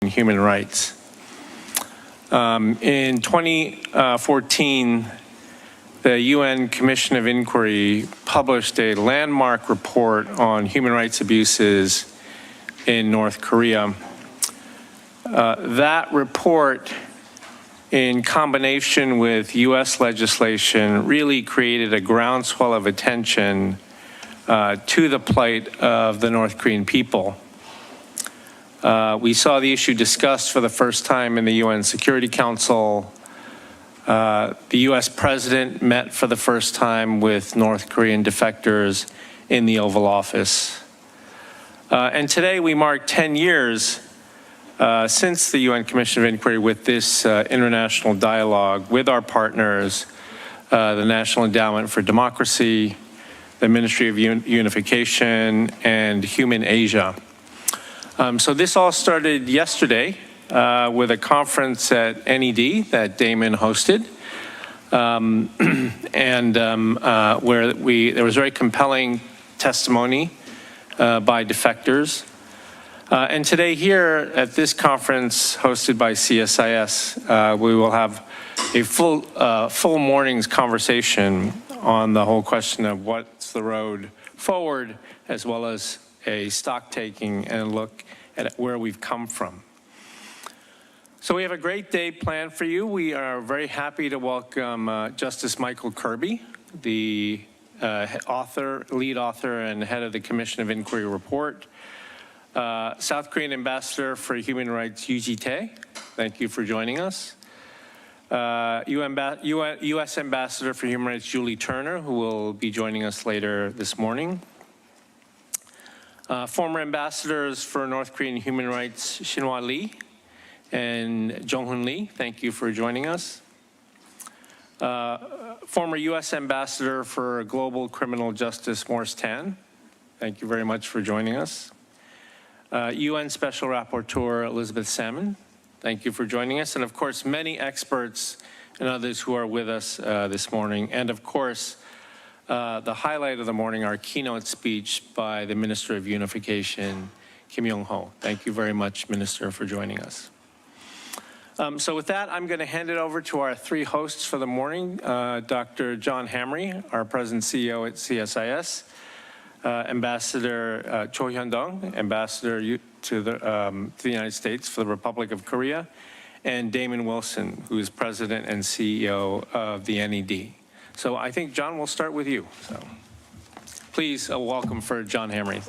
human rights. In 2014, the UN Commission of Inquiry published a landmark report on human rights abuses in North Korea. That report, in combination with US legislation, really created a groundswell of attention to the plight of the North Korean people. We saw the issue discussed for the first time in the UN Security Council. The US President met for the first time with North Korean defectors in the Oval Office. And today we mark 10 years since the UN Commission of Inquiry with this international dialogue with our partners, the National Endowment for Democracy, the Ministry of Unification, and Human Asia. So this all started yesterday with a conference at NED that Damon hosted, where there was very compelling testimony by defectors. And today here at this conference hosted by CSIS, we will have a full morning's conversation on the whole question of what's the road forward, as well as a stock taking and a look at where we've come from. So we have a great day planned for you. We are very happy to welcome Justice Michael Kirby, the lead author and head of the Commission of Inquiry report. South Korean Ambassador for Human Rights, Yoo Ji-tae, thank you for joining us. U.S. Ambassador for Human Rights, Julie Turner, who will be joining us later this morning. Former ambassadors for North Korean human rights, Shinhwa Lee and Jong-hoon Lee, thank you for joining us. Former U.S. Ambassador for Global Criminal Justice, Morris Tan, thank you very much for joining us. UN Special Rapporteur Elizabeth Salmon, thank you for joining us. And of course, many experts and others who are with us this morning. And of course, the highlight of the morning, our keynote speech by the Minister of Unification, Kim Yong-ho. Thank you very much, Minister, for joining us. So with that, I'm going to hand it over to our three hosts for the morning. Dr. John Hamre, our President CEO at CSIS, Ambassador Cho Hyun-dong, Ambassador to the United States for the Republic of Korea, and Damon Wilson, who is President and CEO of the NED. So I think, John, we'll start with you. So please, a welcome for John Hamre.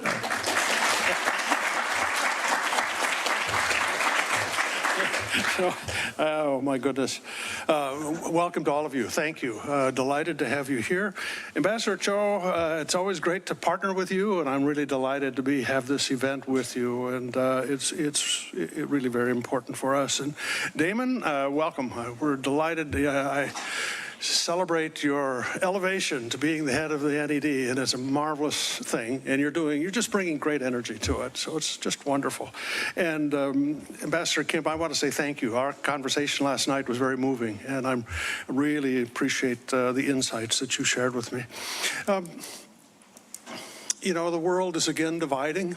Oh, my goodness. Welcome to all of you. Thank you. Delighted to have you here. Ambassador Cho, it's always great to partner with you, and I'm really delighted to have this event with you, and it's really very important for us. And Damon, welcome. We're delighted. I celebrate your elevation to being the head of the NED, and it's a marvelous thing, and you're just bringing great energy to it, so it's just wonderful. And Ambassador Kim, I want to say thank you. Our conversation last night was very moving, and I really appreciate the insights that you shared with me. You know, the world is again dividing.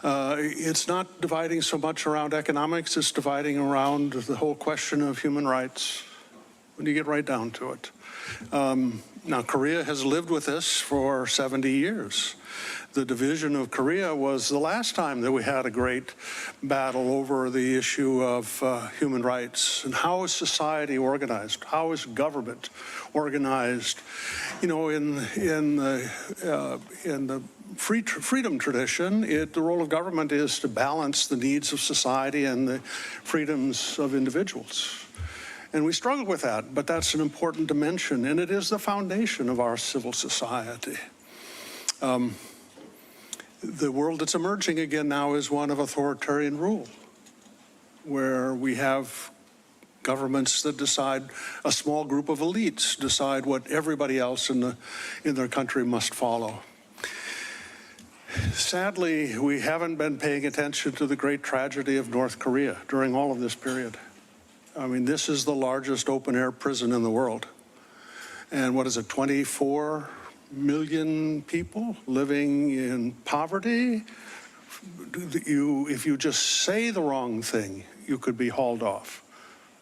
It's not dividing so much around economics, it's dividing around the whole question of human rights, when you get right down to it. Now, Korea has lived with this for 70 years. The division of Korea was the last time that we had a great battle over the issue of human rights. And how is society organized? How is government organized? You know, in the freedom tradition, the role of government is to balance the needs of society and the freedoms of individuals. And we struggle with that, but that's an important dimension, and it is the foundation of our civil society. The world that's emerging again now is one of authoritarian rule, where we have governments that decide, a small group of elites decide what everybody else in their country must follow. Sadly, we haven't been paying attention to the great tragedy of North Korea during all of this period. I mean, this is the largest open-air prison in the world. And what is it, 24 million people living in poverty, if you just say the wrong thing, you could be hauled off,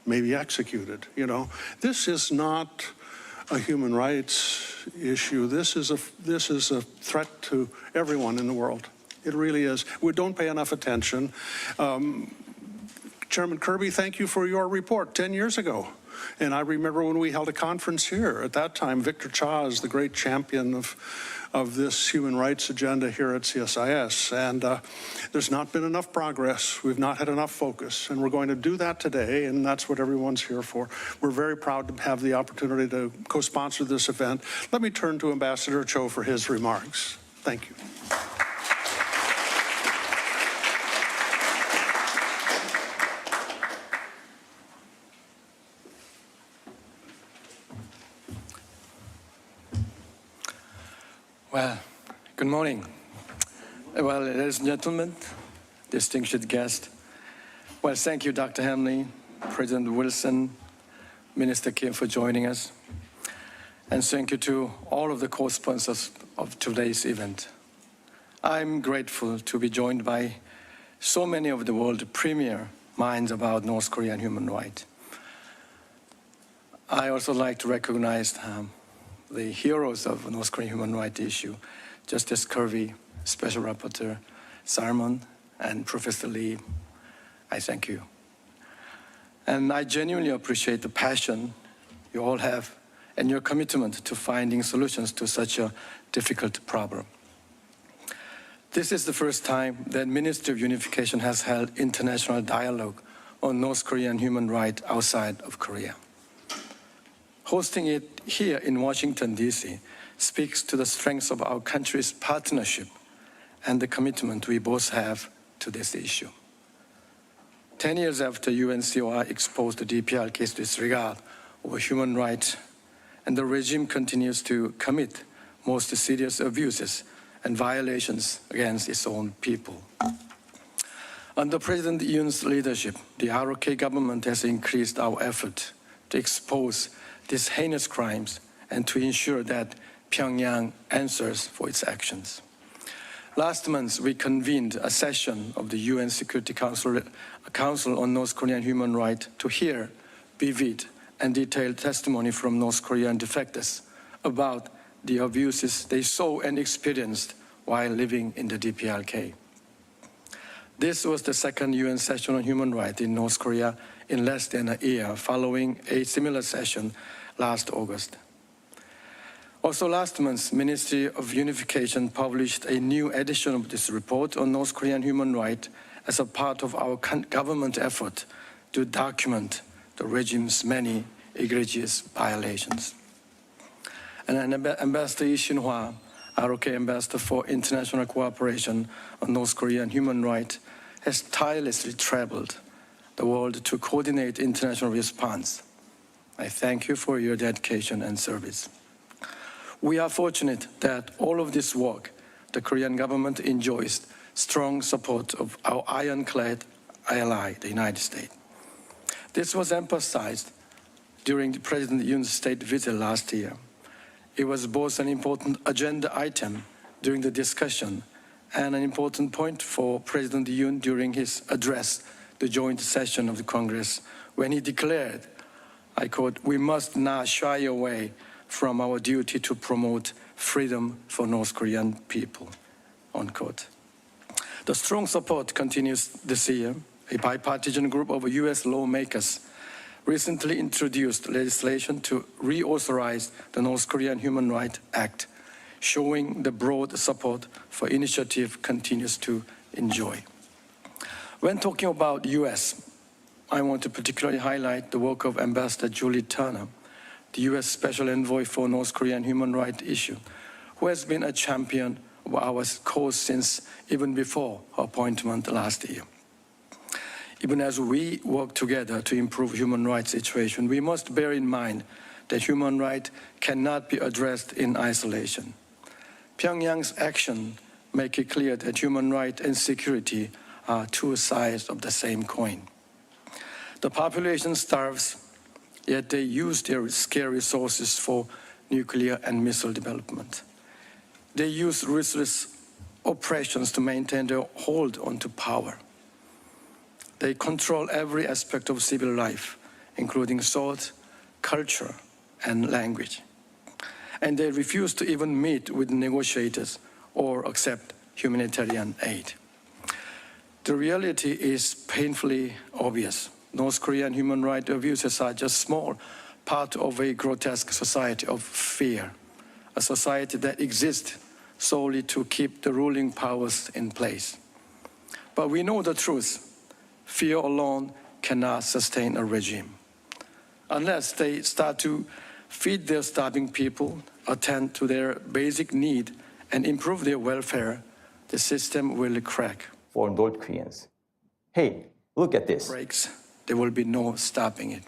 maybe executed, you know. This is not a human rights issue. This is a threat to everyone in the world. It really is. We don't pay enough attention. Chairman Kirby, thank you for your report 10 years ago. And I remember when we held a conference here. At that time, Victor Cha is the great champion of this human rights agenda here at CSIS. And there's not been enough progress. We've not had enough focus. And we're going to do that today, and that's what everyone's here for. We're very proud to have the opportunity to co-sponsor this event. Let me turn to Ambassador Cho for his remarks. Thank you. Well, good morning. Well, ladies and gentlemen, distinguished guests. Well, thank you, Dr. Hamley, President Wilson, Minister Kim for joining us. And thank you to all of the co-sponsors of today's event. I'm grateful to be joined by so many of the world's premier minds about North Korean human rights. I also like to recognize the heroes of North Korean human rights issue, Justice Kirby, Special Rapporteur Salmon, and Professor Lee. I thank you. And I genuinely appreciate the passion you all have and your commitment to finding solutions to such a difficult problem. This is the first time that Ministry of Unification has held international dialogue on North Korean human rights outside of Korea. Hosting it here in Washington, D.C. speaks to the strength of our country's partnership and the commitment we both have to this issue. 10 years after UNCOR exposed the DPRK's disregard over human rights, and the regime continues to commit most serious abuses and violations against its own people. Under President Yoon's leadership, the ROK government has increased our effort to expose these heinous crimes and to ensure that Pyongyang answers for its actions. Last month, we convened a session of the UN Security Council on North Korean human rights to hear vivid and detailed testimony from North Korean defectors about the abuses they saw and experienced while living in the DPRK. This was the second UN session on human rights in North Korea in less than a year, following a similar session last August. Also last month, Ministry of Unification published a new edition of this report on North Korean human rights as a part of our government effort to document the regime's many egregious violations. And Ambassador Lee Shin-hwa, ROK Ambassador for International Cooperation on North Korean human rights, has tirelessly traveled the world to coordinate international response. I thank you for your dedication and service. We are fortunate that all of this work, the Korean government enjoys strong support of our ironclad ally, the United States. This was emphasized during President Yoon's state visit last year. It was both an important agenda item during the discussion and an important point for President Yoon during his address, the joint session of the Congress, when he declared, I quote, "We must not shy away from our duty to promote freedom for North Korean people," unquote. The strong support continues this year. A bipartisan group of U.S. lawmakers recently introduced legislation to reauthorize the North Korean Human Rights Act, showing the broad support for initiative continues to enjoy. When talking about U.S., I want to particularly highlight the work of Ambassador Julie Turner, the U.S. Special Envoy for North Korean human rights issue, who has been a champion of our cause since even before her appointment last year. Even as we work together to improve human rights situation, we must bear in mind that human rights cannot be addressed in isolation. Pyongyang's action make it clear that human rights and security are two sides of the same coin. The population starves, yet they use their scarce resources for nuclear and missile development. They use ruthless oppressions to maintain their hold onto power. They control every aspect of civil life, including thought, culture, and language. And they refuse to even meet with negotiators or accept humanitarian aid. The reality is painfully obvious. North Korean human rights abuses are just a small part of a grotesque society of fear, a society that exists solely to keep the ruling powers in place. But we know the truth. Fear alone cannot sustain a regime. Unless they start to feed their starving people, attend to their basic need, and improve their welfare, the system will crack. For North Koreans, hey, look at this. Breaks, there will be no stopping it.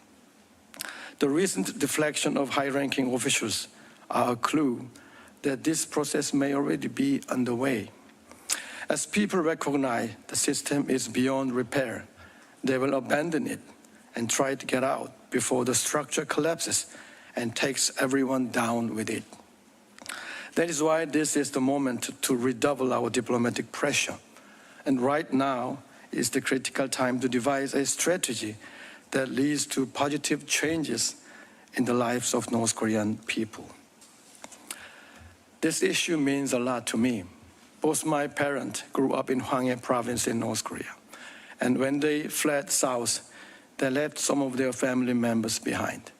The recent deflection of high-ranking officials are a clue that this process may already be underway. As people recognize the system is beyond repair, they will abandon it and try to get out before the structure collapses and takes everyone down with it. That is why this is the moment to redouble our diplomatic pressure. And right now is the critical time to devise a strategy that leads to positive changes in the lives of North Korean people. This issue means a lot to me. Both my parents grew up in Hwanghae province in North Korea. And when they fled south, they left some of their family members behind.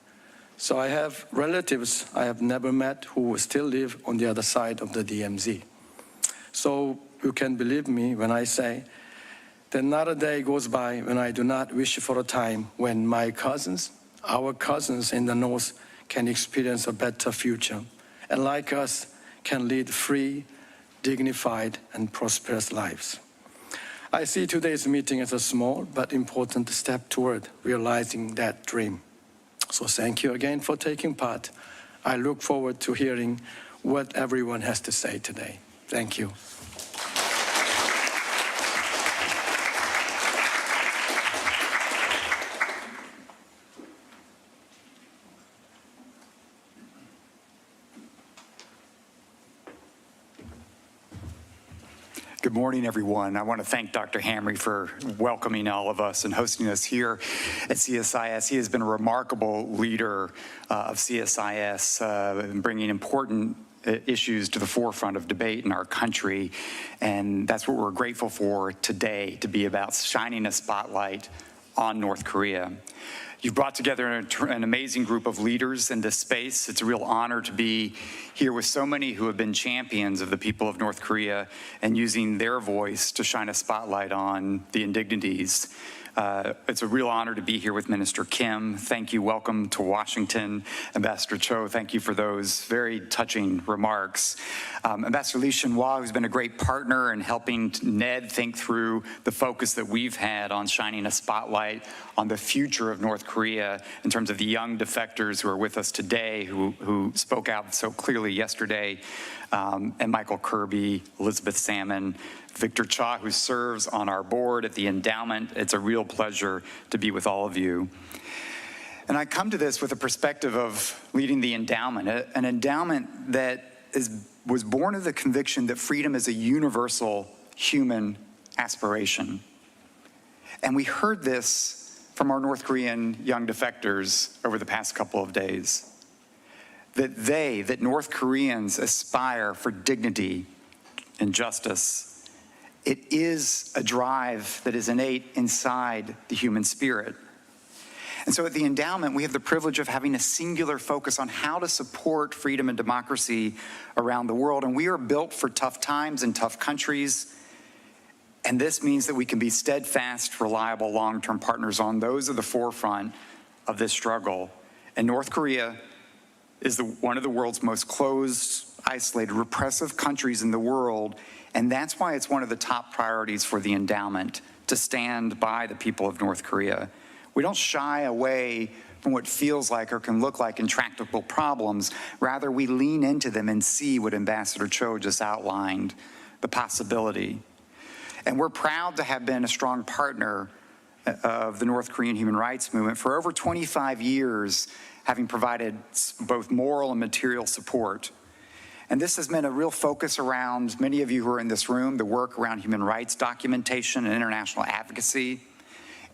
So I have relatives I have never met who still live on the other side of the DMZ. So you can believe me when I say that not a day goes by when I do not wish for a time when my cousins, our cousins in the North, can experience a better future, and like us, can lead free, dignified, and prosperous lives. I see today's meeting as a small but important step toward realizing that dream. So thank you again for taking part. I look forward to hearing what everyone has to say today. Thank you. Good morning, everyone. I want to thank Dr. Hamry for welcoming all of us and hosting us here at CSIS. He has been a remarkable leader of CSIS, bringing important issues to the forefront of debate in our country. And that's what we're grateful for today, to be about shining a spotlight on North Korea. You've brought together an amazing group of leaders in this space. It's a real honor to be here with so many who have been champions of the people of North Korea and using their voice to shine a spotlight on the indignities. It's a real honor to be here with Minister Kim. Thank you. Welcome to Washington. Ambassador Cho, thank you for those very touching remarks. Ambassador Lee Shin-hwa, who's been a great partner in helping Ned think through the focus that we've had on shining a spotlight on the future of North Korea in terms of the young defectors who are with us today, who spoke out so clearly yesterday, and Michael Kirby, Elizabeth Salmon, Victor Cha, who serves on our board at the endowment. It's a real pleasure to be with all of you. And I come to this with a perspective of leading the endowment, an endowment that was born of the conviction that freedom is a universal human aspiration. And we heard this from our North Korean young defectors over the past couple of days, that North Koreans aspire for dignity and justice. It is a drive that is innate inside the human spirit. And so at the endowment, we have the privilege of having a singular focus on how to support freedom and democracy around the world. And we are built for tough times and tough countries. And this means that we can be steadfast, reliable, long-term partners on those at the forefront of this struggle. And North Korea is one of the world's most closed, isolated, repressive countries in the world. And that's why it's one of the top priorities for the endowment to stand by the people of North Korea. We don't shy away from what feels like or can look like intractable problems. Rather, we lean into them and see what Ambassador Cho just outlined, the possibility. And we're proud to have been a strong partner of the North Korean human rights movement for over 25 years, having provided both moral and material support. And this has been a real focus around many of you who are in this room, the work around human rights documentation and international advocacy,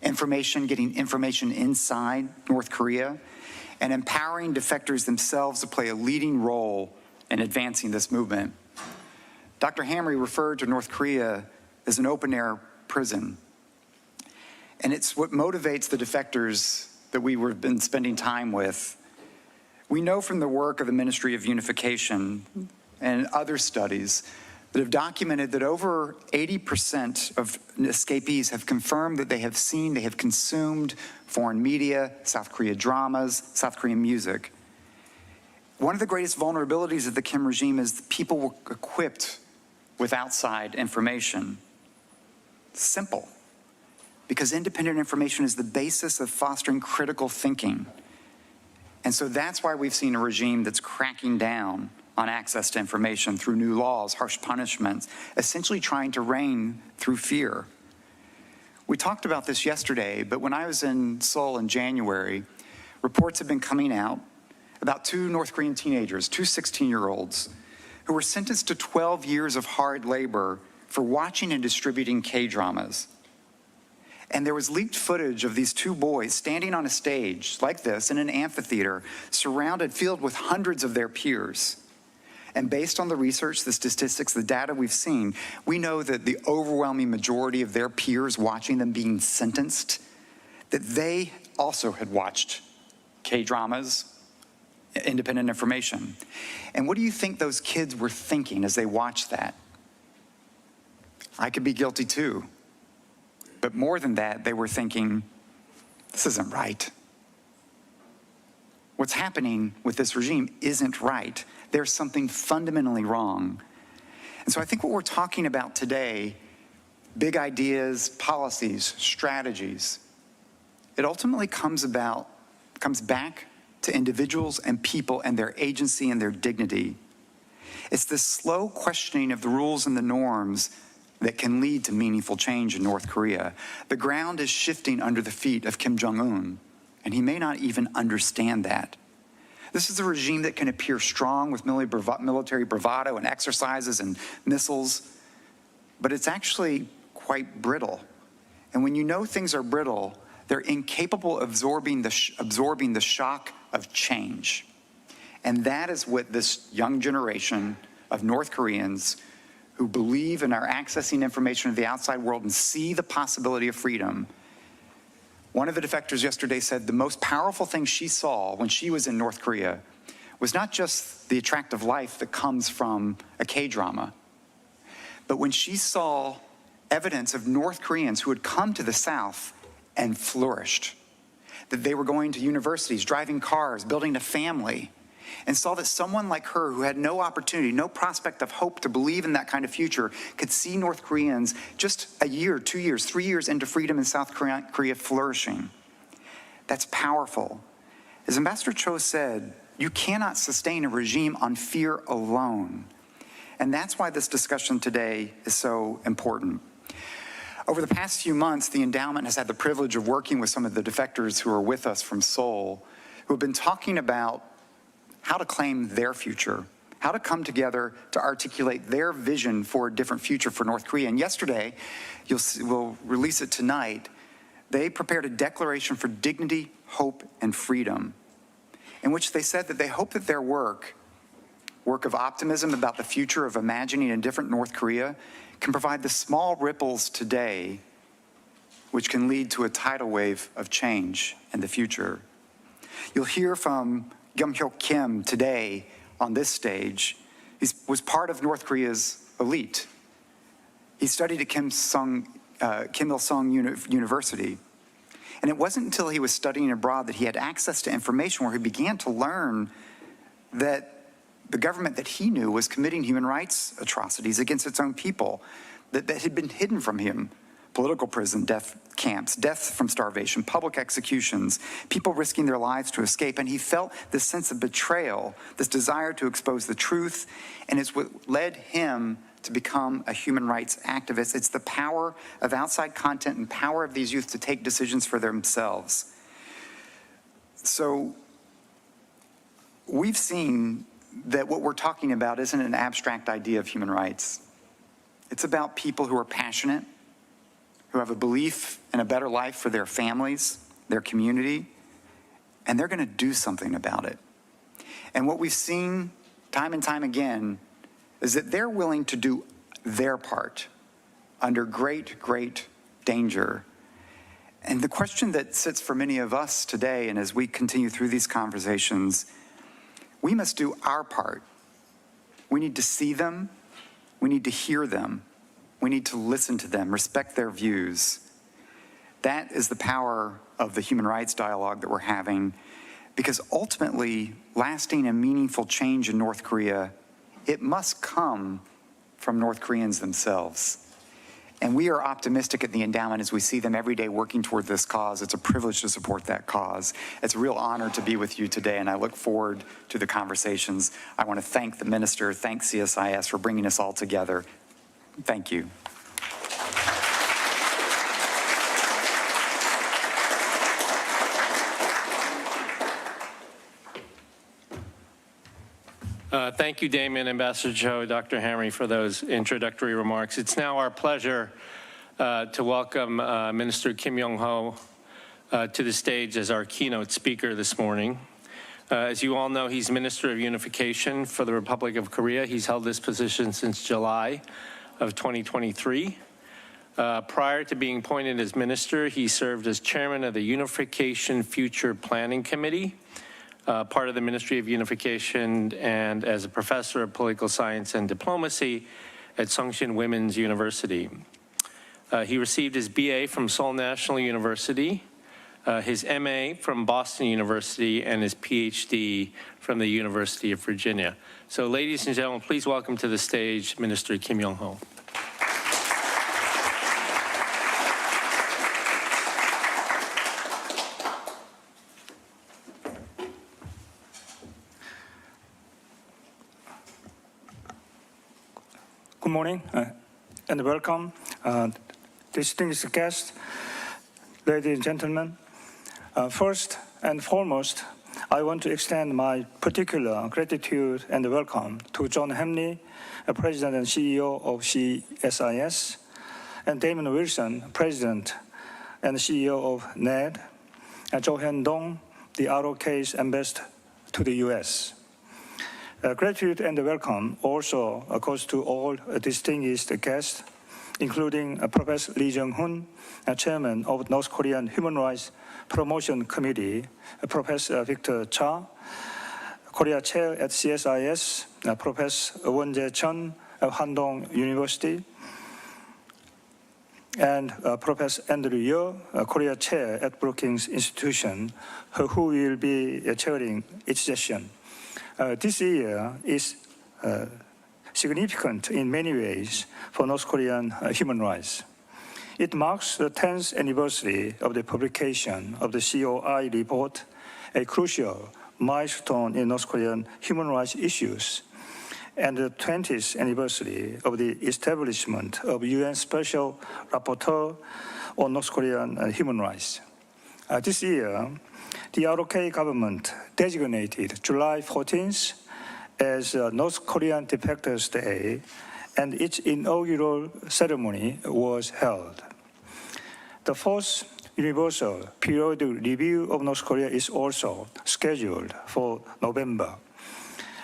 getting information inside North Korea, and empowering defectors themselves to play a leading role in advancing this movement. Dr. Hamry referred to North Korea as an open-air prison. And it's what motivates the defectors that we've been spending time with. We know from the work of the Ministry of Unification and other studies that have documented that over 80% of escapees have confirmed that they have seen, they have consumed foreign media, South Korea dramas, South Korean music. One of the greatest vulnerabilities of the Kim regime is that people were equipped with outside information. Simple. Because independent information is the basis of fostering critical thinking. And so that's why we've seen a regime that's cracking down on access to information through new laws, harsh punishments, essentially trying to reign through fear. We talked about this yesterday, but when I was in Seoul in January, reports have been coming out about two North Korean teenagers, two 16-year-olds, who were sentenced to 12 years of hard labor for watching and distributing K-dramas. And there was leaked footage of these two boys standing on a stage like this in an amphitheater, filled with hundreds of their peers. And based on the research, the statistics, the data we've seen, we know that the overwhelming majority of their peers watching them being sentenced, that they also had watched K-dramas, independent information. And what do you think those kids were thinking as they watched that? I could be guilty too. But more than that, they were thinking, this isn't right. What's happening with this regime isn't right. There's something fundamentally wrong. And so I think what we're talking about today, big ideas, policies, strategies, it ultimately comes back to individuals and people and their agency and their dignity. It's this slow questioning of the rules and the norms that can lead to meaningful change in North Korea. The ground is shifting under the feet of Kim Jong-un, and he may not even understand that. This is a regime that can appear strong with military bravado and exercises and missiles, but it's actually quite brittle. And when you know things are brittle, they're incapable of absorbing the shock of change. And that is what this young generation of North Koreans who believe and are accessing information of the outside world and see the possibility of freedom. One of the defectors yesterday said the most powerful thing she saw when she was in North Korea was not just the attractive life that comes from a K-drama, but when she saw evidence of North Koreans who had come to the South and flourished, that they were going to universities, driving cars, building a family, and saw that someone like her who had no opportunity, no prospect of hope to believe in that kind of future could see North Koreans just a year, 2 years, 3 years into freedom in South Korea flourishing. That's powerful. As Ambassador Cho said, you cannot sustain a regime on fear alone. And that's why this discussion today is so important. Over the past few months, the endowment has had the privilege of working with some of the defectors who are with us from Seoul, who have been talking about how to claim their future, how to come together to articulate their vision for a different future for North Korea. And yesterday, we'll release it tonight, they prepared a declaration for dignity, hope, and freedom, in which they said that they hope that their work of optimism about the future of imagining a different North Korea can provide the small ripples today which can lead to a tidal wave of change in the future. You'll hear from Kyung-hyuk Kim today on this stage. He was part of North Korea's elite. He studied at Kim Il-sung University. And it wasn't until he was studying abroad that he had access to information where he began to learn that the government that he knew was committing human rights atrocities against its own people that had been hidden from him. Political prison, death camps, deaths from starvation, public executions, people risking their lives to escape. And he felt this sense of betrayal, this desire to expose the truth, and it's what led him to become a human rights activist. It's the power of outside content and power of these youth to take decisions for themselves. So we've seen that what we're talking about isn't an abstract idea of human rights. It's about people who are passionate, who have a belief in a better life for their families, their community, and they're going to do something about it. And what we've seen time and time again is that they're willing to do their part under great, great danger. And the question that sits for many of us today, and as we continue through these conversations, we must do our part. We need to see them. We need to hear them. We need to listen to them, respect their views. That is the power of the human rights dialogue that we're having, because ultimately, lasting and meaningful change in North Korea, it must come from North Koreans themselves. And we are optimistic at the endowment as we see them every day working toward this cause. It's a privilege to support that cause. It's a real honor to be with you today, and I look forward to the conversations. I want to thank the minister, thank CSIS for bringing us all together. Thank you. Thank you, Damon, Ambassador Cho, Dr. Hamry, for those introductory remarks. It's now our pleasure to welcome Minister Kim Yong-ho to the stage as our keynote speaker this morning. As you all know, he's Minister of Unification for the Republic of Korea. He's held this position since July of 2023. Prior to being appointed as minister, he served as chairman of the Unification Future Planning Committee, part of the Ministry of Unification, and as a professor of political science and diplomacy at Sungshin Women's University. He received his BA from Seoul National University, his MA from Boston University, and his PhD from the University of Virginia. So ladies and gentlemen, please welcome to the stage Minister Kim Yong-ho. Good morning and welcome, distinguished guests, ladies and gentlemen. First and foremost, I want to extend my particular gratitude and welcome to John Hamley, President and CEO of CSIS, and Damon Wilson, President and CEO of NED, and Jo Hyun-dong, the ROK's ambassador to the U.S. Gratitude and welcome also goes to all distinguished guests, including Professor Lee Jung-hoon, Chairman of North Korean Human Rights Promotion Committee, Professor Victor Cha, Korea Chair at CSIS, Professor Won-jae Chun of Handong University, and Professor Andrew Yeo, Korea Chair at Brookings Institution, who will be chairing each session. This year is significant in many ways for North Korean human rights. It marks the 10th anniversary of the publication of the COI report, a crucial milestone in North Korean human rights issues, and the 20th anniversary of the establishment of UN Special Rapporteur on North Korean human rights. This year, the ROK government designated July 14th as North Korean Defectors Day, and its inaugural ceremony was held. The fourth Universal Periodic Review of North Korea is also scheduled for November.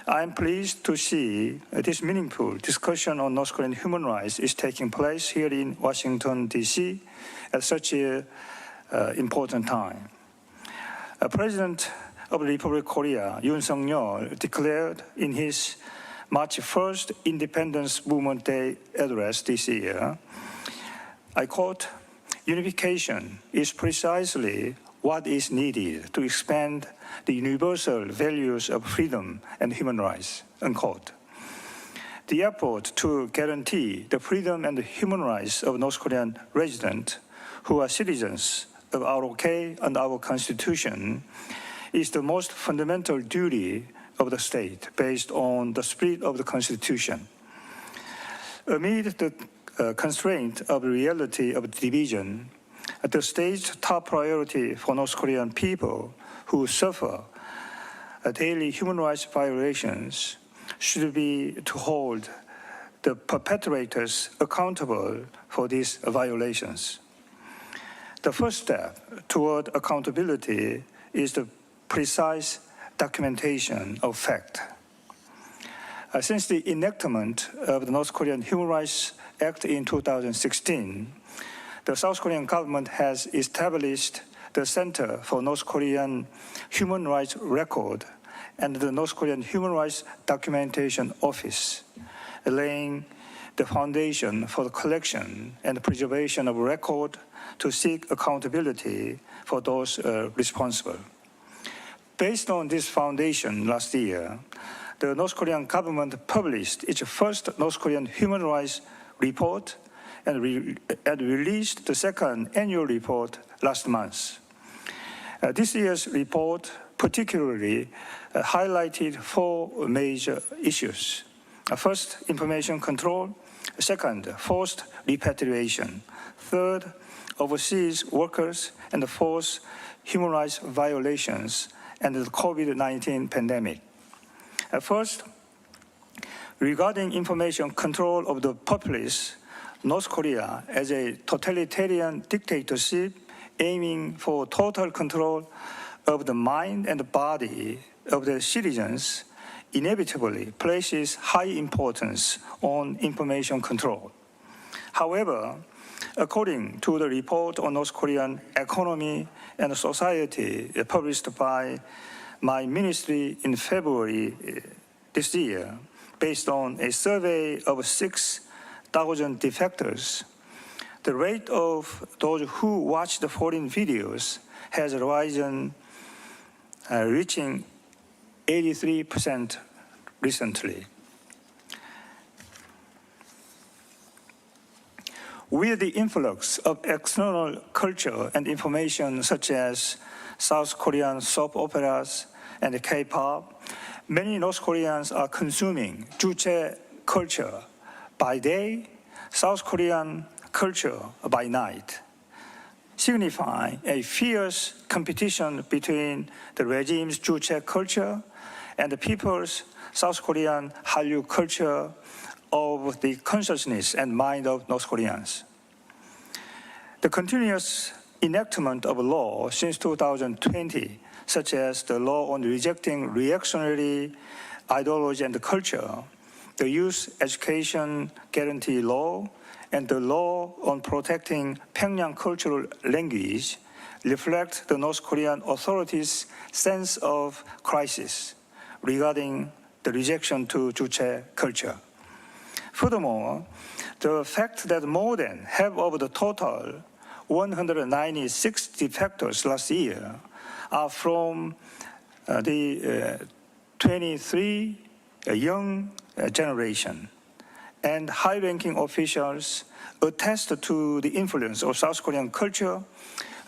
I am pleased to see this meaningful discussion on North Korean human rights is taking place here in Washington, D.C. at such an important time. President of the Republic of Korea, Yoon Suk-yeol, declared in his March 1st Independence Movement Day address this year, I quote, "Unification is precisely what is needed to expand the universal values of freedom and human rights," unquote. The effort to guarantee the freedom and the human rights of North Korean residents who are citizens of ROK and our Constitution is the most fundamental duty of the state based on the spirit of the Constitution. Amid the constraint of the reality of division, the state's top priority for North Korean people who suffer daily human rights violations should be to hold the perpetrators accountable for these violations. The first step toward accountability is the precise documentation of fact. Since the enactment of the North Korean Human Rights Act in 2016, the South Korean government has established the Center for North Korean Human Rights Record and the North Korean Human Rights Documentation Office, laying the foundation for the collection and preservation of record to seek accountability for those responsible. Based on this foundation last year, the North Korean government published its first North Korean human rights report and released the second annual report last month. This year's report particularly highlighted four major issues. First, information control. Second, forced repatriation. Third, overseas workers. And the fourth, human rights violations and the COVID-19 pandemic. First, regarding information control of the populace, North Korea as a totalitarian dictatorship aiming for total control of the mind and the body of the citizens inevitably places high importance on information control. However, according to the report on North Korean economy and society published by my ministry in February this year, based on a survey of 6,000 defectors, the rate of those who watch the foreign videos has risen, reaching 83% recently. With the influx of external culture and information such as South Korean soap operas and K-pop, many North Koreans are consuming Juche culture by day, South Korean culture by night, signifying a fierce competition between the regime's Juche culture and the people's South Korean Hallyu culture of the consciousness and mind of North Koreans. The continuous enactment of law since 2020, such as the law on rejecting reactionary ideology and culture, the Youth Education Guarantee Law, and the law on protecting Pyongyang cultural language, reflect the North Korean authorities' sense of crisis regarding the rejection to Juche culture. Furthermore, the fact that more than half of the total 196 defectors last year are from the 23 young generation, and high-ranking officials attest to the influence of South Korean culture,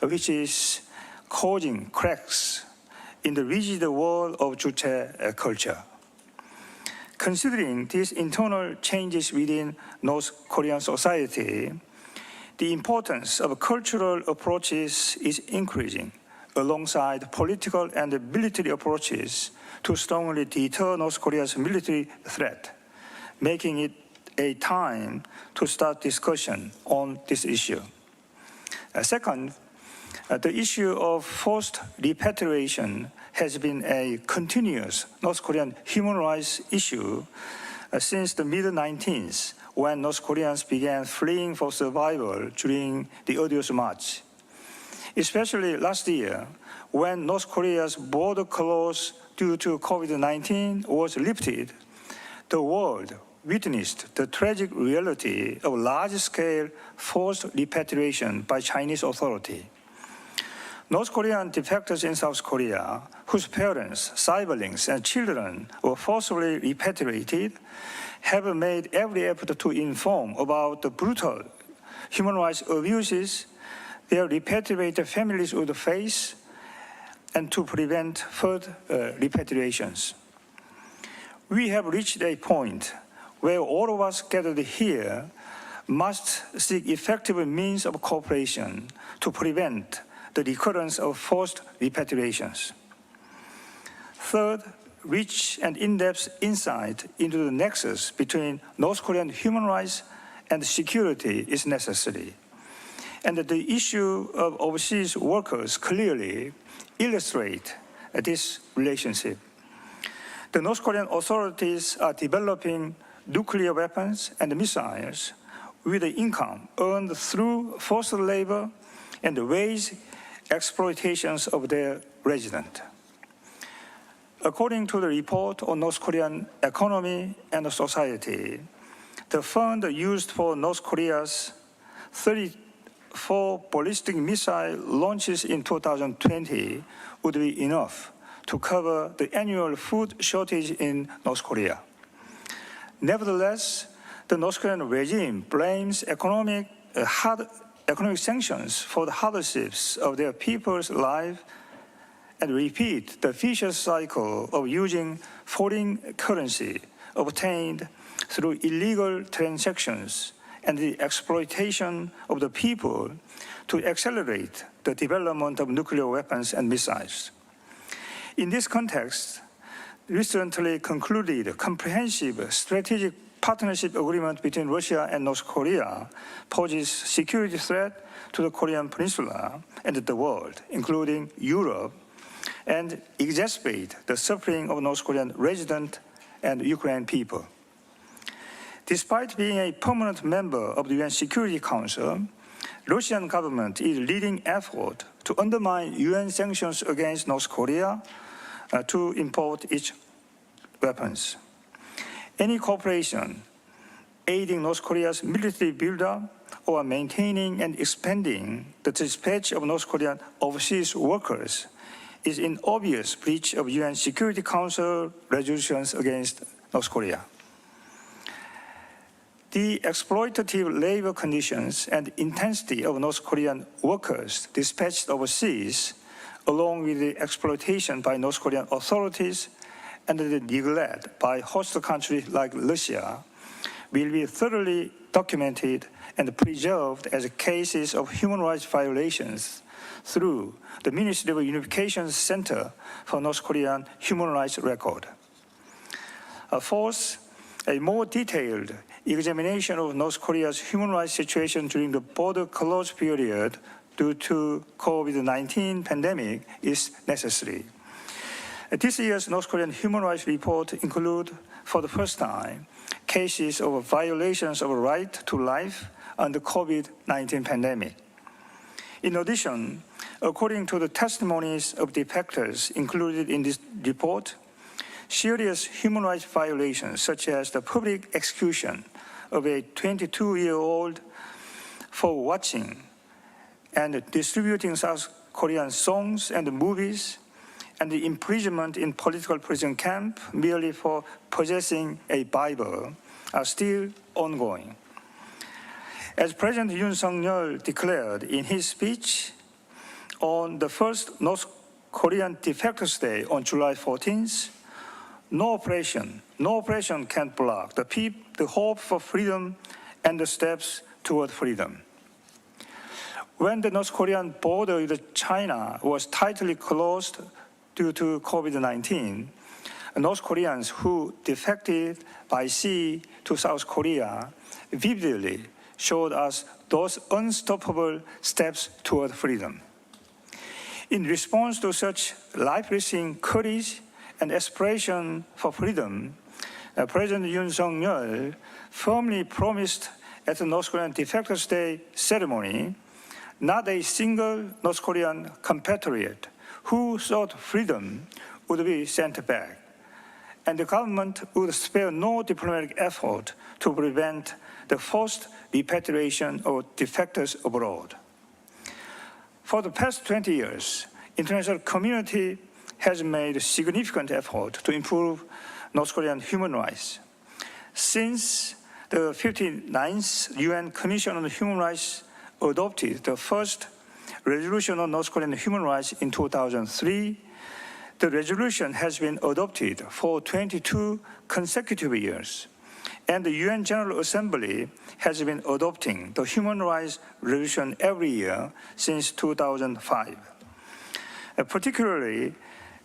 which is causing cracks in the rigid wall of Juche culture. Considering these internal changes within North Korean society, the importance of cultural approaches is increasing alongside political and military approaches to strongly deter North Korea's military threat, making it a time to start discussion on this issue. Second, the issue of forced repatriation has been a continuous North Korean human rights issue since the mid-1990s, when North Koreans began fleeing for survival during the odious March. Especially last year, when North Korea's border closed due to COVID-19 was lifted, the world witnessed the tragic reality of large-scale forced repatriation by Chinese authorities. North Korean defectors in South Korea, whose parents, siblings, and children were forcibly repatriated, have made every effort to inform about the brutal human rights abuses their repatriated families would face and to prevent further repatriations. We have reached a point where all of us gathered here must seek effective means of cooperation to prevent the recurrence of forced repatriations. Third, rich and in-depth insight into the nexus between North Korean human rights and security is necessary. And the issue of overseas workers clearly illustrate this relationship. The North Korean authorities are developing nuclear weapons and missiles with the income earned through forced labor and wage exploitations of their residents. According to the report on North Korean economy and society, the fund used for North Korea's 34 ballistic missile launches in 2020 would be enough to cover the annual food shortage in North Korea. Nevertheless, the North Korean regime blames economic sanctions for the hardships of their people's life and repeat the vicious cycle of using foreign currency obtained through illegal transactions and the exploitation of the people to accelerate the development of nuclear weapons and missiles. In this context, recently concluded a comprehensive strategic partnership agreement between Russia and North Korea poses security threat to the Korean Peninsula and the world, including Europe, and exacerbate the suffering of North Korean residents and Ukrainian people. Despite being a permanent member of the UN Security Council, Russian government is leading effort to undermine UN sanctions against North Korea to import its weapons. Any cooperation aiding North Korea's military buildup or maintaining and expanding the dispatch of North Korean overseas workers is in obvious breach of UN Security Council resolutions against North Korea. The exploitative labor conditions and intensity of North Korean workers dispatched overseas, along with the exploitation by North Korean authorities and the neglect by host countries like Russia, will be thoroughly documented and preserved as cases of human rights violations through the Ministerial Unification Center for North Korean Human Rights Record. Fourth, a more detailed examination of North Korea's human rights situation during the border closed period due to COVID-19 pandemic is necessary. This year's North Korean human rights report includes, for the first time, cases of violations of right to life under COVID-19 pandemic. In addition, according to the testimonies of defectors included in this report, serious human rights violations such as the public execution of a 22-year-old for watching and distributing South Korean songs and movies, and the imprisonment in political prison camp merely for possessing a Bible are still ongoing. As President Yoon Suk-yeol declared in his speech on the first North Korean Defectors Day on July 14th, no oppression can block the hope for freedom and the steps toward freedom. When the North Korean border with China was tightly closed due to COVID-19, North Koreans who defected by sea to South Korea vividly showed us those unstoppable steps toward freedom. In response to such life-risking courage and aspiration for freedom, President Yoon Suk-yeol firmly promised at the North Korean Defectors Day ceremony, not a single North Korean compatriot who sought freedom would be sent back, and the government would spare no diplomatic effort to prevent the forced repatriation of defectors abroad. For the past 20 years, international community has made significant effort to improve North Korean human rights. Since the 59th UN Commission on Human Rights adopted the first resolution on North Korean human rights in 2003, the resolution has been adopted for 22 consecutive years, and the UN General Assembly has been adopting the human rights resolution every year since 2005. Particularly,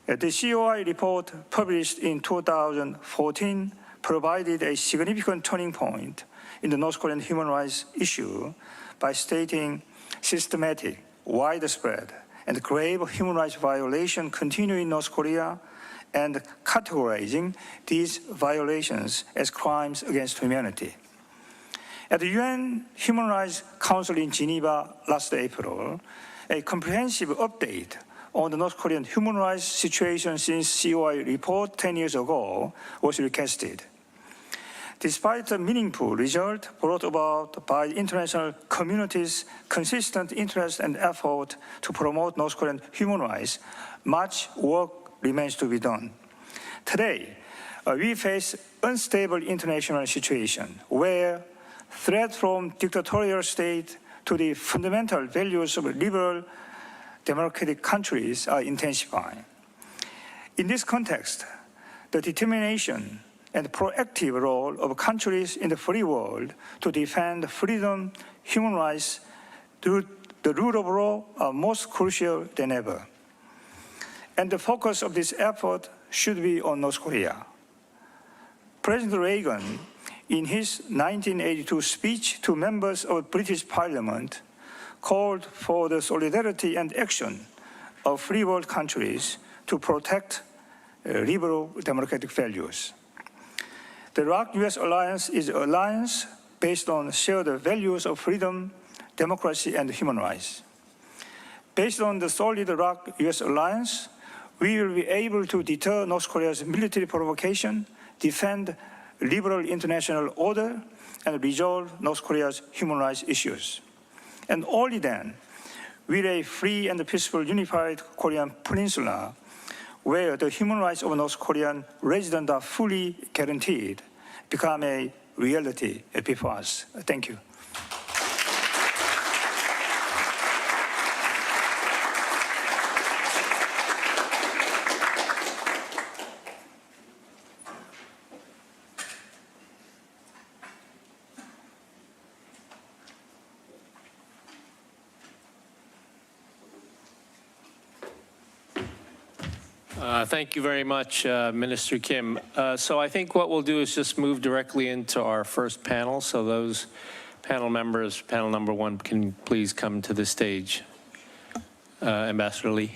The COI report published in 2014 provided a significant turning point in the North Korean human rights issue by stating systematic, widespread, and grave human rights violations continue in North Korea and categorizing these violations as crimes against humanity. At the UN Human Rights Council in Geneva last April, a comprehensive update on the North Korean human rights situation since COI report 10 years ago was requested. Despite the meaningful result brought about by the international community's consistent interest and effort to promote North Korean human rights, much work remains to be done. Today, we face unstable international situation where threat from dictatorial state to the fundamental values of liberal democratic countries are intensifying. In this context, the determination and proactive role of countries in the free world to defend freedom, human rights, the rule of law are most crucial than ever. And the focus of this effort should be on North Korea. President Reagan, in his 1982 speech to members of the British Parliament, called for the solidarity and action of free world countries to protect liberal democratic values. The ROC-US alliance is an alliance based on shared values of freedom, democracy, and human rights. Based on the solid ROC-US alliance, we will be able to deter North Korea's military provocation, defend liberal international order, and resolve North Korea's human rights issues. And only then will a free and peaceful unified Korean peninsula, where the human rights of North Korean residents are fully guaranteed, become a reality before us. Thank you. Thank you very much, Minister Kim. So I think what we'll do is just move directly into our first panel. So those panel members, panel number one, can please come to the stage. Ambassador Lee.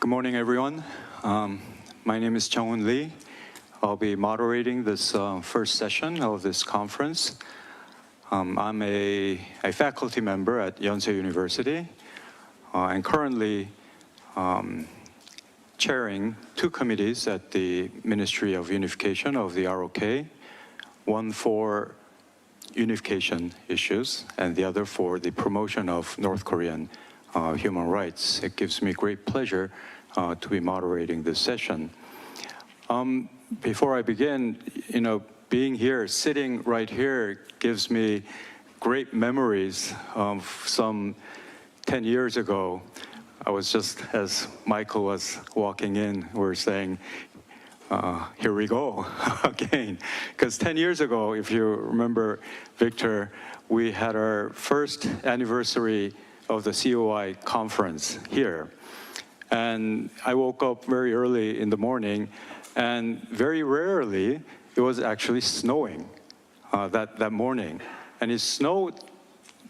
Good morning, everyone. My name is Jung-hoon Lee. I'll be moderating this first session of this conference. I'm a faculty member at Yonsei University and currently chairing two committees at the Ministry of Unification of the ROK, one for unification issues and the other for the promotion of North Korean human rights. It gives me great pleasure to be moderating this session. Before I begin, being here, sitting right here gives me great memories of some 10 years ago. I was just, as Michael was walking in, we were saying, here we go again. Because 10 years ago, if you remember, Victor, we had our first anniversary of the COI conference here. And I woke up very early in the morning, and very rarely it was actually snowing that morning. And it snowed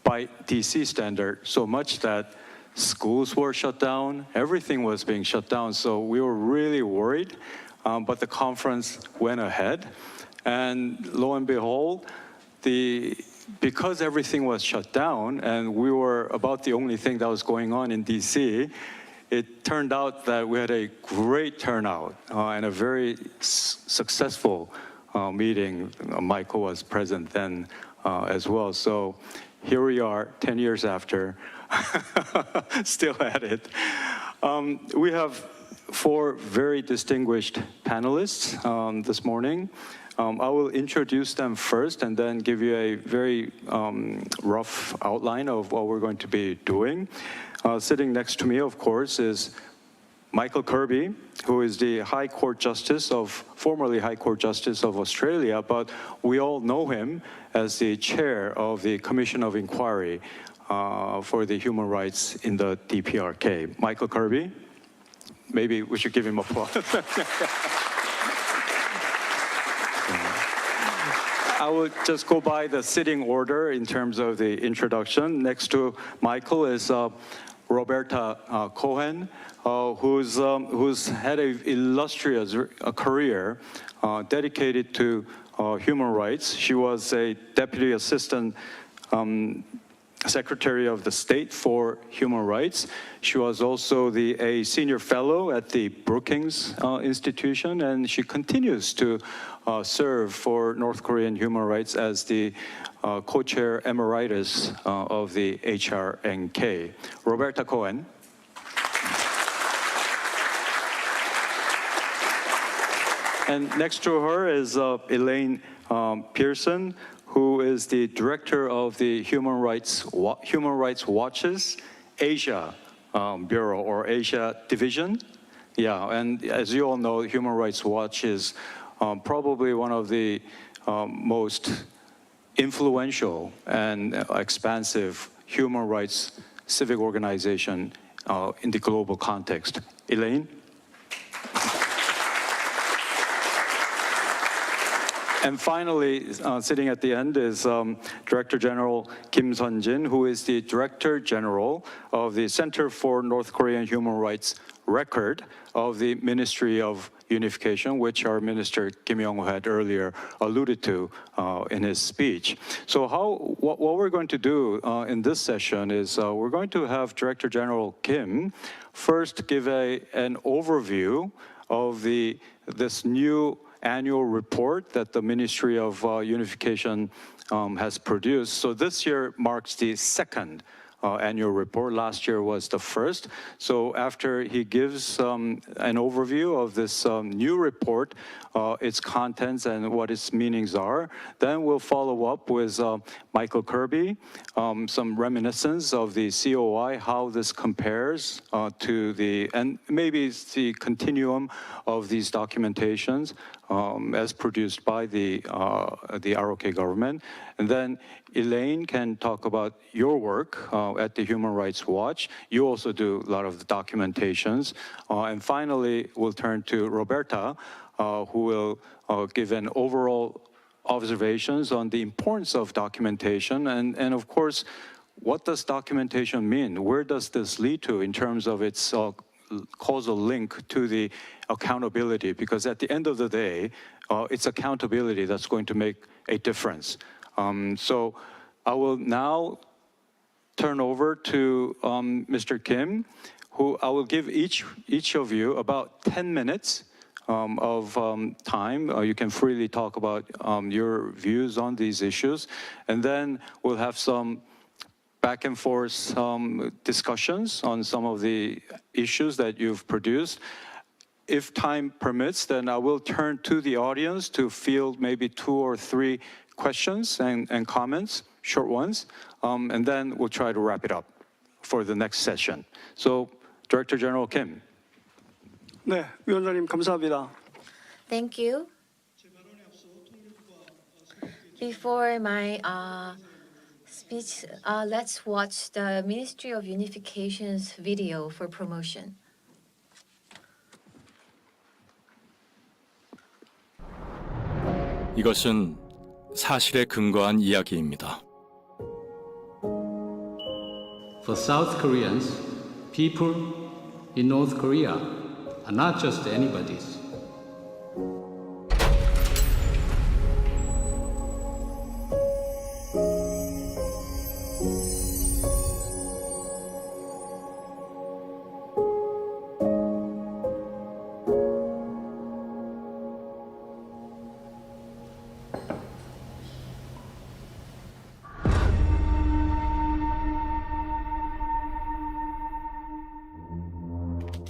by DC standard so much that schools were shut down, everything was being shut down, so we were really worried, but the conference went ahead. And lo and behold, because everything was shut down and we were about the only thing that was going on in DC, it turned out that we had a great turnout and a very successful meeting. Michael was present then as well. So here we are, 10 years after, still at it. We have 4 very distinguished panelists this morning. I will introduce them first and then give you a very rough outline of what we're going to be doing. Sitting next to me, of course, is Michael Kirby, who is the formerly High Court Justice of Australia, but we all know him as the chair of the Commission of Inquiry for the Human Rights in the DPRK. Michael Kirby, maybe we should give him applause. I will just go by the sitting order in terms of the introduction. Next to Michael is Roberta Cohen, who's had an illustrious career dedicated to human rights. She was a Deputy Assistant Secretary of the State for Human Rights. She was also a senior fellow at the Brookings Institution, and she continues to serve for North Korean human rights as the co-chair emeritus of the HRNK. Roberta Cohen. And next to her is Elaine Pearson, who is the director of the Human Rights Watch's Asia Bureau or Asia Division. Yeah, and as you all know, Human Rights Watch is probably one of the most influential and expansive human rights civic organization in the global context. Elaine? And finally, sitting at the end is Director General Kim Sun-jin, who is the Director General of the Center for North Korean Human Rights Record of the Ministry of Unification, which our Minister Kim Yong-ho had earlier alluded to in his speech. So what we're going to do in this session is we're going to have Director General Kim first give an overview of this new annual report that the Ministry of Unification has produced. So this year marks the second annual report. Last year was the first. So after he gives an overview of this new report, its contents and what its meanings are, then we'll follow up with Michael Kirby, some reminiscence of the COI, how this compares and maybe it's the continuum of these documentations as produced by the ROK government. And then Elaine can talk about your work at the Human Rights Watch. You also do a lot of the documentations. And finally, we'll turn to Roberta, who will give an overall observations on the importance of documentation and of course, what does documentation mean? Where does this lead to in terms of its causal link to the accountability? Because at the end of the day, it's accountability that's going to make a difference. So I will now turn over to Mr. Kim, who I will give each of you about 10 minutes of time. You can freely talk about your views on these issues. And then we'll have some back and forth discussions on some of the issues that you've produced. If time permits, then I will turn to the audience to field maybe 2 or 3 questions and comments, short ones, and then we'll try to wrap it up for the next session. So, Director General Kim. 네, 위원장님 감사합니다. Thank you. Before my speech, let's watch the Ministry of Unification's video for promotion. 이것은 사실에 근거한 이야기입니다. For South Koreans, people in North Korea are not just anybody's.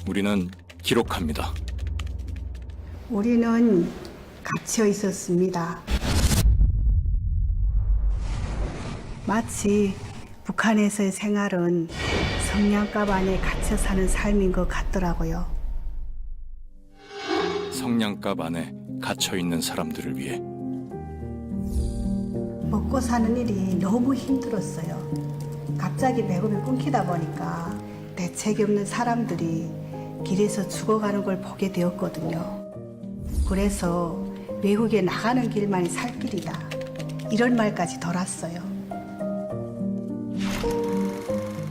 우리는 기록합니다. 우리는 갇혀 있었습니다. 마치 북한에서의 생활은 성냥갑 안에 갇혀 사는 삶인 것 같더라고요. 성냥갑 안에 갇혀 있는 사람들을 위해 먹고 사는 일이 너무 힘들었어요. 갑자기 배급이 끊기다 보니까 대책이 없는 사람들이 길에서 죽어가는 걸 보게 되었거든요. 그래서 외국에 나가는 길만이 살 길이다. 이런 말까지 돌았어요.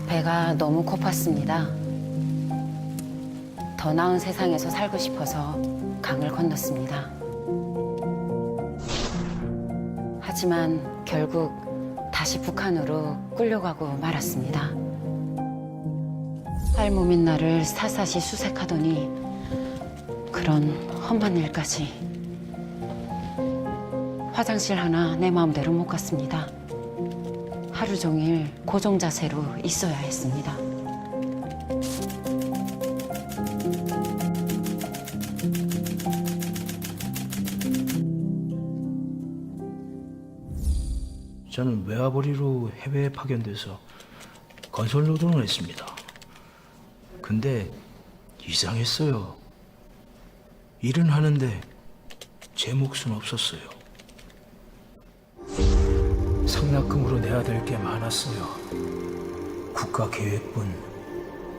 배가 너무 고팠습니다. 더 나은 세상에서 살고 싶어서 강을 건넜습니다. 하지만 결국 다시 북한으로 끌려가고 말았습니다. 할멈인 나를 사사시 수색하더니 그런 험한 일까지. 화장실 하나 내 마음대로 못 갔습니다. 하루 종일 고정 자세로 있어야 했습니다. 저는 외화벌이로 해외에 파견돼서 건설 노동을 했습니다. 근데 이상했어요. 일은 하는데 제 몫은 없었어요. 성납금으로 내야 될 게 많았어요. 국가계획분,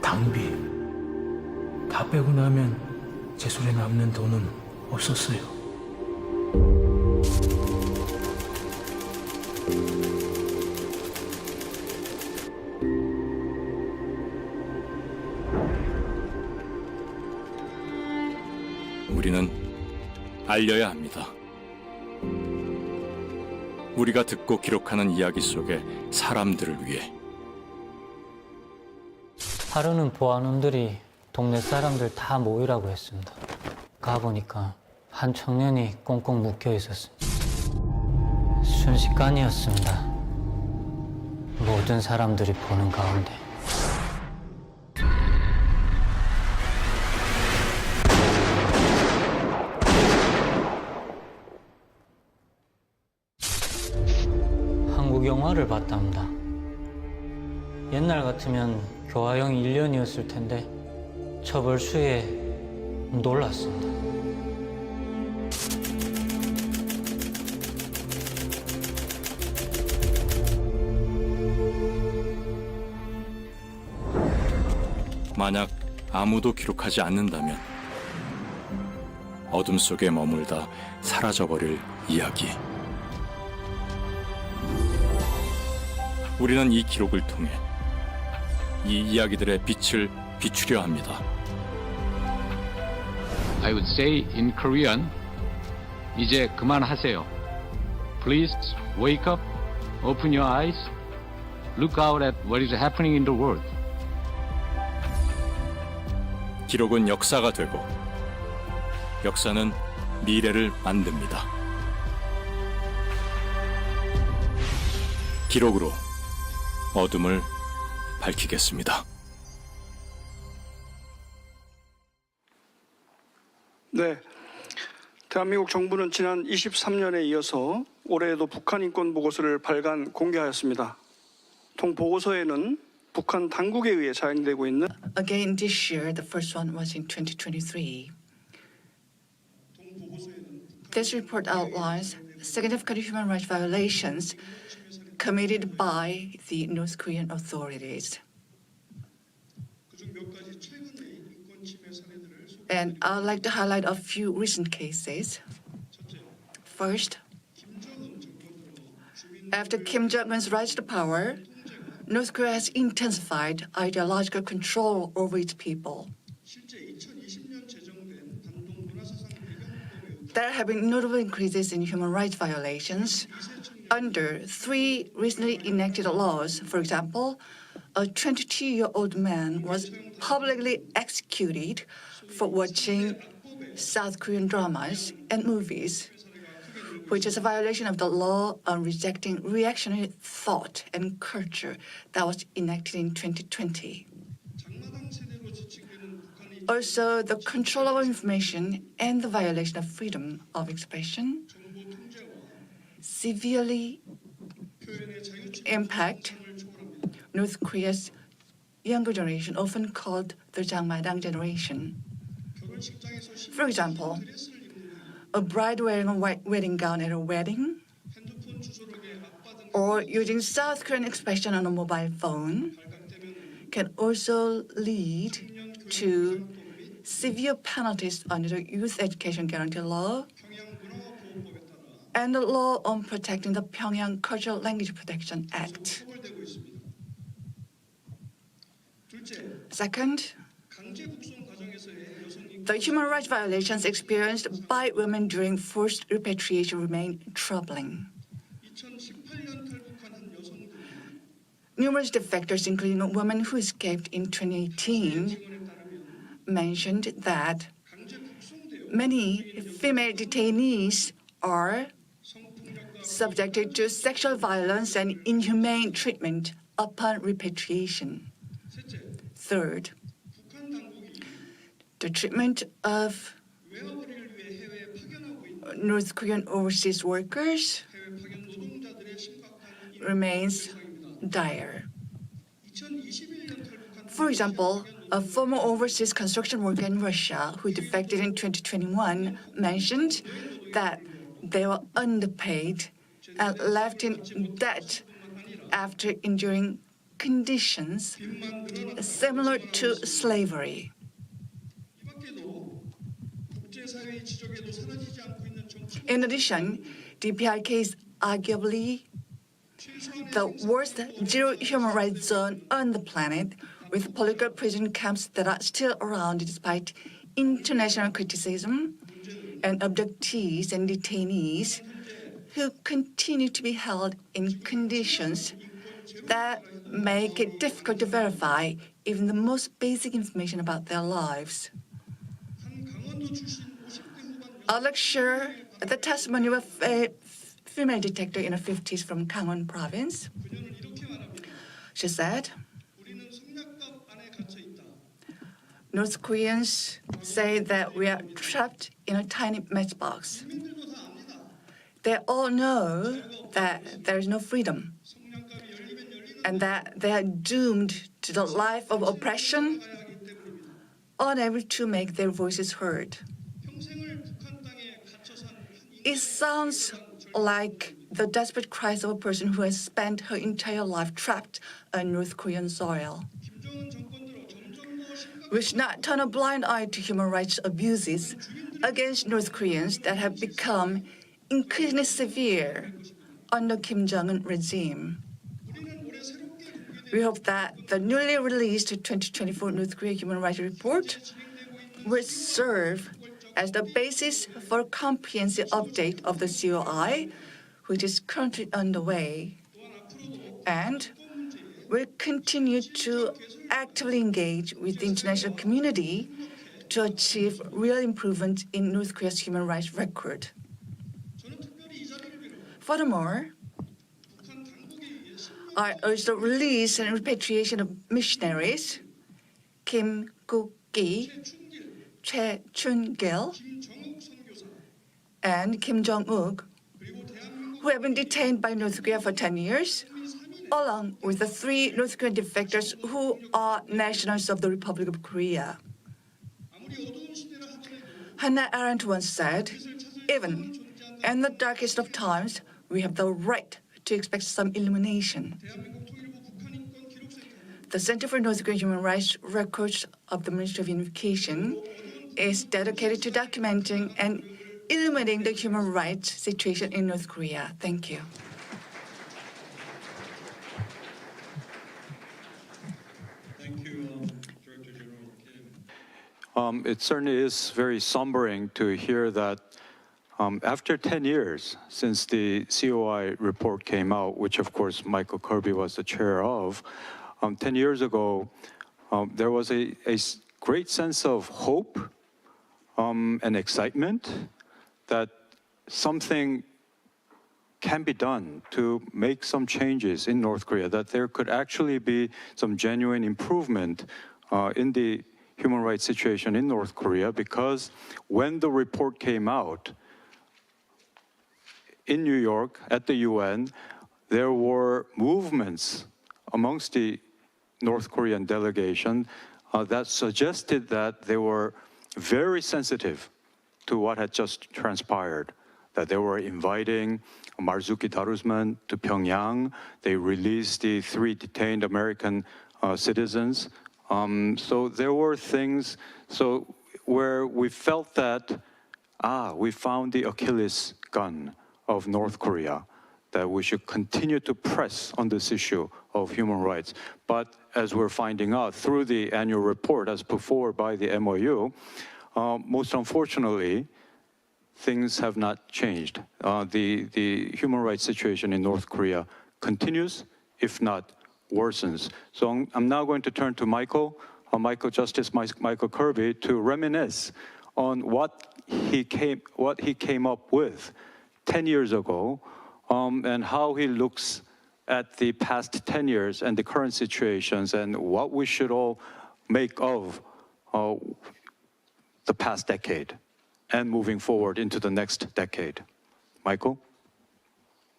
당비. 다 빼고 나면 제 손에 남는 돈은 없었어요. 우리는 알려야 합니다. 우리가 듣고 기록하는 이야기 속의 사람들을 위해. 하루는 보안원들이 동네 사람들 다 모이라고 했습니다. 가보니까 한 청년이 꽁꽁 묶여 있었습니다. 순식간이었습니다. 모든 사람들이 보는 가운데. 한국 영화를 봤답니다. 옛날 같으면 교화형 1년이었을 텐데 처벌 수에 놀랐습니다. 만약 아무도 기록하지 않는다면 어둠 속에 머물다 사라져버릴 이야기. 우리는 이 기록을 통해 이 이야기들의 빛을 비추려 합니다. I would say in Korean, 이제 그만하세요. Please wake up, open your eyes, look out at what is happening in the world. 기록은 역사가 되고 역사는 미래를 만듭니다. 기록으로 어둠을 밝히겠습니다. 네, 대한민국 정부는 지난 23년에 이어서 올해에도 북한인권 보고서를 발간 공개하였습니다. 통 보고서에는 북한 당국에 의해 자행되고 있는 Again this year, the first one was in 2023. This report outlines significant human rights violations committed by the North Korean authorities. And I would like to highlight a few recent cases. First, after Kim Jong-un's rise to power, North Korea has intensified ideological control over its people. There have been notable increases in human rights violations under 3 recently enacted laws. For example, a 22-year-old man was publicly executed for watching South Korean dramas and movies, which is a violation of the law on rejecting reactionary thought and culture that was enacted in 2020. also the control of information and the violation of freedom of expression severely impact North Korea's younger generation, often called the 장마당 generation. For example, a bride wearing a white wedding gown at a wedding, or using South Korean expression on a mobile phone, can also lead to severe penalties under the Youth Education Guarantee Law and the Law on Protecting the Pyongyang Cultural Language Protection Act. Second, the human rights violations experienced by women during forced repatriation remain troubling. Numerous defectors, including women who escaped in 2018, mentioned that many female detainees are subjected to sexual violence and inhumane treatment upon repatriation. Third, the treatment of North Korean overseas workers remains dire. For example, a former overseas construction worker in Russia who defected in 2021 mentioned that they were underpaid and left in debt after enduring conditions similar to slavery. In addition, DPRK is arguably the worst zero human rights zone on the planet, with political prison camps that are still around despite international criticism, and abductees and detainees who continue to be held in conditions that make it difficult to verify even the most basic information about their lives. I'll lecture the testimony of a female detector in her 50s from Gangwon province. She said, North Koreans say that we are trapped in a tiny matchbox. They all know that there is no freedom and that they are doomed to the life of oppression, unable to make their voices heard. It sounds like the desperate cries of a person who has spent her entire life trapped on North Korean soil. We should not turn a blind eye to human rights abuses against North Koreans that have become increasingly severe under Kim Jong-un regime. We hope that the newly released 2024 North Korea Human Rights Report will serve as the basis for a comprehensive update of the COI, which is currently underway, and will continue to actively engage with the international community to achieve real improvement in North Korea's human rights record. Furthermore, I urge the release and repatriation of missionaries Kim Kuk-gi, Choi Chun-gil, and Kim Jong-uk, who have been detained by North Korea for 10 years, along with the 3 North Korean defectors who are nationals of the Republic of Korea. Hannah Arendt once said, even in the darkest of times, we have the right to expect some illumination. The Center for North Korean Human Rights Records of the Ministry of Unification is dedicated to documenting and illuminating the human rights situation in North Korea. Thank you. It certainly is very sombering to hear that after 10 years since the COI report came out, which of course Michael Kirby was the chair of, 10 years ago, there was a great sense of hope and excitement that something can be done to make some changes in North Korea, that there could actually be some genuine improvement in the human rights situation in North Korea, because when the report came out in New York at the UN, there were movements amongst the North Korean delegation that suggested that they were very sensitive to what had just transpired, that they were inviting Marzuki Darusman to Pyongyang. They released the 3 detained American citizens. So there were things where we felt that, we found the Achilles gun of North Korea, that we should continue to press on this issue of human rights. But as we're finding out through the annual report as put forward by the MOU, most unfortunately, things have not changed. The human rights situation in North Korea continues, if not worsens. So I'm now going to turn to Justice Michael Kirby, to reminisce on what he came up with 10 years ago, and how he looks at the past 10 years and the current situations, and what we should all make of the past decade and moving forward into the next decade. Michael?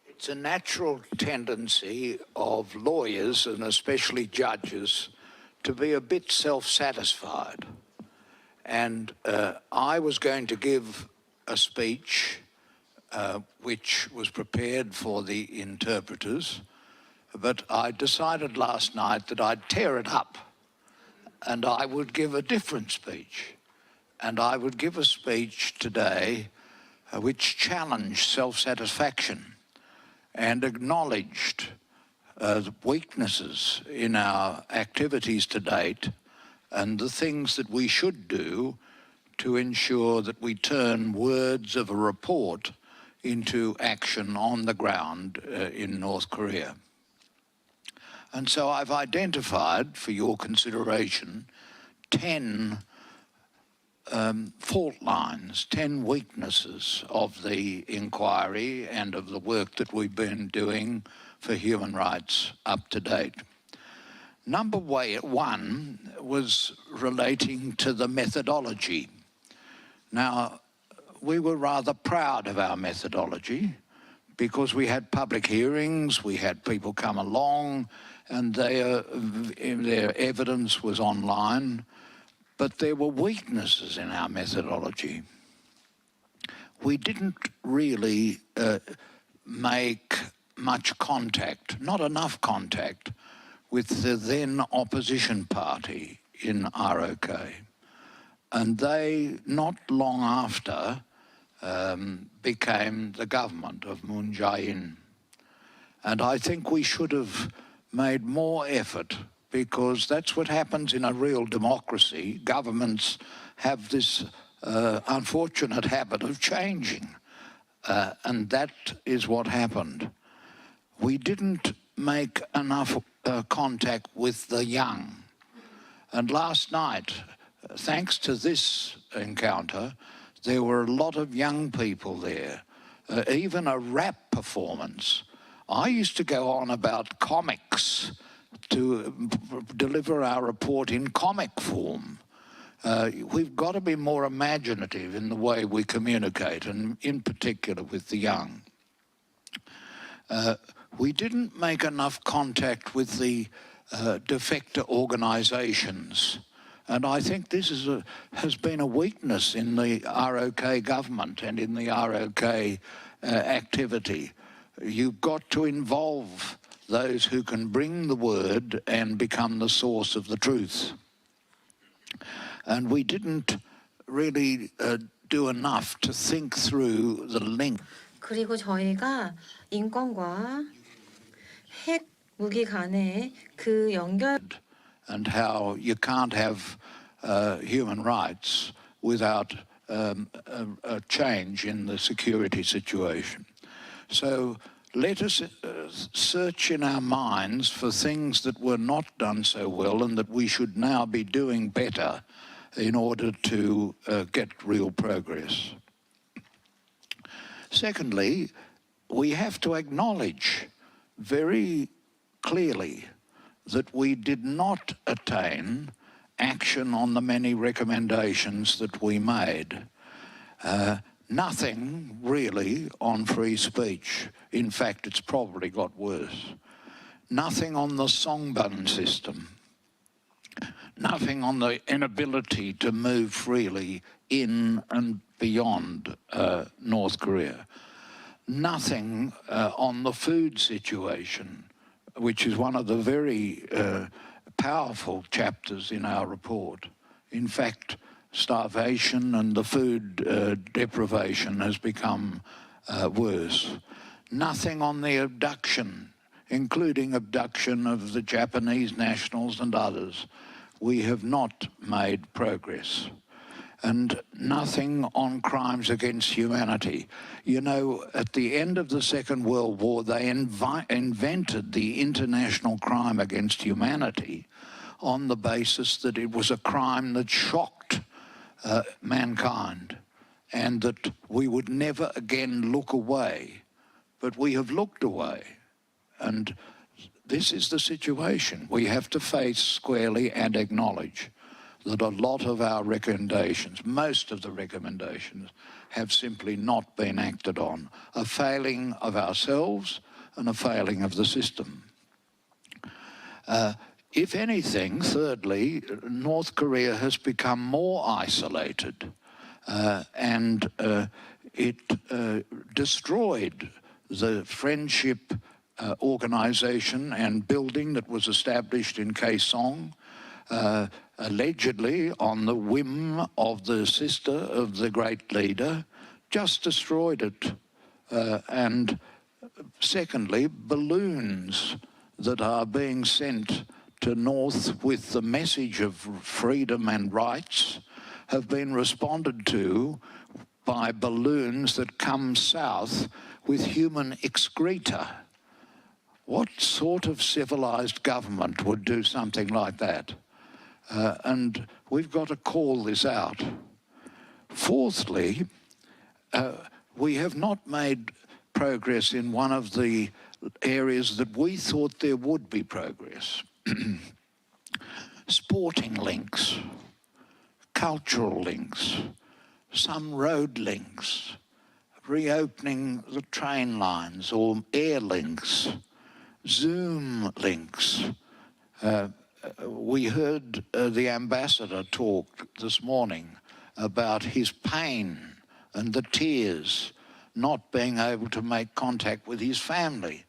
It's a natural tendency of lawyers, and especially judges, to be a bit self-satisfied. And I was going to give a speech which was prepared for the interpreters, but I decided last night that I'd tear it up and I would give a different speech. And I would give a speech today which challenged self-satisfaction and acknowledged the weaknesses in our activities to date and the things that we should do to ensure that we turn words of a report into action on the ground in North Korea. And so I've identified, for your consideration, 10 fault lines, 10 weaknesses of the inquiry and of the work that we've been doing for human rights up to date. Number 1 was relating to the methodology. Now, we were rather proud of our methodology because we had public hearings, we had people come along, and their evidence was online, but there were weaknesses in our methodology. We didn't really make much contact, not enough contact, with the then opposition party in ROK. And they, not long after, became the government of Moon Jae-in. And I think we should have made more effort, because that's what happens in a real democracy. Governments have this unfortunate habit of changing, and that is what happened. We didn't make enough contact with the young. And last night, thanks to this encounter, there were a lot of young people there, even a rap performance. I used to go on about comics to deliver our report in comic form. We've got to be more imaginative in the way we communicate, and in particular with the young. We didn't make enough contact with the defector organizations. And I think this has been a weakness in the ROK government and in the ROK activity. You've got to involve those who can bring the word and become the source of the truth. And we didn't really do enough to think through the link. 그리고 저희가 인권과 핵 무기 간의 그 연결 and how you can't have human rights without a change in the security situation. So let us search in our minds for things that were not done so well and that we should now be doing better in order to get real progress. Secondly, we have to acknowledge very clearly that we did not attain action on the many recommendations that we made. Nothing really on free speech. In fact, it's probably got worse. Nothing on the songbun system. Nothing on the inability to move freely in and beyond North Korea. Nothing on the food situation, which is one of the very powerful chapters in our report. In fact, starvation and the food deprivation has become worse. Nothing on the abduction, including abduction of the Japanese nationals and others. We have not made progress. And nothing on crimes against humanity. You know, at the end of the Second World War, they invented the international crime against humanity on the basis that it was a crime that shocked mankind and that we would never again look away. But we have looked away. And this is the situation. We have to face squarely and acknowledge that a lot of our recommendations, most of the recommendations, have simply not been acted on. A failing of ourselves and a failing of the system. If anything, thirdly, North Korea has become more isolated and it destroyed the friendship organization and building that was established in Kaesong, allegedly on the whim of the sister of the great leader, just destroyed it. And secondly, balloons that are being sent to North with the message of freedom and rights have been responded to by balloons that come south with human excreta. What sort of civilized government would do something like that? And we've got to call this out. Fourthly, we have not made progress in one of the areas that we thought there would be progress. Sporting links, cultural links, some road links, reopening the train lines or air links, Zoom links. We heard the ambassador talk this morning about his pain and the tears, not being able to make contact with his family.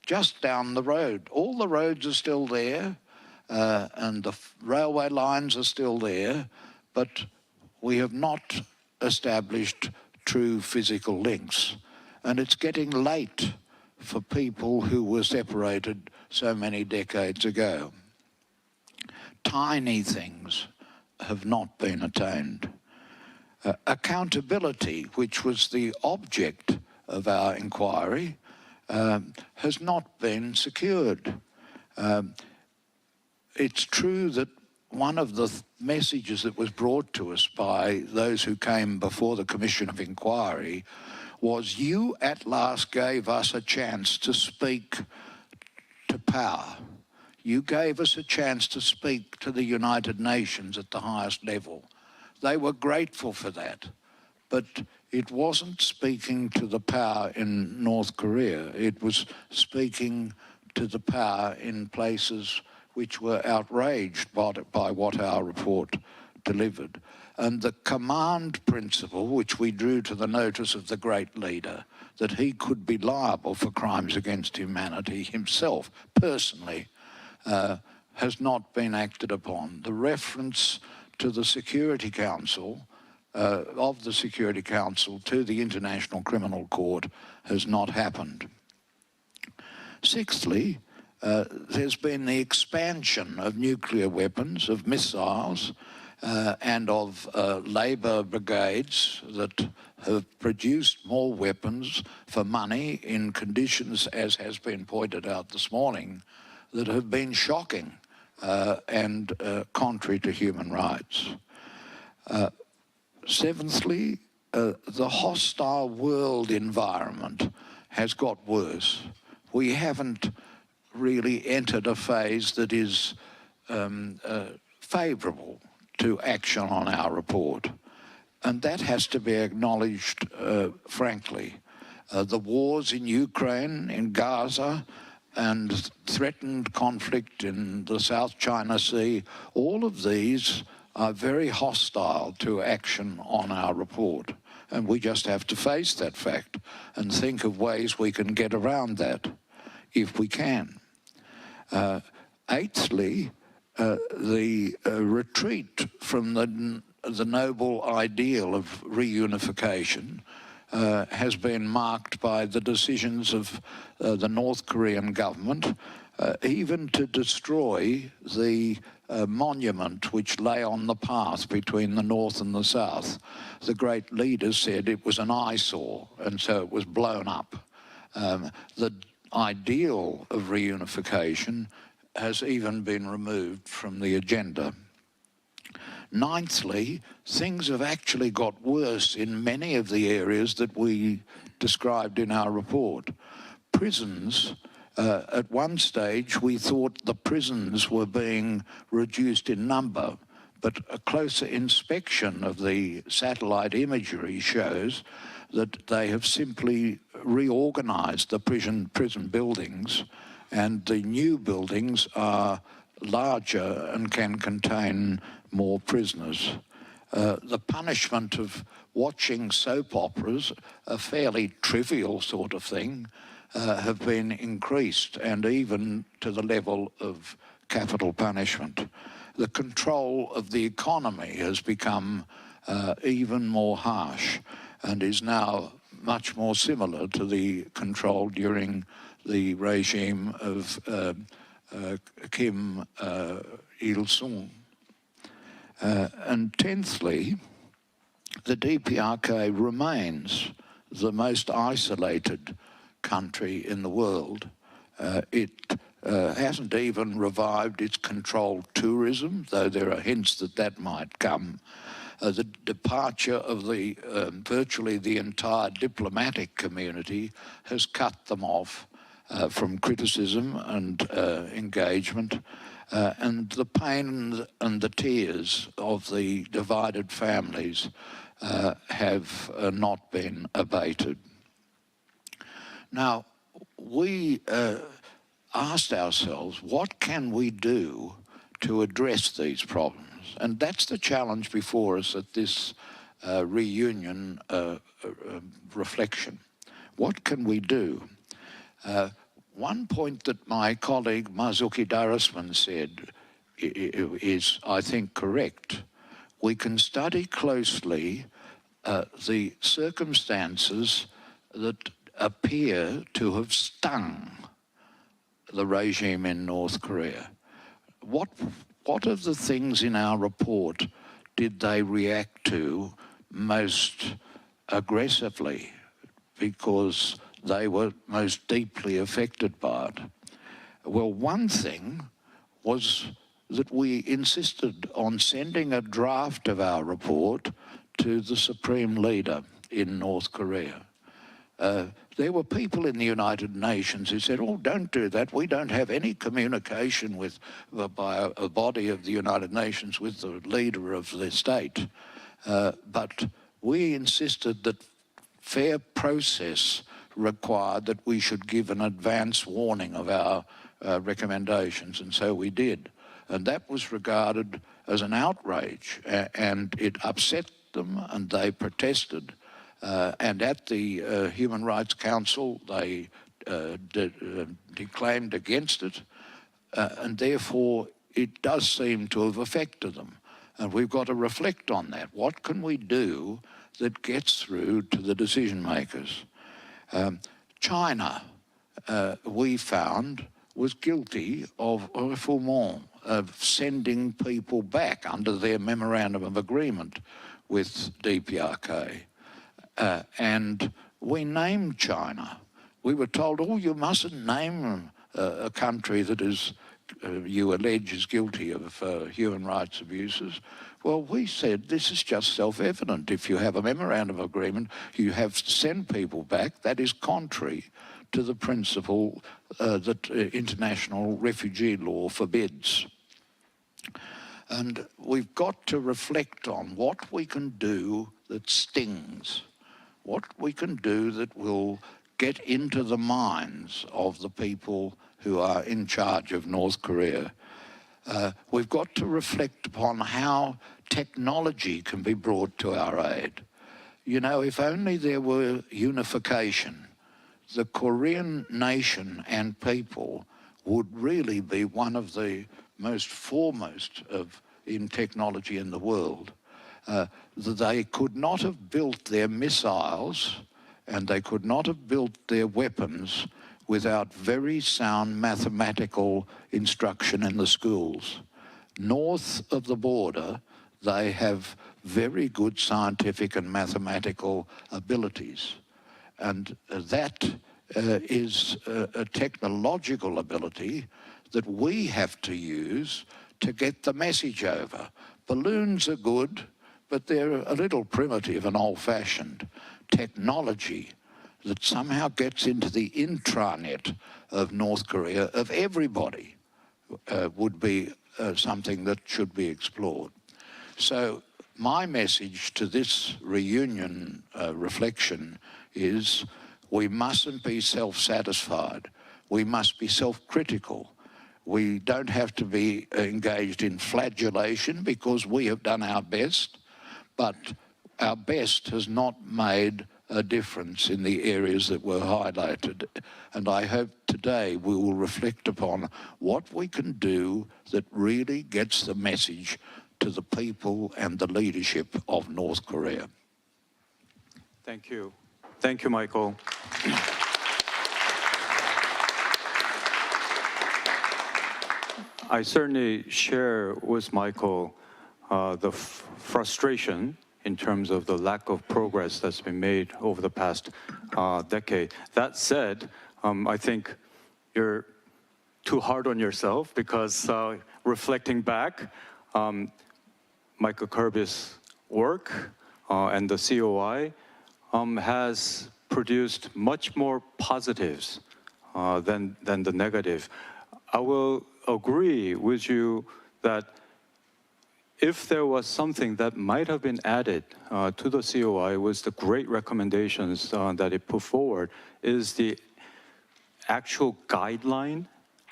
Just down the road. All the roads are still there, and the railway lines are still there, but we have not established true physical links. And it's getting late for people who were separated so many decades ago. Tiny things have not been attained. Accountability, which was the object of our inquiry, has not been secured. It's true that one of the messages that was brought to us by those who came before the Commission of Inquiry was, you at last gave us a chance to speak to power. You gave us a chance to speak to the United Nations at the highest level. They were grateful for that, but it wasn't speaking to the power in North Korea. It was speaking to the power in places which were outraged by what our report delivered. And the command principle, which we drew to the notice of the great leader, that he could be liable for crimes against humanity himself, personally, has not been acted upon. The reference to the Security Council, of the Security Council to the International Criminal Court has not happened. Sixthly, there's been the expansion of nuclear weapons, of missiles, and of labour brigades that have produced more weapons for money in conditions, as has been pointed out this morning, that have been shocking and contrary to human rights. Seventhly, the hostile world environment has got worse. We haven't really entered a phase that is favourable to action on our report. And that has to be acknowledged frankly. The wars in Ukraine, in Gaza, and threatened conflict in the South China Sea, all of these are very hostile to action on our report. And we just have to face that fact and think of ways we can get around that, if we can. Eighthly, the retreat from the noble ideal of reunification has been marked by the decisions of the North Korean government, even to destroy the monument which lay on the path between the North and the South. The great leaders said it was an eyesore, and so it was blown up. The ideal of reunification has even been removed from the agenda. Ninthly, things have actually got worse in many of the areas that we described in our report. Prisons, at one stage we thought the prisons were being reduced in number, but a closer inspection of the satellite imagery shows that they have simply reorganized the prison buildings, and the new buildings are larger and can contain more prisoners. The punishment of watching soap operas, a fairly trivial sort of thing, have been increased, and even to the level of capital punishment. The control of the economy has become even more harsh and is now much more similar to the control during the regime of Kim Il-sung. And tenthly, the DPRK remains the most isolated country in the world. It hasn't even revived its controlled tourism, though there are hints that that might come. The departure of virtually the entire diplomatic community has cut them off from criticism and engagement. And the pain and the tears of the divided families have not been abated. Now, we asked ourselves, what can we do to address these problems? And that's the challenge before us at this reunion reflection. What can we do? One point that my colleague Marzuki Darusman said is, I think, correct. We can study closely the circumstances that appear to have stung the regime in North Korea. What of the things in our report did they react to most aggressively because they were most deeply affected by it? Well, one thing was that we insisted on sending a draft of our report to the Supreme Leader in North Korea. There were people in the United Nations who said, oh, don't do that. We don't have any communication with by a body of the United Nations with the leader of the state. But we insisted that fair process required that we should give an advance warning of our recommendations, and so we did. And that was regarded as an outrage, and it upset them, and they protested. And at the Human Rights Council, they declaimed against it, and therefore it does seem to have affected them. And we've got to reflect on that. What can we do that gets through to the decision makers? China, we found, was guilty of refoulement, of sending people back under their memorandum of agreement with DPRK. And we named China. We were told, oh, you mustn't name a country that is, you allege is guilty of human rights abuses. Well, we said this is just self-evident. If you have a memorandum of agreement, you have to send people back. That is contrary to the principle that international refugee law forbids. And we've got to reflect on what we can do that stings, what we can do that will get into the minds of the people who are in charge of North Korea. We've got to reflect upon how technology can be brought to our aid. You know, if only there were unification, the Korean nation and people would really be one of the most foremost in technology in the world. They could not have built their missiles and they could not have built their weapons without very sound mathematical instruction in the schools. North of the border, they have very good scientific and mathematical abilities. And that is a technological ability that we have to use to get the message over. Balloons are good, but they're a little primitive and old-fashioned. Technology that somehow gets into the intranet of North Korea, of everybody, would be something that should be explored. So my message to this reunion reflection is we mustn't be self-satisfied. We must be self-critical. We don't have to be engaged in flagellation because we have done our best, but our best has not made a difference in the areas that were highlighted. And I hope today we will reflect upon what we can do that really gets the message to the people and the leadership of North Korea. Thank you. Thank you, Michael. I certainly share with Michael the frustration in terms of the lack of progress that's been made over the past decade. That said, I think you're too hard on yourself because reflecting back, Michael Kirby's work and the COI has produced much more positives than the negative. I will agree with you that if there was something that might have been added to the COI was the great recommendations that it put forward is the actual guideline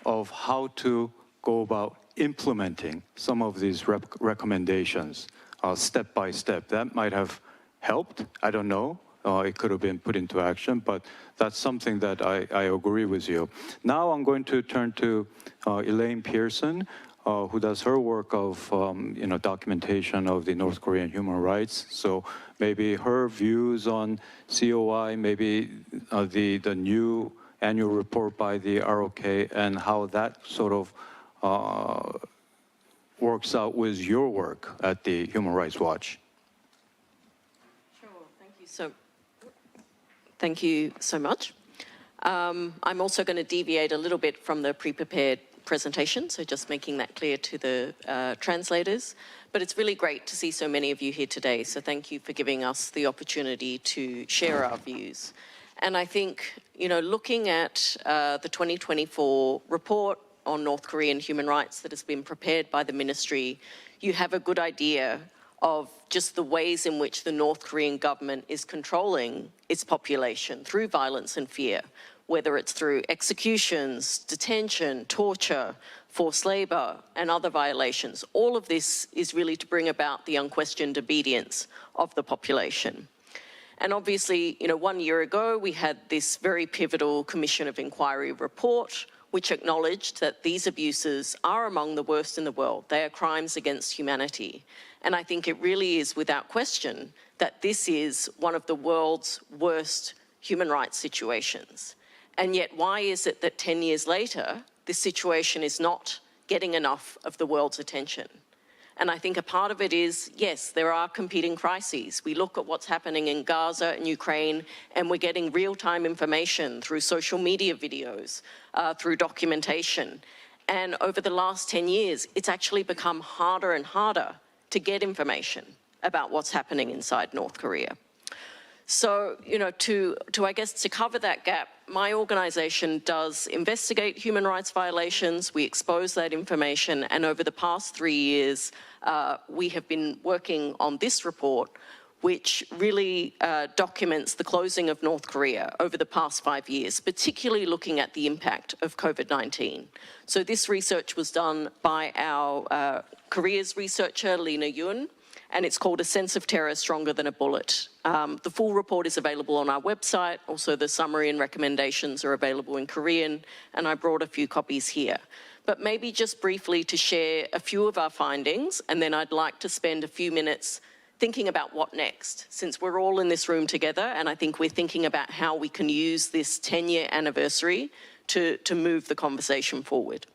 of how to go about implementing some of these recommendations step by step. That might have helped, I don't know. It could have been put into action, but that's something that I agree with you. Now I'm going to turn to Elaine Pearson, who does her work of documentation of the North Korean human rights. So maybe her views on COI, maybe the new annual report by the ROK, and how that sort of works out with your work at the Human Rights Watch. Sure, thank you so much. I'm also going to deviate a little bit from the pre-prepared presentation, so just making that clear to the translators. But it's really great to see so many of you here today, so thank you for giving us the opportunity to share our views. And I think, looking at the 2024 report on North Korean human rights that has been prepared by the ministry, you have a good idea of just the ways in which the North Korean government is controlling its population through violence and fear, whether it's through executions, detention, torture, forced labor, and other violations. All of this is really to bring about the unquestioned obedience of the population. And obviously, 1 year ago, we had this very pivotal Commission of Inquiry report, which acknowledged that these abuses are among the worst in the world. They are crimes against humanity. And I think it really is without question that this is one of the world's worst human rights situations. And yet, why is it that 10 years later, this situation is not getting enough of the world's attention? And I think a part of it is, yes, there are competing crises. We look at what's happening in Gaza and Ukraine, and we're getting real-time information through social media videos, through documentation. And over the last 10 years, it's actually become harder and harder to get information about what's happening inside North Korea. So, I guess to cover that gap, my organization does investigate human rights violations. We expose that information. And over the past 3 years, we have been working on this report, which really documents the closing of North Korea over the past 5 years, particularly looking at the impact of COVID-19. So this research was done by our Korea's researcher, Lena Yoon, and it's called A Sense of Terror Stronger Than a Bullet. The full report is available on our website. Also, the summary and recommendations are available in Korean, and I brought a few copies here. But maybe just briefly to share a few of our findings, and then I'd like to spend a few minutes thinking about what next, since we're all in this room together, and I think we're thinking about how we can use this 10-year anniversary to move the conversation forward.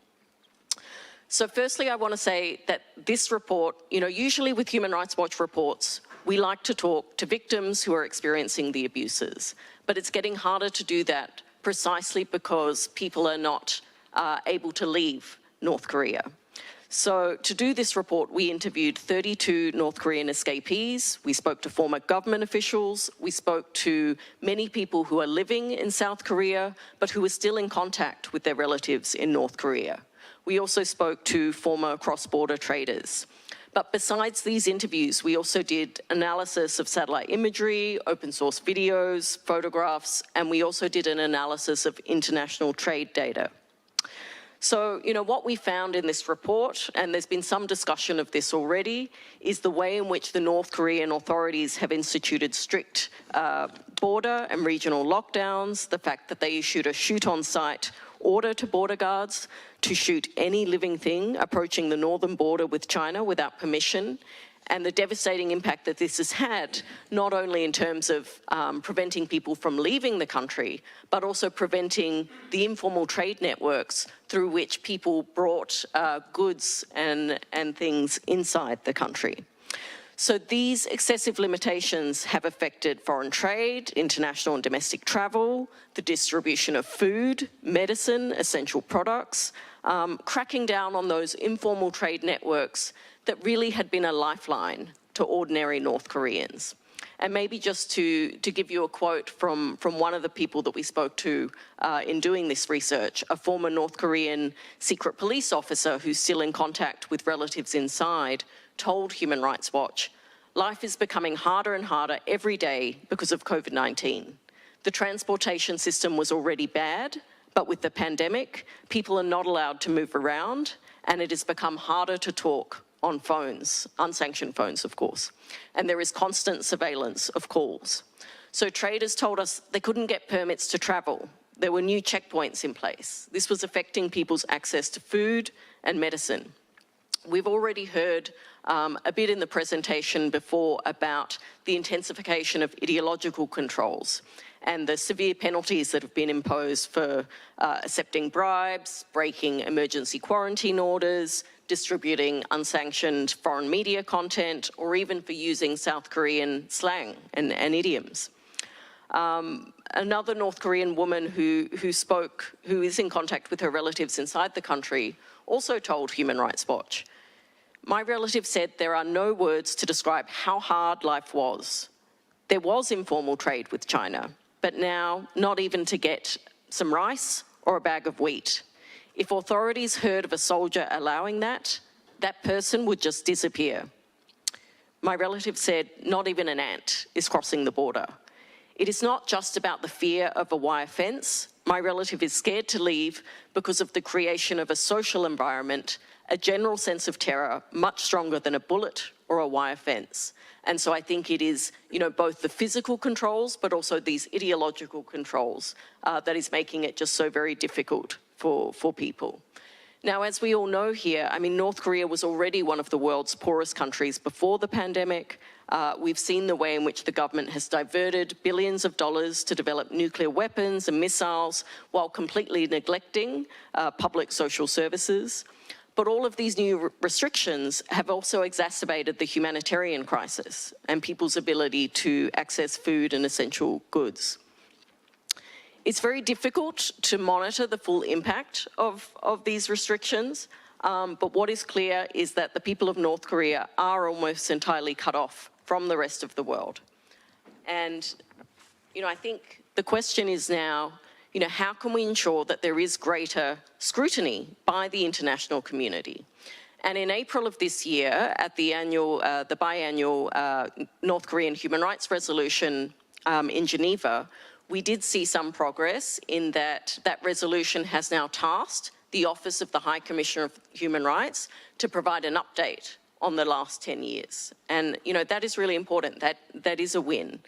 So firstly, I want to say that this report, usually with Human Rights Watch reports, we like to talk to victims who are experiencing the abuses, but it's getting harder to do that precisely because people are not able to leave North Korea. So to do this report, we interviewed 32 North Korean escapees. We spoke to former government officials. We spoke to many people who are living in South Korea, but who are still in contact with their relatives in North Korea. We also spoke to former cross-border traders. But besides these interviews, we also did analysis of satellite imagery, open source videos, photographs, and we also did an analysis of international trade data. So, what we found in this report, and there's been some discussion of this already, is the way in which the North Korean authorities have instituted strict border and regional lockdowns, the fact that they issued a shoot-on-sight order to border guards to shoot any living thing approaching the northern border with China without permission, and the devastating impact that this has had, not only in terms of preventing people from leaving the country, but also preventing the informal trade networks through which people brought goods and things inside the country. So these excessive limitations have affected foreign trade, international and domestic travel, the distribution of food, medicine, essential products, cracking down on those informal trade networks that really had been a lifeline to ordinary North Koreans. And maybe just to give you a quote from one of the people that we spoke to in doing this research, a former North Korean secret police officer who's still in contact with relatives inside, told Human Rights Watch, "Life is becoming harder and harder every day because of COVID-19. The transportation system was already bad, but with the pandemic, people are not allowed to move around, and it has become harder to talk on phones, unsanctioned phones, of course. And there is constant surveillance of calls. So traders told us they couldn't get permits to travel. There were new checkpoints in place. This was affecting people's access to food and medicine. We've already heard a bit in the presentation before about the intensification of ideological controls and the severe penalties that have been imposed for accepting bribes, breaking emergency quarantine orders, distributing unsanctioned foreign media content, or even for using South Korean slang and idioms. Another North Korean woman who is in contact with her relatives inside the country, also told Human Rights Watch, "My relative said there are no words to describe how hard life was. There was informal trade with China, but now not even to get some rice or a bag of wheat. If authorities heard of a soldier allowing that, that person would just disappear." My relative said not even an ant is crossing the border. It is not just about the fear of a wire fence. My relative is scared to leave because of the creation of a social environment, a general sense of terror, much stronger than a bullet or a wire fence. And so I think it is, both the physical controls, but also these ideological controls that is making it just so very difficult for people. Now, as we all know here, North Korea was already one of the world's poorest countries before the pandemic. We've seen the way in which the government has diverted billions of dollars to develop nuclear weapons and missiles while completely neglecting public social services. But all of these new restrictions have also exacerbated the humanitarian crisis and people's ability to access food and essential goods. It's very difficult to monitor the full impact of these restrictions, but what is clear is that the people of North Korea are almost entirely cut off from the rest of the world. And, I think the question is now, how can we ensure that there is greater scrutiny by the international community? And in April of this year, at the biannual North Korean human rights resolution in Geneva, we did see some progress in that resolution has now tasked the Office of the High Commissioner of Human Rights to provide an update on the last 10 years. And, that is really important. That is a win.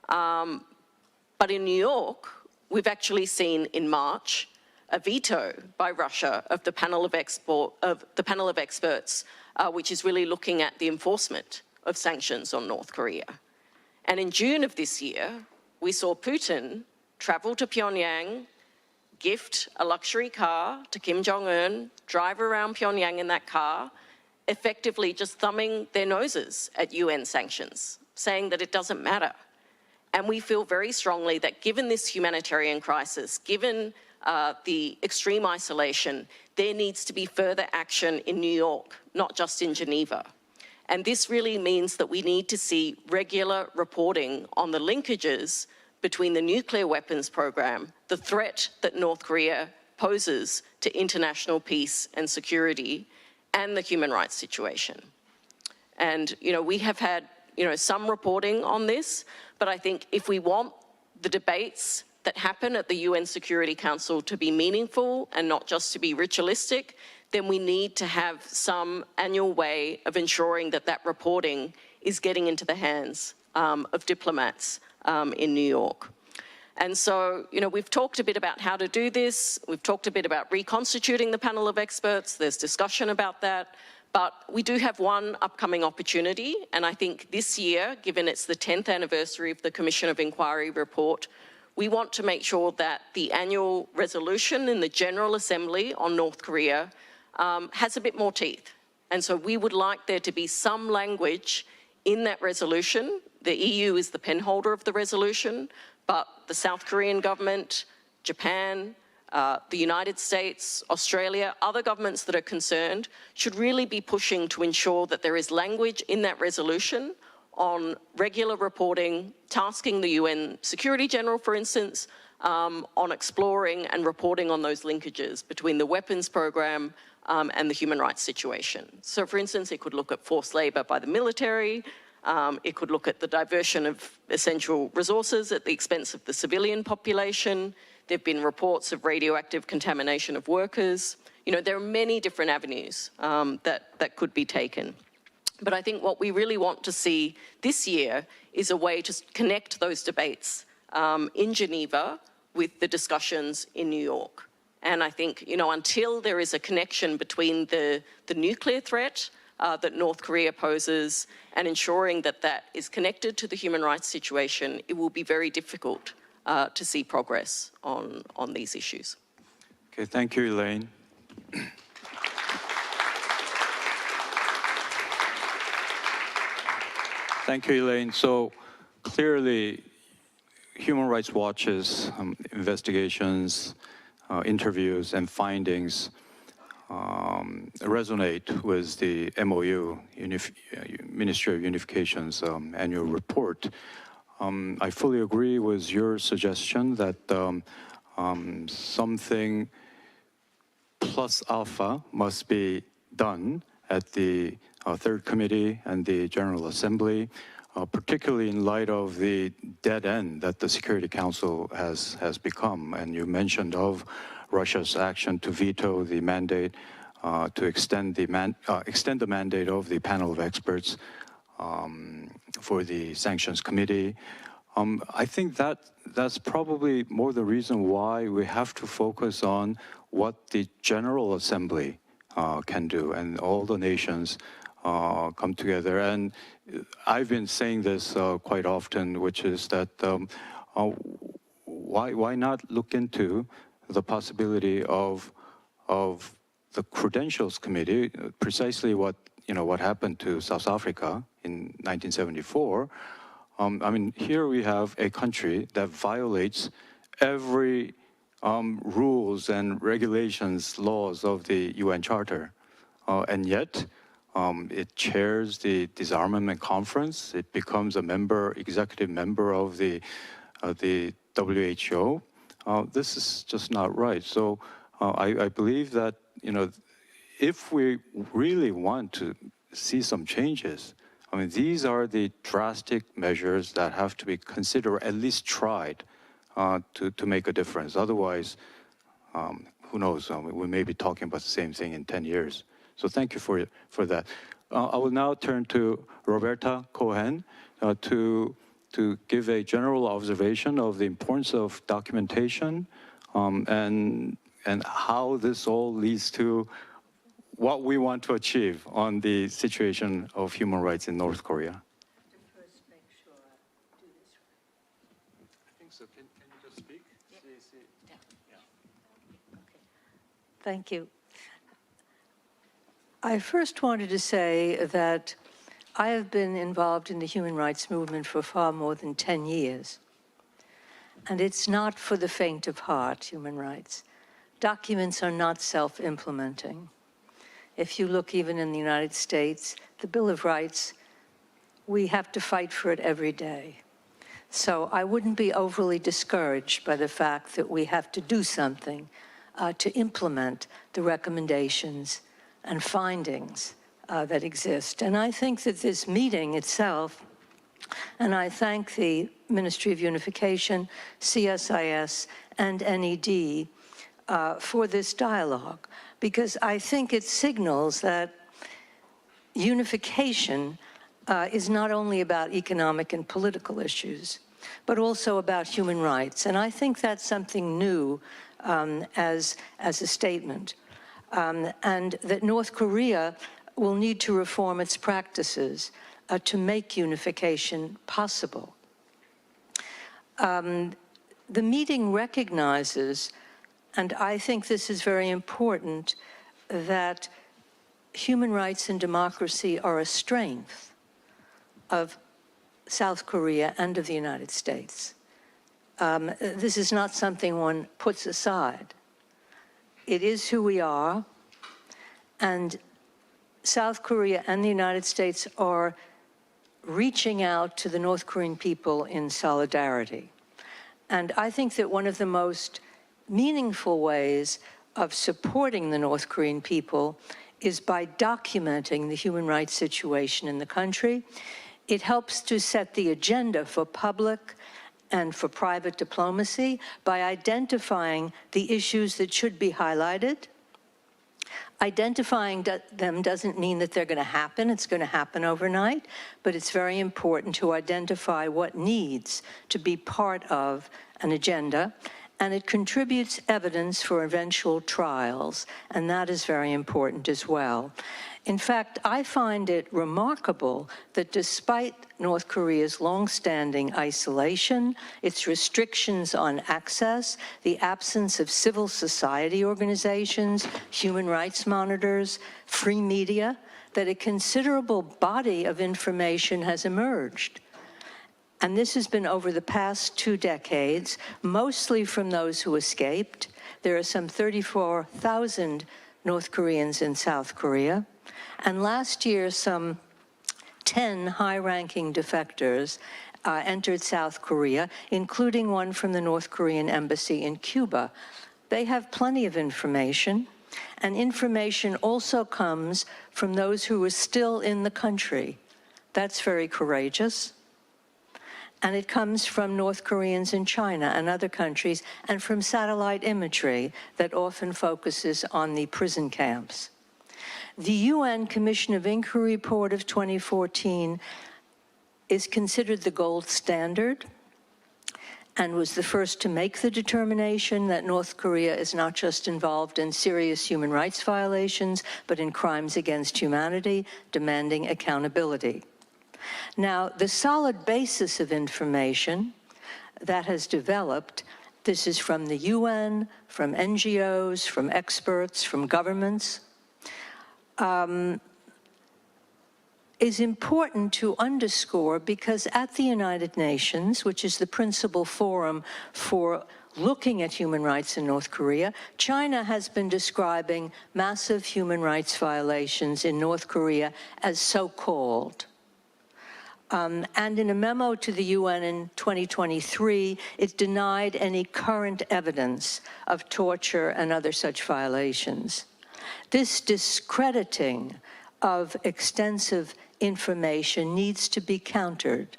But in New York, we've actually seen in March a veto by Russia of the panel of experts, which is really looking at the enforcement of sanctions on North Korea. And in June of this year, we saw Putin travel to Pyongyang, gift a luxury car to Kim Jong-un, drive around Pyongyang in that car, effectively just thumbing their noses at UN sanctions, saying that it doesn't matter. And we feel very strongly that given this humanitarian crisis, given the extreme isolation, there needs to be further action in New York, not just in Geneva. And this really means that we need to see regular reporting on the linkages between the nuclear weapons program, the threat that North Korea poses to international peace and security, and the human rights situation. And, we have had, some reporting on this, but I think if we want the debates that happen at the UN Security Council to be meaningful and not just to be ritualistic, then we need to have some annual way of ensuring that reporting is getting into the hands of diplomats in New York. And so, we've talked a bit about how to do this. We've talked a bit about reconstituting the panel of experts. There's discussion about that. But we do have one upcoming opportunity. And I think this year, given it's the 10th anniversary of the Commission of Inquiry report, we want to make sure that the annual resolution in the General Assembly on North Korea has a bit more teeth. And so we would like there to be some language in that resolution. The EU is the penholder of the resolution, but the South Korean government, Japan, the United States, Australia, other governments that are concerned should really be pushing to ensure that there is language in that resolution on regular reporting, tasking the UN Security General, for instance, on exploring and reporting on those linkages between the weapons program and the human rights situation. So, for instance, it could look at forced labor by the military. It could look at the diversion of essential resources at the expense of the civilian population. There have been reports of radioactive contamination of workers. There are many different avenues that could be taken. But I think what we really want to see this year is a way to connect those debates in Geneva with the discussions in New York. And I think, until there is a connection between the nuclear threat that North Korea poses and ensuring that is connected to the human rights situation, it will be very difficult to see progress on these issues. Okay, thank you, Elaine. Thank you, Elaine. So clearly, Human Rights Watch's investigations, interviews, and findings resonate with the MOU, Ministerial Unification's annual report. I fully agree with your suggestion that something plus alpha must be done at the Third Committee and the General Assembly, particularly in light of the dead end that the Security Council has become. And you mentioned of Russia's action to veto the mandate, to extend the mandate of the panel of experts for the Sanctions Committee. I think that's probably more the reason why we have to focus on what the General Assembly can do, and all the nations come together. And I've been saying this quite often, which is that why not look into the possibility of the Credentials Committee, precisely what happened to South Africa in 1974. I mean, here we have a country that violates every rules and regulations, laws of the UN Charter, and yet It chairs the disarmament conference. It becomes a executive member of the WHO. This is just not right. So I believe that, if we really want to see some changes, I mean, these are the drastic measures that have to be considered, at least tried, to make a difference. Otherwise, who knows? We may be talking about the same thing in 10 years. So thank you for that. I will now turn to Roberta Cohen to give a general observation of the importance of documentation and how this all leads to what we want to achieve on the situation of human rights in North Korea. Thank you. I first wanted to say that I have been involved in the human rights movement for far more than 10 years. And it's not for the faint of heart, human rights. Documents are not self-implementing. If you look even in the United States, the Bill of Rights, we have to fight for it every day. So I wouldn't be overly discouraged by the fact that we have to do something to implement the recommendations and findings that exist. And I think that this meeting itself, and I thank the Ministry of Unification, CSIS, and NED for this dialogue, because I think it signals that unification is not only about economic and political issues, but also about human rights. And I think that's something new as a statement. And that North Korea will need to reform its practices to make unification possible. The meeting recognizes, and I think this is very important, that human rights and democracy are a strength of South Korea and of the United States. This is not something one puts aside. It is who we are, and South Korea and the United States are reaching out to the North Korean people in solidarity. And I think that one of the most meaningful ways of supporting the North Korean people is by documenting the human rights situation in the country. It helps to set the agenda for public and for private diplomacy by identifying the issues that should be highlighted. Identifying them doesn't mean that they're going to happen. It's going to happen overnight, but it's very important to identify what needs to be part of an agenda, and it contributes evidence for eventual trials, and that is very important as well. In fact, I find it remarkable that despite North Korea's long-standing isolation, its restrictions on access, the absence of civil society organizations, human rights monitors, free media, that a considerable body of information has emerged. And this has been over the past 2 decades, mostly from those who escaped. There are some 34,000 North Koreans in South Korea. And last year, some 10 high-ranking defectors entered South Korea, including one from the North Korean embassy in Cuba. They have plenty of information, and information also comes from those who are still in the country. That's very courageous. And it comes from North Koreans in China and other countries, and from satellite imagery that often focuses on the prison camps. The UN Commission of Inquiry report of 2014 is considered the gold standard and was the first to make the determination that North Korea is not just involved in serious human rights violations, but in crimes against humanity, demanding accountability. Now, the solid basis of information that has developed, this is from the UN, from NGOs, from experts, from governments, is important to underscore because at the United Nations, which is the principal forum for looking at human rights in North Korea. China has been describing massive human rights violations in North Korea as so-called. And in a memo to the UN in 2023, it denied any current evidence of torture and other such violations. This discrediting of extensive information needs to be countered.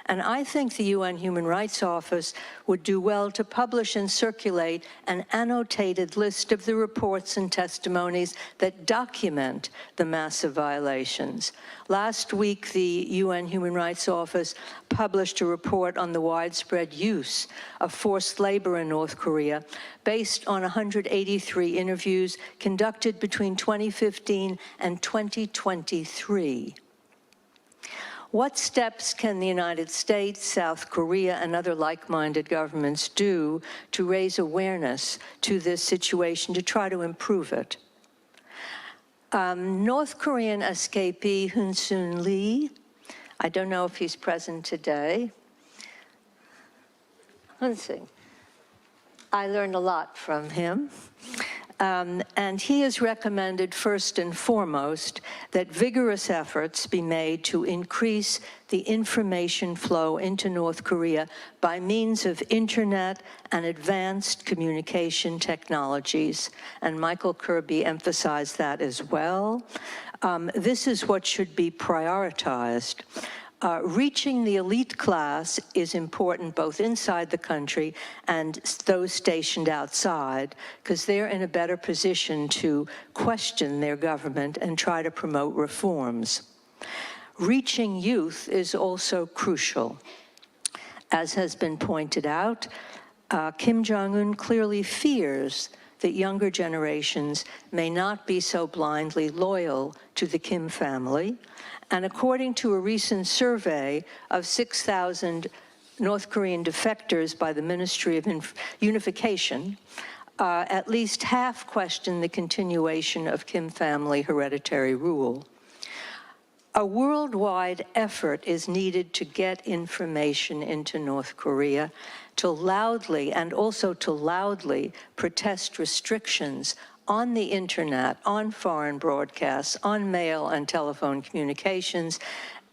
And I think the UN Human Rights Office would do well to publish and circulate an annotated list of the reports and testimonies that document the massive violations. Last week, the UN Human Rights Office published a report on the widespread use of forced labor in North Korea based on 183 interviews conducted between 2015 and 2023. What steps can the United States, South Korea, and other like-minded governments do to raise awareness to this situation, to try to improve it? North Korean escapee Hun Soon Lee, I don't know if he's present today. Hun Soon, I learned a lot from him. And he has recommended, first and foremost, that vigorous efforts be made to increase the information flow into North Korea by means of internet and advanced communication technologies. And Michael Kirby emphasized that as well. This is what should be prioritized. Reaching the elite class is important both inside the country and those stationed outside, because they're in a better position to question their government and try to promote reforms. Reaching youth is also crucial. As has been pointed out, Kim Jong-un clearly fears that younger generations may not be so blindly loyal to the Kim family. And according to a recent survey of 6,000 North Korean defectors by the Ministry of Unification, at least half question the continuation of Kim family hereditary rule. A worldwide effort is needed to get information into North Korea, to loudly and also to loudly protest restrictions on the internet, on foreign broadcasts, on mail and telephone communications,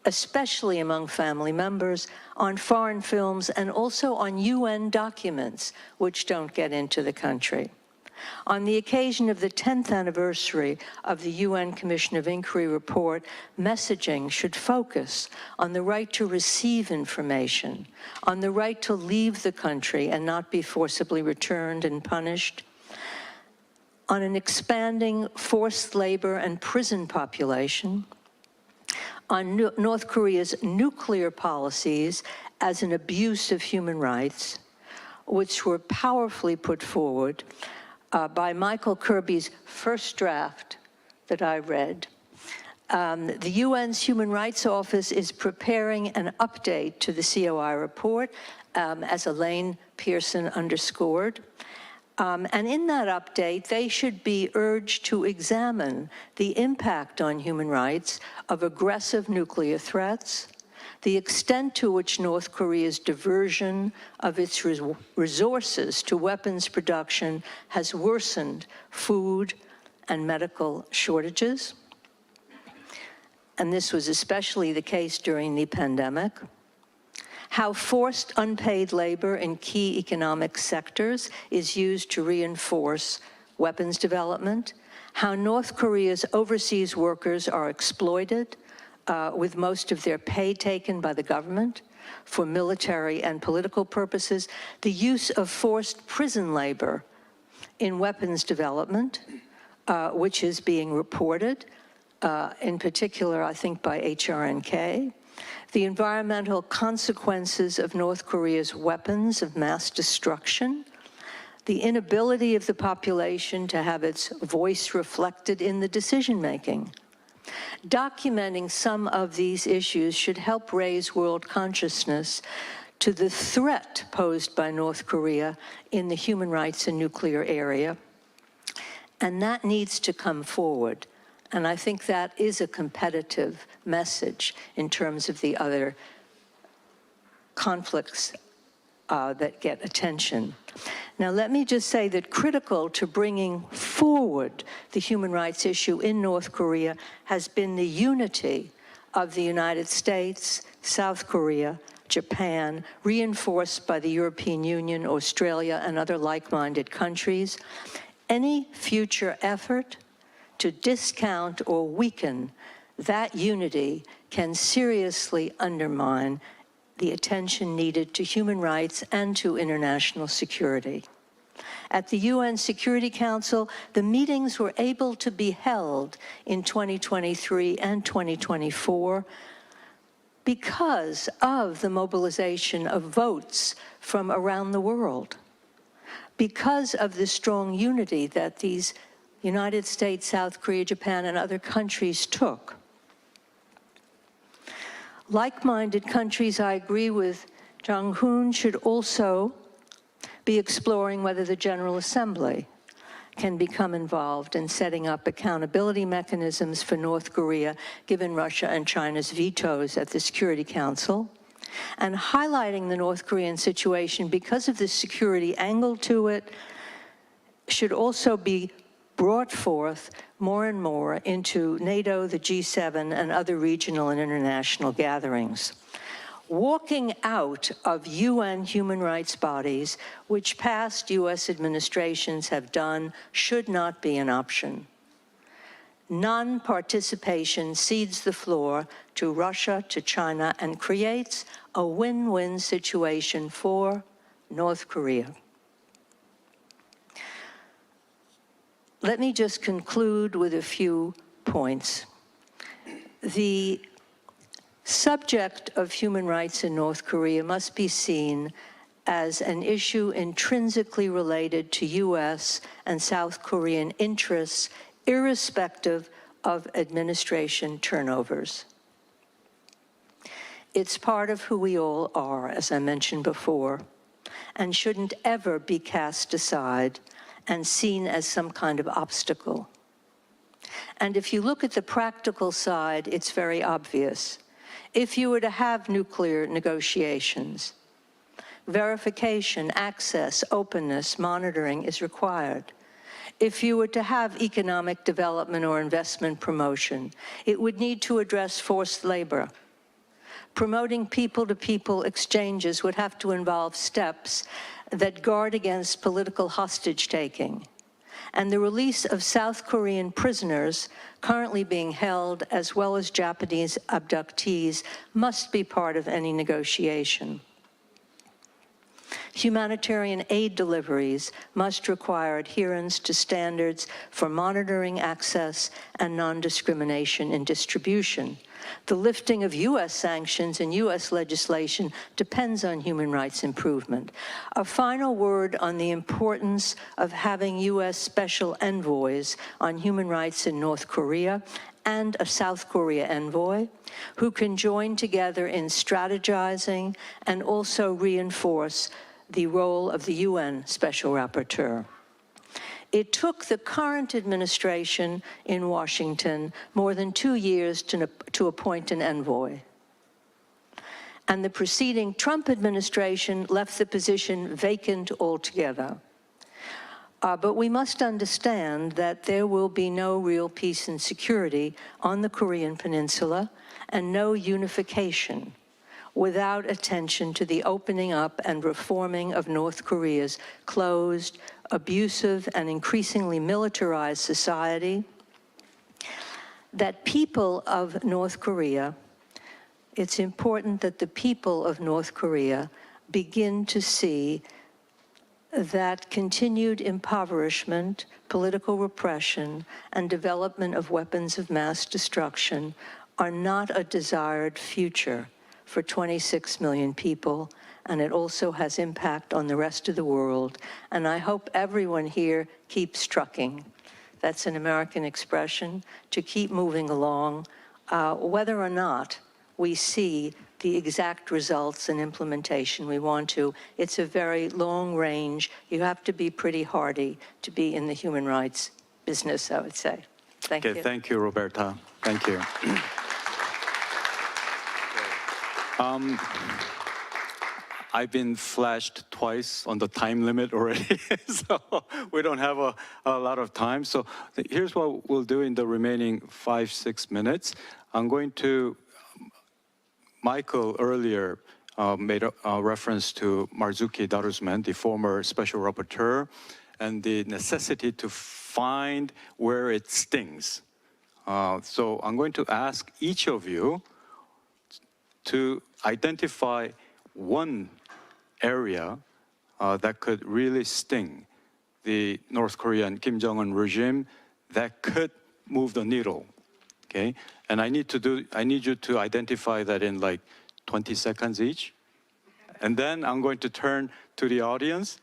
especially among family members, on foreign films, and also on UN documents which don't get into the country. On the occasion of the 10th anniversary of the UN Commission of Inquiry report, messaging should focus on the right to receive information, on the right to leave the country and not be forcibly returned and punished, on an expanding forced labor and prison population, on North Korea's nuclear policies as an abuse of human rights, which were powerfully put forward by Michael Kirby's first draft that I read. The UN's Human Rights Office is preparing an update to the COI report, as Elaine Pearson underscored. And in that update, they should be urged to examine the impact on human rights of aggressive nuclear threats, the extent to which North Korea's diversion of its resources to weapons production has worsened food and medical shortages. And this was especially the case during the pandemic. How forced unpaid labor in key economic sectors is used to reinforce weapons development, how North Korea's overseas workers are exploited with most of their pay taken by the government for military and political purposes, the use of forced prison labor in weapons development, which is being reported, in particular, I think, by HRNK, the environmental consequences of North Korea's weapons of mass destruction, the inability of the population to have its voice reflected in the decision-making. Documenting some of these issues should help raise world consciousness to the threat posed by North Korea in the human rights and nuclear area, and that needs to come forward. And I think that is a competitive message in terms of the other conflicts that get attention. Now, let me just say that critical to bringing forward the human rights issue in North Korea has been the unity of the United States, South Korea, Japan, reinforced by the European Union, Australia, and other like-minded countries. Any future effort to discount or weaken that unity can seriously undermine the attention needed to human rights and to international security. At the UN Security Council, the meetings were able to be held in 2023 and 2024 because of the mobilization of votes from around the world, because of the strong unity that these United States, South Korea, Japan, and other countries took. Like-minded countries, I agree with Jong-hoon, should also be exploring whether the General Assembly can become involved in setting up accountability mechanisms for North Korea, given Russia and China's vetoes at the Security Council, and highlighting the North Korean situation because of the security angle to it should also be brought forth more and more into NATO, the G7, and other regional and international gatherings. Walking out of UN human rights bodies, which past US administrations have done, should not be an option. Non-participation cedes the floor to Russia, to China, and creates a win-win situation for North Korea. Let me just conclude with a few points. The subject of human rights in North Korea must be seen as an issue intrinsically related to US and South Korean interests, irrespective of administration turnovers. It's part of who we all are, as I mentioned before, and shouldn't ever be cast aside and seen as some kind of obstacle. And if you look at the practical side, it's very obvious. If you were to have nuclear negotiations, verification, access, openness, monitoring is required. If you were to have economic development or investment promotion, it would need to address forced labor. Promoting people-to-people exchanges would have to involve steps that guard against political hostage-taking. And the release of South Korean prisoners currently being held, as well as Japanese abductees, must be part of any negotiation. Humanitarian aid deliveries must require adherence to standards for monitoring access and non-discrimination in distribution. The lifting of US sanctions and US legislation depends on human rights improvement. A final word on the importance of having US special envoys on human rights in North Korea and a South Korea envoy who can join together in strategizing and also reinforce the role of the UN Special Rapporteur. It took the current administration in Washington more than 2 years to appoint an envoy. And the preceding Trump administration left the position vacant altogether. But we must understand that there will be no real peace and security on the Korean Peninsula and no unification without attention to the opening up and reforming of North Korea's closed, abusive, and increasingly militarized society. That people of North Korea, it's important that the people of North Korea begin to see that continued impoverishment, political repression, and development of weapons of mass destruction are not a desired future for 26 million people, and it also has impact on the rest of the world. And I hope everyone here keeps trucking. That's an American expression, to keep moving along, whether or not we see the exact results and implementation we want to. It's a very long range. You have to be pretty hardy to be in the human rights business, I would say. Thank you. Thank you, Roberta. Thank you. I've been flashed twice on the time limit already, so we don't have a lot of time. So here's what we'll do in the remaining 5-6 minutes. I'm going to, Michael earlier made a reference to Marzuki Darusman, the former special rapporteur, and the necessity to find where it stings. So I'm going to ask each of you to identify one area that could really sting the North Korean Kim Jong-un regime, that could move the needle, okay? And I need you to identify that in like 20 seconds each. And then I'm going to turn to the audience.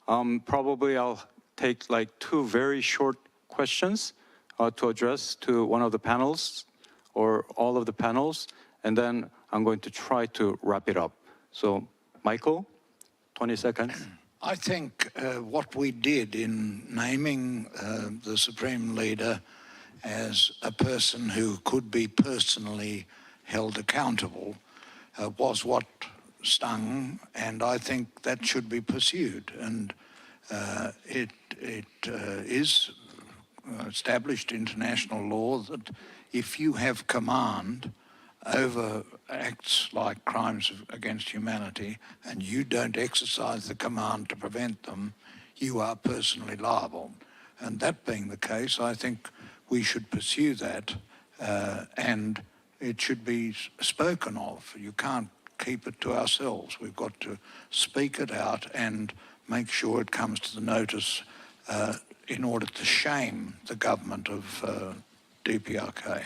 Probably I'll take like 2 very short questions to address to one of the panels or all of the panels, and then I'm going to try to wrap it up. So, Michael, 20 seconds. I think what we did in naming the Supreme Leader as a person who could be personally held accountable was what stung, and I think that should be pursued. And it is established international law that if you have command over acts like crimes against humanity and you don't exercise the command to prevent them, you are personally liable. And that being the case, I think we should pursue that and it should be spoken of. You can't keep it to ourselves. We've got to speak it out and make sure it comes to the notice in order to shame the government of DPRK.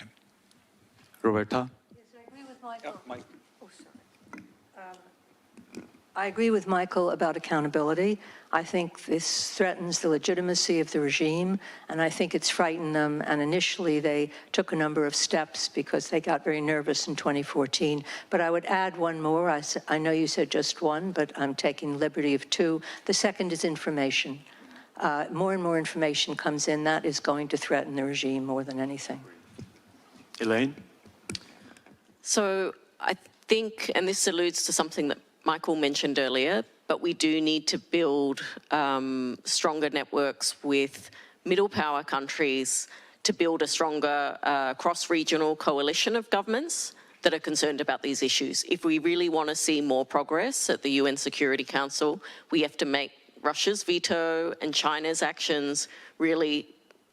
Roberta? I agree with Michael about accountability. I think this threatens the legitimacy of the regime, and I think it's frightened them. And initially, they took a number of steps because they got very nervous in 2014. But I would add one more. I know you said just one, but I'm taking liberty of 2. The second is information. More and more information comes in. That is going to threaten the regime more than anything. Elaine? So I think, and this alludes to something that Michael mentioned earlier, but we do need to build stronger networks with middle power countries to build a stronger cross-regional coalition of governments that are concerned about these issues. If we really want to see more progress at the UN Security Council, we have to make Russia's veto and China's actions really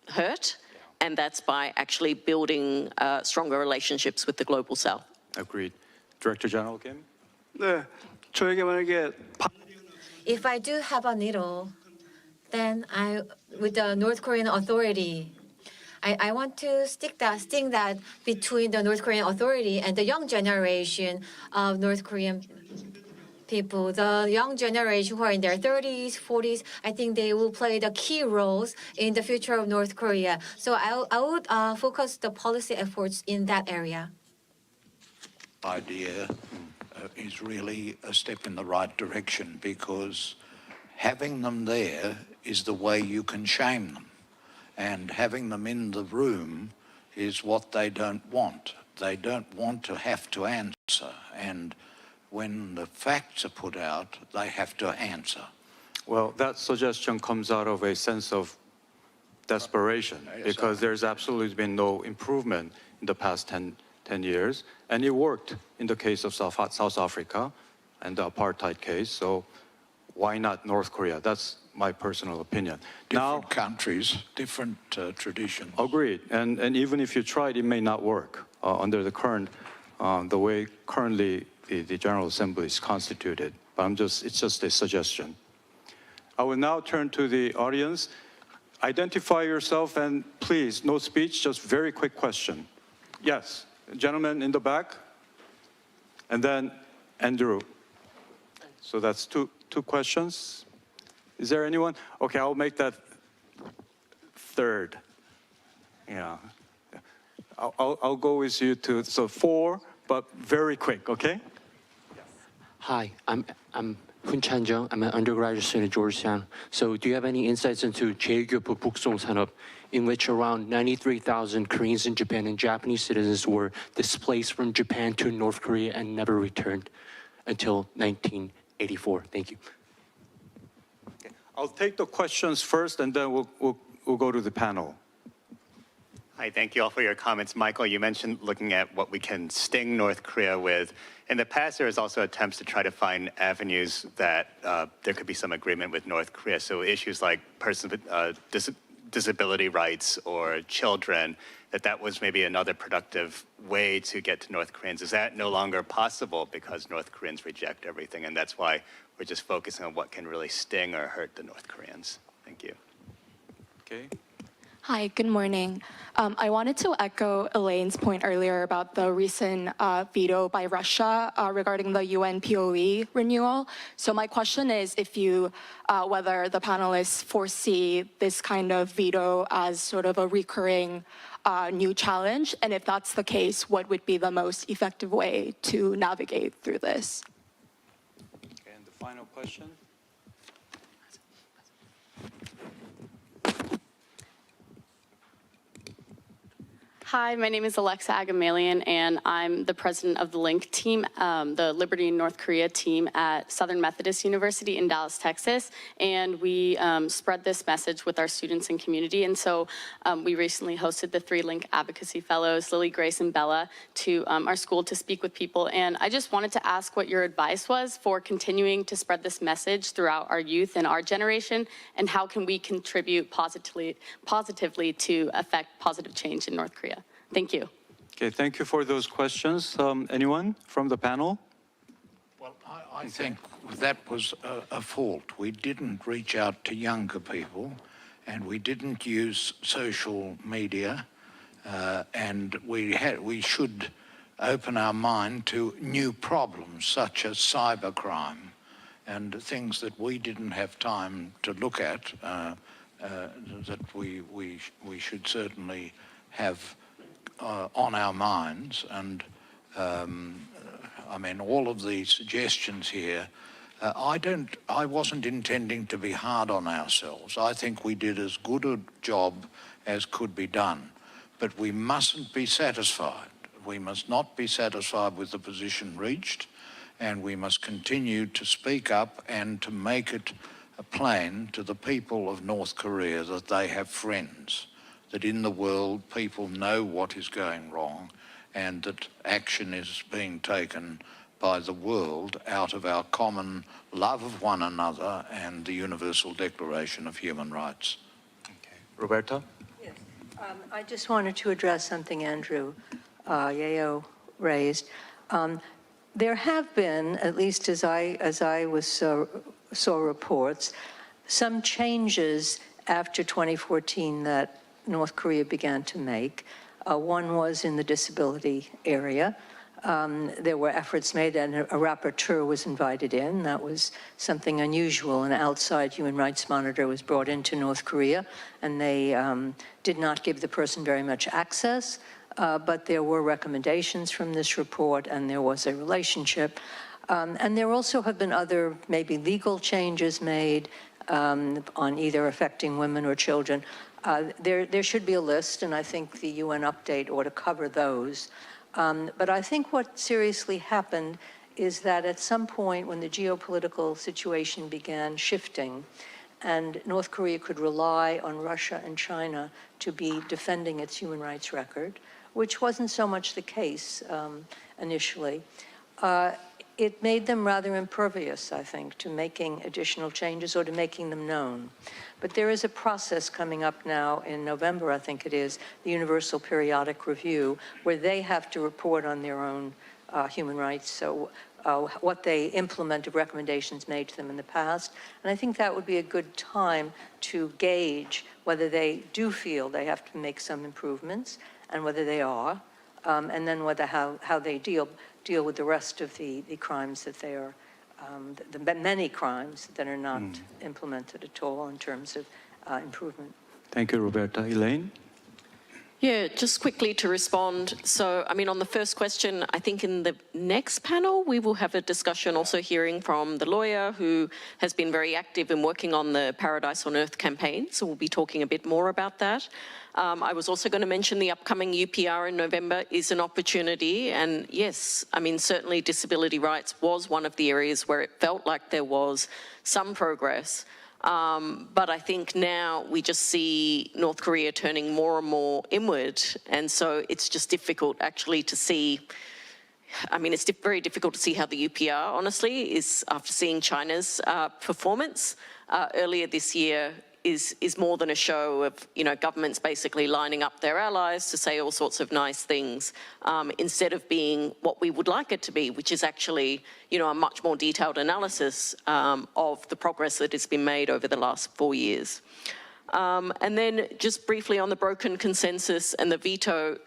hurt, and that's by actually building stronger relationships with the global south. Agreed. Director General Kim? 네, 저에게 만약에 If I do have a needle, then with the North Korean authority, I want to sting that between the North Korean authority and the young generation of North Korean people. The young generation who are in their 30s, 40s, I think they will play the key roles in the future of North Korea. So I would focus the policy efforts in that area. Idea is really a step in the right direction, because having them there is the way you can shame them, and having them in the room is what they don't want. They don't want to have to answer, and when the facts are put out, they have to answer. Well, that suggestion comes out of a sense of desperation, because there's absolutely been no improvement in the past 10 years, and it worked in the case of South Africa and the apartheid case, so why not North Korea? That's my personal opinion. Different countries, different traditions. Agreed, and even if you tried, it may not work under the current, the way currently the General Assembly is constituted, but it's just a suggestion. I will now turn to the audience. Identify yourself, and please, no speech, just very quick question. Yes. Gentleman in the back, and then Andrew. So that's two questions. Is there anyone? Okay, I'll make that third. Yeah, I'll go with you too. So 4, but very quick. Okay. Hi, I'm Hun Chan-jung. I'm an undergraduate student at Georgetown. So do you have any insights into 제2교포 북송 산업, in which around 93,000 Koreans in Japan and Japanese citizens were displaced from Japan to North Korea and never returned until 1980? 84. Thank you. I'll take the questions first, and then we'll go to the panel. Hi, thank you all for your comments. Michael, you mentioned looking at what we can sting North Korea with. In the past, there was also attempts to try to find avenues that there could be some agreement with North Korea. So issues like persons with disability rights or children, that was maybe another productive way to get to North Koreans. Is that no longer possible because North Koreans reject everything, and that's why we're just focusing on what can really sting or hurt the North Koreans? Thank you. Okay. Hi, good morning. I wanted to echo Elaine's point earlier about the recent veto by Russia regarding the UN POE renewal. So my question is if you, whether the panelists foresee this kind of veto as sort of a recurring new challenge, and if that's the case, what would be the most effective way to navigate through this? Okay, and the final question. Hi, my name is Alexa Agamalian, and I'm the president of the LINK team, the Liberty in North Korea team at Southern Methodist University in Dallas, Texas. And we spread this message with our students and community. And so we recently hosted the 3 LINK advocacy fellows, Lily, Grace, and Bella, to our school to speak with people. And I just wanted to ask what your advice was for continuing to spread this message throughout our youth and our generation, and how can we contribute positively to affect positive change in North Korea? Thank you. Okay, thank you for those questions. Anyone from the panel? Well, I think that was a fault. We didn't reach out to younger people, and we didn't use social media, and we should open our mind to new problems such as cybercrime and things that we didn't have time to look at, that we should certainly have on our minds. And I mean, all of the suggestions here, I wasn't intending to be hard on ourselves. I think we did as good a job as could be done, but we mustn't be satisfied. We must not be satisfied with the position reached, and we must continue to speak up and to make it plain to the people of North Korea that they have friends, that in the world people know what is going wrong, and that action is being taken by the world out of our common love of one another and the Universal Declaration of Human Rights. Okay. Roberta? Yes. I just wanted to address something Andrew Yeo raised. There have been, at least as I saw reports, some changes after 2014 that North Korea began to make. One was in the disability area. There were efforts made, and a rapporteur was invited in. That was something unusual. An outside human rights monitor was brought into North Korea, and they did not give the person very much access, but there were recommendations from this report, and there was a relationship. And there also have been other, maybe legal changes made on either affecting women or children. There should be a list, and I think the UN update ought to cover those. But I think what seriously happened is that at some point when the geopolitical situation began shifting, and North Korea could rely on Russia and China to be defending its human rights record, which wasn't so much the case initially, it made them rather impervious, I think, to making additional changes or to making them known. But there is a process coming up now in November, I think it is, the Universal Periodic Review, where they have to report on their own human rights, so what they implement of recommendations made to them in the past. And I think that would be a good time to gauge whether they do feel they have to make some improvements and whether they are, and then whether how they deal with the rest of the crimes that they are, the many crimes that are not implemented at all in terms of improvement. Thank you, Roberta. Elaine? Yeah, just quickly to respond. So, I mean, on the first question, I think in the next panel, we will have a discussion also hearing from the lawyer who has been very active in working on the Paradise on Earth campaign. So we'll be talking a bit more about that. I was also going to mention the upcoming UPR in November is an opportunity. And yes, I mean, certainly disability rights was one of the areas where it felt like there was some progress. But I think now we just see North Korea turning more and more inward. And so it's just difficult actually to see. I mean, it's very difficult to see how the UPR, honestly, is after seeing China's performance earlier this year is more than a show of, you know, governments basically lining up their allies to say all sorts of nice things instead of being what we would like it to be, which is actually, you know, a much more detailed analysis of the progress that has been made over the last 4 years. And then just briefly on the broken consensus and the veto,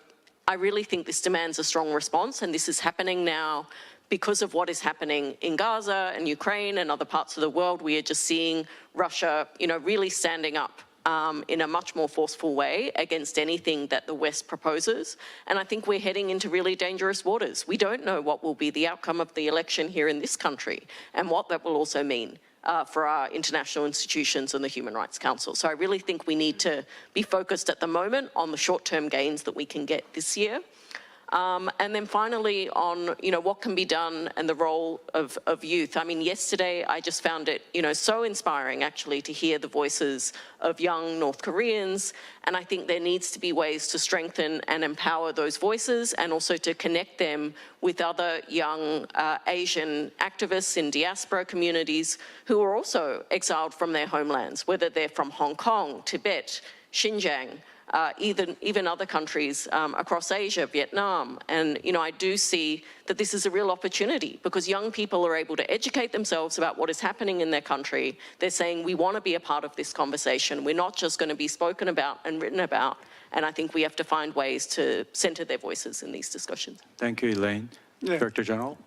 I really think this demands a strong response, and this is happening now because of what is happening in Gaza and Ukraine and other parts of the world. We are just seeing Russia, you know, really standing up in a much more forceful way against anything that the West proposes. And I think we're heading into really dangerous waters. We don't know what will be the outcome of the election here in this country and what that will also mean for our international institutions and the Human Rights Council. So I really think we need to be focused at the moment on the short-term gains that we can get this year. And then finally on, you know, what can be done and the role of youth. I mean, yesterday I just found it, you know, so inspiring actually to hear the voices of young North Koreans. And I think there needs to be ways to strengthen and empower those voices and also to connect them with other young Asian activists in diaspora communities who are also exiled from their homelands, whether they're from Hong Kong, Tibet, Xinjiang, even other countries across Asia, Vietnam. And, you know, I do see that this is a real opportunity because young people are able to educate themselves about what is happening in their country. They're saying, we want to be a part of this conversation. We're not just going to be spoken about and written about. And I think we have to find ways to center their voices in these discussions. Thank you, Elaine. Director General.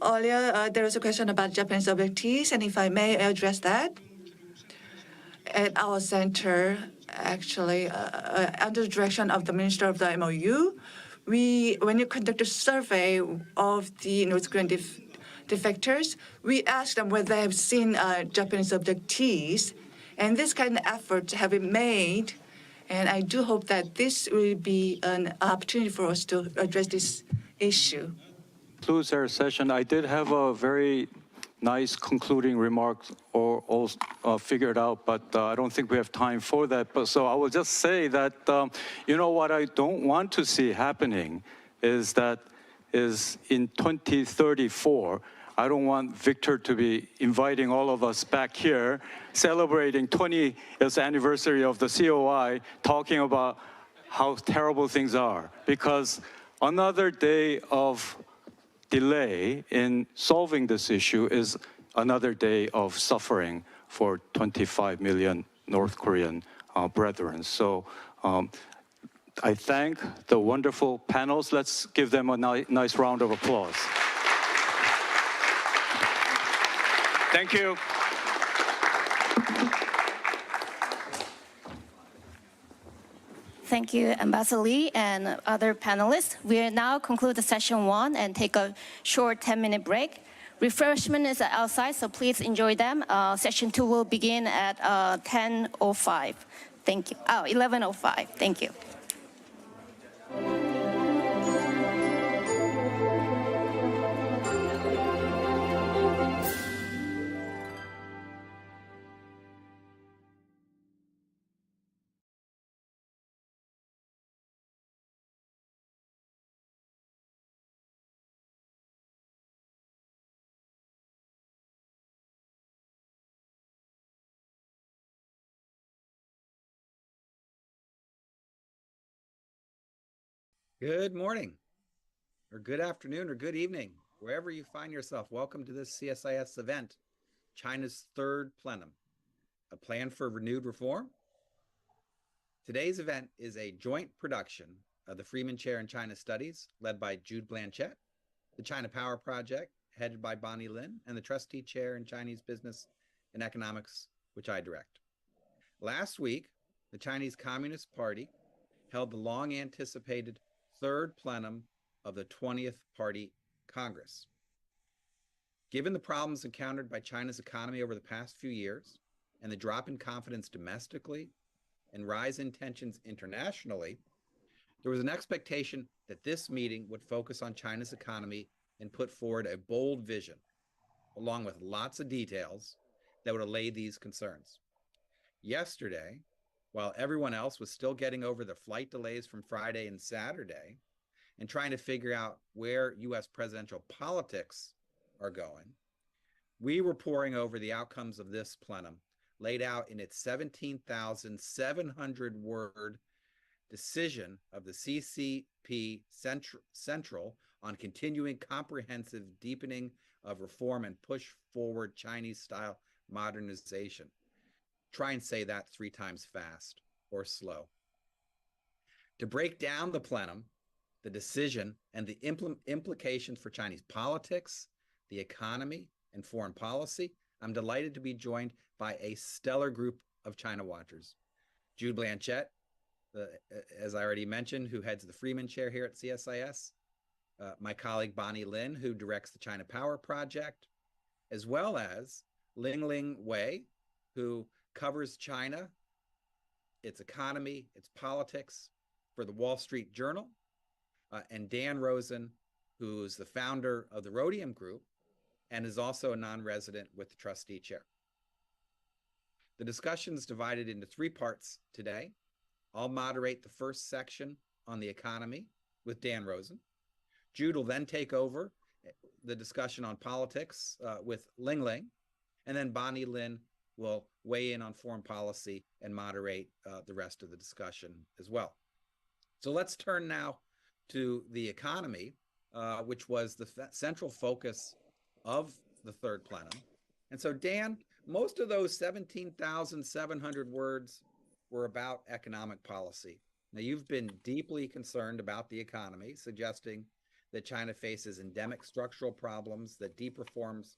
Earlier, there was a question about Japanese abductees, and if I may address that. At our center, actually, under the direction of the Minister of the MOU, when you conduct a survey of the North Korean defectors, we ask them whether they have seen Japanese abductees, and this kind of efforts have been made, and I do hope that this will be an opportunity for us to address this issue. Concludes our session. I did have a very nice concluding remarks or all figured out, but I don't think we have time for that. But so I will just say that, you know, what I don't want to see happening is in 2034, I don't want Victor to be inviting all of us back here, celebrating 20th anniversary of the COI, talking about how terrible things are. Because another day of delay in solving this issue is another day of suffering for 25 million North Korean brethren. So I thank the wonderful panels. Let's give them a nice round of applause. Thank you. Thank you, Ambassador Lee and other panelists. We will now conclude the session 1 and take a short 10-minute break. Refreshment is outside, so please enjoy them. Session 2 will begin at 10:05. Thank you. 11:05. Thank you. Good morning, or good afternoon, or good evening, wherever you find yourself. Welcome to this CSIS event, China's third plenum, a plan for renewed reform. Today's event is a joint production of the Freeman Chair in China Studies, led by Jude Blanchette, the China Power Project, headed by Bonnie Lin, and the Trustee Chair in Chinese Business and Economics, which I direct. Last week, the Chinese Communist Party held the long-anticipated third plenum of the 20th Party Congress. Given the problems encountered by China's economy over the past few years and the drop in confidence domestically and rise in tensions internationally, there was an expectation that this meeting would focus on China's economy and put forward a bold vision, along with lots of details that would allay these concerns. Yesterday, while everyone else was still getting over the flight delays from Friday and Saturday and trying to figure out where US presidential politics are going, we were poring over the outcomes of this plenum, laid out in its 17,700-word decision of the CCP Central on continuing comprehensive deepening of reform and push forward Chinese-style modernization. Try and say that 3 times fast or slow. To break down the plenum, the decision, and the implications for Chinese politics, the economy, and foreign policy, I'm delighted to be joined by a stellar group of China watchers. Jude Blanchette, as I already mentioned, who heads the Freeman Chair here at CSIS, my colleague Bonnie Lin, who directs the China Power Project, as well as Ling Wei, who covers China, its economy, its politics for the Wall Street Journal, and Dan Rosen, who's the founder of the Rhodium Group and is also a non-resident with the trustee chair. The discussion is divided into 3 parts today. I'll moderate the first section on the economy with Dan Rosen. Jude will then take over the discussion on politics with Ling, and then Bonnie Lin will weigh in on foreign policy and moderate the rest of the discussion as well. So let's turn now to the economy, which was the central focus of the third plenum. And so, Dan, most of those 17,700 words were about economic policy. Now, you've been deeply concerned about the economy, suggesting that China faces endemic structural problems, that deep reforms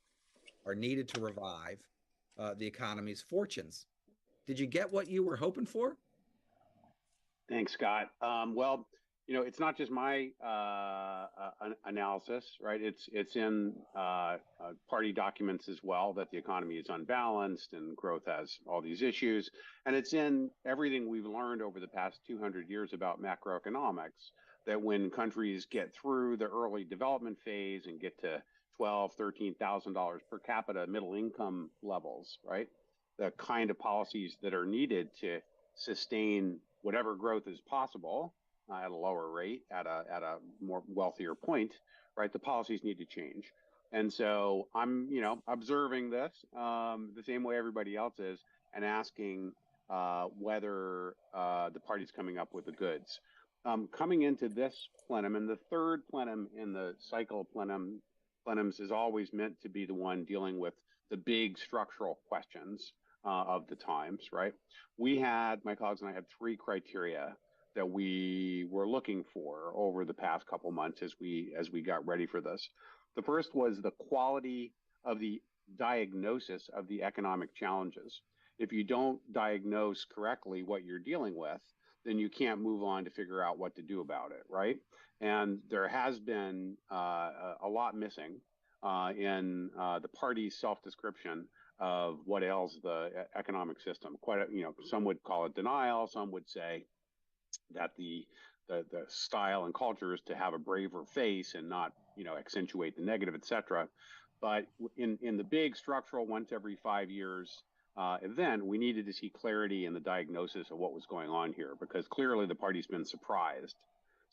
are needed to revive the economy's fortunes. Did you get what you were hoping for? Thanks, Scott. Well, you know, it's not just my analysis, right? It's in party documents as well, that the economy is unbalanced and growth has all these issues. And it's in everything we've learned over the past 200 years about macroeconomics, that when countries get through the early development phase and get to $12,000, $13,000 per capita middle income levels, right? The kind of policies that are needed to sustain whatever growth is possible at a lower rate, at a more wealthier point, right? The policies need to change. And so I'm, you know, observing this the same way everybody else is, and asking whether the party's coming up with the goods. Coming into this plenum, and the third plenum in the cycle of plenums is always meant to be the one dealing with the big structural questions of the times, right? My colleagues and I had 3 criteria that we were looking for over the past couple months as we got ready for this. The first was the quality of the diagnosis of the economic challenges. If you don't diagnose correctly what you're dealing with, then you can't move on to figure out what to do about it, right? And there has been a lot missing in the party's self-description of what ails the economic system. Some would call it denial. Some would say that the style and culture is to have a braver face and not, accentuate the negative, et cetera. But in the big structural once every 5 years event, we needed to see clarity in the diagnosis of what was going on here, because clearly the party's been surprised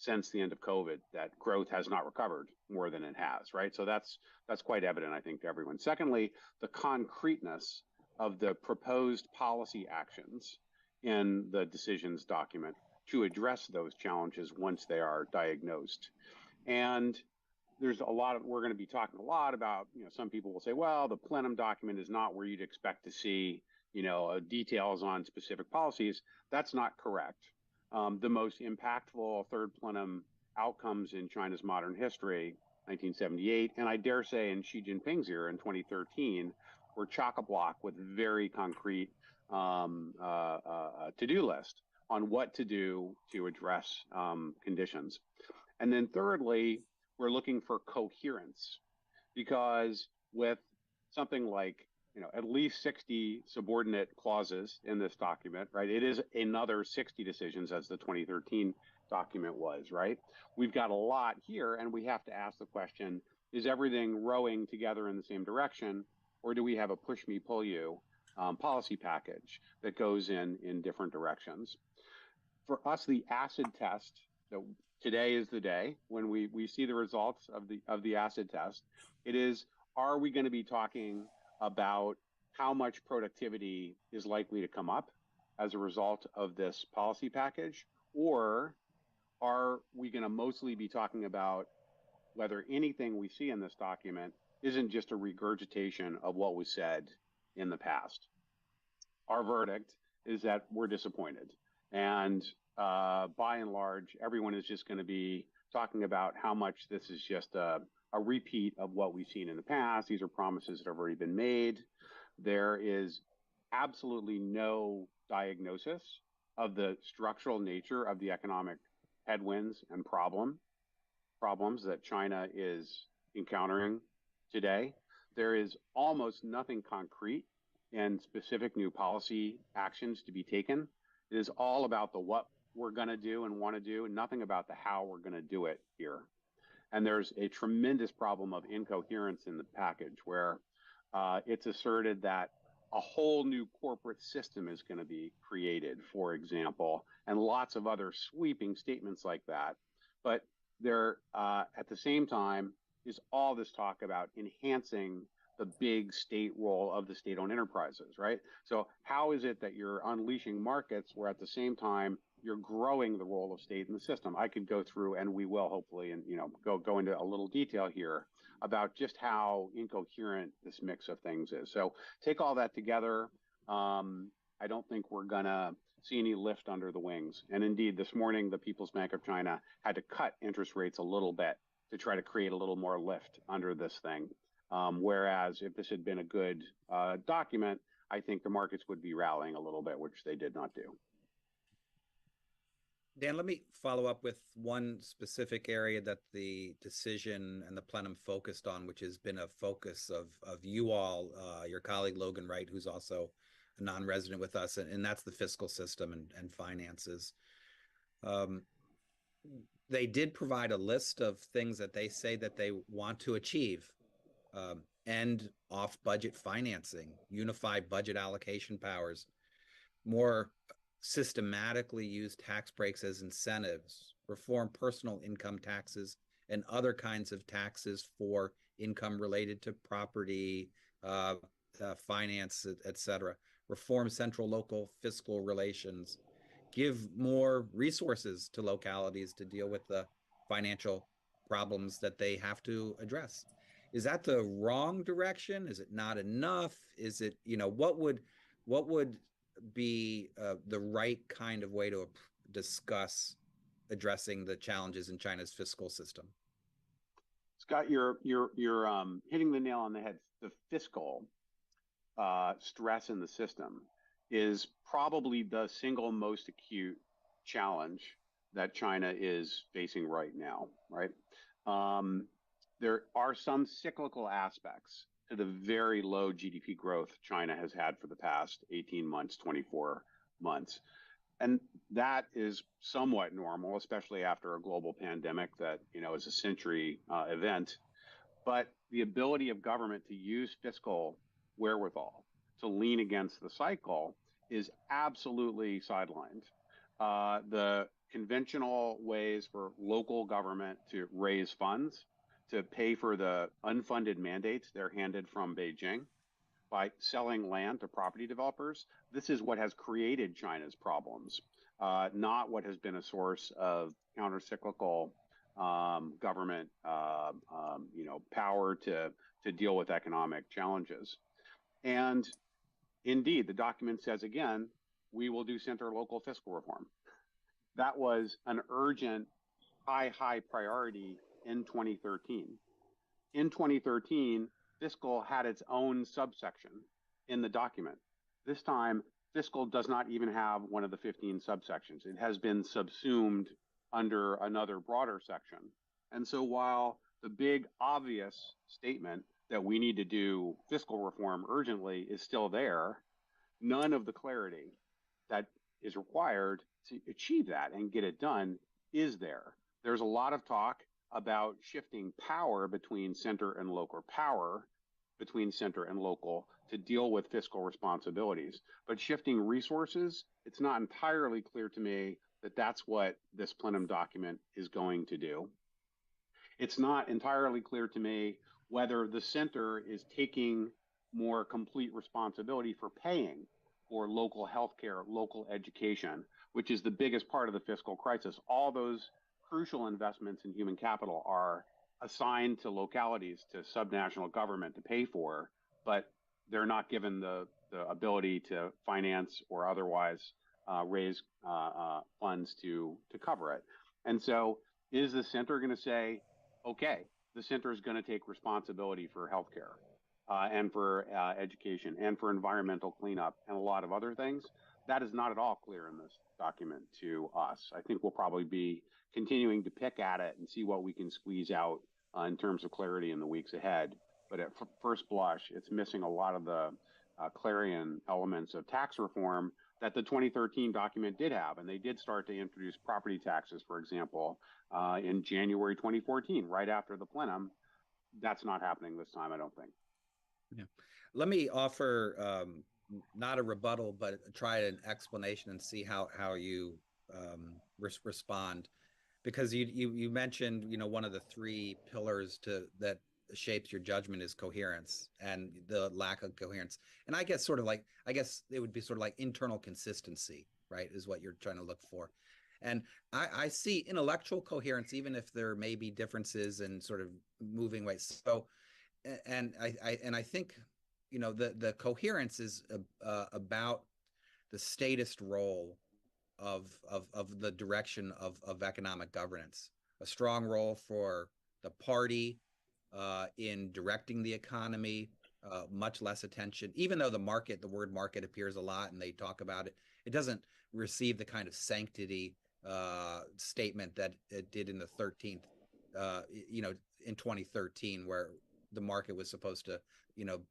since the end of COVID that growth has not recovered more than it has, right? So that's quite evident, I think, to everyone. Secondly, the concreteness of the proposed policy actions in the decisions document to address those challenges once they are diagnosed. And we're going to be talking a lot about, some people will say, well, the plenum document is not where you'd expect to see, details on specific policies. That's not correct. The most impactful third plenum outcomes in China's modern history, 1978, and I dare say in Xi Jinping's era in 2013, were chock-a-block with very concrete to-do list on what to do to address conditions. And then thirdly, we're looking for coherence, because with something like, at least 60 subordinate clauses in this document, right? It is another 60 decisions as the 2013 document was, right? We've got a lot here, and we have to ask the question, is everything rowing together in the same direction, or do we have a push me, pull you policy package that goes in different directions? For us, the acid test, today is the day when we see the results of the acid test. It is, are we going to be talking about how much productivity is likely to come up as a result of this policy package, or are we going to mostly be talking about whether anything we see in this document isn't just a regurgitation of what was said in the past? Our verdict is that we're disappointed. And by and large, everyone is just going to be talking about how much this is just a repeat of what we've seen in the past. These are promises that have already been made. There is absolutely no diagnosis of the structural nature of the economic headwinds and problems that China is encountering today. There is almost nothing concrete and specific new policy actions to be taken. It is all about the what we're going to do and want to do, and nothing about the how we're going to do it here. And there's a tremendous problem of incoherence in the package, where it's asserted that a whole new corporate system is going to be created, for example, and lots of other sweeping statements like that. But there, at the same time, is all this talk about enhancing the big state role of the state-owned enterprises, right? So how is it that you're unleashing markets where at the same time you're growing the role of state in the system? I could go through, and we will hopefully, and go into a little detail here about just how incoherent this mix of things is. So take all that together. I don't think we're gonna see any lift under the wings. And indeed, this morning, the People's Bank of China had to cut interest rates a little bit to try to create a little more lift under this thing. Whereas if this had been a good document, I think the markets would be rallying a little bit, which they did not do. Dan, let me follow up with one specific area that the decision and the plenum focused on, which has been a focus of you all, your colleague Logan Wright, who's also a non-resident with us, and that's the fiscal system and finances. They did provide a list of things that they say that they want to achieve. End off-budget financing, unify budget allocation powers, more systematically use tax breaks as incentives, reform personal income taxes and other kinds of taxes for income related to property, finance, etc. Reform central local fiscal relations, give more resources to localities to deal with the financial problems that they have to address. Is that the wrong direction? Is it not enough? Is it, what would be the right kind of way to discuss addressing the challenges in China's fiscal system? Scott, you're hitting the nail on the head. The fiscal stress in the system is probably the single most acute challenge that China is facing right now, right? There are some cyclical aspects to the very low GDP growth China has had for the past 18 months, 24 months. And that is somewhat normal, especially after a global pandemic that, is a century event. But the ability of government to use fiscal wherewithal to lean against the cycle is absolutely sidelined. The conventional ways for local government to raise funds, to pay for the unfunded mandates they're handed from Beijing by selling land to property developers. This is what has created China's problems, not what has been a source of countercyclical government, power to deal with economic challenges. And indeed, the document says, again, we will do center local fiscal reform. That was an urgent, high priority in 2013. In 2013, fiscal had its own subsection in the document. This time, fiscal does not even have one of the 15 subsections. It has been subsumed under another broader section. And so while the big obvious statement that we need to do fiscal reform urgently is still there, none of the clarity that is required to achieve that and get it done is there. There's a lot of talk about shifting power between center and local to deal with fiscal responsibilities. But shifting resources, it's not entirely clear to me that that's what this plenum document is going to do. It's not entirely clear to me whether the center is taking more complete responsibility for paying for local healthcare, local education, which is the biggest part of the fiscal crisis. All those crucial investments in human capital are assigned to localities, to subnational government to pay for, but they're not given the ability to finance or otherwise raise funds to cover it. And so is the center going to say, okay, the center is going to take responsibility for healthcare and for education and for environmental cleanup and a lot of other things? That is not at all clear in this document to us. I think we'll probably be continuing to pick at it and see what we can squeeze out in terms of clarity in the weeks ahead. But at first blush, it's missing a lot of the clarion elements of tax reform that the 2013 document did have. And they did start to introduce property taxes, for example, in January 2014, right after the plenum. That's not happening this time, I don't think. Yeah. Let me offer not a rebuttal, but try an explanation and see how you respond. Because you mentioned, one of the three pillars that shapes your judgment is coherence and the lack of coherence. And I guess it would be sort of like internal consistency, right, is what you're trying to look for. And I see intellectual coherence, even if there may be differences in sort of moving ways. So, and I think, the coherence is about the statist role of the direction of economic governance, a strong role for the party in directing the economy, much less attention, even though the word market appears a lot and they talk about it, it doesn't receive the kind of sanctity statement that it did in the 13th, in 2013, where the market was supposed to,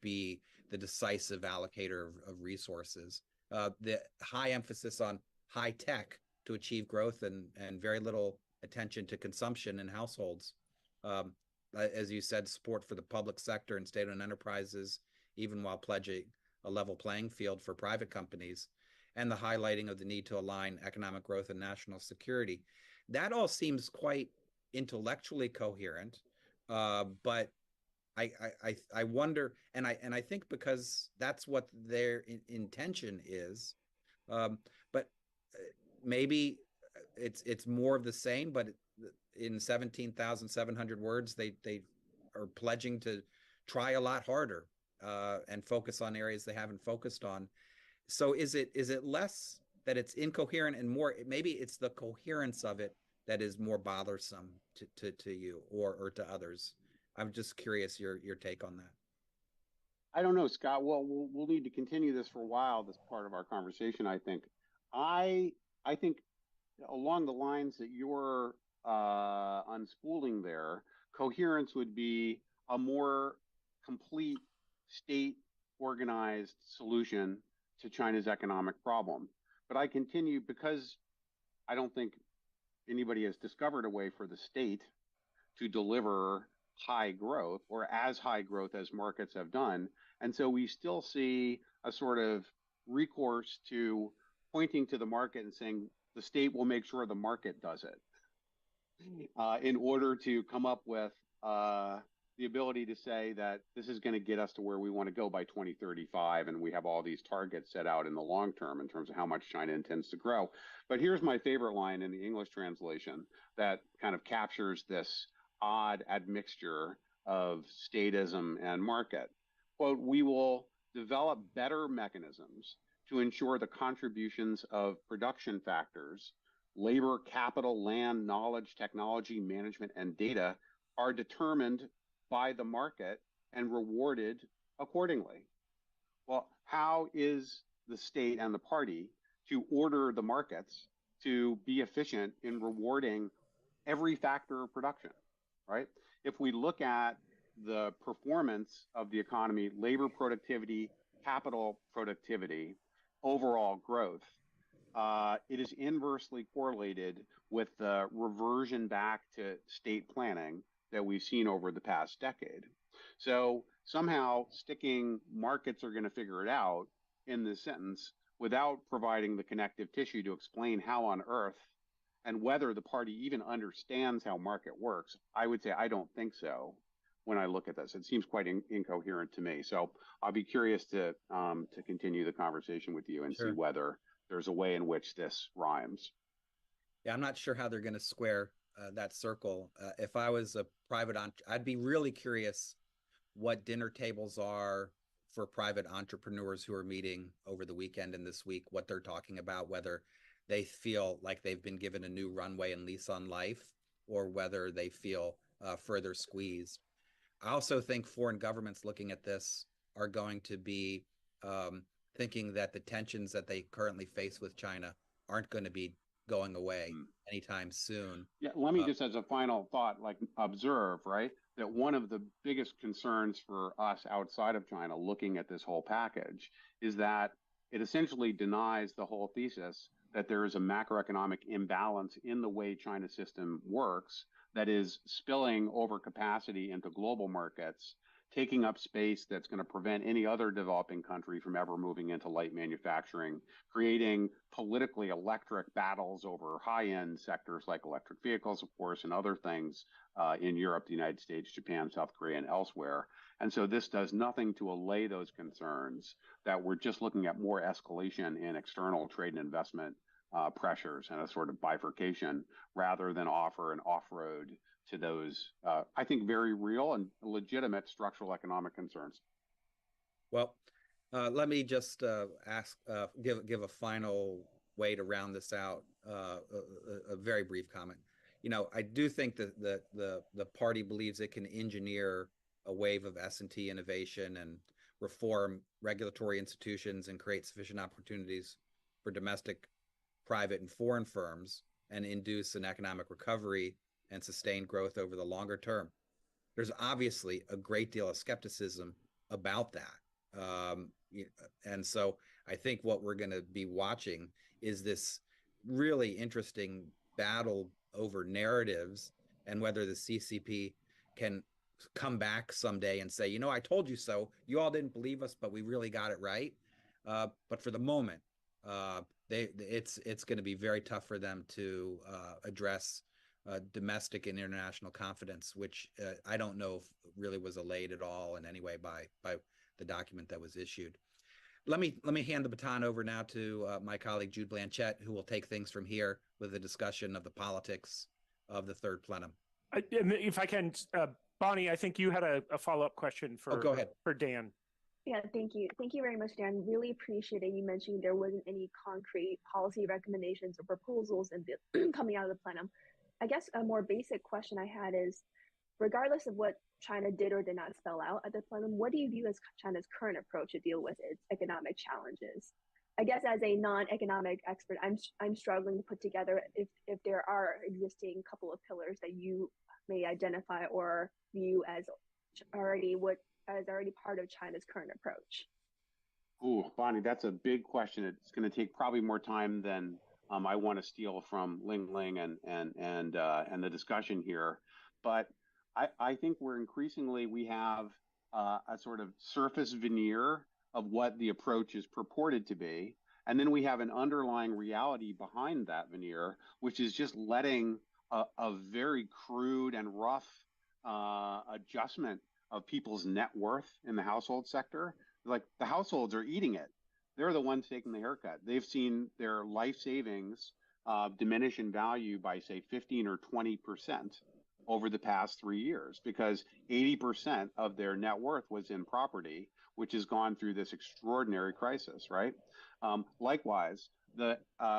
be the decisive allocator of resources. The high emphasis on high tech to achieve growth and very little attention to consumption in households. As you said, support for the public sector and state-owned enterprises, even while pledging a level playing field for private companies, and the highlighting of the need to align economic growth and national security. That all seems quite intellectually coherent, but I wonder, and I think because that's what their intention is, but maybe it's more of the same, but in 17,700 words, they are pledging to try a lot harder and focus on areas they haven't focused on. So is it less that it's incoherent and more, maybe it's the coherence of it that is more bothersome to you or to others? I'm just curious your take on that. I don't know, Scott. Well, we'll need to continue this for a while, this part of our conversation, I think. I think along the lines that you're unspooling there, coherence would be a more complete state-organized solution to China's economic problem. But I continue, because I don't think anybody has discovered a way for the state to deliver high growth or as high growth as markets have done. And so we still see a sort of recourse to pointing to the market and saying the state will make sure the market does it in order to come up with the ability to say that this is going to get us to where we want to go by 2035. And we have all these targets set out in the long term in terms of how much China intends to grow. But here's my favorite line in the English translation that kind of captures this odd admixture of statism and market. Quote, "We will develop better mechanisms to ensure the contributions of production factors, labor, capital, land, knowledge, technology, management, and data are determined by the market and rewarded accordingly." Well, how is the state and the party to order the markets to be efficient in rewarding every factor of production, right? If we look at the performance of the economy, labor productivity, capital productivity, overall growth, it is inversely correlated with the reversion back to state planning that we've seen over the past decade. So somehow sticking markets are going to figure it out in this sentence without providing the connective tissue to explain how on earth and whether the party even understands how market works, I would say I don't think so when I look at this. It seems quite incoherent to me. So I'll be curious to continue the conversation with you and see whether there's a way in which this rhymes. Yeah, I'm not sure how they're going to square that circle. If I was a private, I'd be really curious what dinner tables are for private entrepreneurs who are meeting over the weekend and this week, what they're talking about, whether they feel like they've been given a new runway and lease on life, or whether they feel further squeezed. I also think foreign governments looking at this are going to be thinking that the tensions that they currently face with China aren't going to be going away anytime soon. Yeah, let me just as a final thought, like observe, right, that one of the biggest concerns for us outside of China looking at this whole package is that it essentially denies the whole thesis that there is a macroeconomic imbalance in the way China's system works that is spilling over capacity into global markets, taking up space that's going to prevent any other developing country from ever moving into light manufacturing, creating politically electric battles over high-end sectors like electric vehicles, of course, and other things in Europe, the United States, Japan, South Korea, and elsewhere. And so this does nothing to allay those concerns that we're just looking at more escalation in external trade and investment pressures and a sort of bifurcation rather than offer an off-road to those, I think, very real and legitimate structural economic concerns. Well, let me just give a final way to round this out, a very brief comment. You know, I do think that the party believes it can engineer a wave of S&T innovation and reform regulatory institutions and create sufficient opportunities for domestic, private, and foreign firms and induce an economic recovery and sustained growth over the longer term. There's obviously a great deal of skepticism about that. And so I think what we're going to be watching is this really interesting battle over narratives and whether the CCP can come back someday and say, you know, I told you so. You all didn't believe us, but we really got it right. But for the moment, it's going to be very tough for them to address domestic and international confidence, which I don't know if really was allayed at all in any way by the document that was issued. Let me hand the baton over now to my colleague Jude Blanchette, who will take things from here with a discussion of the politics of the third plenum. If I can, Bonnie, I think you had a follow-up question for, go ahead. For Dan. Yeah, thank you. Thank you very much, Dan. Really appreciate it. You mentioned there wasn't any concrete policy recommendations or proposals coming out of the plenum. I guess a more basic question I had is, regardless of what China did or did not spell out at the plenum, what do you view as China's current approach to deal with its economic challenges? I guess as a non-economic expert, I'm struggling to put together if there are existing couple of pillars that you may identify or view as already part of China's current approach. Ooh, Bonnie, that's a big question. It's going to take probably more time than I want to steal from Ling Ling and the discussion here. But I think we have a sort of surface veneer of what the approach is purported to be. And then we have an underlying reality behind that veneer, which is just letting a very crude and rough adjustment of people's net worth in the household sector. Like, the households are eating it. They're the ones taking the haircut. They've seen their life savings diminish in value by, say, 15 or 20% over the past 3 years, because 80% of their net worth was in property, which has gone through this extraordinary crisis, right? Likewise, the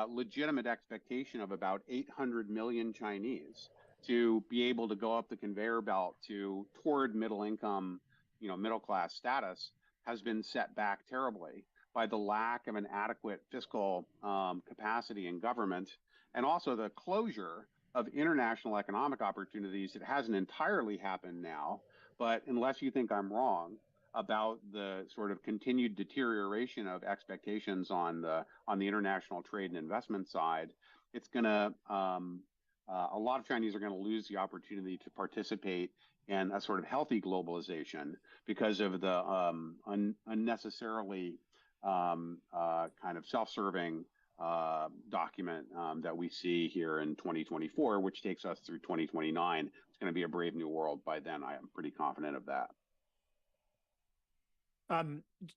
legitimate expectation of about 800 million Chinese to be able to go up the conveyor belt toward middle income, middle class status has been set back terribly by the lack of an adequate fiscal capacity in government, and also the closure of international economic opportunities. It hasn't entirely happened now, but unless you think I'm wrong about the sort of continued deterioration of expectations on the international trade and investment side, it's going to a lot of Chinese are going to lose the opportunity to participate in a sort of healthy globalization because of the unnecessarily kind of self-serving document that we see here in 2024, which takes us through 2029. It's going to be a brave new world by then. I am pretty confident of that.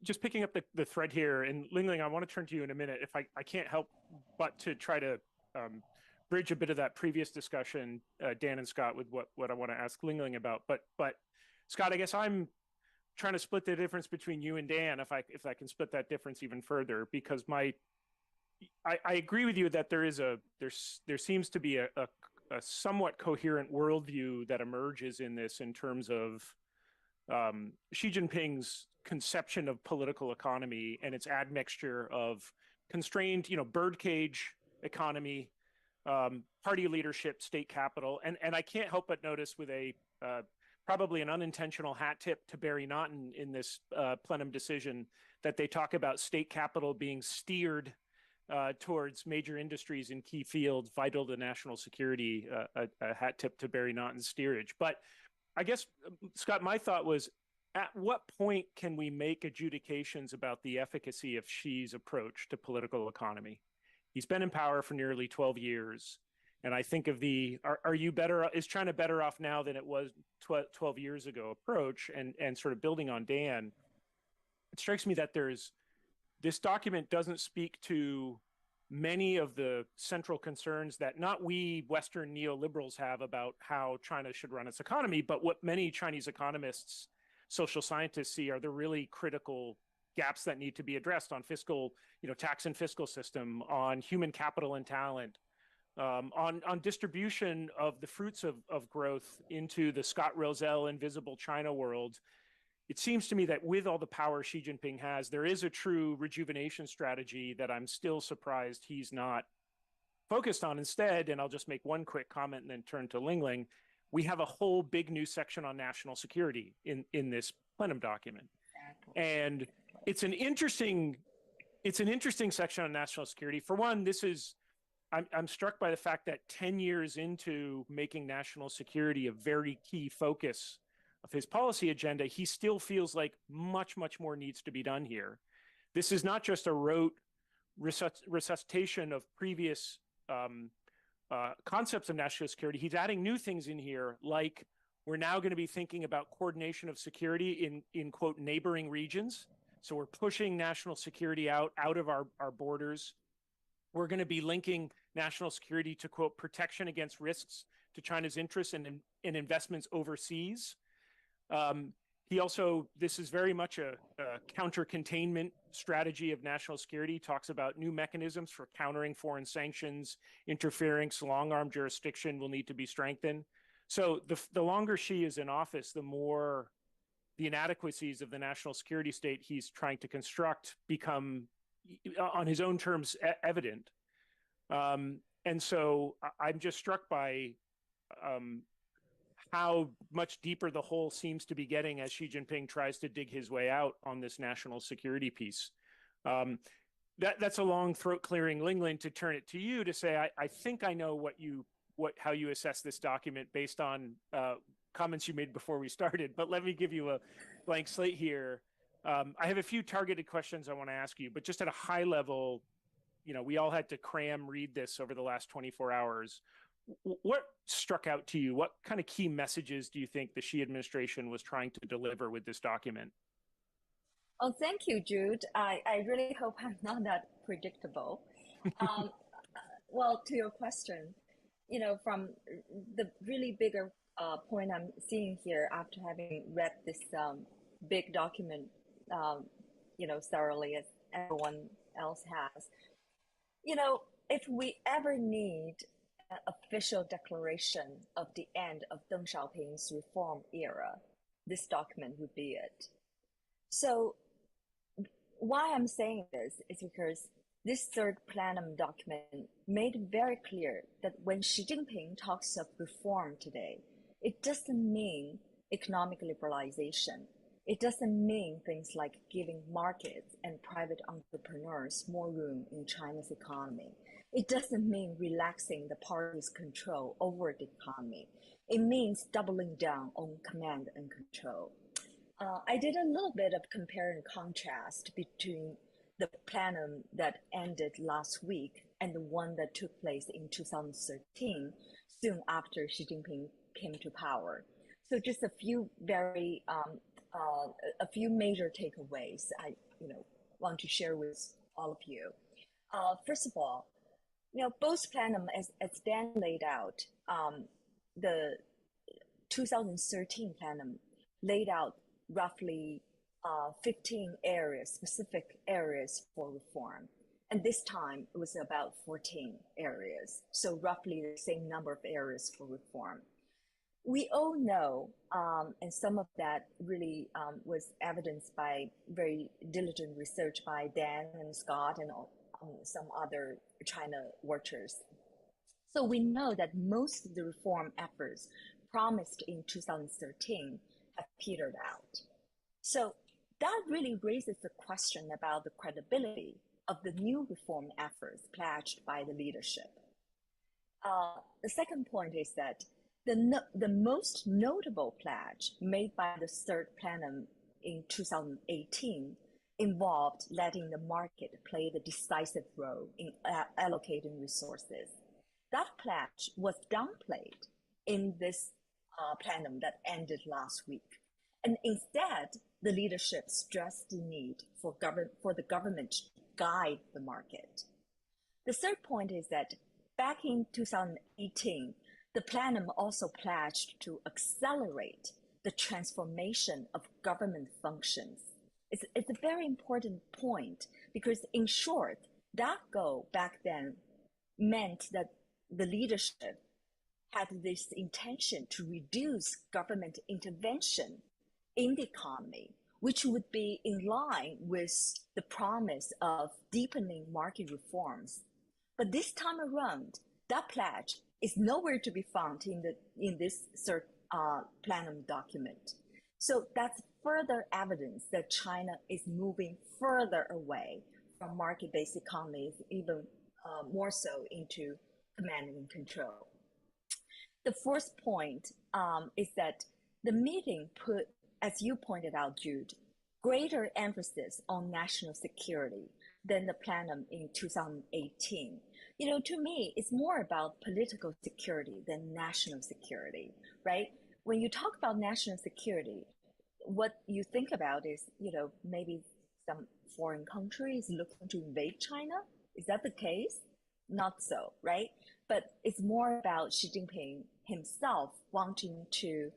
Just picking up the thread here, and Lingling, I want to turn to you in a minute. If I can't help but to try to bridge a bit of that previous discussion, Dan and Scott, with what I want to ask Lingling about. But Scott, I guess I'm trying to split the difference between you and Dan, if I can split that difference even further, because I agree with you that there seems to be a somewhat coherent worldview that emerges in this in terms of Xi Jinping's conception of political economy and its admixture of constrained, birdcage economy, party leadership, state capital, and I can't help but notice with a probably an unintentional hat tip to Barry Naughton in this plenum decision that they talk about state capital being steered towards major industries in key fields vital to national security, a hat tip to Barry Naughton's steerage. But I guess, Scott, my thought was, at what point can we make adjudications about the efficacy of Xi's approach to political economy? He's been in power for nearly 12 years. And I think of is China better off now than it was 12 years ago approach, and sort of building on Dan, it strikes me that this document doesn't speak to many of the central concerns that not we Western neoliberals have about how China should run its economy, but what many Chinese economists, social scientists see are the really critical gaps that need to be addressed on fiscal, tax and fiscal system, on human capital and talent, on distribution of the fruits of growth into the Scott Rosell invisible China world. It seems to me that with all the power Xi Jinping has, there is a true rejuvenation strategy that I'm still surprised he's not focused on. Instead, and I'll just make one quick comment and then turn to Lingling, we have a whole big new section on national security in this plenum document. And it's an interesting section on national security. For one, I'm struck by the fact that 10 years into making national security a very key focus of his policy agenda, he still feels like much, much more needs to be done here. This is not just a rote resuscitation of previous concepts of national security. He's adding new things in here, like we're now going to be thinking about coordination of security in quote, neighboring regions. So we're pushing national security out of our borders. We're going to be linking national security to, quote, protection against risks to China's interests and investments overseas. This is very much a counter-containment strategy of national security. He talks about new mechanisms for countering foreign sanctions, interference, long-arm jurisdiction will need to be strengthened. So the longer Xi is in office, the more the inadequacies of the national security state he's trying to construct become, on his own terms, evident. And so I'm just struck by how much deeper the hole seems to be getting as Xi Jinping tries to dig his way out on this national security piece. That's a long throat clearing, Lingling, to turn it to you to say, I think I know how you assess this document based on comments you made before we started, but let me give you a blank slate here. I have a few targeted questions I want to ask you, but just at a high level, we all had to read this over the last 24 hours. What struck out to you? What kind of key messages do you think the Xi administration was trying to deliver with this document? Oh, thank you, Jude. I really hope I'm not that predictable. Well, to your question, from the really bigger point I'm seeing here after having read this big document, thoroughly as everyone else has, if we ever need an official declaration of the end of Deng Xiaoping's reform era, this document would be it. So why I'm saying this is because this third plenum document made it very clear that when Xi Jinping talks of reform today, it doesn't mean economic liberalization. It doesn't mean things like giving markets and private entrepreneurs more room in China's economy. It doesn't mean relaxing the party's control over the economy. It means doubling down on command and control. I did a little bit of compare and contrast between the plenum that ended last week and the one that took place in 2013, soon after Xi Jinping came to power. So just a few a few major takeaways I want to share with all of you. First of all, both plenum, as Dan laid out, the 2013 plenum laid out roughly 15 areas, specific areas for reform. And this time it was about 14 areas. So roughly the same number of areas for reform. We all know, and some of that really was evidenced by very diligent research by Dan and Scott and some other China watchers. So we know that most of the reform efforts promised in 2013 have petered out. So that really raises the question about the credibility of the new reform efforts pledged by the leadership. The second point is that the most notable pledge made by the third plenum in 2018 involved letting the market play the decisive role in allocating resources. That pledge was downplayed in this plenum that ended last week. And instead, the leadership stressed the need for the government to guide the market. The third point is that back in 2018, the plenum also pledged to accelerate the transformation of government functions. It's a very important point because, in short, that goal back then meant that the leadership had this intention to reduce government intervention in the economy, which would be in line with the promise of deepening market reforms. But this time around, that pledge is nowhere to be found in this third plenum document. So that's further evidence that China is moving further away from market-based economies, even more so into command and control. The fourth point is that the meeting put, as you pointed out, Jude, greater emphasis on national security than the plenum in 2018. To me, it's more about political security than national security, right? When you talk about national security, what you think about is, maybe some foreign countries looking to invade China. Is that the case? Not so, right? But it's more about Xi Jinping himself wanting to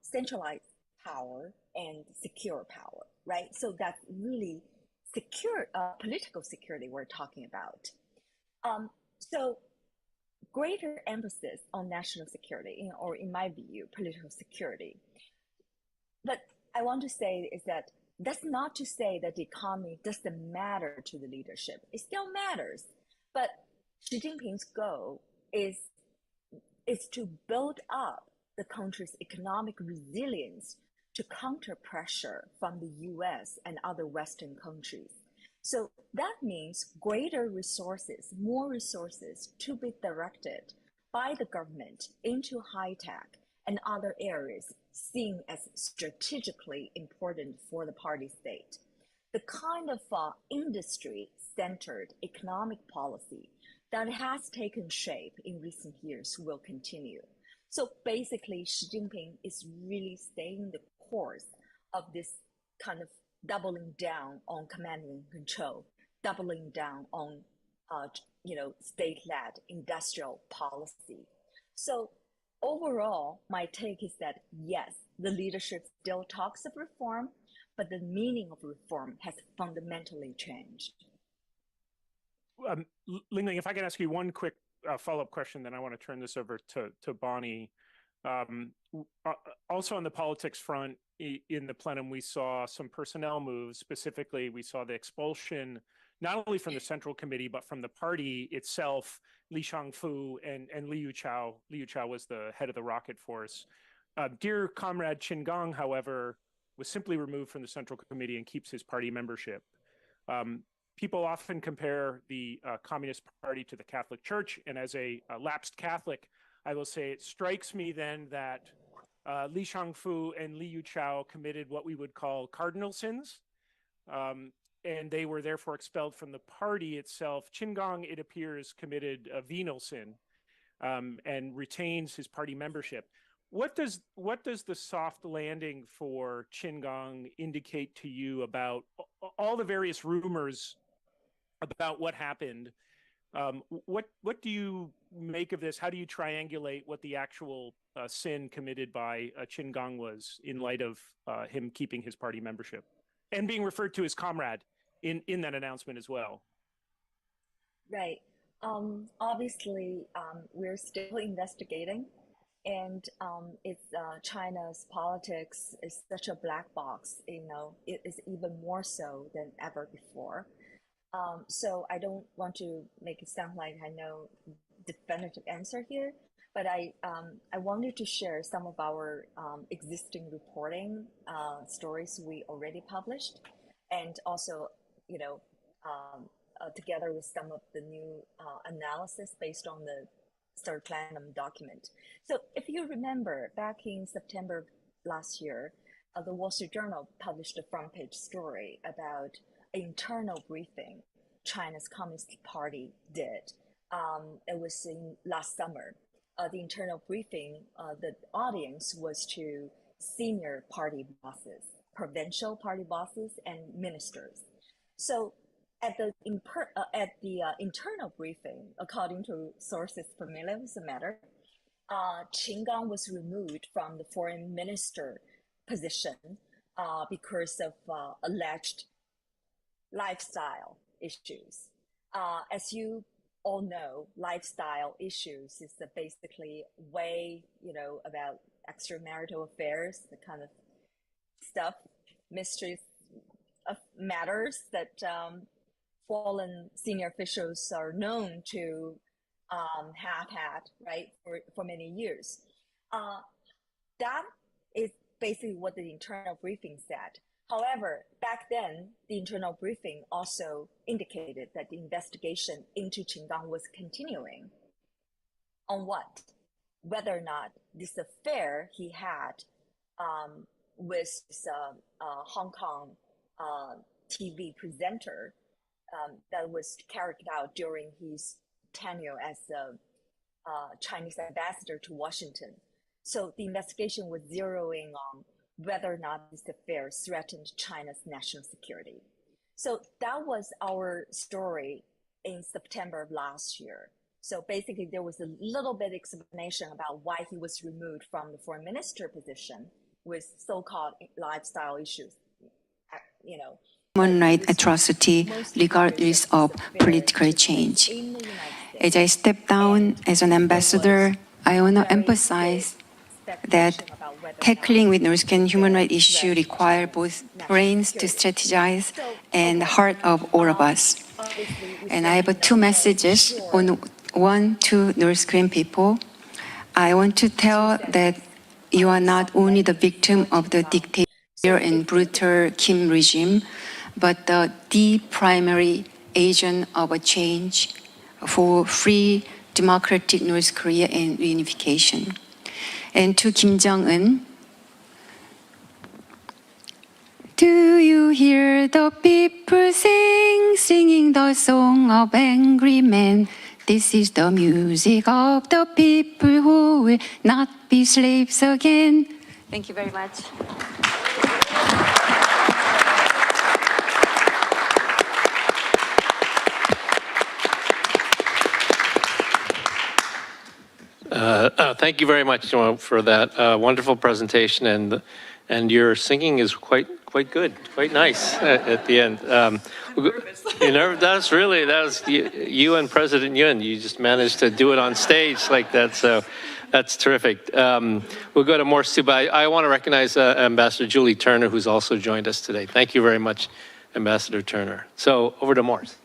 centralize power and secure power, right? So that's really secure political security we're talking about. So greater emphasis on national security, or in my view, political security. But I want to say is that that's not to say that the economy doesn't matter to the leadership. It still matters. But Xi Jinping's goal is to build up the country's economic resilience to counter pressure from the US and other Western countries. So that means greater resources, more resources to be directed by the government into high tech and other areas seen as strategically important for the party state. The kind of industry-centered economic policy that has taken shape in recent years will continue. So basically, Xi Jinping is really staying the course of this kind of doubling down on command and control, doubling down on state-led industrial policy. So overall, my take is that yes, the leadership still talks of reform, but the meaning of reform has fundamentally changed. Ling, if I can ask you one quick follow-up question, then I want to turn this over to Bonnie. Also on the politics front, in the plenum, we saw some personnel moves. Specifically, we saw the expulsion, not only from the Central Committee, but from the party itself, Li Shangfu and Liu Chao. Liu Chao was the head of the rocket force. Dear Comrade Qin Gang, however, was simply removed from the Central Committee and keeps his party membership. People often compare the Communist Party to the Catholic Church, and as a lapsed Catholic, I will say it strikes me then that Li Shangfu and Liu Chao committed what we would call cardinal sins, and they were therefore expelled from the party itself. Qin Gang, it appears, committed a venal sin and retains his party membership. What does the soft landing for Qin Gang indicate to you about all the various rumors about what happened? What do you make of this? How do you triangulate what the actual sin committed by Qin Gang was in light of him keeping his party membership and being referred to as comrade in that announcement as well? Right. Obviously, we're still investigating, and it's China's politics is such a black box. You know, it is even more so than ever before. So I don't want to make it sound like I know definitive answer here, but I wanted to share some of our existing reporting stories we already published, and also, you know, together with some of the new analysis based on the third plenum document. So if you remember, back in September last year, the Wall Street Journal published a front page story about internal briefing China's Communist Party did. It was in last summer. The internal briefing, the audience was to senior party bosses, provincial party bosses, and ministers. So at the internal briefing, according to sources familiar with the matter, Qin Gang was removed from the foreign minister position because of alleged lifestyle issues. As you all know, lifestyle issues is basically way, you know, about extramarital affairs, the kind of stuff, mysteries of matters that fallen senior officials are known to have had, right, for many years. That is basically what the internal briefing said. However, back then, the internal briefing also indicated that the investigation into Qin Gang was continuing. On what? Whether or not this affair he had with this Hong Kong TV presenter that was carried out during his tenure as a Chinese ambassador to Washington. So the investigation was zeroing on whether or not this affair threatened China's national security. So that was our story in September of last year. So basically there was a little bit explanation about why he was removed from the foreign minister position with so-called lifestyle issues, you know. Human rights atrocity regardless of political change. As I step down as an ambassador, I want to emphasize that tackling with North Korean human rights issue require both brains to strategize and the heart of all of us. And I have two messages. One to North Korean people. I want to tell that you are not only the victim of the dictator and brutal Kim regime, but the primary agent of a change for free, democratic North Korea and reunification. And to Kim Jong-un, do you hear the people singing the song of angry men? This is the music of the people who will not be slaves again. Thank you very much. Thank you very much for that wonderful presentation, and your singing is quite good, quite nice at the end. That was you and President Yoon. You just managed to do it on stage like that. So That's terrific. We'll go to Morse too, but I want to recognize Ambassador Julie Turner, who's also joined us today. Thank you very much, Ambassador Turner. So over to Morse.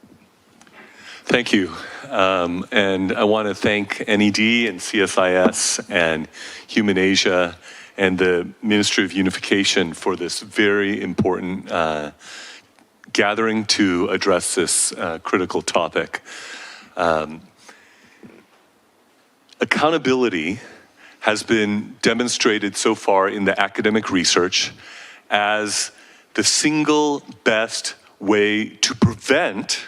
Thank you. And I want to thank NED and CSIS and Human Asia and the Ministry of Unification for this very important gathering to address this critical topic. Accountability has been demonstrated so far in the academic research as the single best way to prevent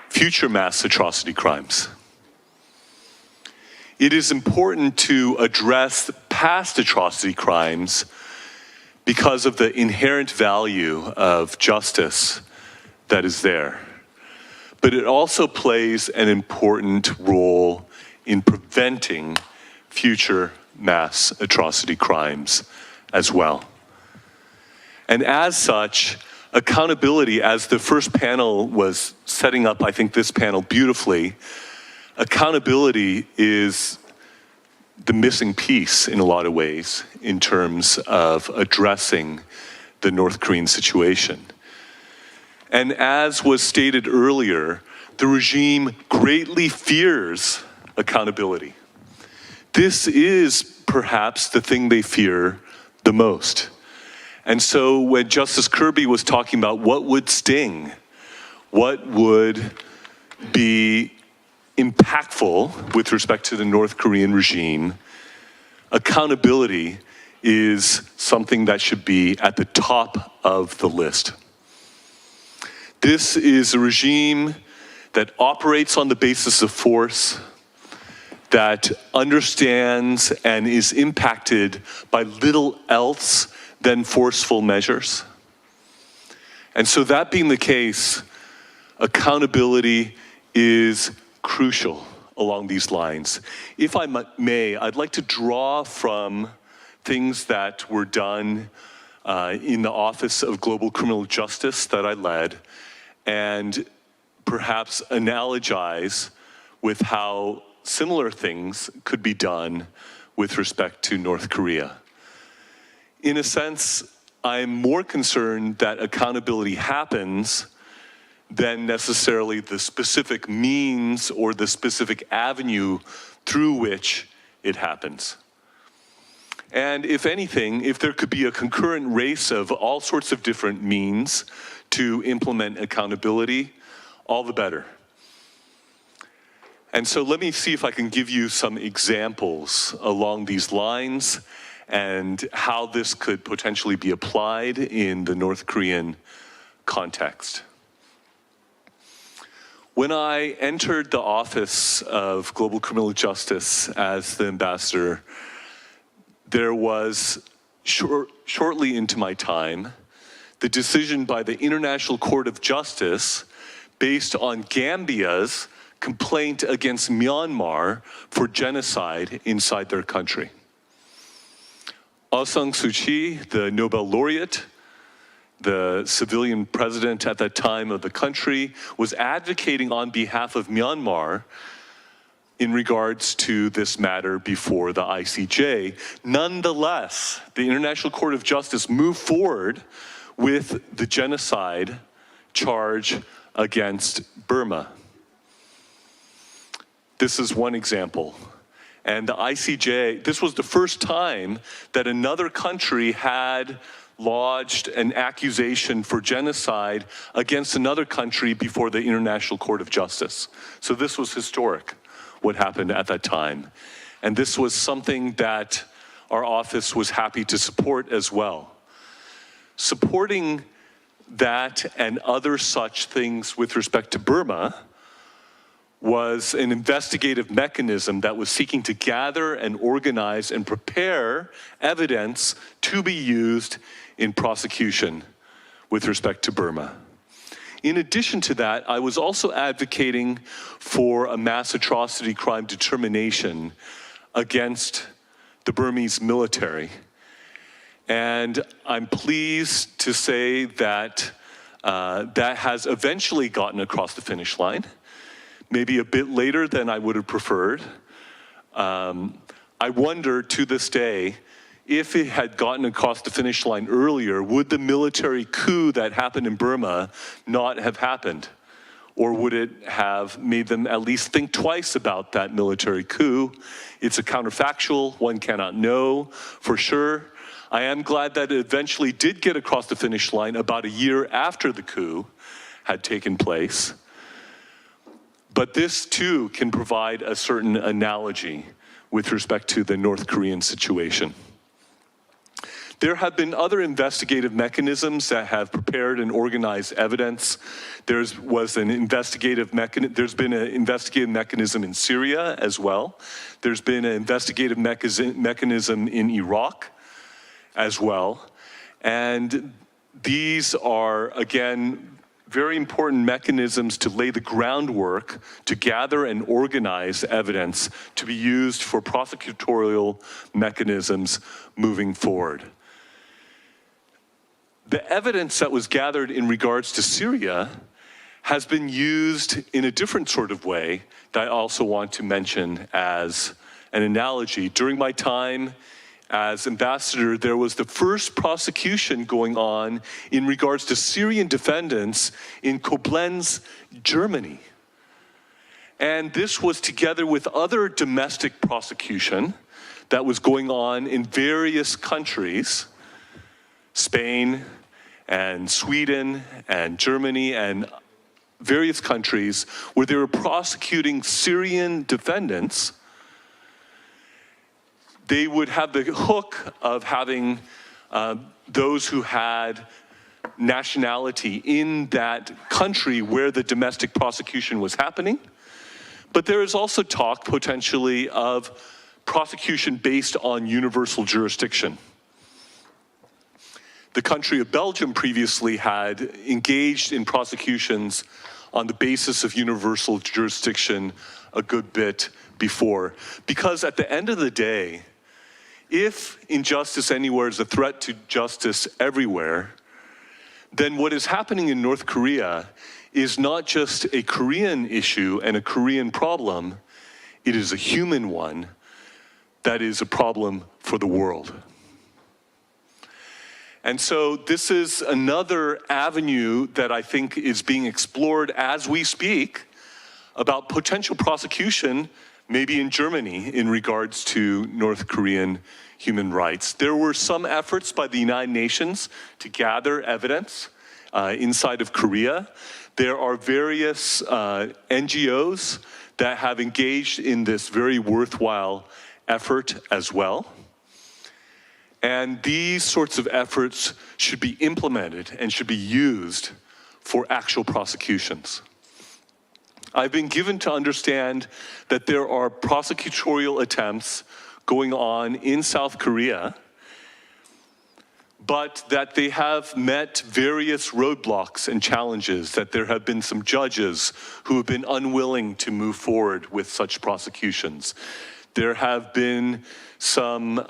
future mass atrocity crimes. It is important to address past atrocity crimes because of the inherent value of justice that is there. But it also plays an important role in preventing future mass atrocity crimes as well. And as such, accountability, as the first panel was setting up, I think this panel beautifully, accountability is the missing piece in a lot of ways in terms of addressing the North Korean situation. And as was stated earlier, the regime greatly fears accountability. This is perhaps the thing they fear the most. And so when Justice Kirby was talking about what would sting, what would be impactful with respect to the North Korean regime, accountability is something that should be at the top of the list. This is a regime that operates on the basis of force, that understands and is impacted by little else than forceful measures. And so that being the case, accountability is crucial along these lines. If I may, I'd like to draw from things that were done in the Office of Global Criminal Justice that I led, and perhaps analogize with how similar things could be done with respect to North Korea. In a sense, I'm more concerned that accountability happens than necessarily the specific means or the specific avenue through which it happens. And if anything, if there could be a concurrent race of all sorts of different means to implement accountability, all the better. And so let me see if I can give you some examples along these lines and how this could potentially be applied in the North Korean context. When I entered the Office of Global Criminal Justice as the ambassador, there was, shortly into my time, the decision by the International Court of Justice based on Gambia's complaint against Myanmar for genocide inside their country. Aung San Suu Kyi, the Nobel laureate, the civilian president at that time of the country, was advocating on behalf of Myanmar in regards to this matter before the ICJ. Nonetheless, the International Court of Justice moved forward with the genocide charge against Burma. This is one example. And the ICJ, this was the first time that another country had lodged an accusation for genocide against another country before the International Court of Justice. So this was historic, what happened at that time. And this was something that our office was happy to support as well. Supporting that and other such things with respect to Burma was an investigative mechanism that was seeking to gather and organize and prepare evidence to be used in prosecution with respect to Burma. In addition to that, I was also advocating for a mass atrocity crime determination against the Burmese military. And I'm pleased to say that that has eventually gotten across the finish line. Maybe a bit later than I would have preferred. I wonder to this day, if it had gotten across the finish line earlier, would the military coup that happened in Burma not have happened? Or would it have made them at least think twice about that military coup? It's a counterfactual, one cannot know for sure. I am glad that it eventually did get across the finish line about a year after the coup had taken place. But this too can provide a certain analogy with respect to the North Korean situation. There have been other investigative mechanisms that have prepared and organized evidence. There's been an investigative mechanism in Syria as well. There's been an investigative mechanism in Iraq as well. And these are, again, very important mechanisms to lay the groundwork to gather and organize evidence to be used for prosecutorial mechanisms moving forward. The evidence that was gathered in regards to Syria has been used in a different sort of way that I also want to mention as an analogy. During my time as ambassador, there was the first prosecution going on in regards to Syrian defendants in Koblenz, Germany. And this was together with other domestic prosecution that was going on in various countries, Spain and Sweden and Germany and various countries, where they were prosecuting Syrian defendants. They would have the hook of having those who had nationality in that country where the domestic prosecution was happening. But there is also talk potentially of prosecution based on universal jurisdiction. The country of Belgium previously had engaged in prosecutions on the basis of universal jurisdiction a good bit before. Because at the end of the day, if injustice anywhere is a threat to justice everywhere, then what is happening in North Korea is not just a Korean issue and a Korean problem, it is a human one that is a problem for the world. And so this is another avenue that I think is being explored as we speak about potential prosecution, maybe in Germany, in regards to North Korean human rights. There were some efforts by the United Nations to gather evidence inside of Korea. There are various NGOs that have engaged in this very worthwhile effort as well. And these sorts of efforts should be implemented and should be used for actual prosecutions. I've been given to understand that there are prosecutorial attempts going on in South Korea, but that they have met various roadblocks and challenges, that there have been some judges who have been unwilling to move forward with such prosecutions. There have been some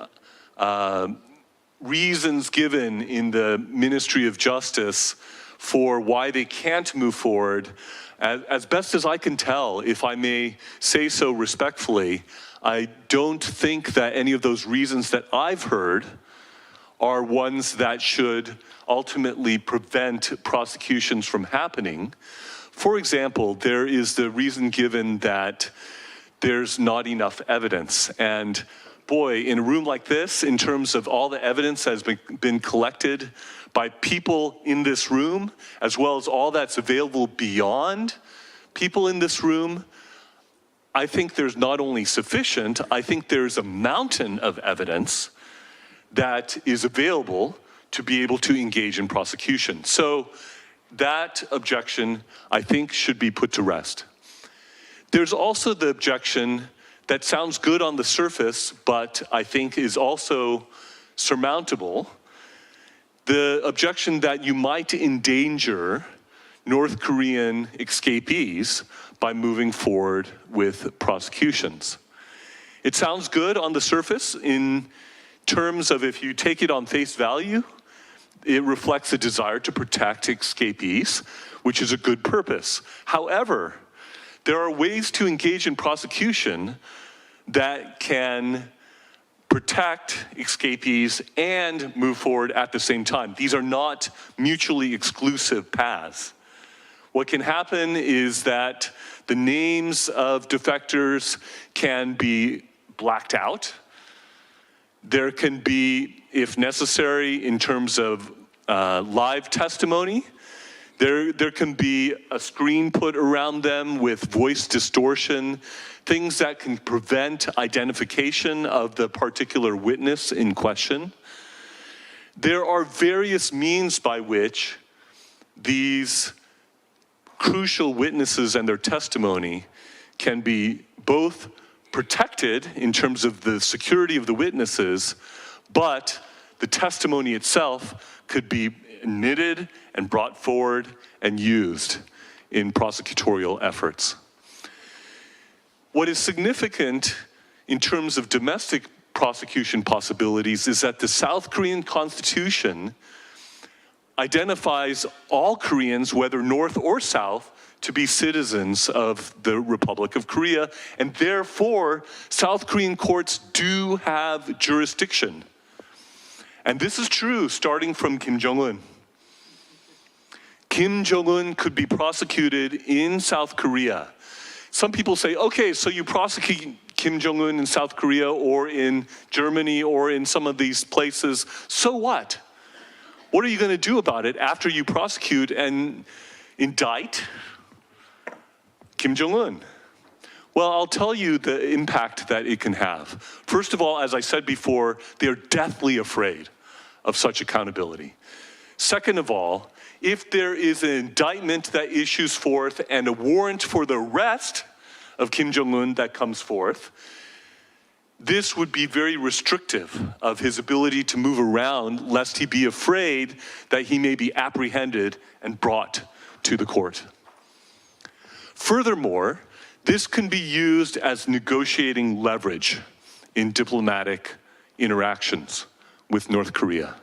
reasons given in the Ministry of Justice for why they can't move forward. As best as I can tell, if I may say so respectfully, I don't think that any of those reasons that I've heard are ones that should ultimately prevent prosecutions from happening. For example, there is the reason given that there's not enough evidence. And boy, in a room like this, in terms of all the evidence that has been collected by people in this room, as well as all that's available beyond people in this room, I think there's not only sufficient, I think there's a mountain of evidence that is available to be able to engage in prosecution. So that objection, I think, should be put to rest. There's also the objection that sounds good on the surface, but I think is also surmountable. The objection that you might endanger North Korean escapees by moving forward with prosecutions. It sounds good on the surface in terms of, if you take it on face value, it reflects a desire to protect escapees, which is a good purpose. However, there are ways to engage in prosecution that can protect escapees and move forward at the same time. These are not mutually exclusive paths. What can happen is that the names of defectors can be blacked out. There can be, if necessary, in terms of live testimony, there can be a screen put around them with voice distortion, things that can prevent identification of the particular witness in question. There are various means by which these crucial witnesses and their testimony can be both protected in terms of the security of the witnesses, but the testimony itself could be admitted and brought forward and used in prosecutorial efforts. What is significant in terms of domestic prosecution possibilities is that the South Korean Constitution identifies all Koreans, whether North or South, to be citizens of the Republic of Korea, and therefore South Korean courts do have jurisdiction. And this is true starting from Kim Jong-un. Kim Jong-un could be prosecuted in South Korea. Some people say, okay, so you prosecute Kim Jong-un in South Korea or in Germany or in some of these places, so what? What are you going to do about it after you prosecute and indict Kim Jong-un? Well, I'll tell you the impact that it can have. First of all, as I said before, they're deathly afraid of such accountability. Second of all, if there is an indictment that issues forth and a warrant for the arrest of Kim Jong-un that comes forth, this would be very restrictive of his ability to move around, lest he be afraid that he may be apprehended and brought to the court. Furthermore, this can be used as negotiating leverage in diplomatic interactions with North Korea.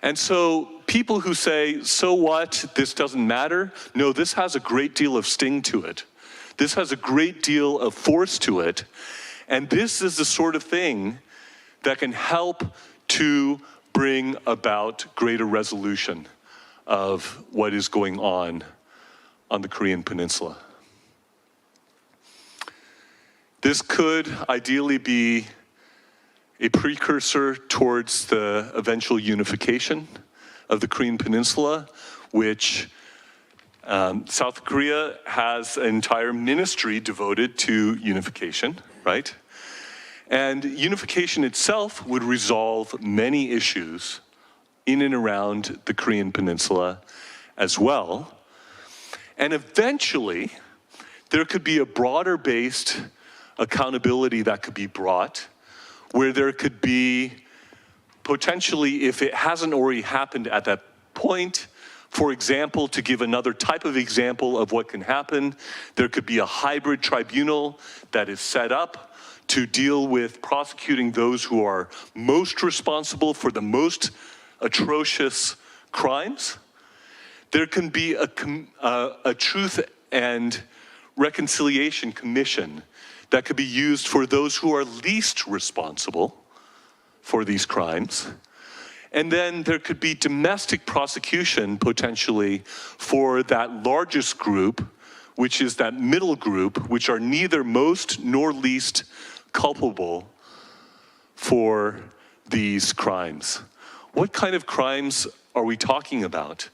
And so people who say, so what, this doesn't matter? No, this has a great deal of sting to it. This has a great deal of force to it. And this is the sort of thing that can help to bring about greater resolution of what is going on the Korean Peninsula. This could ideally be a precursor towards the eventual unification of the Korean Peninsula, which South Korea has an entire ministry devoted to unification, right? And unification itself would resolve many issues in and around the Korean Peninsula as well. And eventually, there could be a broader-based accountability that could be brought, where there could be potentially, if it hasn't already happened at that point, for example, to give another type of example of what can happen, there could be a hybrid tribunal that is set up to deal with prosecuting those who are most responsible for the most atrocious crimes. There can be a truth and reconciliation commission that could be used for those who are least responsible for these crimes. And then there could be domestic prosecution potentially for that largest group, which is that middle group, which are neither most nor least culpable for these crimes. What kind of crimes are we talking about?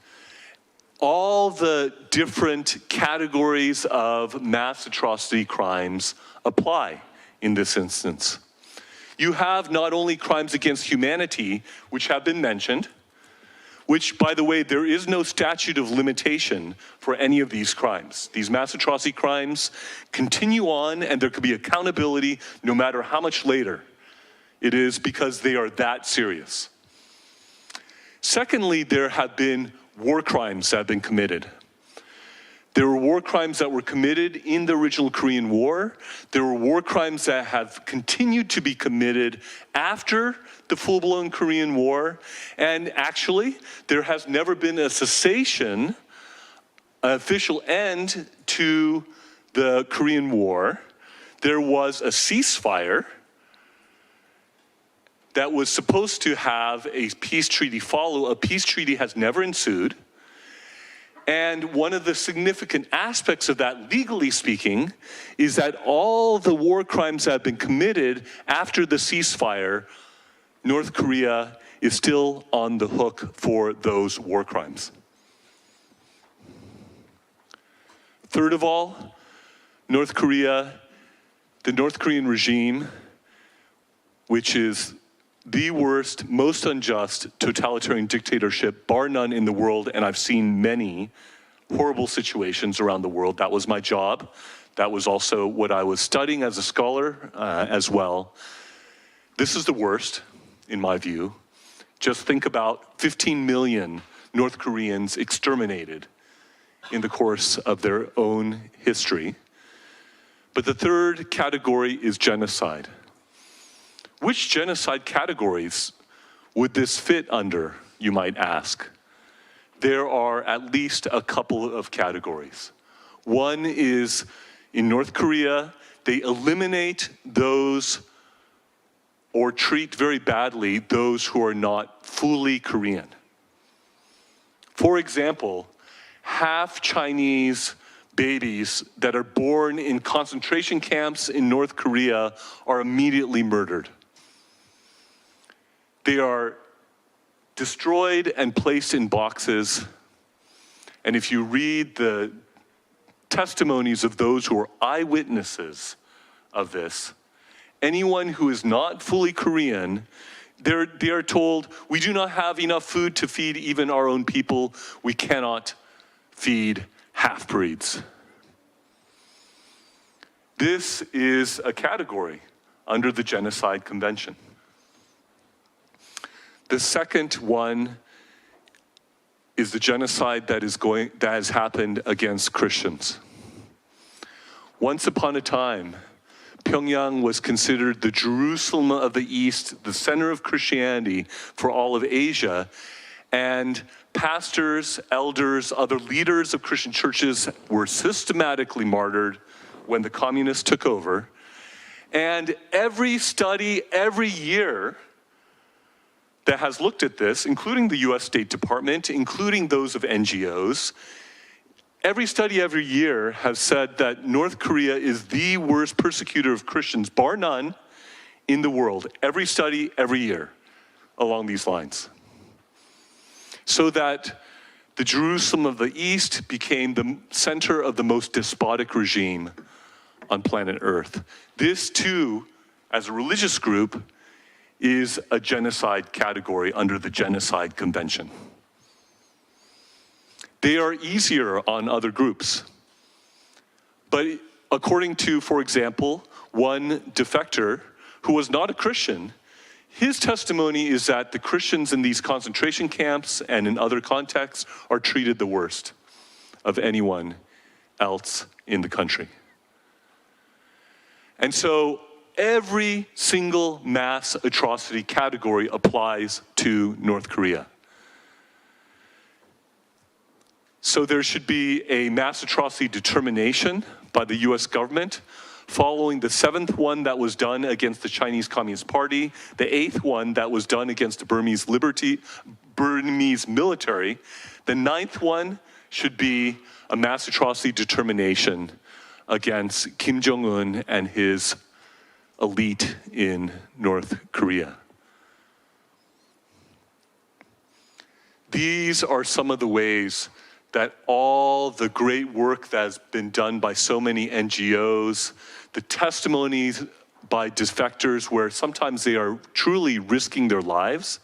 All the different categories of mass atrocity crimes apply in this instance. You have not only crimes against humanity, which have been mentioned, which, by the way, there is no statute of limitation for any of these crimes. These mass atrocity crimes continue on, and there could be accountability no matter how much later it is, because they are that serious. Secondly, there have been war crimes that have been committed. There were war crimes that were committed in the original Korean War. There were war crimes that have continued to be committed after the full-blown Korean War. And actually, there has never been a cessation, an official end to the Korean War. There was a ceasefire that was supposed to have a peace treaty follow. A peace treaty has never ensued. And one of the significant aspects of that, legally speaking, is that all the war crimes that have been committed after the ceasefire, North Korea is still on the hook for those war crimes. Third of all, North Korea, the North Korean regime, which is the worst, most unjust totalitarian dictatorship, bar none, in the world, and I've seen many horrible situations around the world. That was my job. That was also what I was studying as a scholar as well. This is the worst, in my view. Just think about 15 million North Koreans exterminated in the course of their own history. But the third category is genocide. Which genocide categories would this fit under, you might ask? There are at least a couple of categories. One is, in North Korea, they eliminate those or treat very badly those who are not fully Korean. For example, half Chinese babies that are born in concentration camps in North Korea are immediately murdered. They are destroyed and placed in boxes. And if you read the testimonies of those who are eyewitnesses of this, anyone who is not fully Korean, they are told, we do not have enough food to feed even our own people. We cannot feed half-breeds. This is a category under the Genocide Convention. The second one is the genocide that has happened against Christians. Once upon a time, Pyongyang was considered the Jerusalem of the East, the center of Christianity for all of Asia, and pastors, elders, other leaders of Christian churches were systematically martyred when the communists took over. And every study, every year, that has looked at this, including the US State Department, including those of NGOs, every study every year has said that North Korea is the worst persecutor of Christians, bar none, in the world. Every study, every year, along these lines. So that the Jerusalem of the East became the center of the most despotic regime on planet Earth. This too, as a religious group, is a genocide category under the Genocide Convention. They are easier on other groups. But according to, for example, one defector who was not a Christian, his testimony is that the Christians in these concentration camps and in other contexts are treated the worst of anyone else in the country. And so every single mass atrocity category applies to North Korea. So there should be a mass atrocity determination by the US government following the 7th one that was done against the Chinese Communist Party, the 8th one that was done against the Burmese military. The 9th one should be a mass atrocity determination against Kim Jong-un and his elite in North Korea. These are some of the ways that all the great work that has been done by so many NGOs, the testimonies by defectors where sometimes they are truly risking their lives.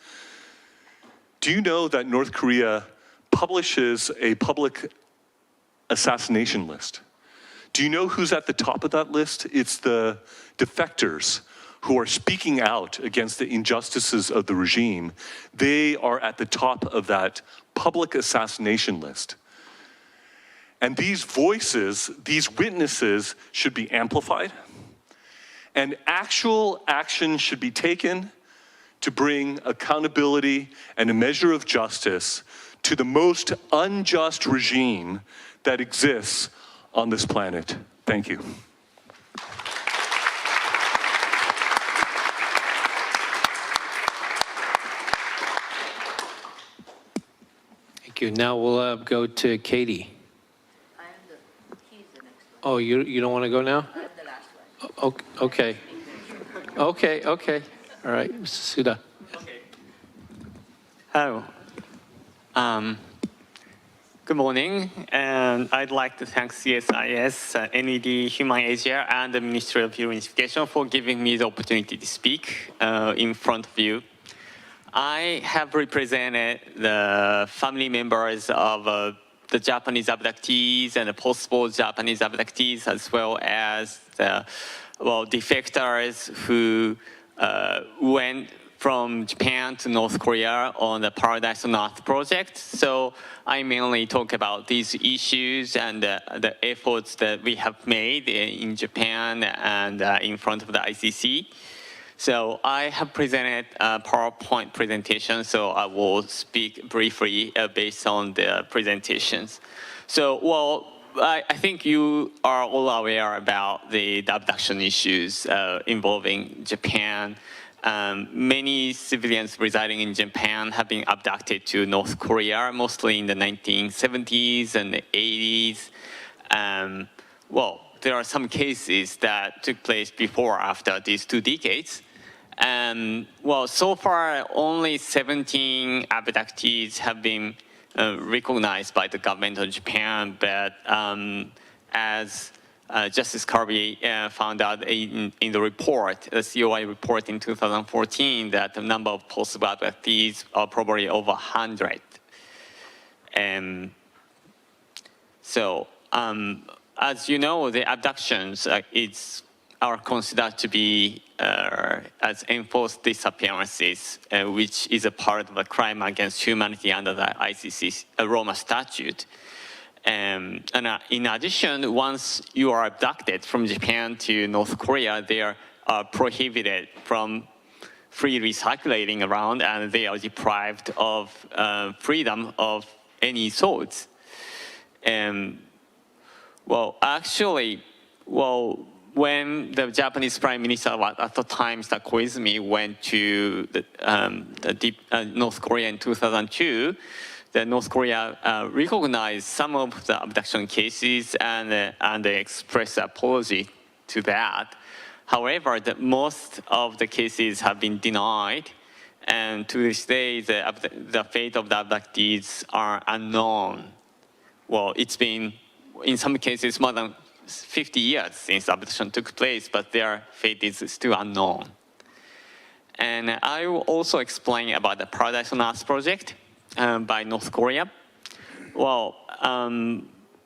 Do you know that North Korea publishes a public assassination list? Do you know who's at the top of that list? It's the defectors who are speaking out against the injustices of the regime. They are at the top of that public assassination list. And these voices, these witnesses should be amplified, and actual action should be taken to bring accountability and a measure of justice to the most unjust regime that exists on this planet. Thank you. Thank you, Dr. Wilson. That was a great presentation. And I think that Thank you. Now we'll go to Katie. Oh, you don't want to go now? Okay. Okay. All right, Mr. Suda. Hello. Good morning, and I'd like to thank CSIS, NED, Human Asia, and the Ministry of Unification for giving me the opportunity to speak in front of you. I have represented the family members of the Japanese abductees and the possible Japanese abductees, as well as the defectors who went from Japan to North Korea on the Paradise on Earth project. So I mainly talk about these issues and the efforts that we have made in Japan and in front of the ICC. So I have presented a PowerPoint presentation, so I will speak briefly based on the presentations. So, I think you are all aware about the abduction issues involving Japan. Many civilians residing in Japan have been abducted to North Korea, mostly in the 1970s and the 80s. There are some cases that took place before or after these 2 decades. So far, only 17 abductees have been recognized by the government of Japan, but as Justice Kirby found out in the report, the COI report in 2014, that the number of possible abductees are probably over 100. As you know, the abductions are considered to be as enforced disappearances, which is a part of a crime against humanity under the ICC Roma statute. And in addition, once you are abducted from Japan to North Korea, they are prohibited from freely circulating around, and they are deprived of freedom of any sorts. When the Japanese Prime Minister at the time, Koizumi, went to North Korea in 2002, the North Korea recognized some of the abduction cases and they expressed apology to that. However, most of the cases have been denied, and to this day, the fate of the abductees are unknown. It's been, in some cases, more than 50 years since abduction took place, but their fate is still unknown. And I will also explain about the Paradise on Earth project by North Korea.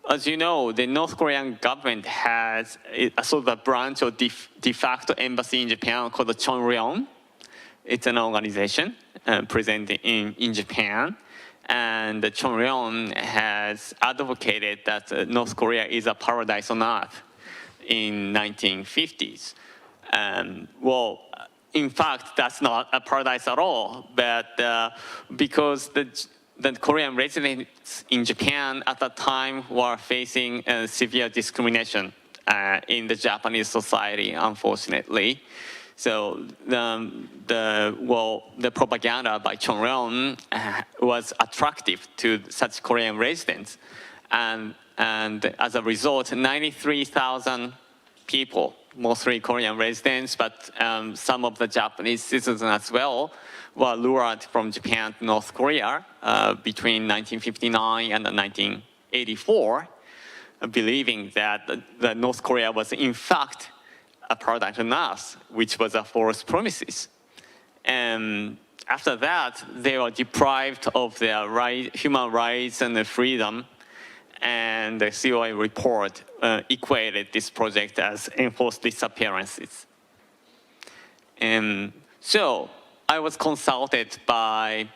As you know, the North Korean government has a sort of a branch of de facto embassy in Japan called the Chonryon. It's an organization present in Japan. And the Chonryon has advocated that North Korea is a paradise on earth in 1950s. In fact, that's not a paradise at all, but because the Korean residents in Japan at that time were facing severe discrimination in the Japanese society, unfortunately. So the propaganda by Chonryon was attractive to such Korean residents, and as a result, 93,000 people, mostly Korean residents, but some of the Japanese citizens as well, were lured from Japan to North Korea between 1959 and 1984, believing that the North Korea was in fact a paradise on earth, which was a false promises. And after that, they were deprived of their human rights and their freedom, and the COI report equated this project as enforced disappearances. So I was consulted by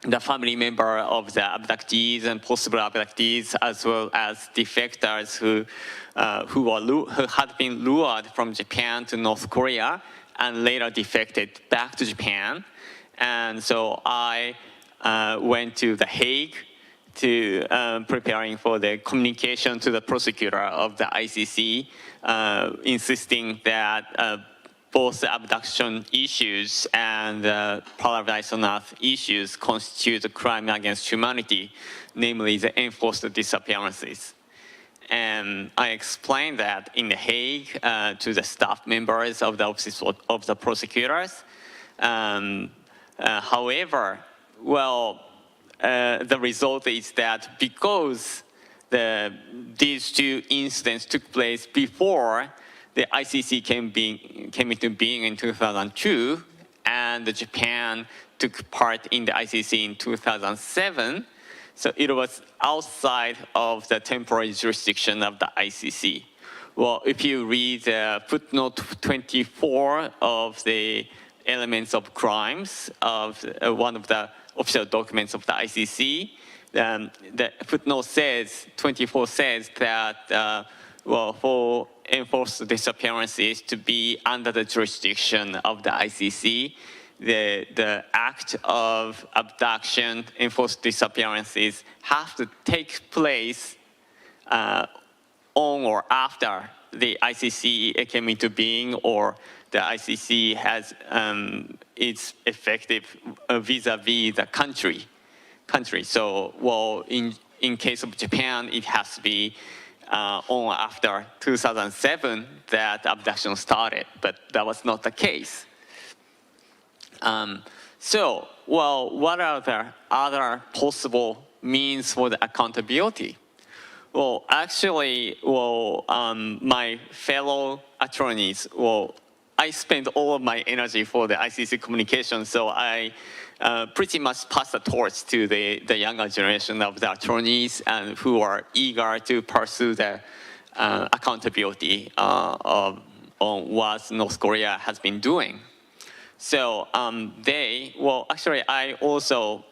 the family member of the abductees and possible abductees, as well as defectors who had been lured from Japan to North Korea and later defected back to Japan. And so I went to The Hague to preparing for the communication to the prosecutor of the ICC, insisting that both the abduction issues and Paradise-on-Earth issues constitute a crime against humanity, namely the enforced disappearances. And I explained that in The Hague to the staff members of the Office of the Prosecutors. However, well, the result is that because these two incidents took place before the ICC came into being in 2002, and Japan took part in the ICC in 2007, so it was outside of the temporary jurisdiction of the ICC. Well, if you read footnote 24 of the elements of crimes of one of the official documents of the ICC, the footnote says, 24 says that, well, for enforced disappearances to be under the jurisdiction of the ICC, the act of abduction, enforced disappearances have to take place on or after the ICC came into being, or the ICC has its effective vis-a-vis the country. So, well, in case of Japan, it has to be on after 2007 that abduction started, but that was not the case. So, well, what are the other possible means for the accountability? Well, actually, well, my fellow attorneys, well, I spent all of my energy for the ICC communication, so I pretty much pass the torch to the younger generation of the attorneys and who are eager to pursue the accountability on what North Korea has been doing. So well, actually, I also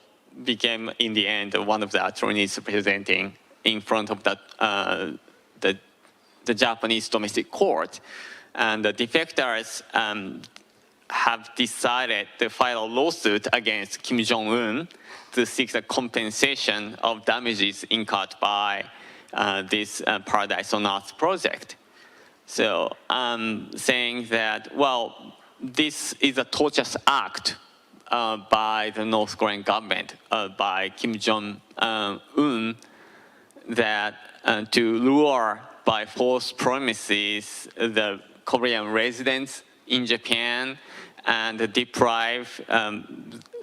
became, in the end, one of the attorneys representing in front of the Japanese domestic court. And the defectors have decided to file a lawsuit against Kim Jong-un to seek the compensation of damages incurred by this Paradise-on-Earth project. So I'm saying that, well, this is a torturous act by the North Korean government, by Kim Jong-un, that to lure by false promises the Korean residents in Japan and deprive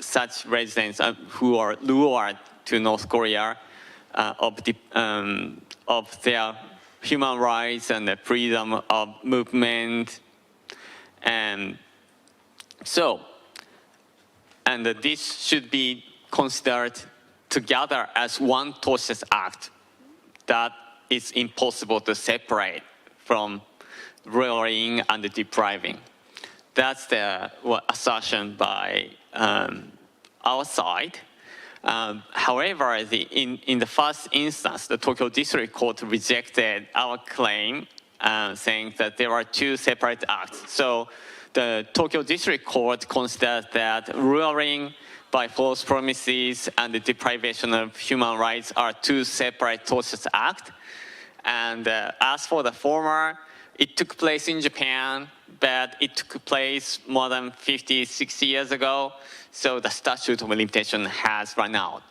such residents who are lured to North Korea of their human rights and the freedom of movement. And so, and this should be considered together as one tortious act that is impossible to separate from luring and depriving. That's the assertion by our side. However, in the first instance, the Tokyo District Court rejected our claim, saying that there are two separate acts. So the Tokyo District Court considers that luring by false promises and the deprivation of human rights are two separate tortious acts. And as for the former, it took place in Japan, but it took place more than 50, 60 years ago, so the statute of limitation has run out.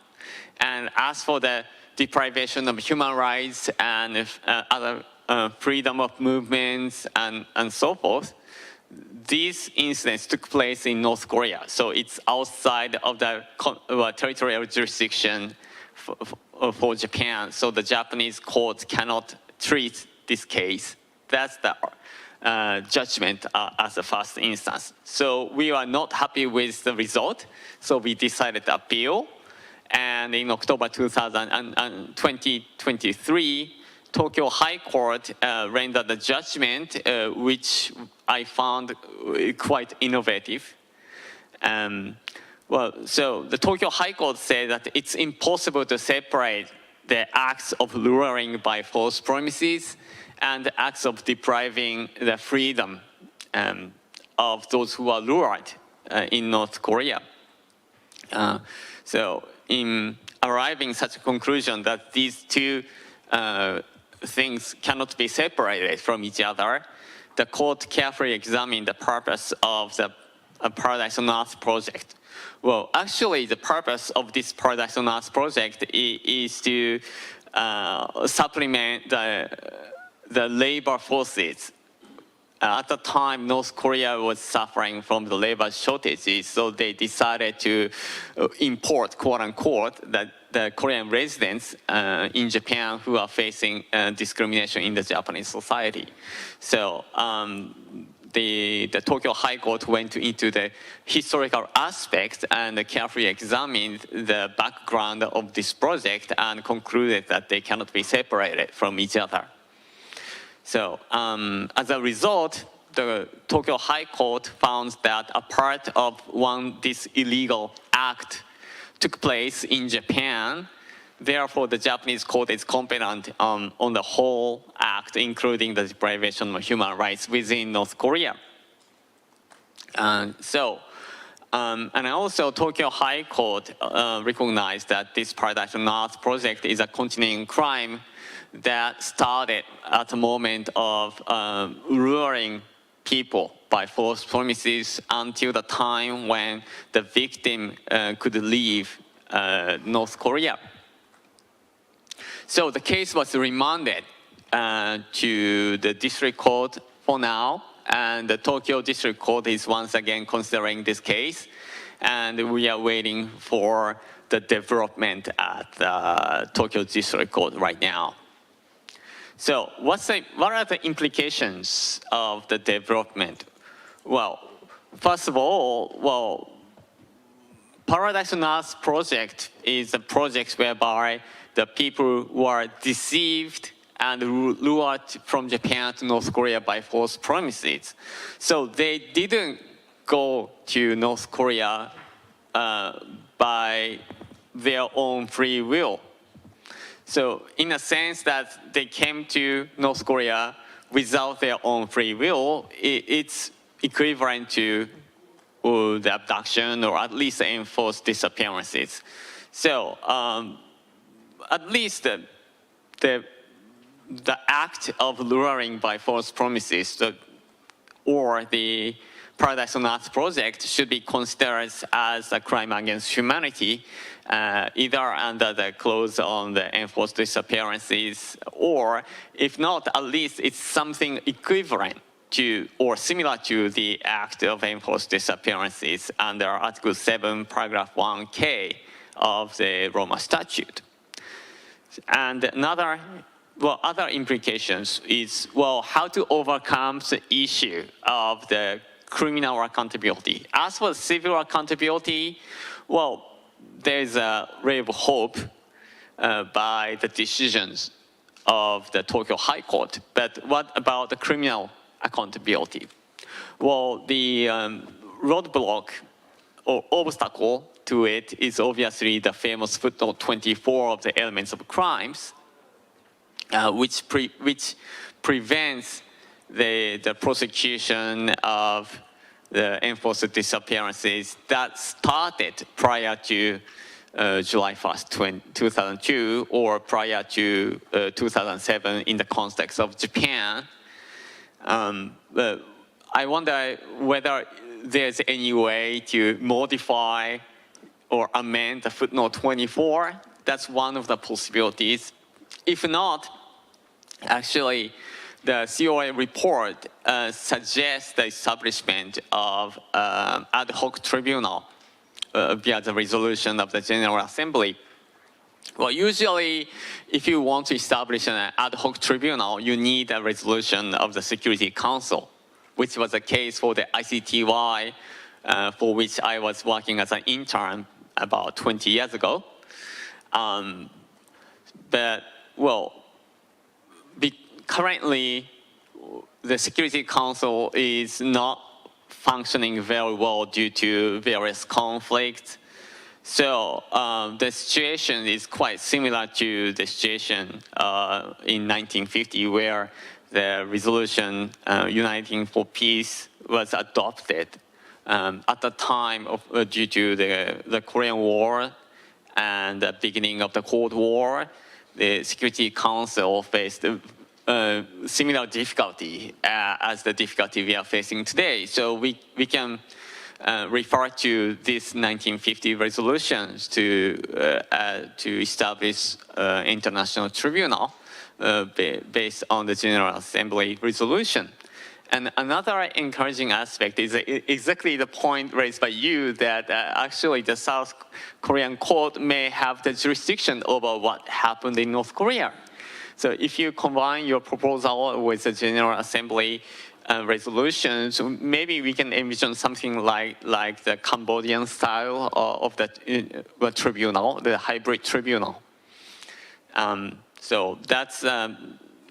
And as for the deprivation of human rights and other freedom of movements and so forth, these incidents took place in North Korea, so it's outside of the territorial jurisdiction for Japan, so the Japanese court cannot treat this case. That's the judgment as a first instance. So we are not happy with the result, so we decided to appeal. And in October 2023, Tokyo High Court rendered a judgment which I found quite innovative. Well, so the Tokyo High Court said that it's impossible to separate the acts of luring by false promises and the acts of depriving the freedom of those who are lured in North Korea. So in arriving such a conclusion that these two things cannot be separated from each other, the court carefully examined the purpose of the Paradise on Earth project. Well, actually, the purpose of this Paradise on Earth project is to supplement the labor forces. At the time, North Korea was suffering from the labor shortages, so they decided to import, quote-unquote, the Korean residents in Japan who are facing discrimination in the Japanese society. So the Tokyo High Court went into the historical aspects and carefully examined the background of this project and concluded that they cannot be separated from each other. So as a result, the Tokyo High Court found that a part of this illegal act took place in Japan. Therefore, the Japanese court is competent on the whole act, including the deprivation of human rights within North Korea. And also, Tokyo High Court recognized that this Paradise on Earth project is a continuing crime that started at the moment of luring people by false promises until the time when the victim could leave North Korea. So the case was remanded to the district court for now, and the Tokyo District Court is once again considering this case, and we are waiting for the development at the Tokyo District Court right now. So what are the implications of the development? Well, first of all, Paradise on Earth project is a project whereby the people were deceived and lured from Japan to North Korea by false promises. So they didn't go to North Korea by their own free will. So in a sense that they came to North Korea without their own free will, it's equivalent to the abduction or at least enforced disappearances. So at least the act of luring by false promises or the Paradise on Earth project should be considered as a crime against humanity, either under the clause on the enforced disappearances, or if not, at least it's something equivalent to or similar to the act of enforced disappearances under Article 7, Paragraph 1K of the Roma Statute. And other implications is, how to overcome the issue of the criminal accountability. As for civil accountability, there's a ray of hope by the decisions of the Tokyo High Court. But what about the criminal accountability? Well, the roadblock or obstacle to it is obviously the famous footnote 24 of the elements of crimes, which prevents the prosecution of the enforced disappearances that started prior to July 1st, 2002, or prior to 2007 in the context of Japan. I wonder whether there's any way to modify or amend the footnote 24. That's one of the possibilities. If not, actually, the COA report suggests the establishment of ad hoc tribunal via the resolution of the General Assembly. Well, usually, if you want to establish an ad hoc tribunal, you need a resolution of the Security Council, which was the case for the ICTY, for which I was working as an intern about 20 years ago. Currently, the Security Council is not functioning very well due to various conflicts. So the situation is quite similar to the situation in 1950, where the resolution Uniting for Peace was adopted. At the time due to the Korean War and the beginning of the Cold War, the Security Council faced similar difficulty as the difficulty we are facing today. So we can refer to these 1950 resolutions to establish international tribunal based on the General Assembly resolution. And another encouraging aspect is exactly the point raised by you that actually the South Korean court may have the jurisdiction over what happened in North Korea. So if you combine your proposal with the General Assembly resolutions, maybe we can envision something like the Cambodian style of the tribunal, the hybrid tribunal. So that's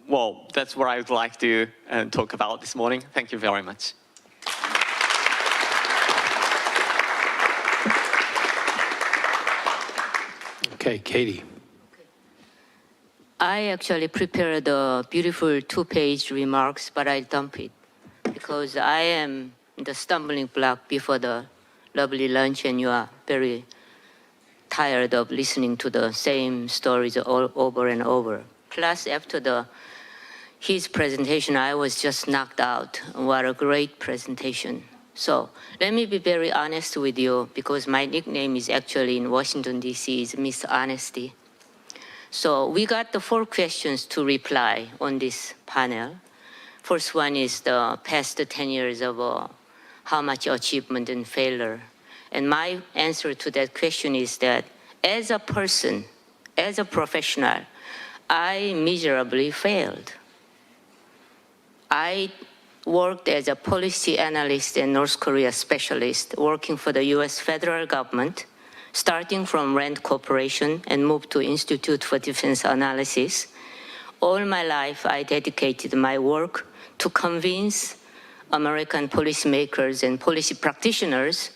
well, that's what I would like to talk about this morning. Thank you very much. Okay, Katie. I actually prepared a beautiful 2-page remarks, but I dump it because I am the stumbling block before the lovely lunch and you are very tired of listening to the same stories all over and over. Plus, after his presentation, I was just knocked out. What a great presentation. So let me be very honest with you because my nickname is actually in Washington, D.C. is Miss Honesty. So we got the 4 questions to reply on this panel. First one is the past 10 years of how much achievement and failure. And my answer to that question is that as a person, as a professional, I miserably failed. I worked as a policy analyst and North Korea specialist working for the US federal government, starting from Rand Corporation and moved to Institute for Defense Analysis. All my life, I dedicated my work to convince American policymakers and policy practitioners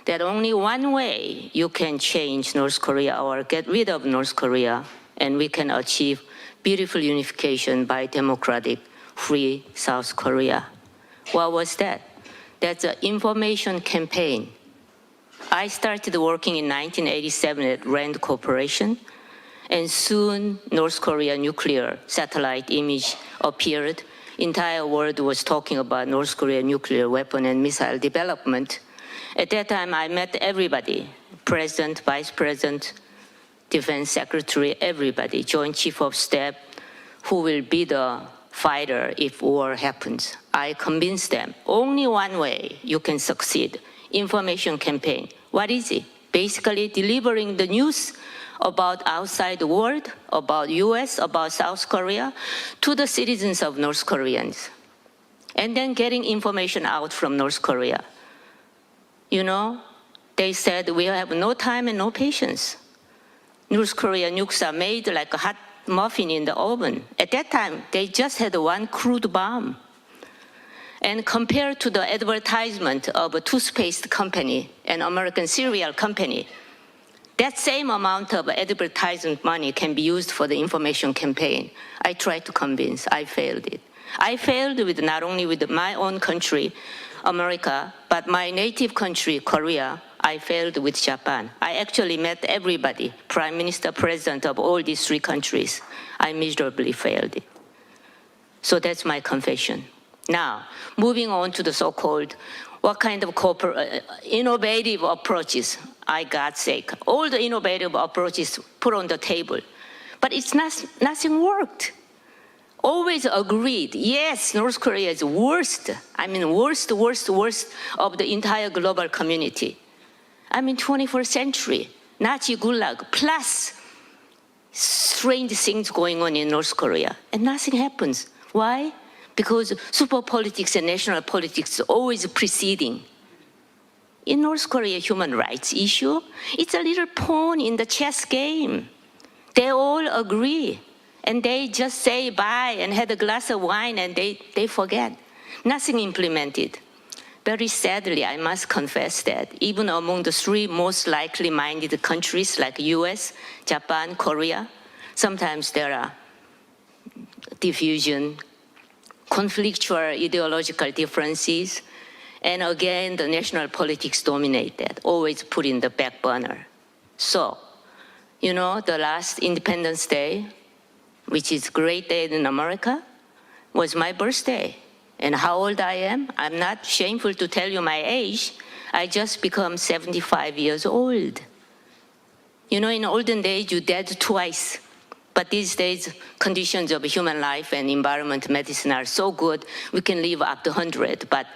that only one way you can change North Korea or get rid of North Korea, and we can achieve beautiful unification by democratic, free South Korea. What was that? That's an information campaign. I started working in 1987 at Rand Corporation, and soon North Korea nuclear satellite image appeared. Entire world was talking about North Korea nuclear weapon and missile development. At that time, I met everybody, President, Vice President, Defense Secretary, everybody, Joint Chief of Staff, who will be the fighter if war happens. I convinced them, only one way you can succeed, information campaign. What is it? Basically delivering the news about outside the world, about US, about South Korea, to the citizens of North Koreans. And then getting information out from North Korea. You know, they said we have no time and no patience. North Korea nukes are made like a hot muffin in the oven. At that time, they just had one crude bomb. And compared to the advertisement of a toothpaste company, an American cereal company, that same amount of advertisement money can be used for the information campaign. I tried to convince, I failed it. I failed with not only with my own country, America, but my native country, Korea. I failed with Japan. I actually met everybody, Prime Minister, President of all these 3 countries. I miserably failed it. So that's my confession. Now, moving on to the so-called, what kind of innovative approaches, I God's sake, all the innovative approaches put on the table. But it's nothing worked. Always agreed, yes, North Korea is worst. I mean, worst of the entire global community. I mean, 21st century, Nazi gulag, plus strange things going on in North Korea, and nothing happens. Why? Because super politics and national politics are always preceding. In North Korea human rights issue, it's a little pawn in the chess game. They all agree, and they just say bye and had a glass of wine and they forget. Nothing implemented. Very sadly, I must confess that even among the 3 most likely minded countries like US, Japan, Korea, sometimes there are diffusion, conflictual ideological differences, and again, the national politics dominate that, always put in the back burner. So, you know, the last Independence Day, which is Great Day in America, was my birthday. And how old I am? I'm not shameful to tell you my age. I just become 75 years old. You know, in olden days, you died twice. But these days, conditions of human life and environment medicine are so good, we can live up to 100. But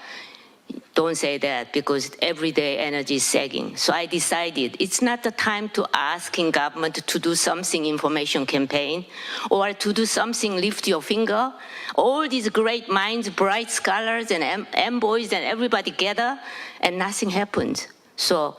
don't say that, because everyday energy is sagging. So I decided it's not the time to asking government to do something information campaign or to do something lift your finger. All these great minds, bright scholars and envoys and everybody gather and nothing happens. So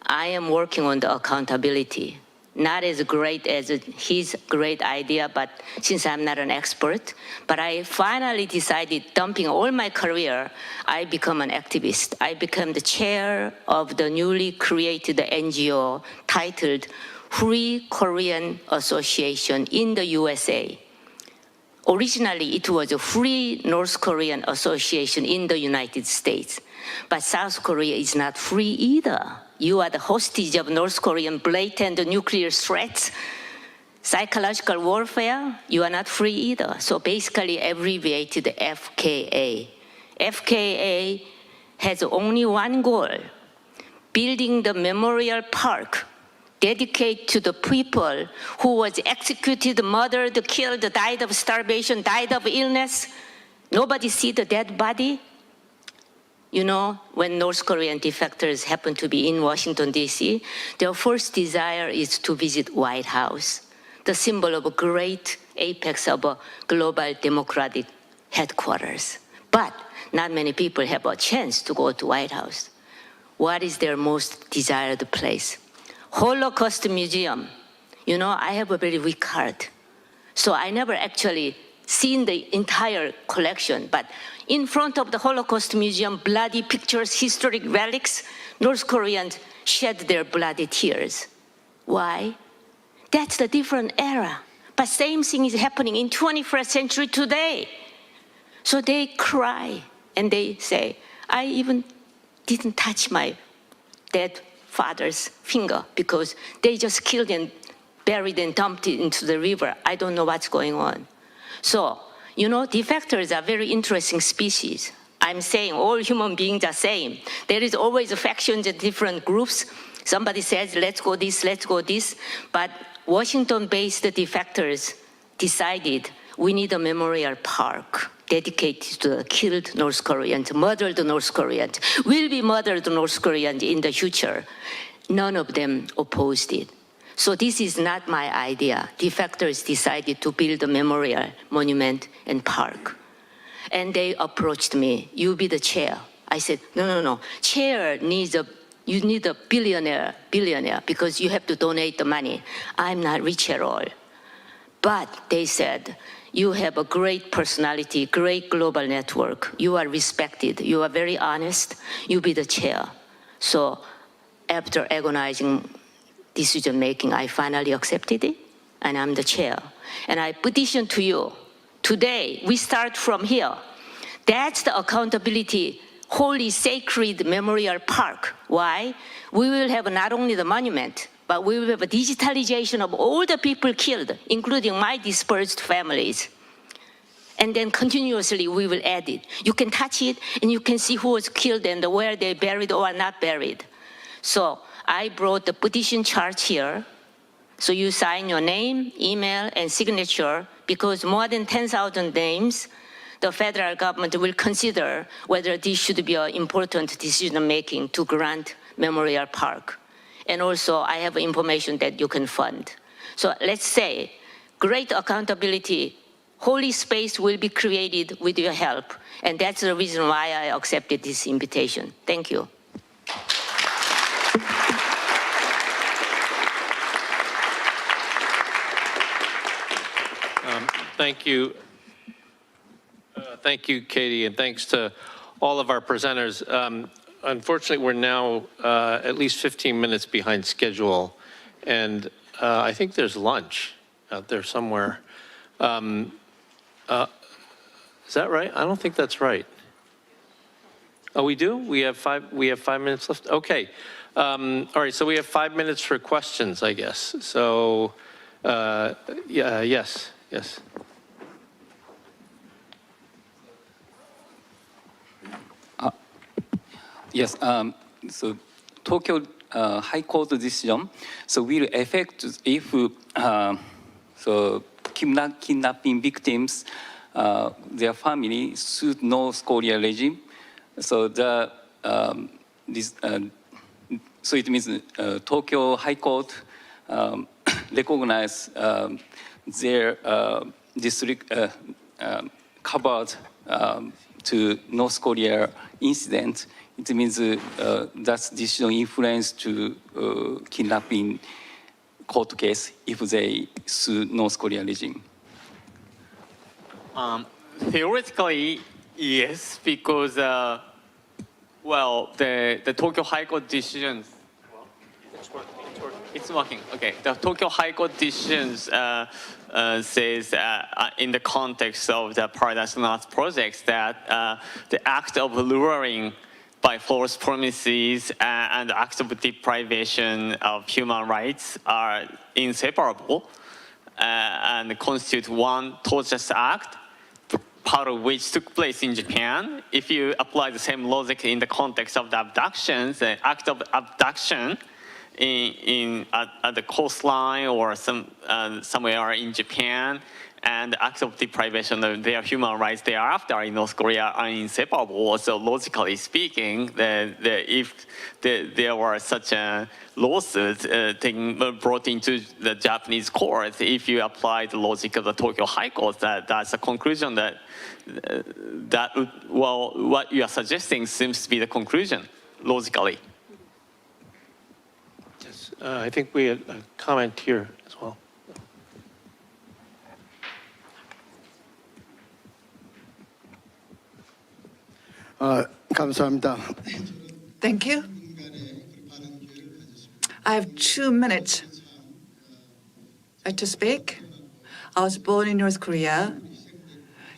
I am working on the accountability. Not as great as his great idea, but since I'm not an expert, but I finally decided, dumping all my career, I become an activist. I became the chair of the newly created NGO titled Free Korean Association in the USA. Originally, it was a Free North Korean Association in the United States, but South Korea is not free either. You are the hostage of North Korean blatant nuclear threats, psychological warfare. You are not free either. So basically abbreviated FKA. FKA has only one goal: building the memorial park dedicated to the people who was executed, murdered, killed, died of starvation, died of illness. Nobody see the dead body. You know, when North Korean defectors happen to be in Washington, D.C., their first desire is to visit White House, the symbol of a great apex of a global democratic headquarters. But not many people have a chance to go to White House. What is their most desired place? Holocaust Museum. You know, I have a very weak heart, so I never actually seen the entire collection, but in front of the Holocaust Museum, bloody pictures, historic relics, North Koreans shed their bloody tears. Why? That's the different era. But same thing is happening in 21st century today. So they cry and they say, I even didn't touch my dead father's finger because they just killed and buried and dumped it into the river. I don't know what's going on. So, you know, defectors are very interesting species. I'm saying all human beings are same. There is always factions and different groups. Somebody says, let's go this, let's go this. But Washington-based defectors decided we need a memorial park dedicated to the killed North Koreans, murdered North Koreans, will be murdered North Koreans in the future. None of them opposed it. So this is not my idea. Defectors decided to build a memorial, monument, and park. And they approached me, you be the chair. I said, no. Chair needs you need a billionaire, because you have to donate the money. I'm not rich at all. But they said, you have a great personality, great global network. You are respected. You are very honest. You be the chair. So after agonizing decision-making, I finally accepted it, and I'm the chair. And I petition to you, today, we start from here. That's the accountability, holy, sacred memorial park. Why? We will have not only the monument, but we will have a digitalization of all the people killed, including my dispersed families. And then continuously we will add it. You can touch it, and you can see who was killed and where they buried or not buried. So I brought the petition chart here. So you sign your name, email, and signature, because more than 10,000 names, the federal government will consider whether this should be an important decision-making to grant Memorial Park. And also, I have information that you can fund. So let's say, great accountability, holy space will be created with your help. And that's the reason why I accepted this invitation. Thank you. Thank you. Thank you, Katie, and thanks to all of our presenters. Unfortunately, we're now at least 15 minutes behind schedule, and I think there's lunch out there somewhere. Is that right? I don't think that's right. Oh, we do? We have 5 minutes left? Okay. All right, so we have 5 minutes for questions, I guess. So, yes. Yes. Yes. So Tokyo High Court decision will affect if so kidnapping victims, their family sued North Korea regime. So so it means Tokyo High Court recognize their district covered to North Korea incident. It means that decision influence to kidnapping court case if they sue North Korea regime. Theoretically, yes, because well, the Tokyo High Court decisions. It's working. Okay, the Tokyo High Court decisions says in the context of the Paradise Lost projects that the act of luring by false promises and the act of deprivation of human rights are inseparable and constitute one tortious act, part of which took place in Japan. If you apply the same logic in the context of the abductions, the act of abduction at the coastline or somewhere in Japan, and the act of deprivation of their human rights thereafter in North Korea are inseparable. So logically speaking, if there were such a lawsuit brought into the Japanese court, if you apply the logic of the Tokyo High Court, that's a conclusion that well, what you are suggesting seems to be the conclusion logically. Yes, I think we had a comment here as well. 감사합니다. Thank you. I have 2 minutes to speak. I was born in North Korea,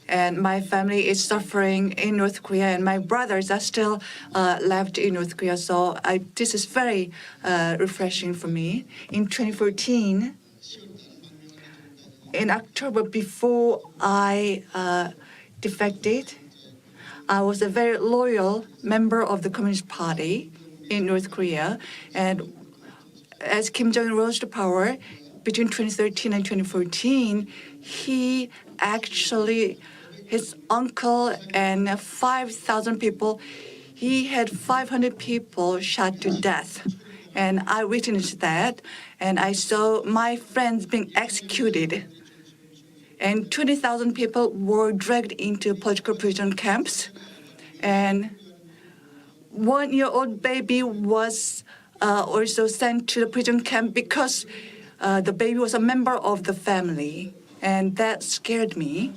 and my family is suffering in North Korea, and my brothers are still left in North Korea. So this is very refreshing for me. In 2014, in October, before I defected, I was a very loyal member of the Communist Party in North Korea. And as Kim Jong-un rose to power between 2013 and 2014, he actually, his uncle and 5,000 people, he had 500 people shot to death. And I witnessed that, and I saw my friends being executed. And 20,000 people were dragged into political prison camps. And 1-year-old baby was also sent to the prison camp because the baby was a member of the family. And that scared me.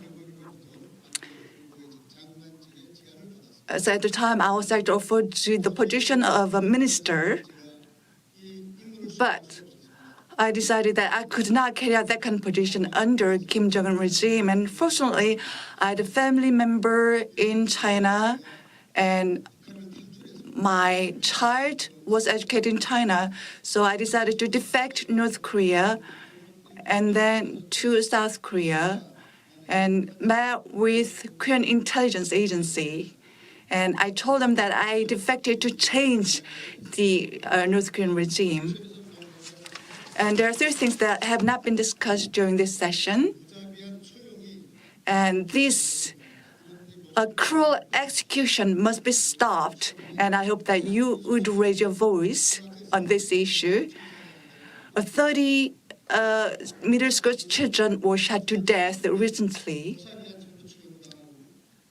So at the time, I was actually offered to the position of a minister. But I decided that I could not carry out that kind of position under Kim Jong-un regime. And fortunately, I had a family member in China, and my child was educated in China. So I decided to defect North Korea and then to South Korea and met with Korean intelligence agency. And I told them that I defected to change the North Korean regime. And there are 3 things that have not been discussed during this session. And this cruel execution must be stopped. And I hope that you would raise your voice on this issue. 30 middle school children were shot to death recently.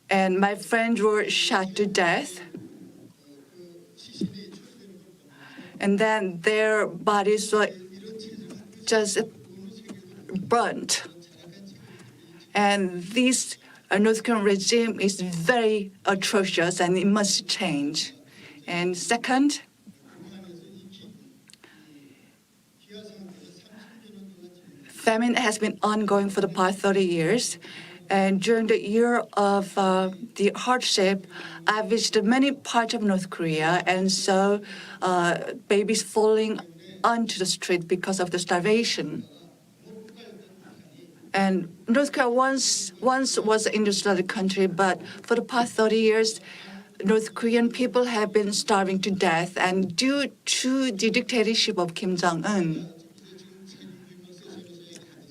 And my friends were shot to death. And then their bodies were just burnt. And this North Korean regime is very atrocious, and it must change. And second, famine has been ongoing for the past 30 years. And during the year of the hardship, I visited many parts of North Korea, and so babies falling onto the street because of the starvation. And North Korea once was an industrial country, but for the past 30 years, North Korean people have been starving to death, and due to the dictatorship of Kim Jong-un.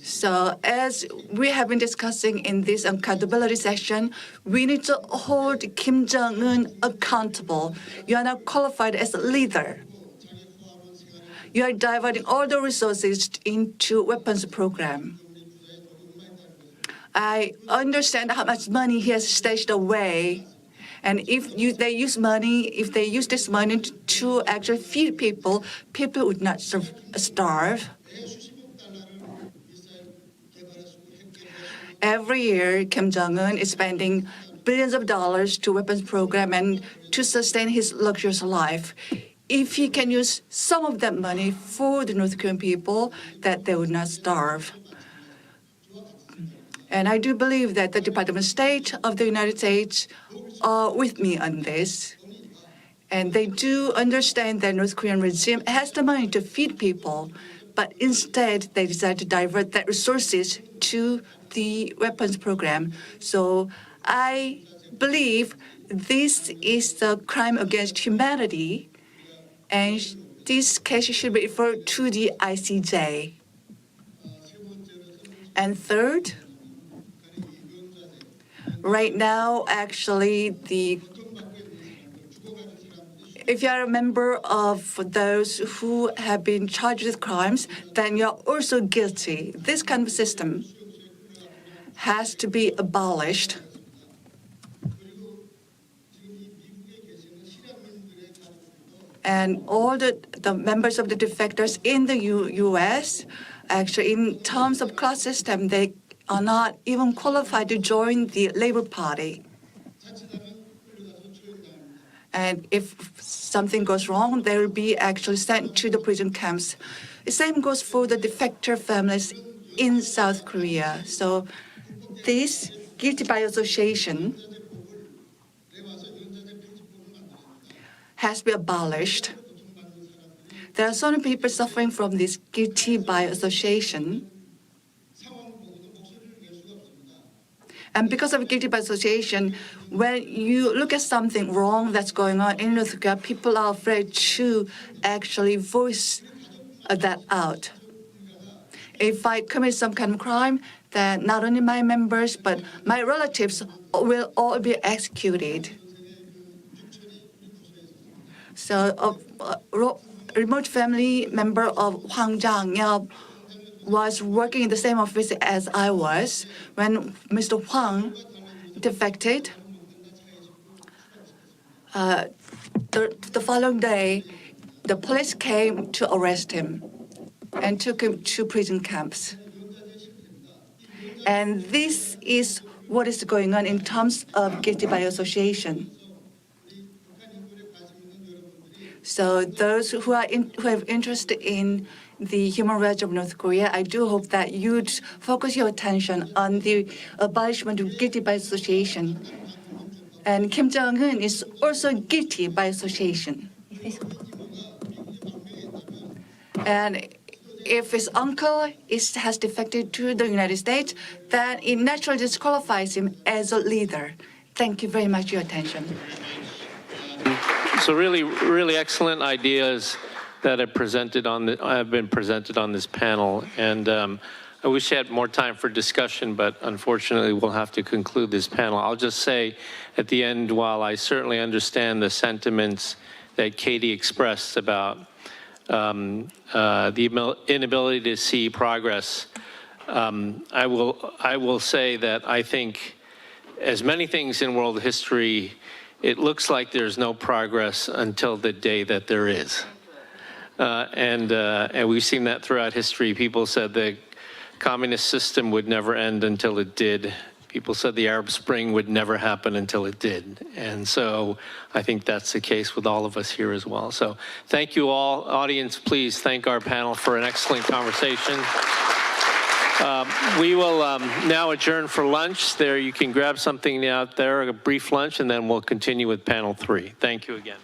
So as we have been discussing in this accountability session, we need to hold Kim Jong-un accountable. You are not qualified as a leader. You are diverting all the resources into weapons program. I understand how much money he has stashed away. And if they use this money to actually feed people, people would not starve. Every year, Kim Jong-un is spending billions of dollars to weapons program and to sustain his luxurious life. If he can use some of that money for the North Korean people, that they would not starve. And I do believe that the Department of State of the United States are with me on this. And they do understand that North Korean regime has the money to feed people, but instead they decide to divert that resources to the weapons program. So I believe this is a crime against humanity, and this case should be referred to the ICJ. And third, right now, actually, if you are a member of those who have been charged with crimes, then you're also guilty. This kind of system has to be abolished. And all the members of the defectors in the U.S., actually, in terms of class system, they are not even qualified to join the Labor Party. And if something goes wrong, they will be actually sent to the prison camps. The same goes for the defector families in South Korea. So this guilty by association has to be abolished. There are so many people suffering from this guilty by association. And because of guilty by association, when you look at something wrong that's going on in North Korea, people are afraid to actually voice that out. If I commit some kind of crime, then not only my members, but my relatives will all be executed. So a remote family member of Hwang Jang-yeop was working in the same office as I was. When Mr. Hwang defected, the following day, the police came to arrest him and took him to prison camps. And this is what is going on in terms of guilty by association. So those who have interest in the human rights of North Korea, I do hope that you'd focus your attention on the abolishment of guilty by association. And Kim Jong-un is also guilty by association. And if his uncle has defected to the United States, then it naturally disqualifies him as a leader. Thank you very much for your attention. So really excellent ideas that have been presented on this panel, and I wish I had more time for discussion, but unfortunately we'll have to conclude this panel. I'll just say at the end, while I certainly understand the sentiments that Katie expressed about the inability to see progress, I will say that I think, as many things in world history, it looks like there's no progress until the day that there is. And we've seen that throughout history. People said the communist system would never end until it did. People said the Arab Spring would never happen until it did. And so I think that's the case with all of us here as well. So thank you all. Audience, please thank our panel for an excellent conversation. We will now adjourn for lunch. There, you can grab something out there, a brief lunch, and then we'll continue with panel 3. Thank you again.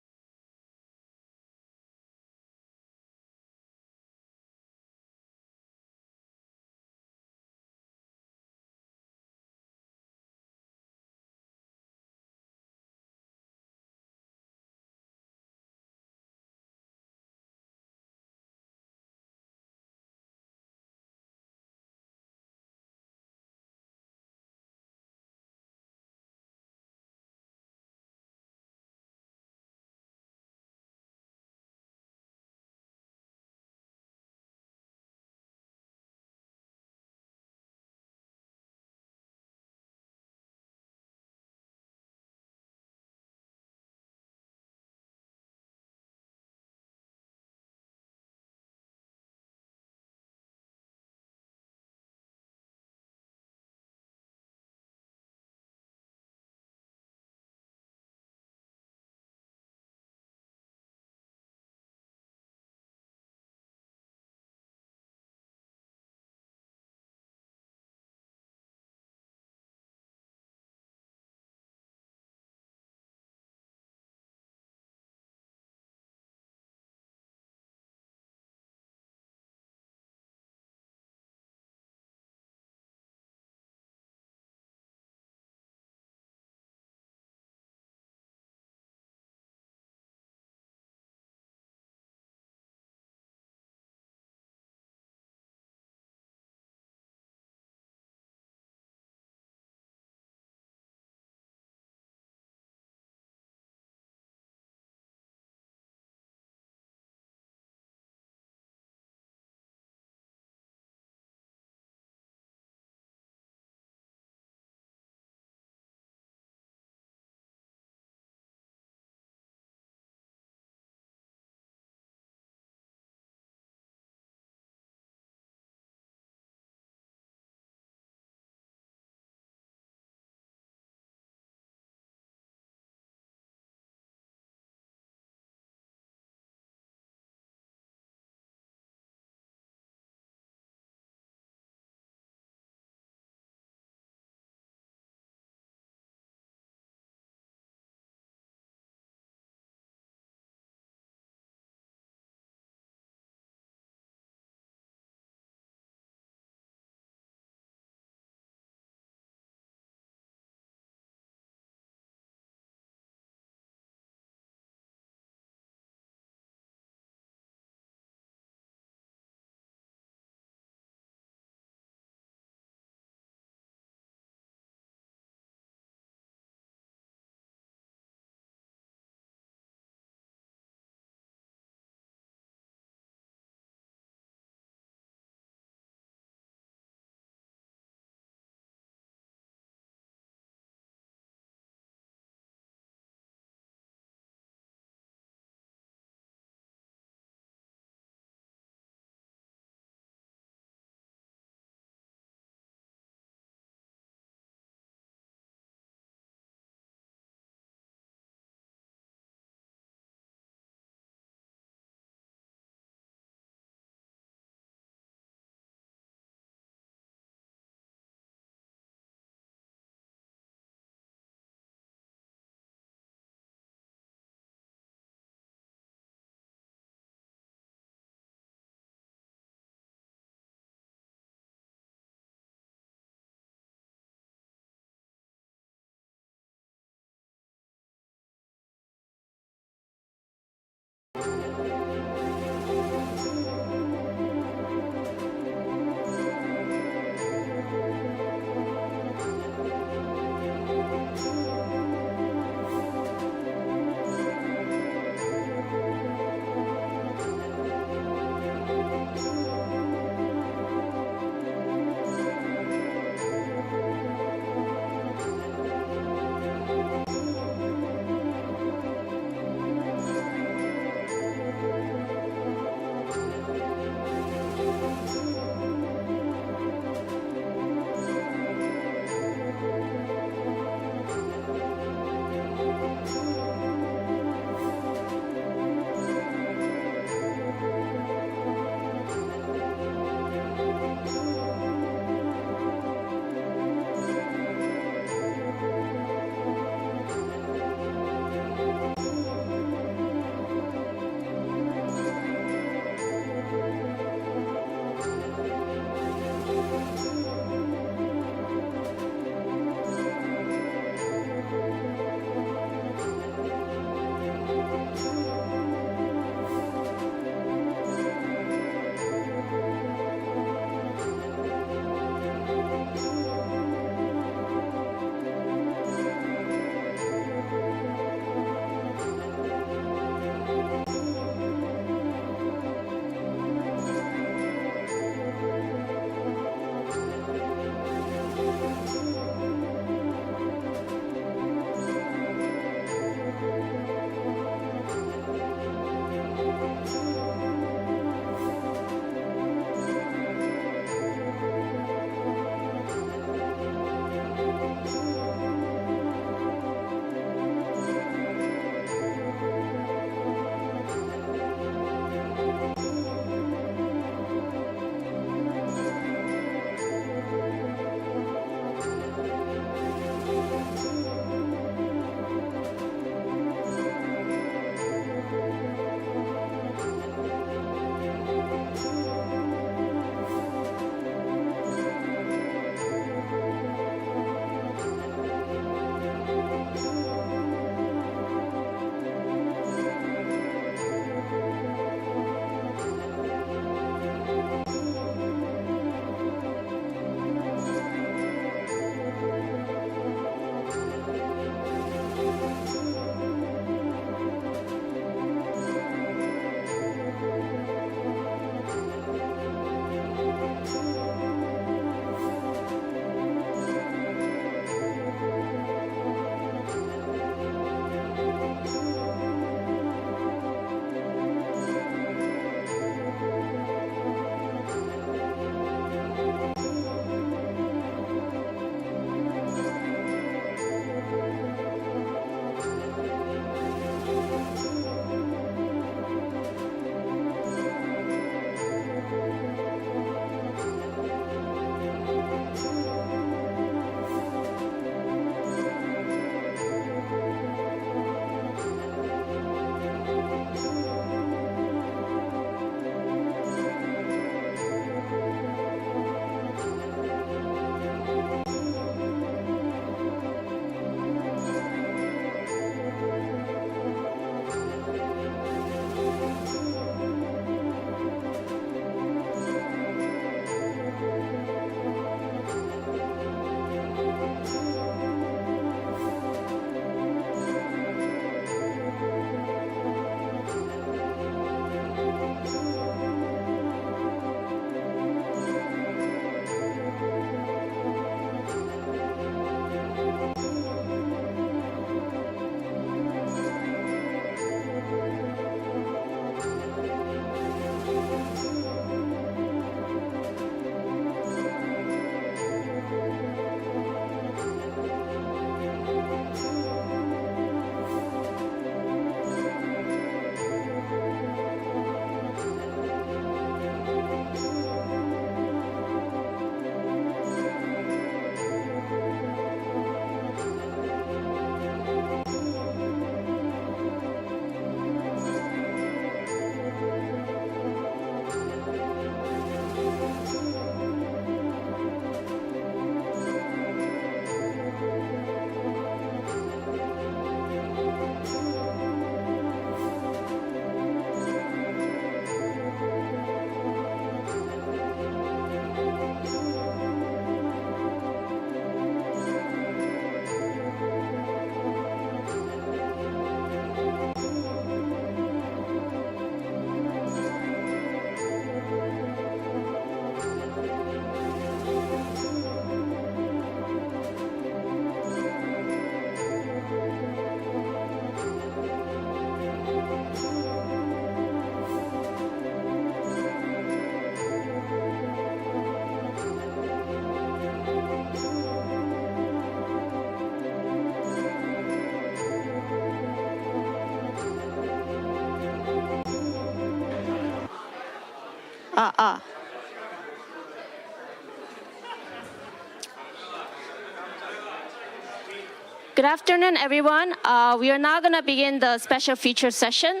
Good afternoon, everyone. We are now going to begin the special feature session.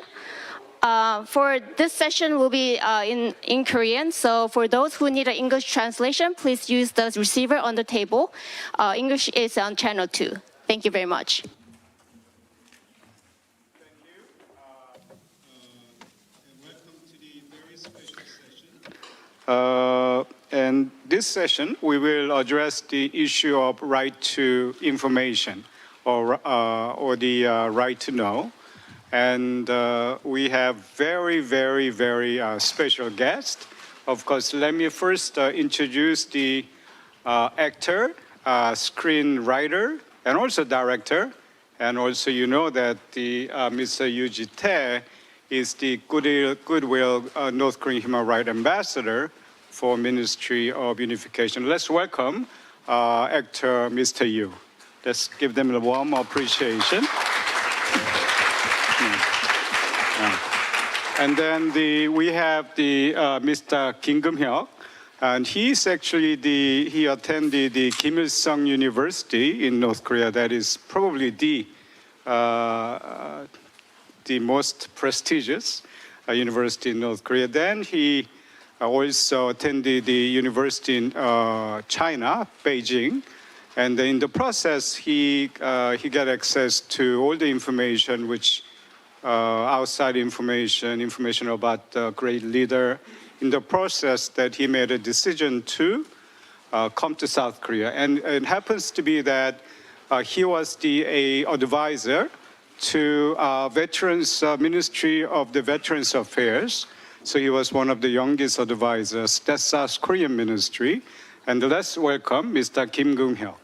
For this session will be in Korean, so for those who need an English translation, please use the receiver on the table. English is on channel 2. Thank you very much. And this session, we will address the issue of right to information or the right to know. And we have very, very, very special guest. Of course, let me first introduce the actor, screenwriter, and also director. And also, you know that the Mr. Yoo Ji-tae is the Goodwill North Korean Human Rights Ambassador for Ministry of Unification. Let's welcome actor Mr. Yoo. Let's give them a warm appreciation. And then we have the Mr. Kim Geum-hyuk, and he's actually he attended the Kim Il-sung University in North Korea. That is probably the most prestigious university in North Korea. Then he also attended the university in China, Beijing, and in the process he got access to all the information which outside information about a great leader. In the process that he made a decision to come to South Korea. And it happens to be that he was the advisor to Veterans Ministry of the Veterans Affairs. So he was one of the youngest advisors. That's South Korean ministry. And let's welcome Mr. Kim Geum-hyuk.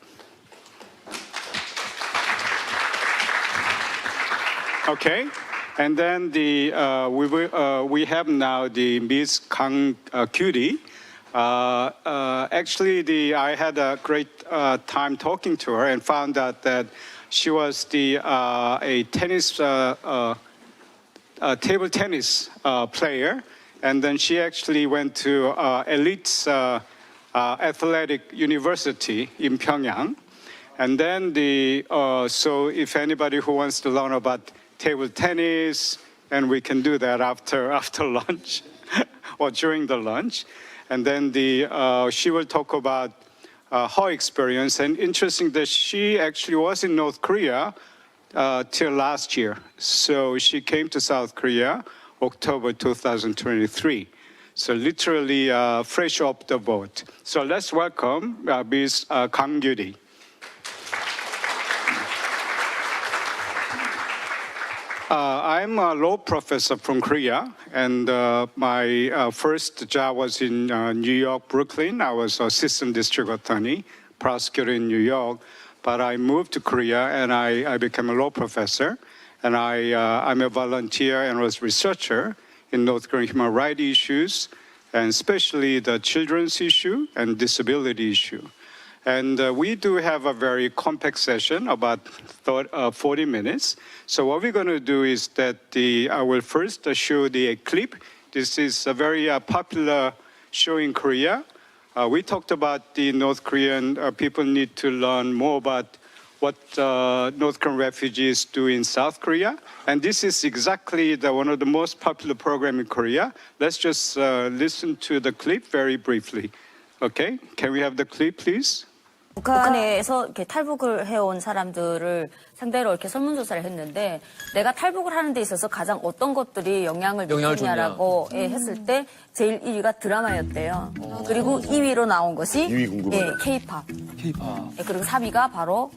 Okay. And then we have now the Ms. Kang Kyuri. Actually, I had a great time talking to her and found out that she was a table tennis player, and then she actually went to elite athletic university in Pyongyang. And then so if anybody who wants to learn about table tennis, and we can do that after lunch or during the lunch. And then she will talk about her experience. And interesting that she actually was in North Korea till last year. So she came to South Korea October 2023. So literally fresh off the boat. So let's welcome Ms. Kang Kyuri. I'm a law professor from Korea, and my first job was in New York, Brooklyn. I was assistant district attorney, prosecutor in New York, but I moved to Korea and I became a law professor, and I'm a volunteer and was researcher in North Korean human rights issues, and especially the children's issue and disability issue. And we do have a very compact session, about 40 minutes. So what we're going to do is that I will first show a clip. This is a very popular show in Korea. We talked about the North Korean people need to learn more about what North Korean refugees do in South Korea. And this is exactly one of the most popular programs in Korea. Let's just listen to the clip very briefly. Okay, can we have the clip, please? 북한에서 이렇게 탈북을 해온 사람들을 상대로 이렇게 설문조사를 했는데 내가 탈북을 하는 데 있어서 가장 어떤 것들이 영향을 미치냐라고 했을 때 제일 1위가 드라마였대요. 그리고 2위로 나온 것이 K-pop. 그리고 3위가 바로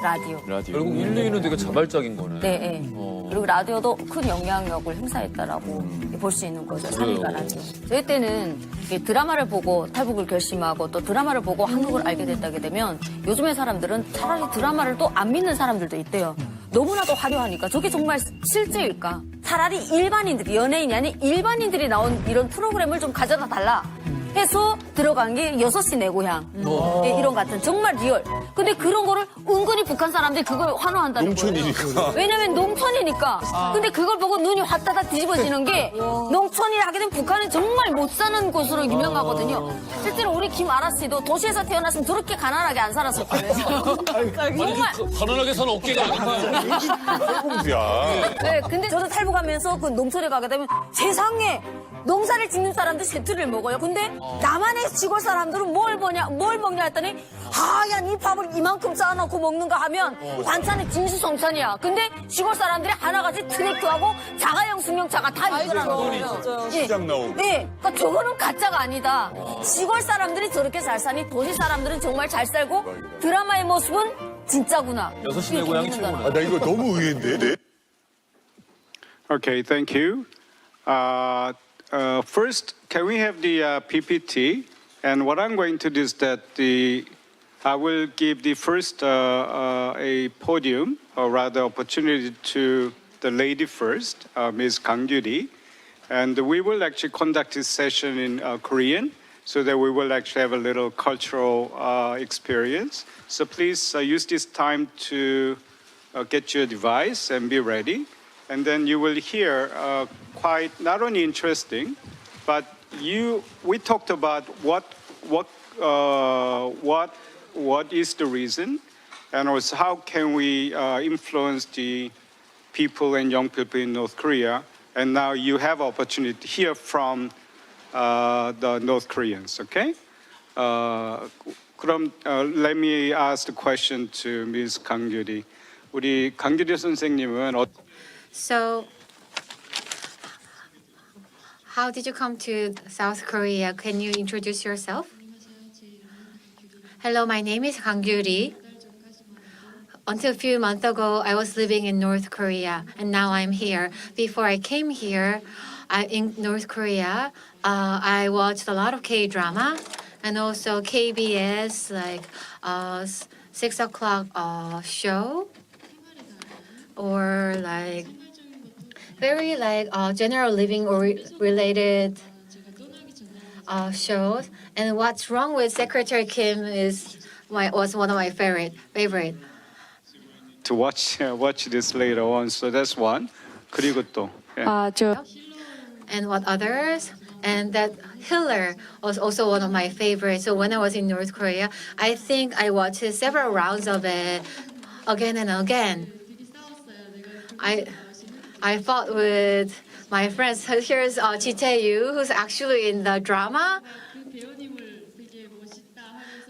라디오. 결국 1, 2위는 되게 자발적인 거네. 네. 그리고 라디오도 큰 영향력을 행사했다라고 볼 수 있는 거죠. 3위가 라디오. 저희 때는 드라마를 보고 탈북을 결심하고 또 드라마를 보고 한국을 알게 됐다게 되면 요즘의 사람들은 차라리 드라마를 또 안 믿는 사람들도 있대요. 너무나도 화려하니까 저게 정말 실제일까? 차라리 일반인들이 연예인이 아닌 일반인들이 나온 이런 프로그램을 좀 가져다 달라. 해서 들어간 게 6시 내 고향. 예, 이런 같은 정말 리얼. 근데 그런 거를 은근히 북한 사람들이 그걸 환호한다는 거예요. 농촌이니까. 왜냐면 농촌이니까. 근데 그걸 보고 눈이 화따닥 뒤집어지는 게 농촌이라 하게 되면 북한은 정말 못 사는 곳으로 유명하거든요. 실제로 우리 김아라 씨도 도시에서 태어났으면 저렇게 가난하게 안 살았을 거예요. 정말. 가난하게 사는 어깨가 공주야. 네, 근데 저도 탈북하면서 그 농촌에 가게 되면 세상에 농사를 짓는 사람들 새틀을 먹어요. 근데 나만의 시골 사람들은 뭘 먹냐 했더니 하얀 이 밥을 이만큼 쌓아놓고 먹는가 하면 반찬이 진수성찬이야. 근데 시골 사람들이 하나같이 트랙터하고 자가용 승용차가 다 있더라는 거예요. 시장 나오고. 네, 그러니까 저거는 가짜가 아니다. 시골 사람들이 저렇게 잘 사니 도시 사람들은 정말 잘 살고 드라마의 모습은 진짜구나. 6시 내 고향이 최고네. 나 이거 너무 의외인데. 네? Okay, thank you. First, can we have the PPT? And what I'm going to do is that I will give the first a podium, or rather opportunity to the lady first, Ms. Kang Gyuri. And we will actually conduct this session in Korean, so that we will actually have a little cultural experience. So please use this time to get your device and be ready. And then you will hear quite not only interesting, but we talked about what is the reason, and also how can we influence the people and young people in North Korea. And now you have opportunity to hear from the North Koreans. Okay? 그럼 let me ask the question to Ms. 강규리. 우리 강규리 선생님은 So, how did you come to South Korea? Can you introduce yourself? Hello, my name is Kang Gyuri. Until a few months ago, I was living in North Korea, and now I'm here. Before I came here, in North Korea, I watched a lot of K-drama and also KBS, like 6 o'clock show, or like very like general living or related shows. And what's wrong with Secretary Kim was one of my favorite. To watch this later on. So that's one. 그리고 또. And what others? And that Hitler was also one of my favorites. So when I was in North Korea, I think I watched several rounds of it again and again. I fought with my friends. Here's Ji Tae-yu, who's actually in the drama.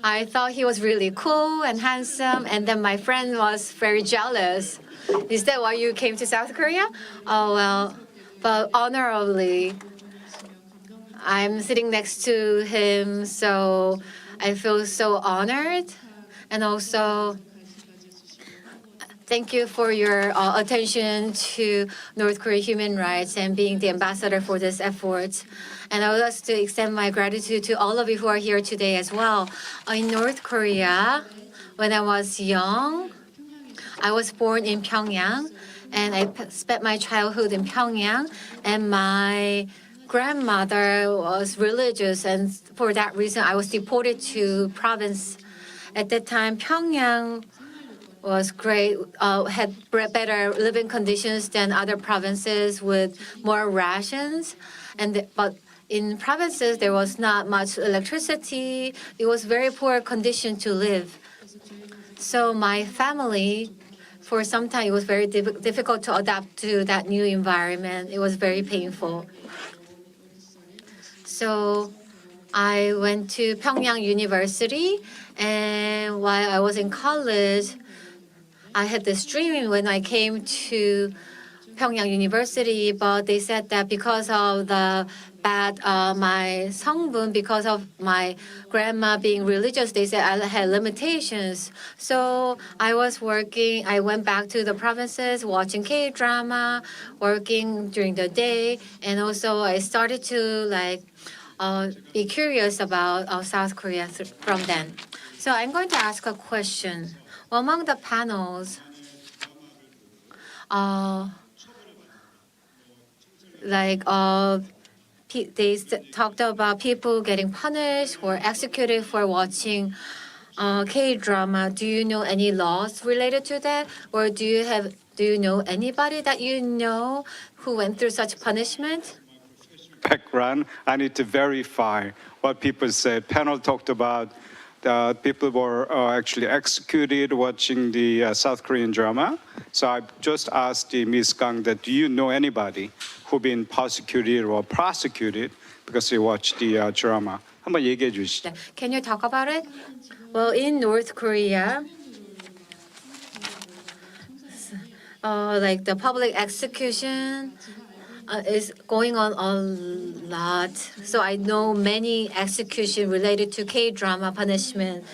I thought he was really cool and handsome, and then my friend was very jealous. Is that why you came to South Korea? Oh, well, but honorably, I'm sitting next to him, so I feel so honored. And also, thank you for your attention to North Korea human rights and being the ambassador for this effort. And I would like to extend my gratitude to all of you who are here today as well. In North Korea, when I was young, I was born in Pyongyang, and I spent my childhood in Pyongyang, and my grandmother was religious, and for that reason, I was deported to province. At that time, Pyongyang was great, had better living conditions than other provinces with more rations. But in provinces, there was not much electricity. It was very poor condition to live. So my family, for some time, it was very difficult to adapt to that new environment. It was very painful. So I went to Pyongyang University, and while I was in college, I had this dream when I came to Pyongyang University, but they said that because of the bad, my 성분, because of my grandma being religious, they said I had limitations. So I was working, I went back to the provinces, watching K-drama, working during the day, and also I started to be curious about South Korea from then. So I'm going to ask a question. Among the panels, talked about people getting punished or executed for watching K-drama. Do you know any laws related to that, or do you know anybody that you know who went through such punishment? Background, I need to verify what people said. Panel talked about people were actually executed watching the South Korean drama. So I just asked Ms. Kang that do you know anybody who been prosecuted or prosecuted because they watched the drama? 한번 얘기해 주시죠. Can you talk about it? Well, in North Korea, like the public execution is going on a lot. So I know many execution related to K-drama punishment.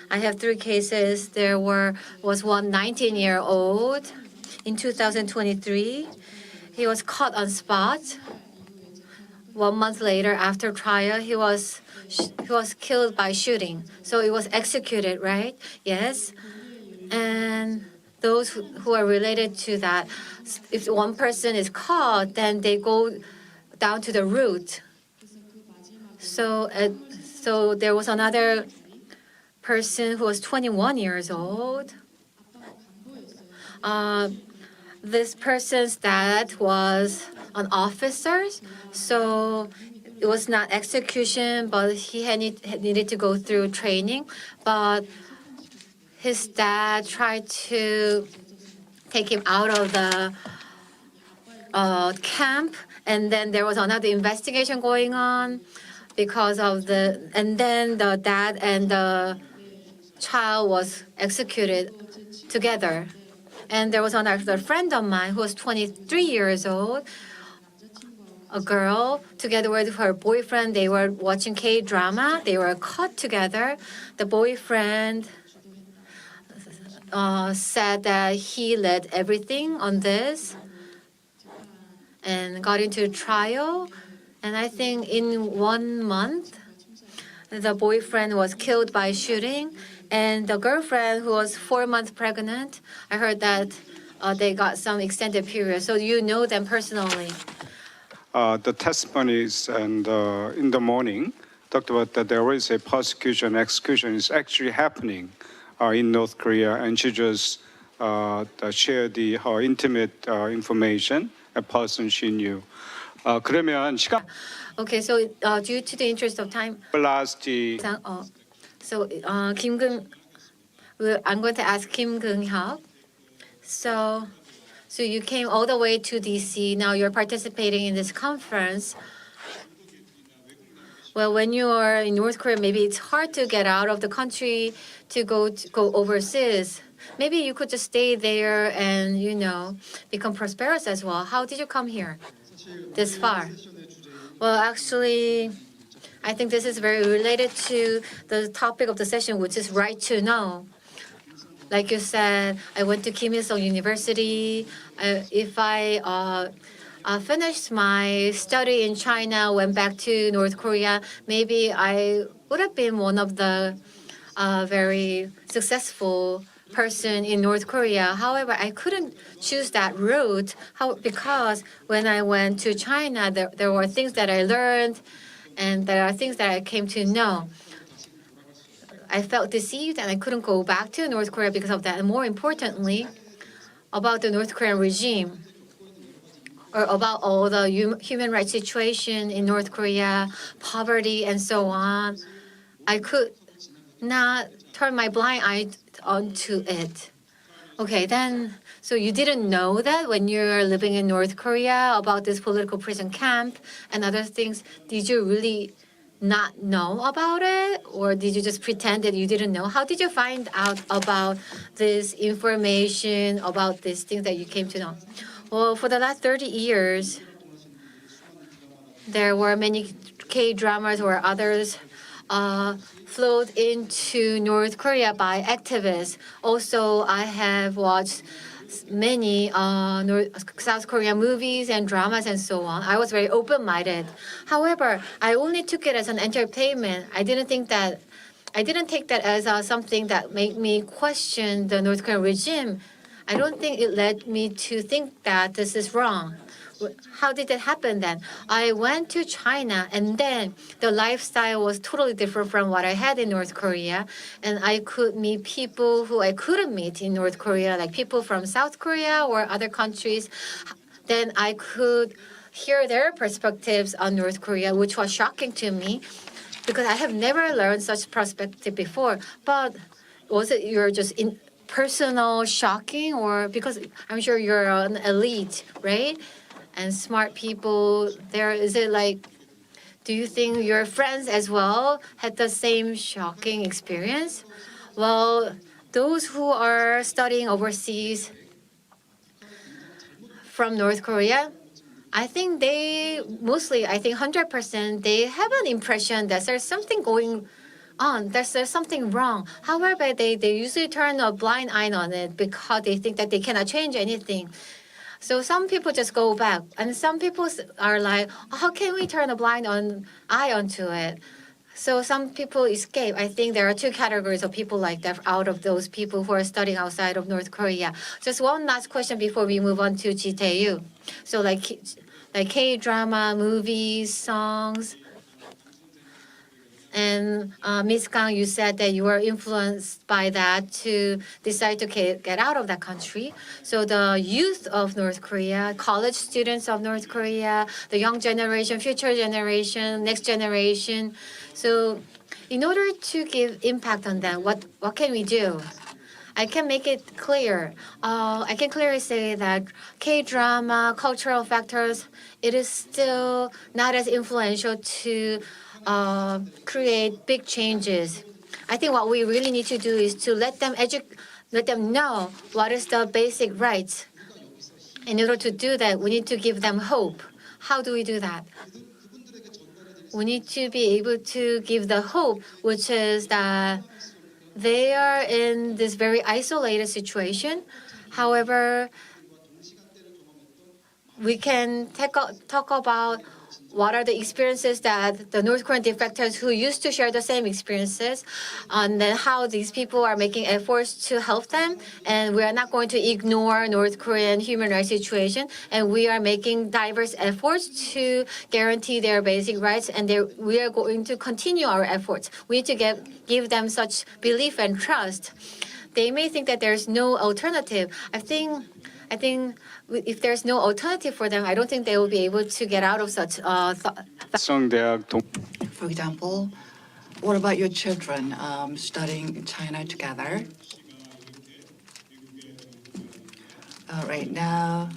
I have 3 cases. There was one 19-year-old in 2023. He was caught on spot. 1 month later, after trial, he was killed by shooting. So he was executed, right? Yes. And those who are related to that, if one person is caught, then they go down to the root. So there was another person who was 21 years old. This person's dad was an officer, so it was not execution, but he needed to go through training. But his dad tried to take him out of the camp, and then there was another investigation going on because of and then the dad and the child was executed together. And there was another friend of mine who was 23 years old, a girl, together with her boyfriend. They were watching K-drama. They were caught together. The boyfriend said that he led everything on this and got into trial. And I think in 1 month, the boyfriend was killed by shooting. And the girlfriend, who was 4 months pregnant, I heard that they got some extended period. So you know them personally. The testimonies and in the morning talked about that there is a prosecution, execution is actually happening in North Korea, and she just shared her intimate information, a person she knew. 그러면 시간. Okay, so due to the interest of time, so I'm going to ask Kim Keung-hyuk. So you came all the way to DC. Now you're participating in this conference. Well, when you are in North Korea, maybe it's hard to get out of the country to go overseas. Maybe you could just stay there and, become prosperous as well. How did you come here this far? Well, actually, I think this is very related to the topic of the session, which is right to know. Like you said, I went to Kim Il-sung University. If I finished my study in China, went back to North Korea, maybe I would have been one of the very successful person in North Korea. However, I couldn't choose that route because when I went to China, there were things that I learned, and there are things that I came to know. I felt deceived, and I couldn't go back to North Korea because of that. And more importantly, about the North Korean regime, or about all the human rights situation in North Korea, poverty, and so on, I could not turn my blind eye onto it. Okay, then, so you didn't know that when you're living in North Korea about this political prison camp and other things? Did you really not know about it, or did you just pretend that you didn't know? How did you find out about this information, about these things that you came to know? Well, for the last 30 years, there were many K-dramas or others flowed into North Korea by activists. Also, I have watched many South Korean movies and dramas and so on. I was very open-minded. However, I only took it as an entertainment. I didn't take that as something that made me question the North Korean regime. I don't think it led me to think that this is wrong. how did that happen then? I went to China, and then the lifestyle was totally different from what I had in North Korea. And I could meet people who I couldn't meet in North Korea, like people from South Korea or other countries. Then I could hear their perspectives on North Korea, which was shocking to me because I have never learned such perspective before. But was it you're just in personal shocking, or because I'm sure you're an elite, right? And smart people there, is it like, do you think your friends as well had the same shocking experience? Well, those who are studying overseas from North Korea, I think they mostly, I think 100%, they have an impression that there's something going on, there's something wrong. However, they usually turn a blind eye on it because they think that they cannot change anything. So some people just go back, and some people are like, how can we turn a blind eye onto it? So some people escape. I think there are two categories of people like that out of those people who are studying outside of North Korea. Just one last question before we move on to Ji-tae-yu. So like K-drama, movies, songs. And Ms. Kang, you said that you were influenced by that to decide to get out of that country. So the youth of North Korea, college students of North Korea, the young generation, future generation, next generation. So in order to give impact on that, what can we do? I can make it clear. I can clearly say that K-drama, cultural factors, it is still not as influential to create big changes. I think what we really need to do is to let them know what is the basic rights. In order to do that, we need to give them hope. How do we do that? We need to be able to give the hope, which is that they are in this very isolated situation. However, we can talk about what are the experiences that the North Korean defectors who used to share the same experiences, and then how these people are making efforts to help them. And we are not going to ignore North Korean human rights situation, and we are making diverse efforts to guarantee their basic rights, and we are going to continue our efforts. We need to give them such belief and trust. They may think that there's no alternative. I think if there's no alternative for them, I don't think they will be able to get out of such For example, what about your children studying in China together? Right now,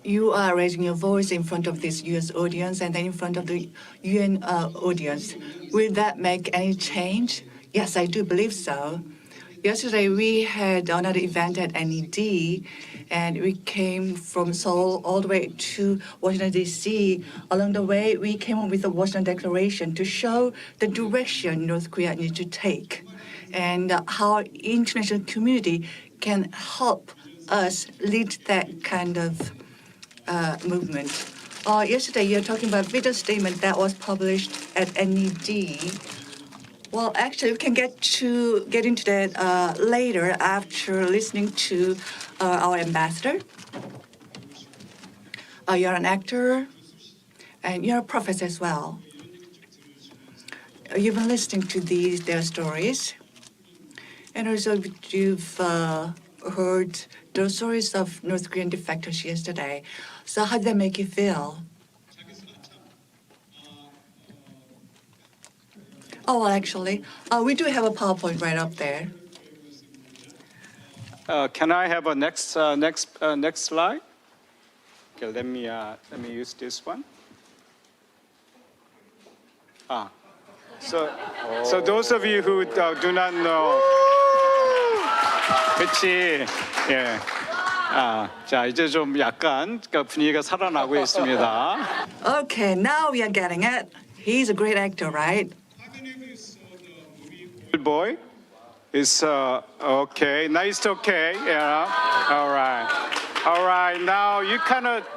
you are raising your voice in front of this U.S. audience and then in front of the UN audience. Will that make any change? Yes, I do believe so. Yesterday, we had another event at NED, and we came from Seoul all the way to Washington, D.C. Along the way, we came up with a Washington Declaration to show the direction North Korea needs to take and how international community can help us lead that kind of movement. Yesterday, you're talking about video statement that was published at NED. Well, actually, we can get into that later after listening to our ambassador. You're an actor, and you're a professor as well. You've been listening to their stories, and also you've heard the stories of North Korean defectors yesterday. So how did that make you feel? Oh, well, actually, we do have a PowerPoint right up there. Can I have a next slide? Okay, let me use this one. So those of you who do not know, 그렇지, 예. 자 이제 좀 약간 분위기가 살아나고 있습니다. Okay, now we are getting it. He's a great actor, right? Boy is okay. Nice, okay. Yeah. All right. Now you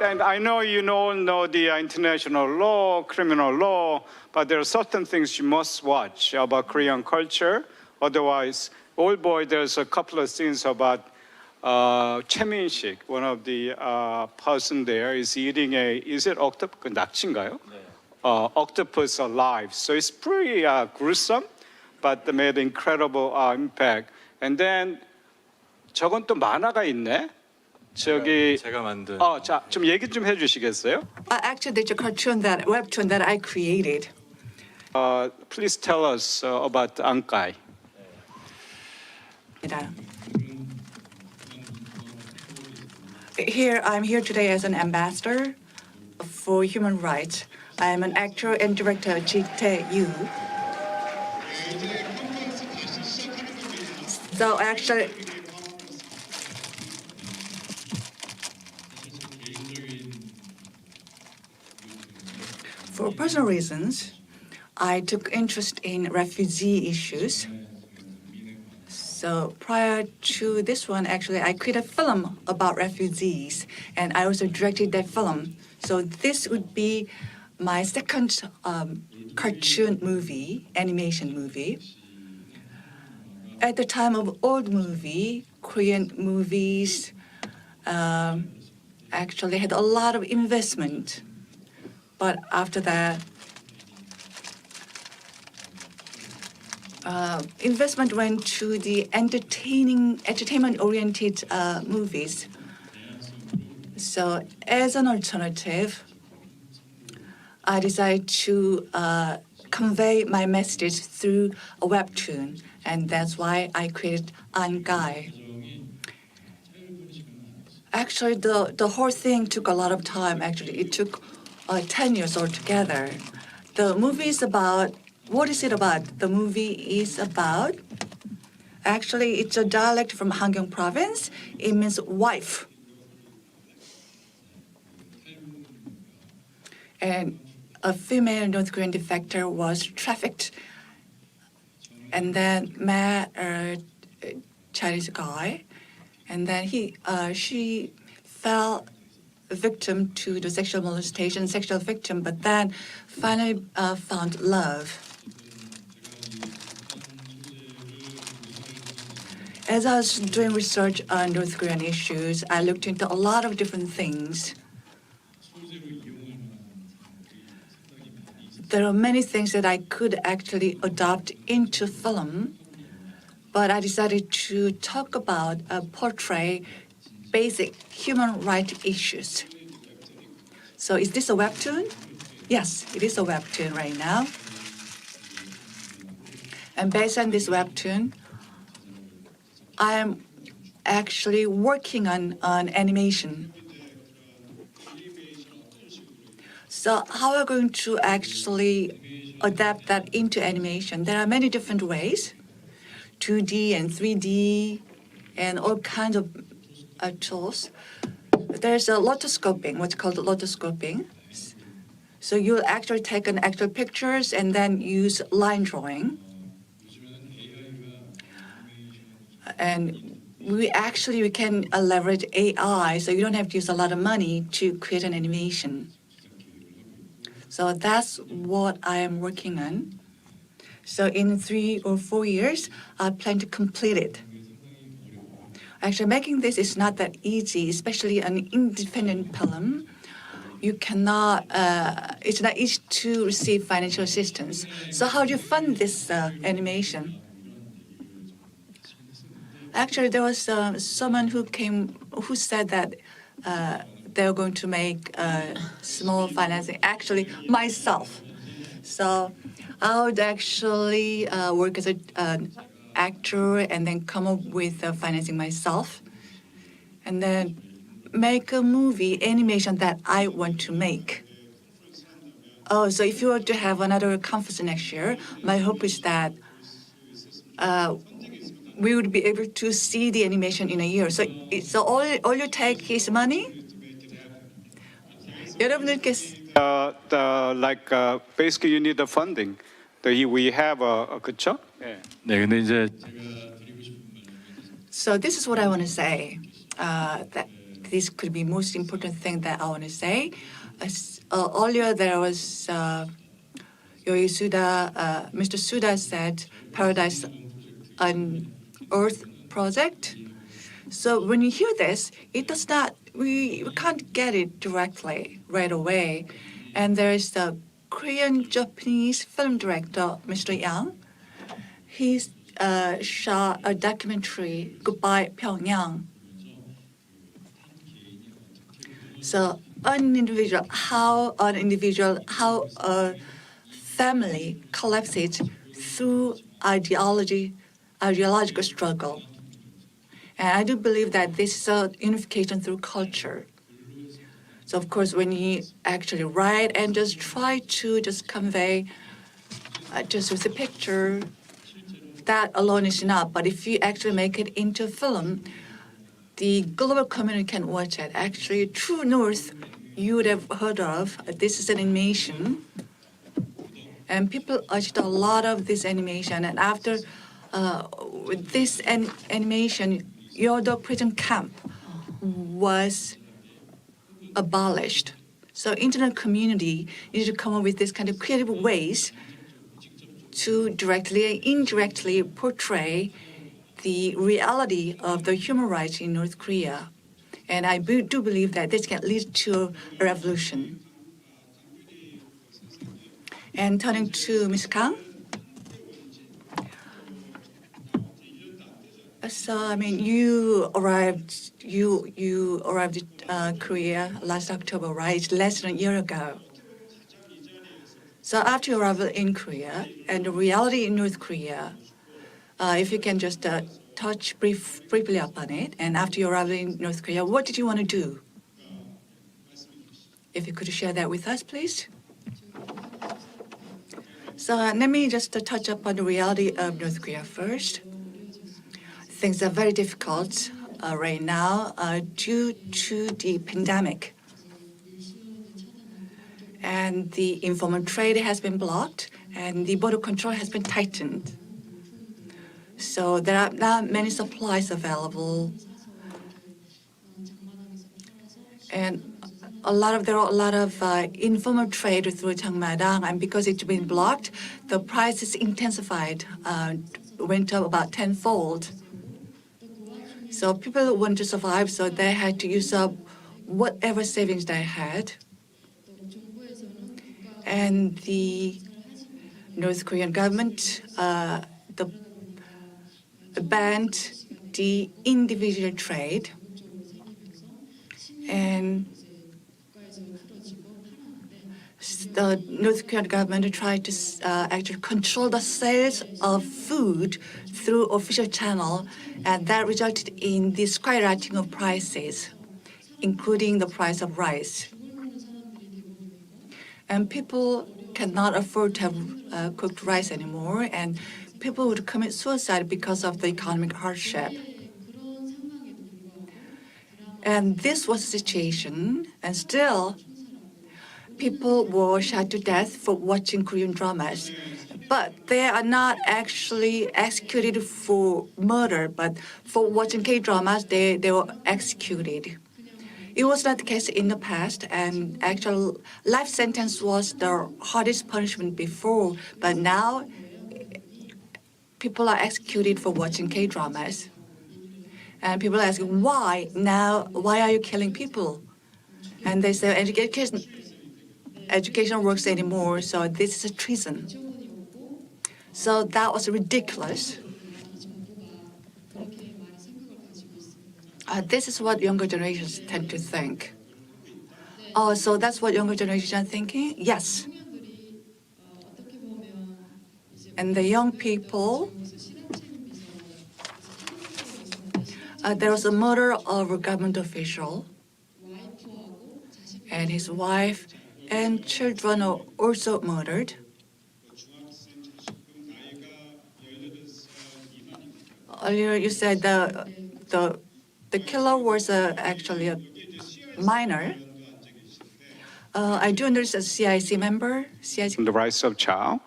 and I know you all know the international law, criminal law, but there are certain things you must watch about Korean culture. Otherwise, old boy, there's a couple of things about 최민식, one of the person there, is eating is it octopus? 낙지인가요? Octopus alive. So it's pretty gruesome, but they made incredible impact. And then 저건 또 만화가 있네. 저기 제가 만든. 자, 좀 얘기 좀 해주시겠어요? Actually, there's a webtoon that I created. Please tell us about Ankai. I'm here today as an ambassador for human rights. I am an actor and director, Ji Tae-yu. So actually, for personal reasons, I took interest in refugee issues. So prior to this one, actually, I created a film about refugees, and I also directed that film. So this would be my second cartoon movie, animation movie. At the time of old movie, Korean movies actually had a lot of investment. But after that, investment went to the entertainment-oriented movies. So as an alternative, I decided to convey my message through a webtoon, and that's why I created Ankai. Actually, the whole thing took a lot of time. Actually, it took 10 years altogether. The movie is about, what is it about? The movie is about, actually, it's a dialect from Hamgyong province. It means wife. And a female North Korean defector was trafficked and then met a Chinese guy. And then she fell victim to the sexual molestation, sexual victim, but then finally found love. As I was doing research on North Korean issues, I looked into a lot of different things. There are many things that I could actually adopt into film, but I decided to talk about, portray basic human rights issues. So is this a webtoon? Yes, it is a webtoon right now. And based on this webtoon, I am actually working on animation. So how are we going to actually adapt that into animation? There are many different ways, 2D and 3D, and all kinds of tools. There's a rotoscoping, what's called rotoscoping. So you'll actually take an actual pictures and then use line drawing. And we can leverage AI, so you don't have to use a lot of money to create an animation. So that's what I am working on. So in 3 or 4 years, I plan to complete it. Actually, making this is not that easy, especially an independent film. You cannot, it's not easy to receive financial assistance. So how do you fund this animation? Actually, there was someone who said that they're going to make small financing, actually myself. So I would actually work as an actor and then come up with financing myself and then make a movie animation that I want to make. Oh, so if you were to have another conference next year, my hope is that we would be able to see the animation in a year. So all you take is money? Basically you need the funding. We have 그쵸? 네, 근데 이제 So this is what I want to say. That this could be most important thing that I want to say. Earlier there was Mr. Suda said Paradise on Earth project. So when you hear this, it does not, we can't get it directly right away. And there's the Korean-Japanese film director, Mr. Yang. He's shot a documentary, Goodbye Pyongyang. So how a family collapses through ideological struggle. And I do believe that this is a unification through culture. So of course, when you actually write and just try to just convey just with a picture, that alone is enough. But if you actually make it into film, the global community can watch it. Actually, True North, you would have heard of. This is an animation. And people watched a lot of this animation. And after this animation, Yodok prison camp was abolished. So internet community needs to come up with this kind of creative ways to directly and indirectly portray the reality of the human rights in North Korea. And I do believe that this can lead to a revolution. And turning to Ms. Kang. So, I mean, you arrived in Korea last October, right? Less than a year ago. So after your arrival in Korea and the reality in North Korea, if you can just touch briefly upon it, and after your arrival in North Korea, what did you want to do? If you could share that with us, please. So let me just touch upon the reality of North Korea first. Things are very difficult right now due to the pandemic. And the informal trade has been blocked, and the border control has been tightened. So there are not many supplies available. And there are a lot of informal trade through Changmadang, and because it's been blocked, the prices intensified, went up about tenfold. So people want to survive, so they had to use up whatever savings they had. And the North Korean government banned the individual trade. And the North Korean government tried to actually control the sales of food through official channel, and that resulted in the skyrocketing of prices, including the price of rice. And people cannot afford to have cooked rice anymore, and people would commit suicide because of the economic hardship. And this was the situation, and still people were shot to death for watching Korean dramas. But they are not actually executed for murder, but for watching K-dramas, they were executed. It was not the case in the past, and actual life sentence was the hardest punishment before, but now people are executed for watching K-dramas. And people are asking, why now? Why are you killing people? And they say, education works anymore, so this is a treason. So that was ridiculous. This is what younger generations tend to think. Oh, so that's what younger generations are thinking? Yes. And the young people, there was a murder of a government official, and his wife and children are also murdered. Earlier, you said the killer was actually a minor. I do understand CIC member. CIC. The rights of child.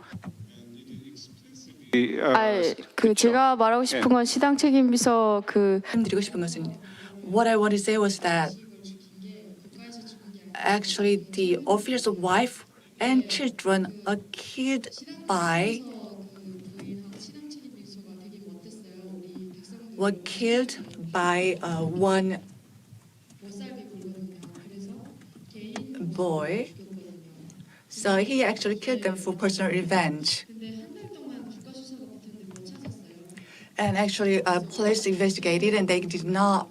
제가 말하고 싶은 건 시당 책임 비서 드리고 싶은 것은 what I want to say was that actually the officer's wife and children are killed by one boy. So he actually killed them for personal revenge. And actually, police investigated and they did not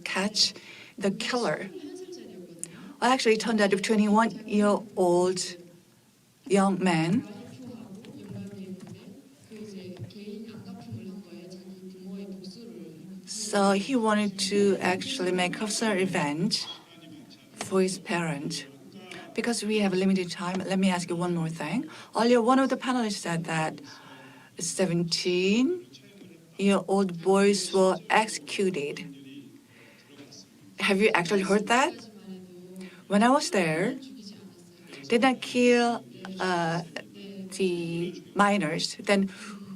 catch the killer. Well, actually, it turned out a 21-year-old young man. So he wanted to actually make personal revenge for his parent. Because we have limited time, let me ask you one more thing. Earlier, one of the panelists said that 17-year-old boys were executed. Have you actually heard that? When I was there, did not kill the minors. Then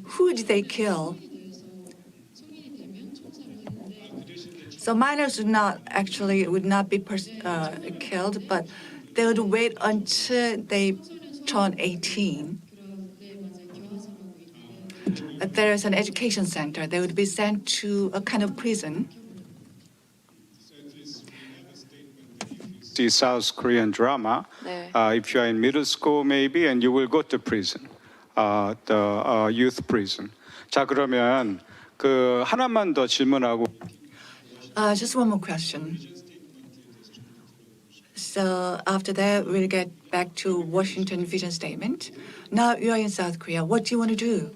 who did they kill? So minors would not be killed, but they would wait until they turn 18. There is an education center. They would be sent to a kind of prison. The South Korean drama, if you are in middle school maybe, and you will go to prison, the youth prison. 자, 그러면 그 하나만 더 질문하고. Just one more question. So after that, we'll get back to Washington vision statement. Now you are in South Korea. What do you want to do?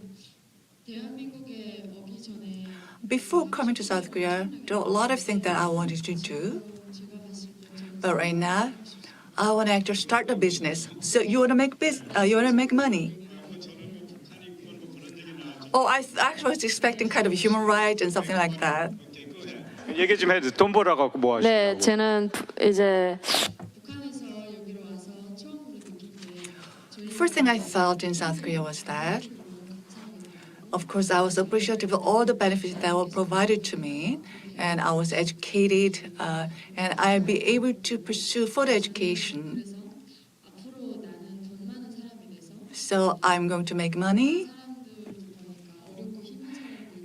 Before coming to South Korea, there are a lot of things that I wanted to do. But right now, I want to actually start a business. So you want to make money. Oh, I actually was expecting kind of human rights and something like that. 얘기 좀 해도 돈 벌어갖고 뭐 하시냐고. 네, 저는 이제 First thing I felt in South Korea was that, of course, I was appreciative of all the benefits that were provided to me, and I was educated, and I'd be able to pursue further education. So I'm going to make money.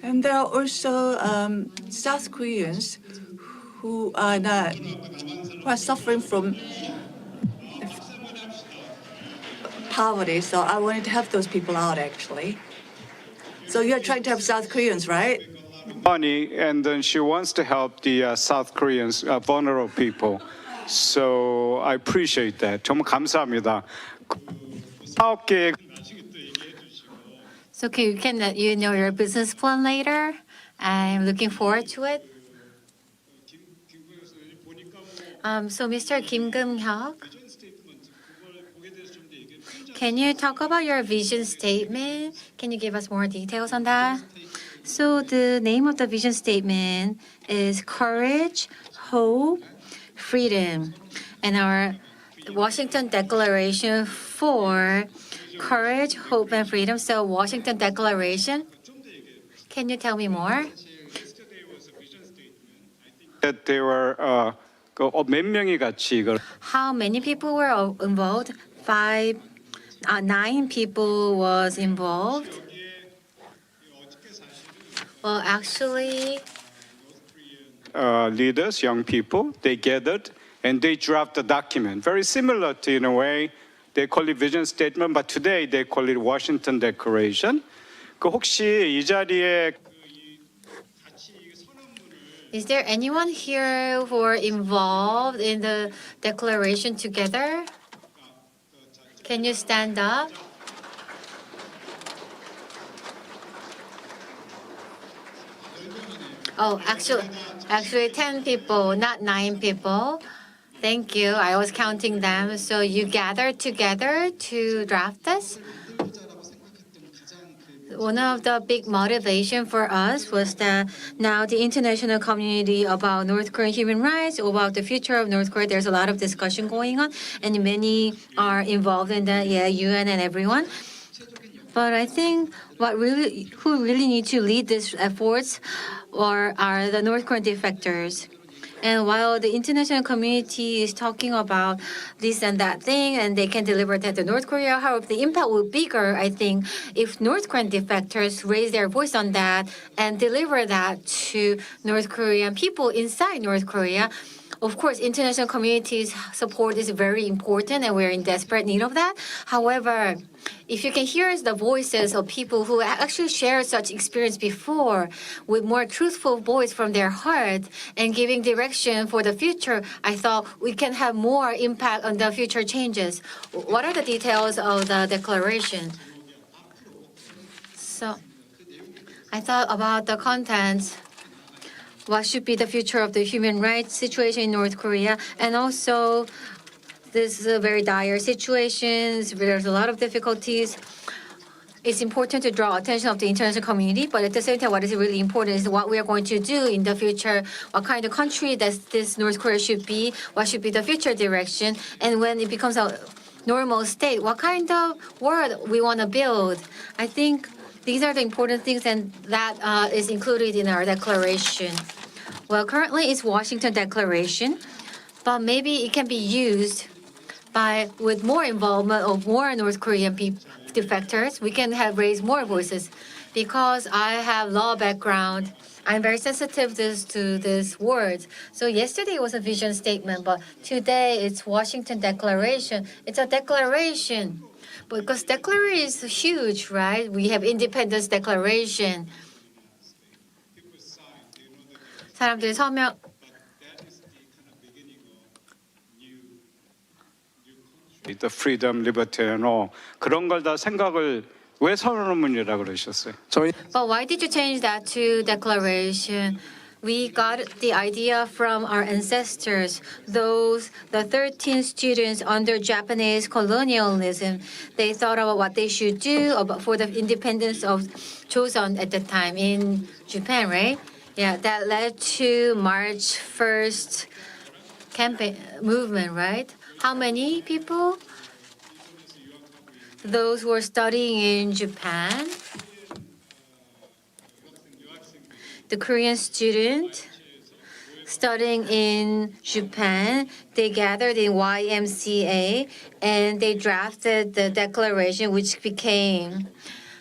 And there are also South Koreans who are suffering from poverty. So I wanted to help those people out, actually. So you're trying to help South Koreans, right? Money, and then she wants to help the South Koreans, vulnerable people. So I appreciate that. 정말 감사합니다. 사업 계획. So can you let you know your business plan later? I'm looking forward to it. So Mr. Kim Keum-hyuk, can you talk about your vision statement? Can you give us more details on that? So the name of the vision statement is Courage, Hope, Freedom. And our Washington Declaration for Courage, Hope, and Freedom. So Washington Declaration. Can you tell me more? That there were 몇 명이 같이 이걸. How many people were involved? 9 people was involved. Well, actually, leaders, young people, they gathered and they drafted a document, very similar to, in a way, they call it vision statement, but today they call it Washington Declaration. 그 혹시 이 자리에 is there anyone here who are involved in the declaration together? Can you stand up? Oh, actually 10 people, not 9 people. Thank you. I was counting them. So you gathered together to draft this? One of the big motivation for us was that now the international community about North Korean human rights, about the future of North Korea, there's a lot of discussion going on, and many are involved in that, UN and everyone. But I think who really need to lead these efforts are the North Korean defectors. And while the international community is talking about this and that thing, and they can deliver that to North Korea, however, the impact will be bigger, I think, if North Korean defectors raise their voice on that and deliver that to North Korean people inside North Korea. Of course, international community's support is very important, and we're in desperate need of that. However, if you can hear the voices of people who actually shared such experience before with more truthful voice from their heart and giving direction for the future, I thought we can have more impact on the future changes. What are the details of the declaration? So I thought about the contents. What should be the future of the human rights situation in North Korea? And also, this is a very dire situation. There's a lot of difficulties. It's important to draw attention of the international community, but at the same time, what is really important is what we are going to do in the future, what kind of country that this North Korea should be, what should be the future direction, and when it becomes a normal state, what kind of world we want to build. I think these are the important things, and that is included in our declaration. Well, currently it's Washington Declaration, but maybe it can be used with more involvement of more North Korean defectors. We can raise more voices. Because I have law background, I'm very sensitive to these words. So yesterday was a vision statement, but today it's Washington Declaration. It's a declaration. Because declaration is huge, right? We have Independence Declaration. 사람들이 서명. The freedom, liberty, and all 그런 걸 다 생각을 왜 선언문이라 그러셨어요? But why did you change that to declaration? We got the idea from our ancestors, the 13 students under Japanese colonialism. They thought about what they should do for the independence of Joseon at the time in Japan, right? Yeah, that led to March 1st campaign movement, right? How many people? Those who are studying in Japan. The Korean student studying in Japan, they gathered in YMCA and they drafted the declaration which became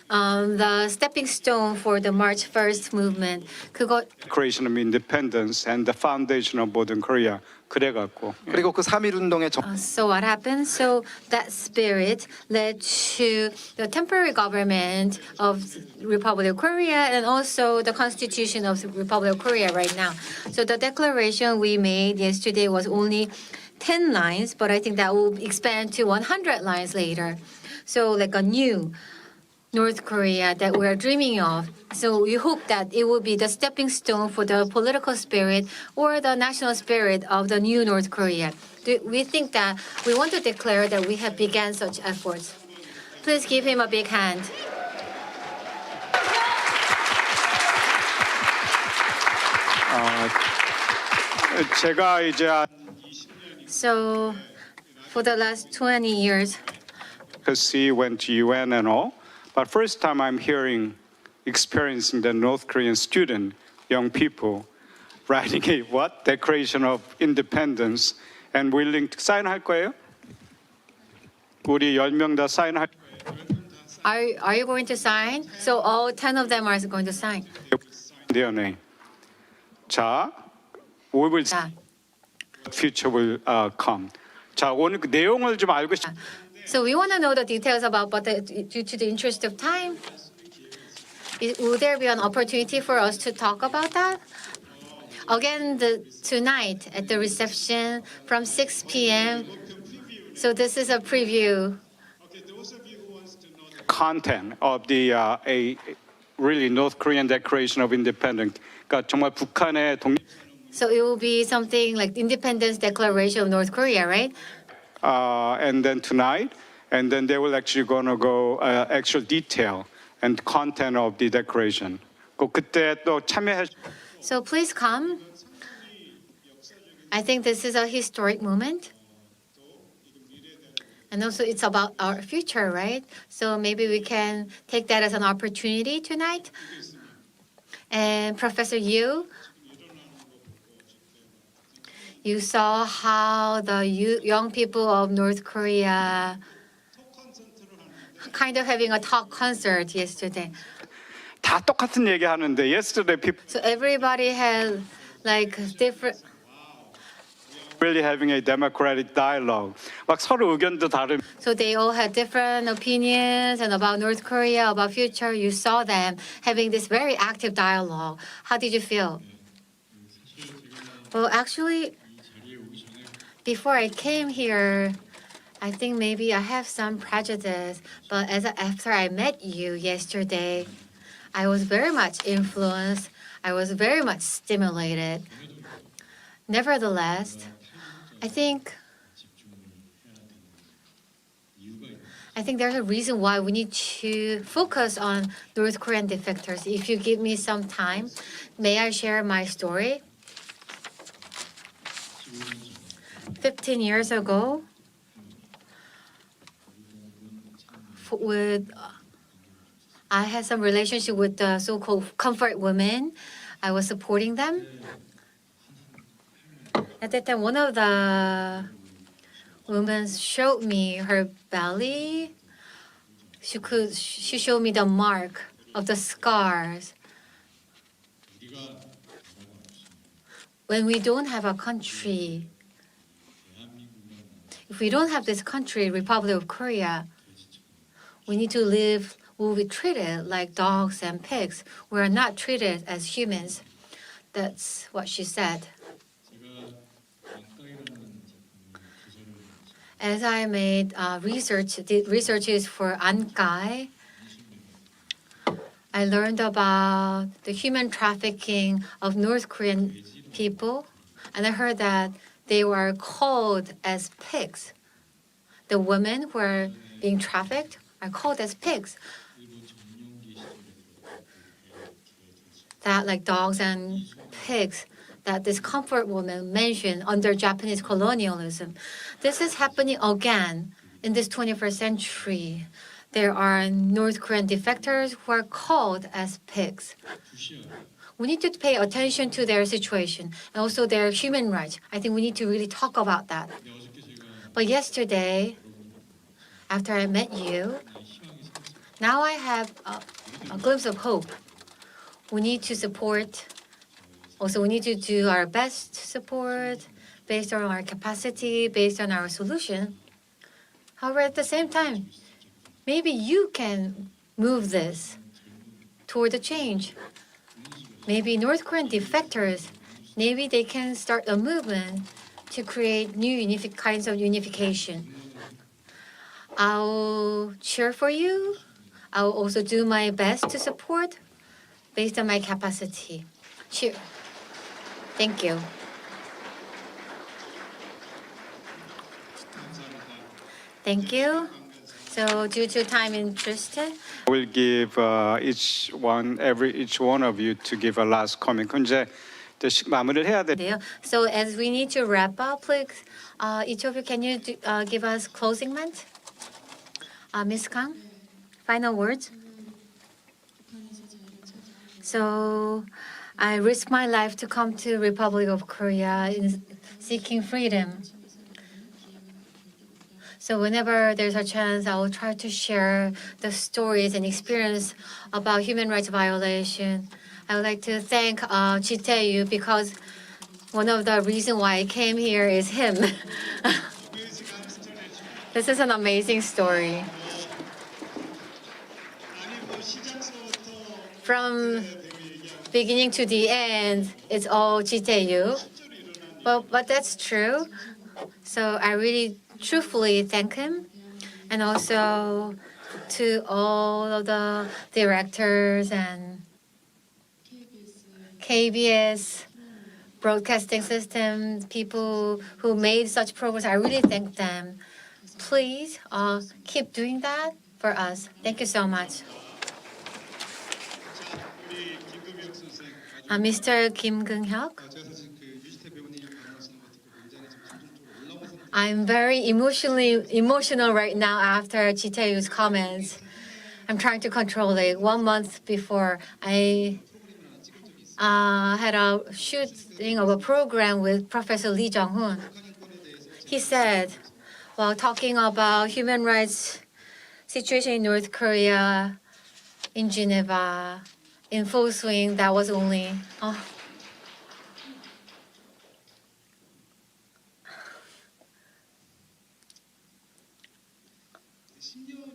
the stepping stone for the March 1st movement. Declaration of Independence and the foundation of modern Korea. 그래갖고. 그리고 그 3.1 운동의 So what happened? So that spirit led to the temporary government of Republic of Korea and also the constitution of the Republic of Korea right now. So the declaration we made yesterday was only 10 lines, but I think that will expand to 100 lines later. So like a new North Korea that we're dreaming of. So we hope that it will be the stepping stone for the political spirit or the national spirit of the new North Korea. We think that we want to declare that we have begun such efforts. Please give him a big hand. 제가 이제 So for the last 20 years, went to UN and all. But first time I'm experiencing the North Korean student, young people, writing a Declaration of Independence and willing to sign할 거예요? 우리 10명 다 사인할 are you going to sign? So all 10 of them are going to sign. their name. 자, we will future will come. 자, 오늘 그 내용을 좀 알고 싶. So we want to know the details about, but due to the interest of time, will there be an opportunity for us to talk about that? Again, tonight at the reception from 6 p.m. So this is a preview. Content of the a really North Korean Declaration of Independence. 그러니까 정말 북한의 So it will be something like Independence Declaration of North Korea, right? And then tonight, and then they will actually gonna go actual detail and content of the declaration. 그때 또 참여해. So please come. I think this is a historic moment. And also it's about our future, right? So maybe we can take that as an opportunity tonight. And Professor Yu, You saw how the young people of North Korea kind of having a talk concert yesterday. 다 똑같은 얘기 하는데 yesterday people So everybody had like different. really having a democratic dialogue. 막 서로 의견도 다른. So they all had different opinions and about North Korea, about future. You saw them having this very active dialogue. How did you feel? Well, actually, before I came here, I think maybe I have some prejudice. But after I met you yesterday, I was very much influenced. I was very much stimulated. Nevertheless, I think there's a reason why we need to focus on North Korean defectors. If you give me some time, may I share my story? 15 years ago, I had some relationship with the so-called comfort women. I was supporting them. At that time, one of the women showed me her belly. She showed me the mark of the scars. When we don't have a country, if we don't have this country, Republic of Korea, we need to live, we'll be treated like dogs and pigs. We are not treated as humans. That's what she said. As I made researches for Ankai, I learned about the human trafficking of North Korean people, and I heard that they were called as pigs. The women who are being trafficked are called as pigs. That like dogs and pigs that this comfort woman mentioned under Japanese colonialism. This is happening again in this 21st century. There are North Korean defectors who are called as pigs. We need to pay attention to their situation and also their human rights. I think we need to really talk about that. But yesterday, after I met you, now I have a glimpse of hope. We need to support. Also, we need to do our best to support based on our capacity, based on our solution. However, at the same time, maybe you can move this toward a change. Maybe North Korean defectors, maybe they can start a movement to create new kinds of unification. I'll cheer for you. I'll also do my best to support based on my capacity. Cheer. Thank you. Thank you. So due to time interest, I will give each one of you to give a last comment. 이제 마무리를 해야 돼. So as we need to wrap up, please, each of you, can you give us closing comment? Ms. Kang, final words. So I risk my life to come to Republic of Korea in seeking freedom. So whenever there's a chance, I will try to share the stories and experience about human rights violation. I would like to thank Ji Tae-yu because one of the reasons why I came here is him. This is an amazing story. From beginning to the end, it's all Ji Tae-yu. But that's true. So I really truthfully thank him, and also to all of the directors and KBS broadcasting system, people who made such progress. I really thank them. Please keep doing that for us. Thank you so much. Mr. Kim Keung-hyuk. I'm very emotional right now after Ji Tae-yu's comments. I'm trying to control it. 1 month before, I had a shooting of a program with Professor Lee Jong-hoon. He said, while talking about human rights situation in North Korea, in Geneva, in full swing, that was only,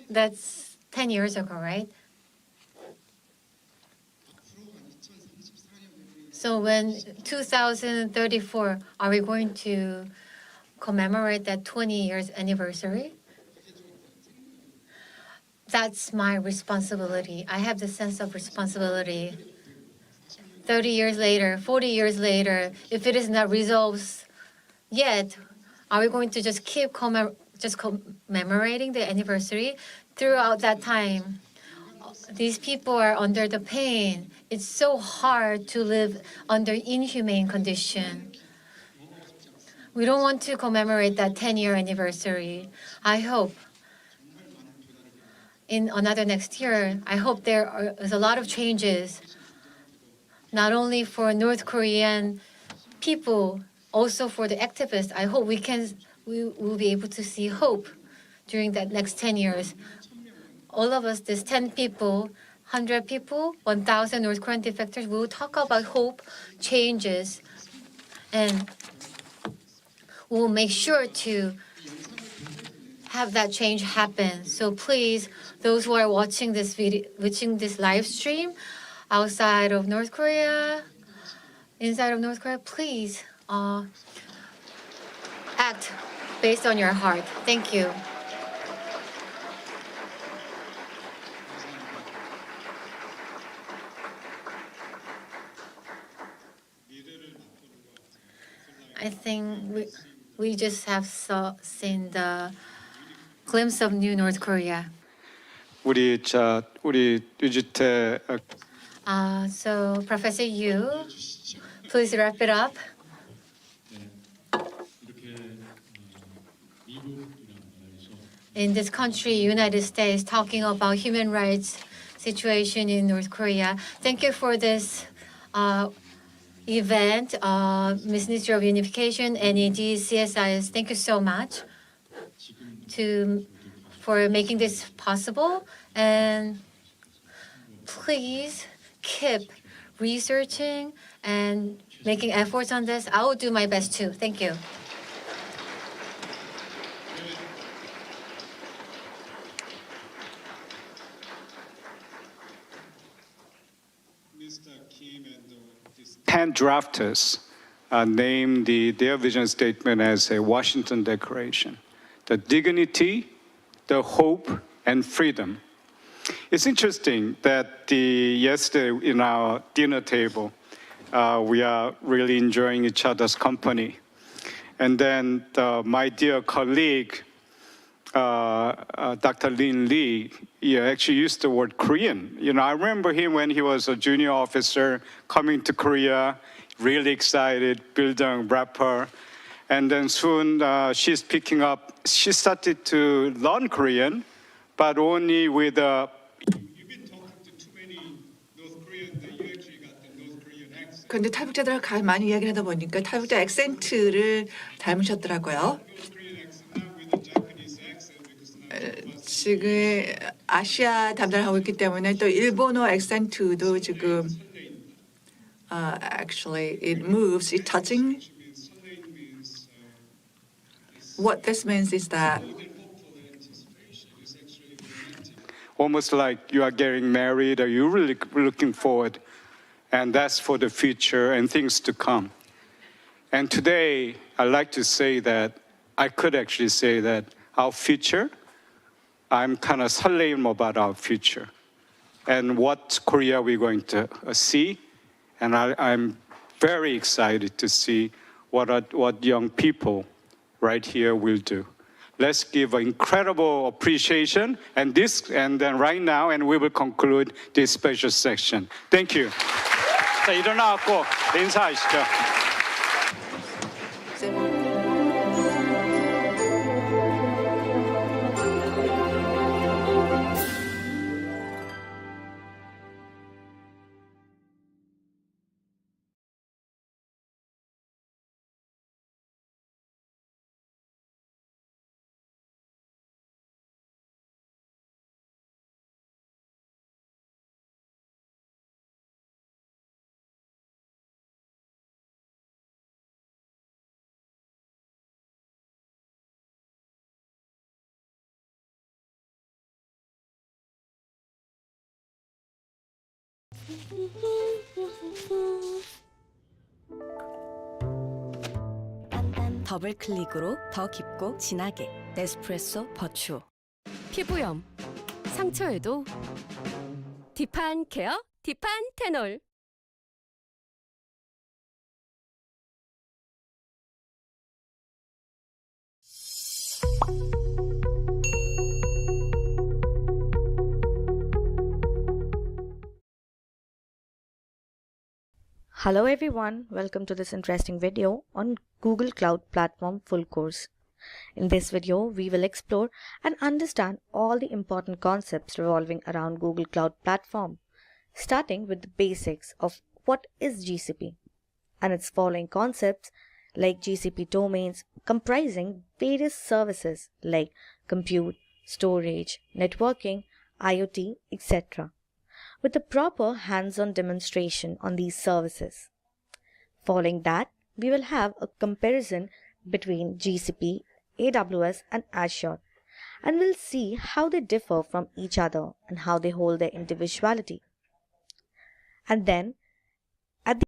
that's 10 years ago, right? So when 2034, are we going to commemorate that 20 years anniversary? That's my responsibility. I have the sense of responsibility. 30 years later, 40 years later, if it is not resolved yet, are we going to just keep commemorating the anniversary? Throughout that time, these people are under the pain. It's so hard to live under inhumane condition. We don't want to commemorate that 10-year anniversary. I hope in another next year, I hope there is a lot of changes, not only for North Korean people, also for the activists. I hope we will be able to see hope during that next 10 years. All of us, this 10 people, 100 people, 1,000 North Korean defectors, we will talk about hope, changes, and we will make sure to have that change happen. So please, those who are watching this video, watching this live stream outside of North Korea, inside of North Korea, please act based on your heart. Thank you. I think we just have seen the glimpse of new North Korea. 우리 유지태 So Professor Yu, please wrap it up. In this country, United States, talking about human rights situation in North Korea. Thank you for this event, Ministerial of Unification, NED, CSIS. Thank you so much for making this possible. And please keep researching and making efforts on this. I will do my best too. Thank you. Mr. Kim and these 10 drafters named their vision statement as a Washington Declaration. The dignity, the hope, and freedom. It's interesting that yesterday in our dinner table, we are really enjoying each other's company. And then my dear colleague, Dr. Lin Lee, actually used the word Korean. I remember him when he was a junior officer coming to Korea, really excited, building rapport. And then soon she's picking up, she started to learn Korean, but only with a... You've been talking to too many North Koreans that you actually got the North Korean accent. 그런데 탈북자들 많이 이야기를 하다 보니까 탈북자 액센트를 닮으셨더라고요. 지금 아시아 담당을 하고 있기 때문에 또 일본어 액센트도 지금 actually it moves, it's touching. What this means is that almost like you are getting married or you're really looking forward, and that's for the future and things to come. And today, I'd like to say that I could actually say that our future, I'm kind of 설레임 about our future and what Korea we're going to see. And I'm very excited to see what young people right here will do. Let's give an incredible appreciation and then right now, and we will conclude this special section. Thank you. 자, 일어나고 인사하시죠. 더블 클릭으로 더 깊고 진하게 네스프레소 버추어. 피부염, 상처에도 디판 케어, 디판 테놀. Hello everyone, welcome to this interesting video on Google Cloud Platform full course. In this video, we will explore and understand all the important concepts revolving around Google Cloud Platform, starting with the basics of what is GCP and its following concepts like GCP domains comprising various services like compute, storage, networking, IoT, etc. with a proper hands-on demonstration on these services. Following that, we will have a comparison between GCP, AWS and Azure, and we'll see how they differ from each other and how they hold their individuality. And then, at the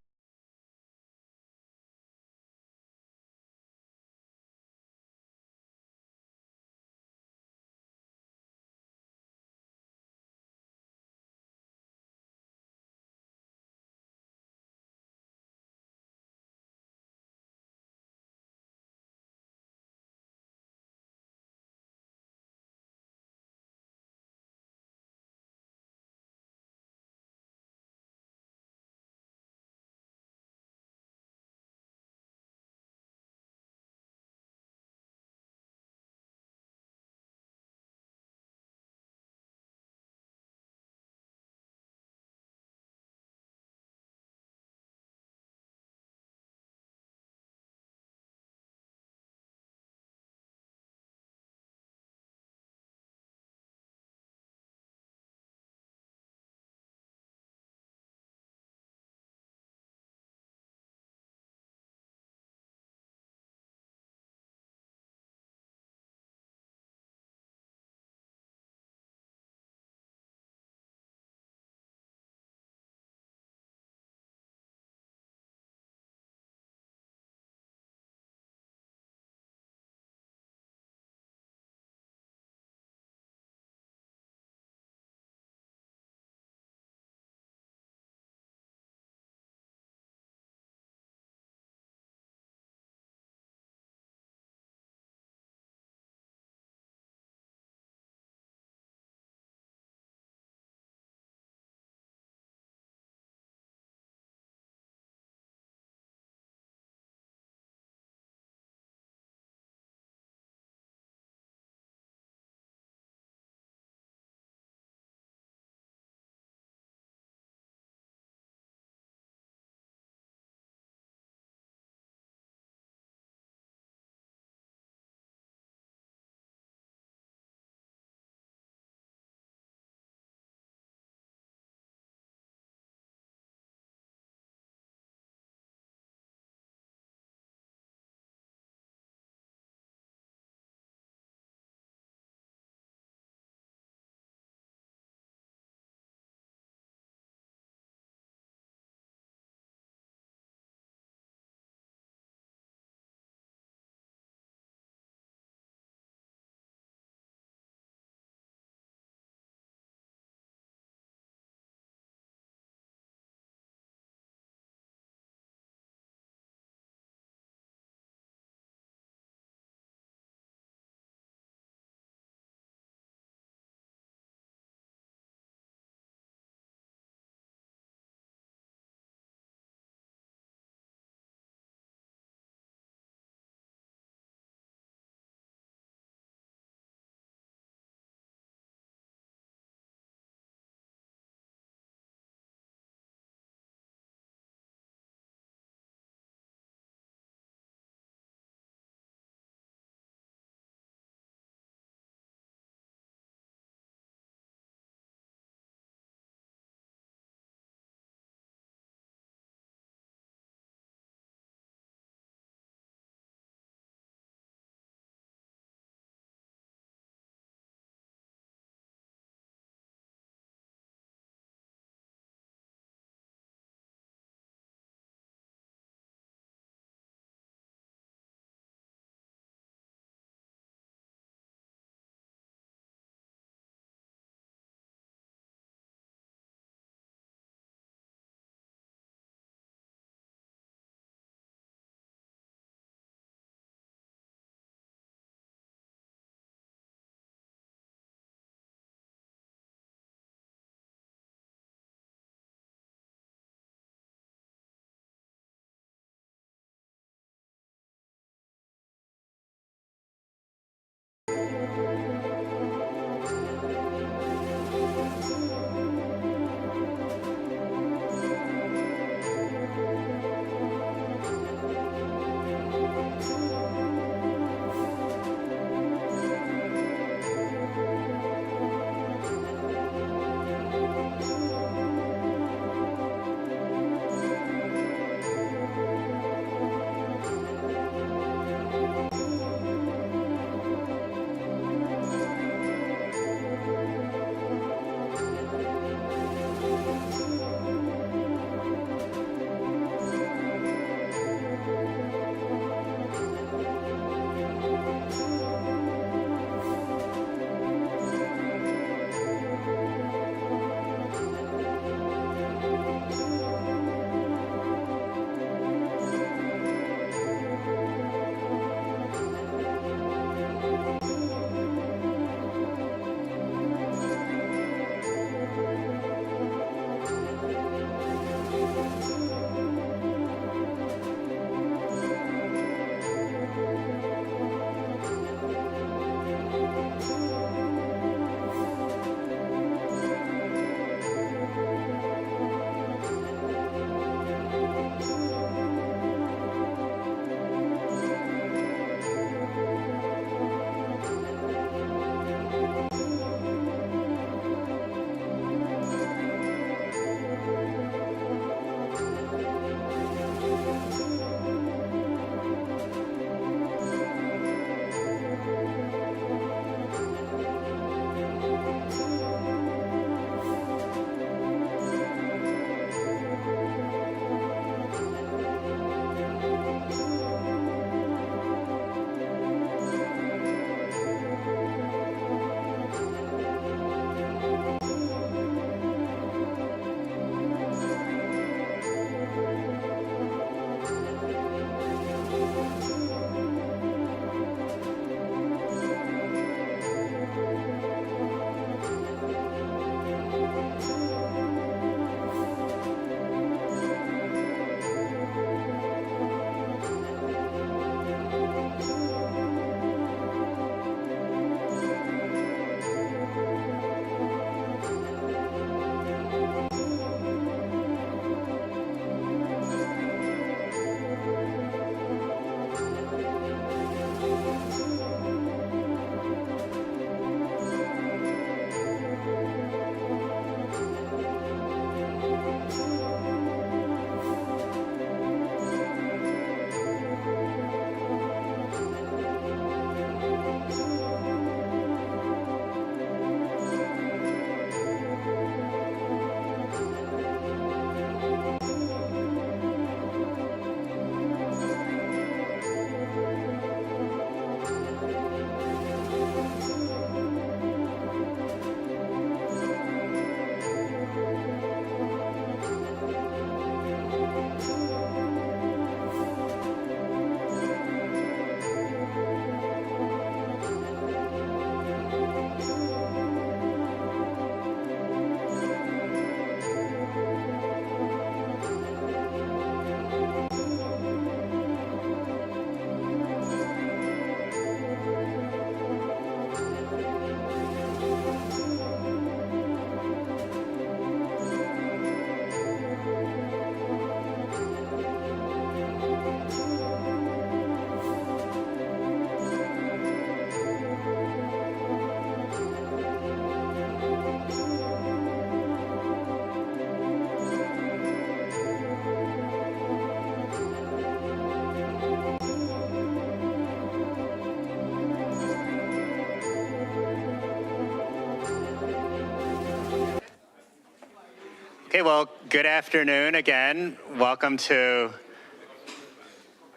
Okay, well, good afternoon again. Welcome to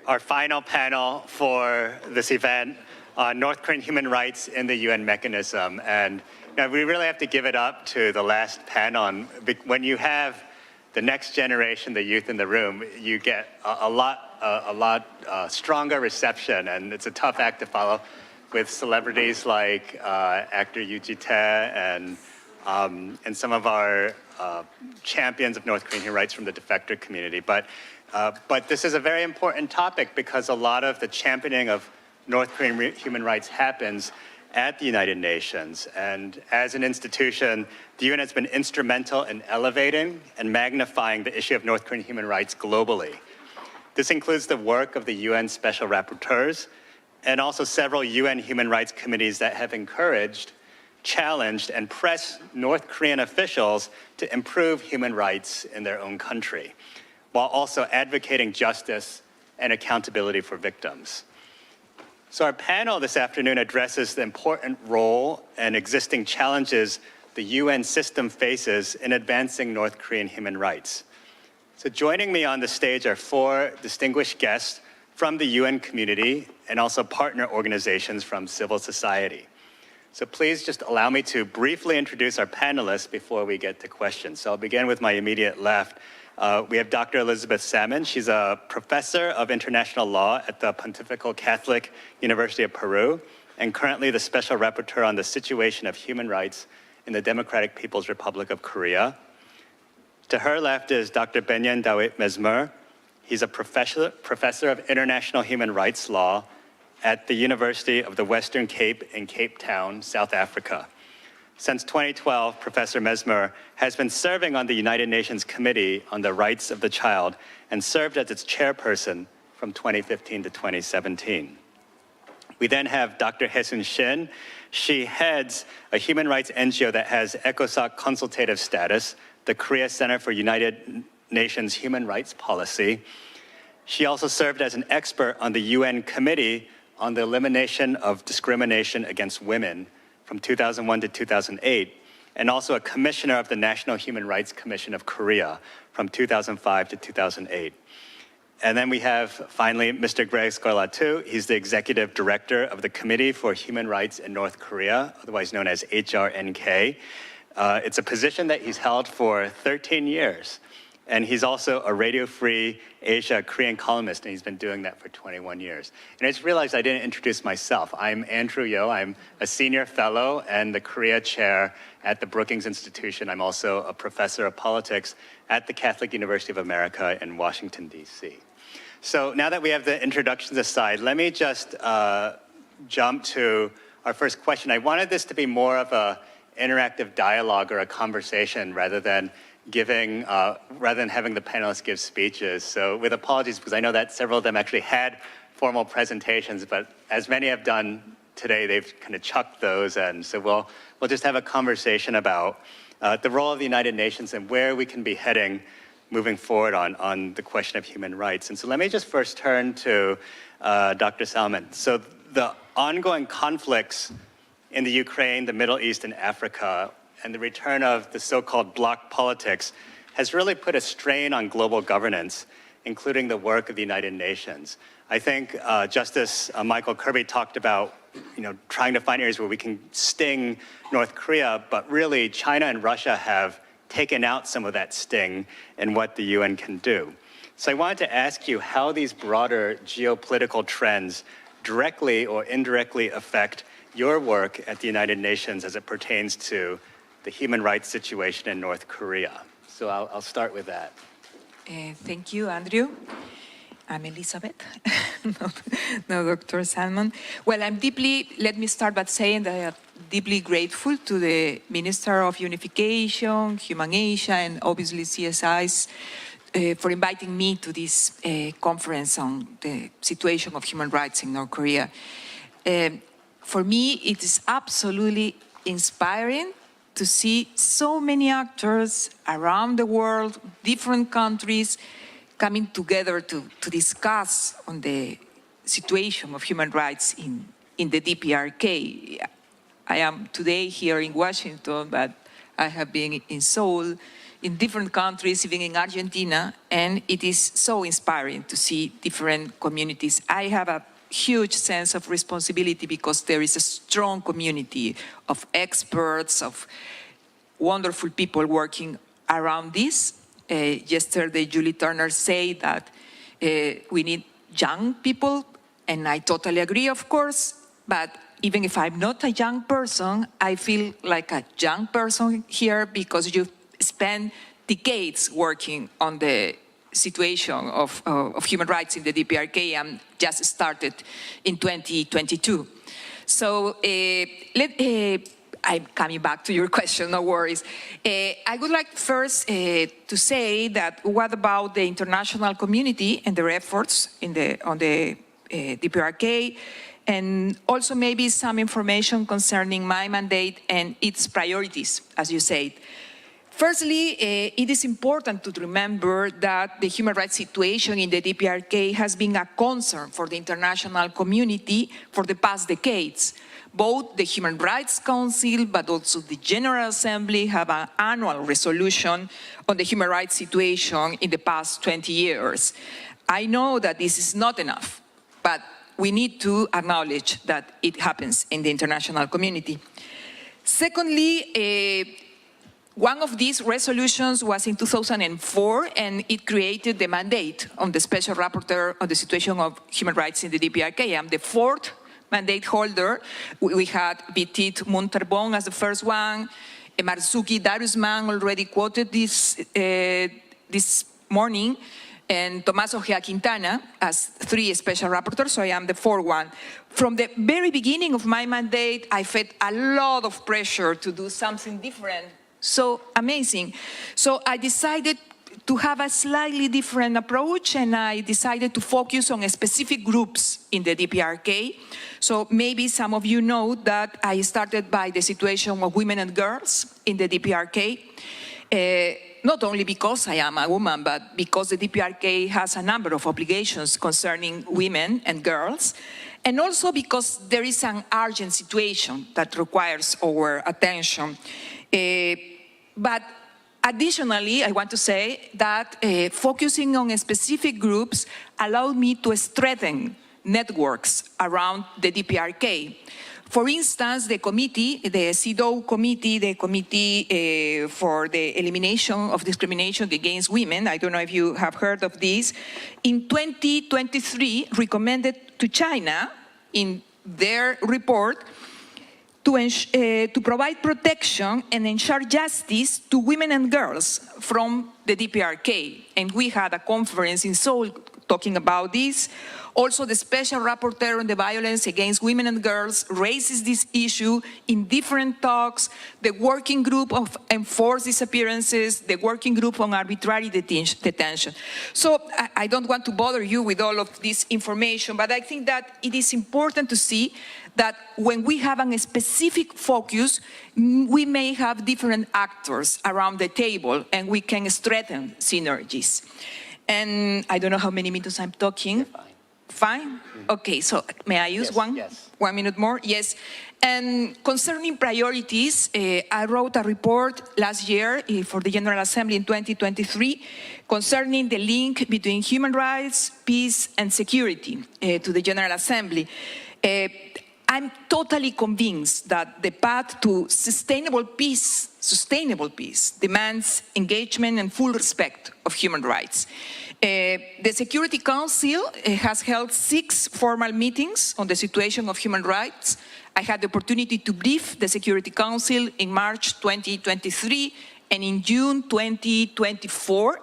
our final panel for this event on North Korean human rights in the UN mechanism. And we really have to give it up to the last panel. And when you have the next generation, the youth in the room, you get a lot stronger reception, and it's a tough act to follow with celebrities like actor Yoo Ji-tae and some of our champions of North Korean human rights from the Defector community. But this is a very important topic because a lot of the championing of North Korean human rights happens at the United Nations. And as an institution, the UN has been instrumental in elevating and magnifying the issue of North Korean human rights globally. This includes the work of the UN Special Rapporteurs and also several UN human rights committees that have encouraged, challenged, and pressed North Korean officials to improve human rights in their own country, while also advocating justice and accountability for victims. So our panel this afternoon addresses the important role and existing challenges the UN system faces in advancing North Korean human rights. So joining me on the stage are 4 distinguished guests from the UN community and also partner organizations from civil society. So please just allow me to briefly introduce our panelists before we get to questions. So I'll begin with my immediate left. We have Dr. Elizabeth Salmon. She's a professor of international law at the Pontifical Catholic University of Peru and currently the special rapporteur on the situation of human rights in the Democratic People's Republic of Korea. To her left is Dr. Benyan Dawit Mesmer. He's a professor of international human rights law at the University of the Western Cape in Cape Town, South Africa. Since 2012, Professor Mesmer has been serving on the United Nations Committee on the Rights of the Child and served as its chairperson from 2015 to 2017. We then have Dr. Hae-sun Shin. She heads a human rights NGO that has ECOSOC consultative status, the Korea Center for United Nations Human Rights Policy. She also served as an expert on the UN Committee on the Elimination of Discrimination Against Women from 2001 to 2008, and also a commissioner of the National Human Rights Commission of Korea from 2005 to 2008. And then we have, finally, Mr. Greg Scarlatu. He's the executive director of the Committee for Human Rights in North Korea, otherwise known as HRNK. It's a position that he's held for 13 years. And he's also a Radio Free Asia Korean columnist, and he's been doing that for 21 years. And I just realized I didn't introduce myself. I'm Andrew Yo. I'm a senior fellow and the Korea chair at the Brookings Institution. I'm also a professor of politics at the Catholic University of America in Washington, D.C. So now that we have the introductions aside, let me just jump to our first question. I wanted this to be more of an interactive dialogue or a conversation rather than having the panelists give speeches. So with apologies, because I know that several of them actually had formal presentations, but as many have done today, they've kind of chucked those in. So we'll just have a conversation about the role of the United Nations and where we can be heading moving forward on the question of human rights. And so let me just first turn to Dr. Salmon. So the ongoing conflicts in the Ukraine, the Middle East, and Africa, and the return of the so-called bloc politics has really put a strain on global governance, including the work of the United Nations. I think Justice Michael Kirby talked about trying to find areas where we can sting North Korea, but really China and Russia have taken out some of that sting and what the UN can do. So I wanted to ask you how these broader geopolitical trends directly or indirectly affect your work at the United Nations as it pertains to the human rights situation in North Korea. So I'll start with that. Thank you, Andrew. I'm Elizabeth, no Dr. Salmon. Well, let me start by saying that I'm deeply grateful to the Minister of Unification, Human Asia, and obviously CSIS for inviting me to this conference on the situation of human rights in North Korea. For me, it is absolutely inspiring to see so many actors around the world, different countries, coming together to discuss on the situation of human rights in the DPRK. I am today here in Washington, but I have been in Seoul, in different countries, even in Argentina, and it is so inspiring to see different communities. I have a huge sense of responsibility because there is a strong community of experts, of wonderful people working around this. Yesterday, Julie Turner said that we need young people, and I totally agree, of course, but even if I'm not a young person, I feel like a young person here because you've spent decades working on the situation of human rights in the DPRK and just started in 2022. So I'm coming back to your question, no worries. I would like first to say that what about the international community and their efforts on the DPRK, and also maybe some information concerning my mandate and its priorities, as you said. Firstly, it is important to remember that the human rights situation in the DPRK has been a concern for the international community for the past decades. Both the Human Rights Council, but also the General Assembly have an annual resolution on the human rights situation in the past 20 years. I know that this is not enough, but we need to acknowledge that it happens in the international community. Secondly, one of these resolutions was in 2004, and it created the mandate on the Special Rapporteur on the situation of human rights in the DPRK. I'm the fourth mandate holder. We had Bitit Munterbong as the first one. Marzuki Darusman already quoted this morning, and Tomás Ojea Quintana as 3 special rapporteurs, so I am the 4th one. From the very beginning of my mandate, I felt a lot of pressure to do something different, so amazing. So I decided to have a slightly different approach, and I decided to focus on specific groups in the DPRK. So maybe some of you know that I started by the situation of women and girls in the DPRK. Not only because I am a woman, but because the DPRK has a number of obligations concerning women and girls, and also because there is an urgent situation that requires our attention. But additionally, I want to say that focusing on specific groups allowed me to strengthen networks around the DPRK. For instance, the committee, the CEDAW committee, the Committee for the Elimination of Discrimination Against Women, I don't know if you have heard of this, in 2023 recommended to China in their report to provide protection and ensure justice to women and girls from the DPRK. And we had a conference in Seoul talking about this. Also, the Special Rapporteur on the Violence Against Women and Girls raises this issue in different talks, the Working Group of Enforced Disappearances, the Working Group on Arbitrary Detention. So I don't want to bother you with all of this information, but I think that it is important to see that when we have a specific focus, we may have different actors around the table, and we can strengthen synergies. And I don't know how many minutes I'm talking. Fine? Okay, so may I use one minute more? Yes. And concerning priorities, I wrote a report last year for the General Assembly in 2023 concerning the link between human rights, peace, and security to the General Assembly. I'm totally convinced that the path to sustainable peace demands engagement and full respect of human rights. The Security Council has held 6 formal meetings on the situation of human rights. I had the opportunity to brief the Security Council in March 2023 and in June 2024.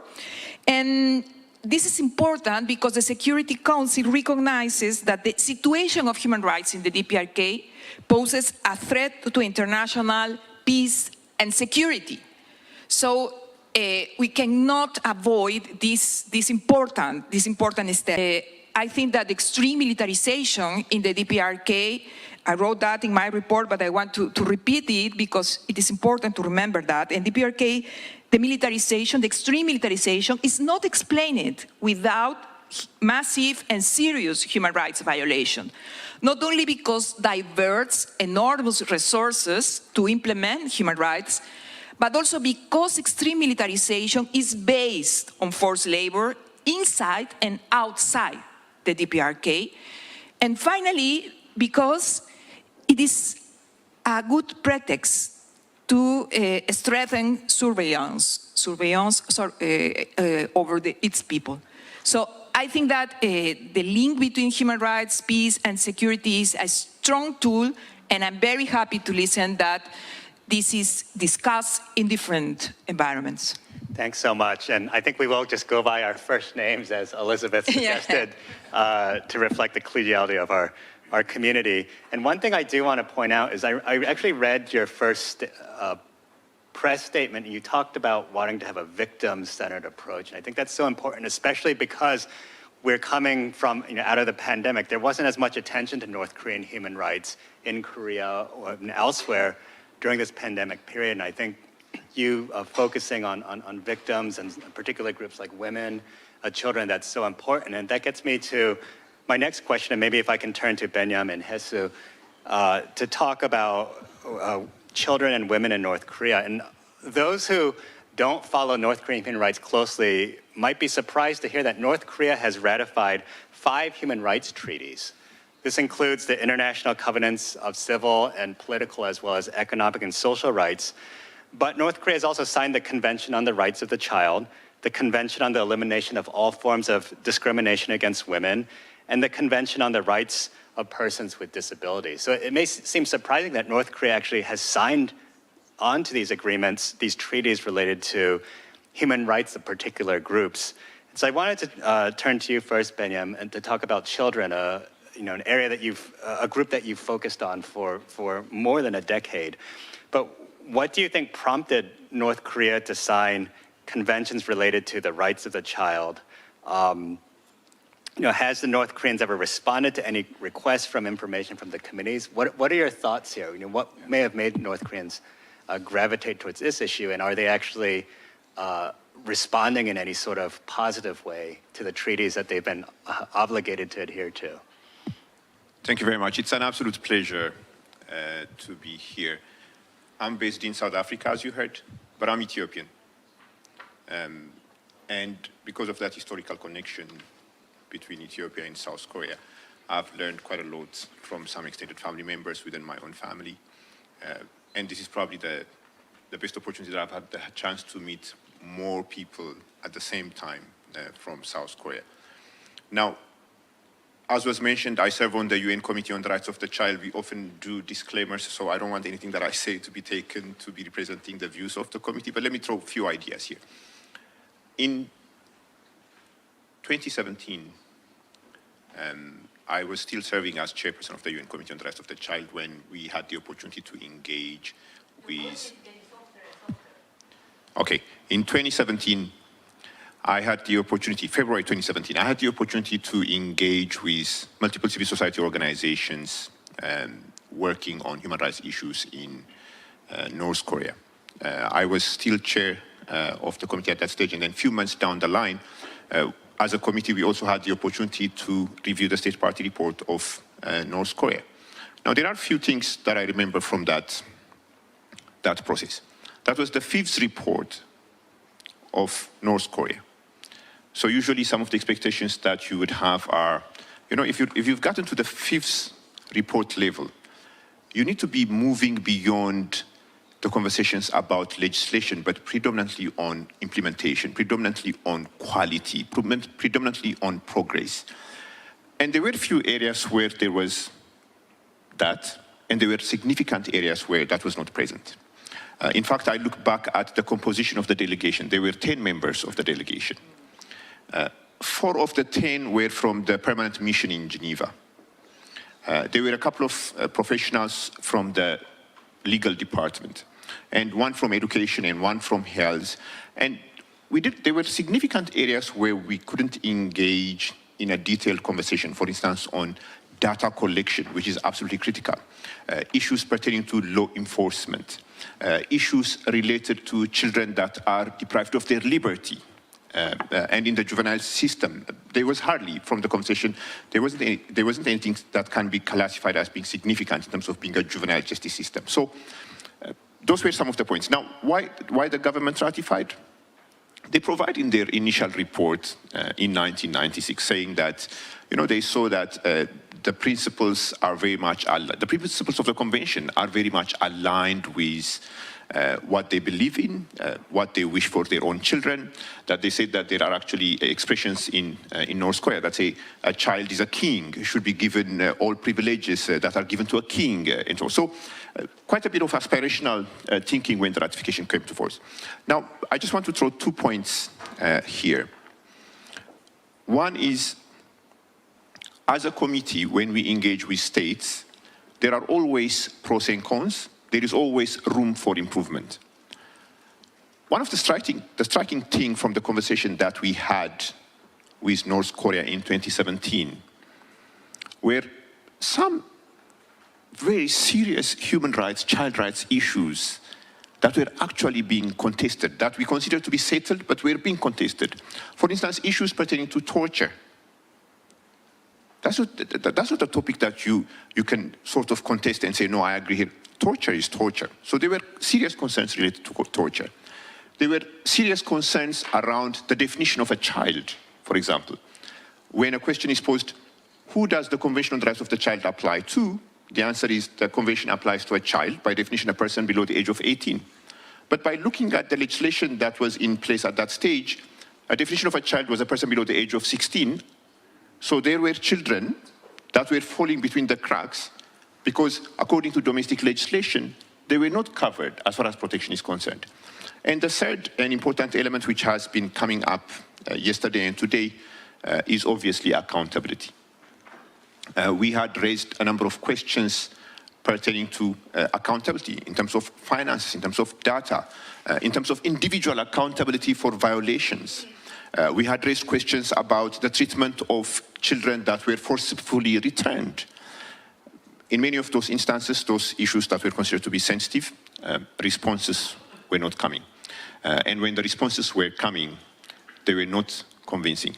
And this is important because the Security Council recognizes that the situation of human rights in the DPRK poses a threat to international peace and security. So we cannot avoid this important step. I think that extreme militarization in the DPRK, I wrote that in my report, but I want to repeat it because it is important to remember that. In DPRK, the extreme militarization is not explained without massive and serious human rights violation. Not only because it diverts enormous resources to implement human rights, but also because extreme militarization is based on forced labor inside and outside the DPRK. And finally, because it is a good pretext to strengthen surveillance over its people. So I think that the link between human rights, peace, and security is a strong tool, and I'm very happy to listen that this is discussed in different environments. Thanks so much. And I think we will just go by our first names, as Elizabeth suggested, to reflect the collegiality of our community. And one thing I do want to point out is I actually read your first press statement, and you talked about wanting to have a victim-centered approach. And I think that's so important, especially because we're coming from, out of the pandemic. There wasn't as much attention to North Korean human rights in Korea or elsewhere during this pandemic period. And I think you focusing on victims and particular groups like women, children, that's so important. And that gets me to my next question, and maybe if I can turn to Benyam and Hesu to talk about children and women in North Korea. And those who don't follow North Korean human rights closely might be surprised to hear that North Korea has ratified 5 human rights treaties. This includes the International Covenants of Civil and Political as well as Economic and Social Rights. But North Korea has also signed the Convention on the Rights of the Child, the Convention on the Elimination of All Forms of Discrimination Against Women, and the Convention on the Rights of Persons with Disabilities. So it may seem surprising that North Korea actually has signed onto these agreements, these treaties related to human rights of particular groups. And so I wanted to turn to you first, Benyam, and to talk about children, an area that a group that you've focused on for more than a decade. But what do you think prompted North Korea to sign conventions related to the rights of the child? Has the North Koreans ever responded to any requests from information from the committees? What are your thoughts here? What may have made North Koreans gravitate towards this issue, and are they actually responding in any sort of positive way to the treaties that they've been obligated to adhere to? Thank you very much. It's an absolute pleasure to be here. I'm based in South Africa, as you heard, but I'm Ethiopian. And because of that historical connection between Ethiopia and South Korea, I've learned quite a lot from some extended family members within my own family. And this is probably the best opportunity that I've had the chance to meet more people at the same time from South Korea. Now, as was mentioned, I serve on the UN Committee on the Rights of the Child. We often do disclaimers, so I don't want anything that I say to be taken to be representing the views of the committee, but let me throw a few ideas here. In 2017, I was still serving as chairperson of the UN Committee on the Rights of the Child when we had the opportunity to engage with... Okay, in 2017, I had the opportunity, February 2017, I had the opportunity to engage with multiple civil society organizations working on human rights issues in North Korea. I was still chair of the committee at that stage, and then a few months down the line, as a committee, we also had the opportunity to review the State Party report of North Korea. Now, there are a few things that I remember from that process. That was the 5th report of North Korea. So usually some of the expectations that you would have are, if you've gotten to the 5th report level, you need to be moving beyond the conversations about legislation, but predominantly on implementation, predominantly on quality, predominantly on progress. And there were a few areas where there was that, and there were significant areas where that was not present. In fact, I look back at the composition of the delegation. There were 10 members of the delegation. 4 of the 10 were from the permanent mission in Geneva. There were a couple of professionals from the legal department, and 1 from education and 1 from health. And there were significant areas where we couldn't engage in a detailed conversation, for instance, on data collection, which is absolutely critical, issues pertaining to law enforcement, issues related to children that are deprived of their liberty. And in the juvenile system, there was hardly, from the conversation, there wasn't anything that can be classified as being significant in terms of being a juvenile justice system. So those were some of the points. Now, why the government ratified? They provide in their initial report in 1996 saying that, they saw that the principles are very much, the principles of the convention are very much aligned with what they believe in, what they wish for their own children, that they said that there are actually expressions in North Korea that say a child is a king, should be given all privileges that are given to a king, and so on. So quite a bit of aspirational thinking when the ratification came to force. Now, I just want to throw 2 points here. One is, as a committee, when we engage with states, there are always pros and cons. There is always room for improvement. One of the striking thing from the conversation that we had with North Korea in 2017 were some very serious human rights, child rights issues that were actually being contested, that we consider to be settled, but were being contested. For instance, issues pertaining to torture. That's not a topic that you can sort of contest and say, no, I agree here. Torture is torture. So there were serious concerns related to torture. There were serious concerns around the definition of a child, for example. When a question is posed, who does the Convention on the Rights of the Child apply to? The answer is the Convention applies to a child, by definition a person below the age of 18. But by looking at the legislation that was in place at that stage, a definition of a child was a person below the age of 16. So there were children that were falling between the cracks because according to domestic legislation, they were not covered as far as protection is concerned. And the third and important element which has been coming up yesterday and today is obviously accountability. We had raised a number of questions pertaining to accountability in terms of finances, in terms of data, in terms of individual accountability for violations. We had raised questions about the treatment of children that were forcibly returned. In many of those instances, those issues that were considered to be sensitive, responses were not coming. And when the responses were coming, they were not convincing.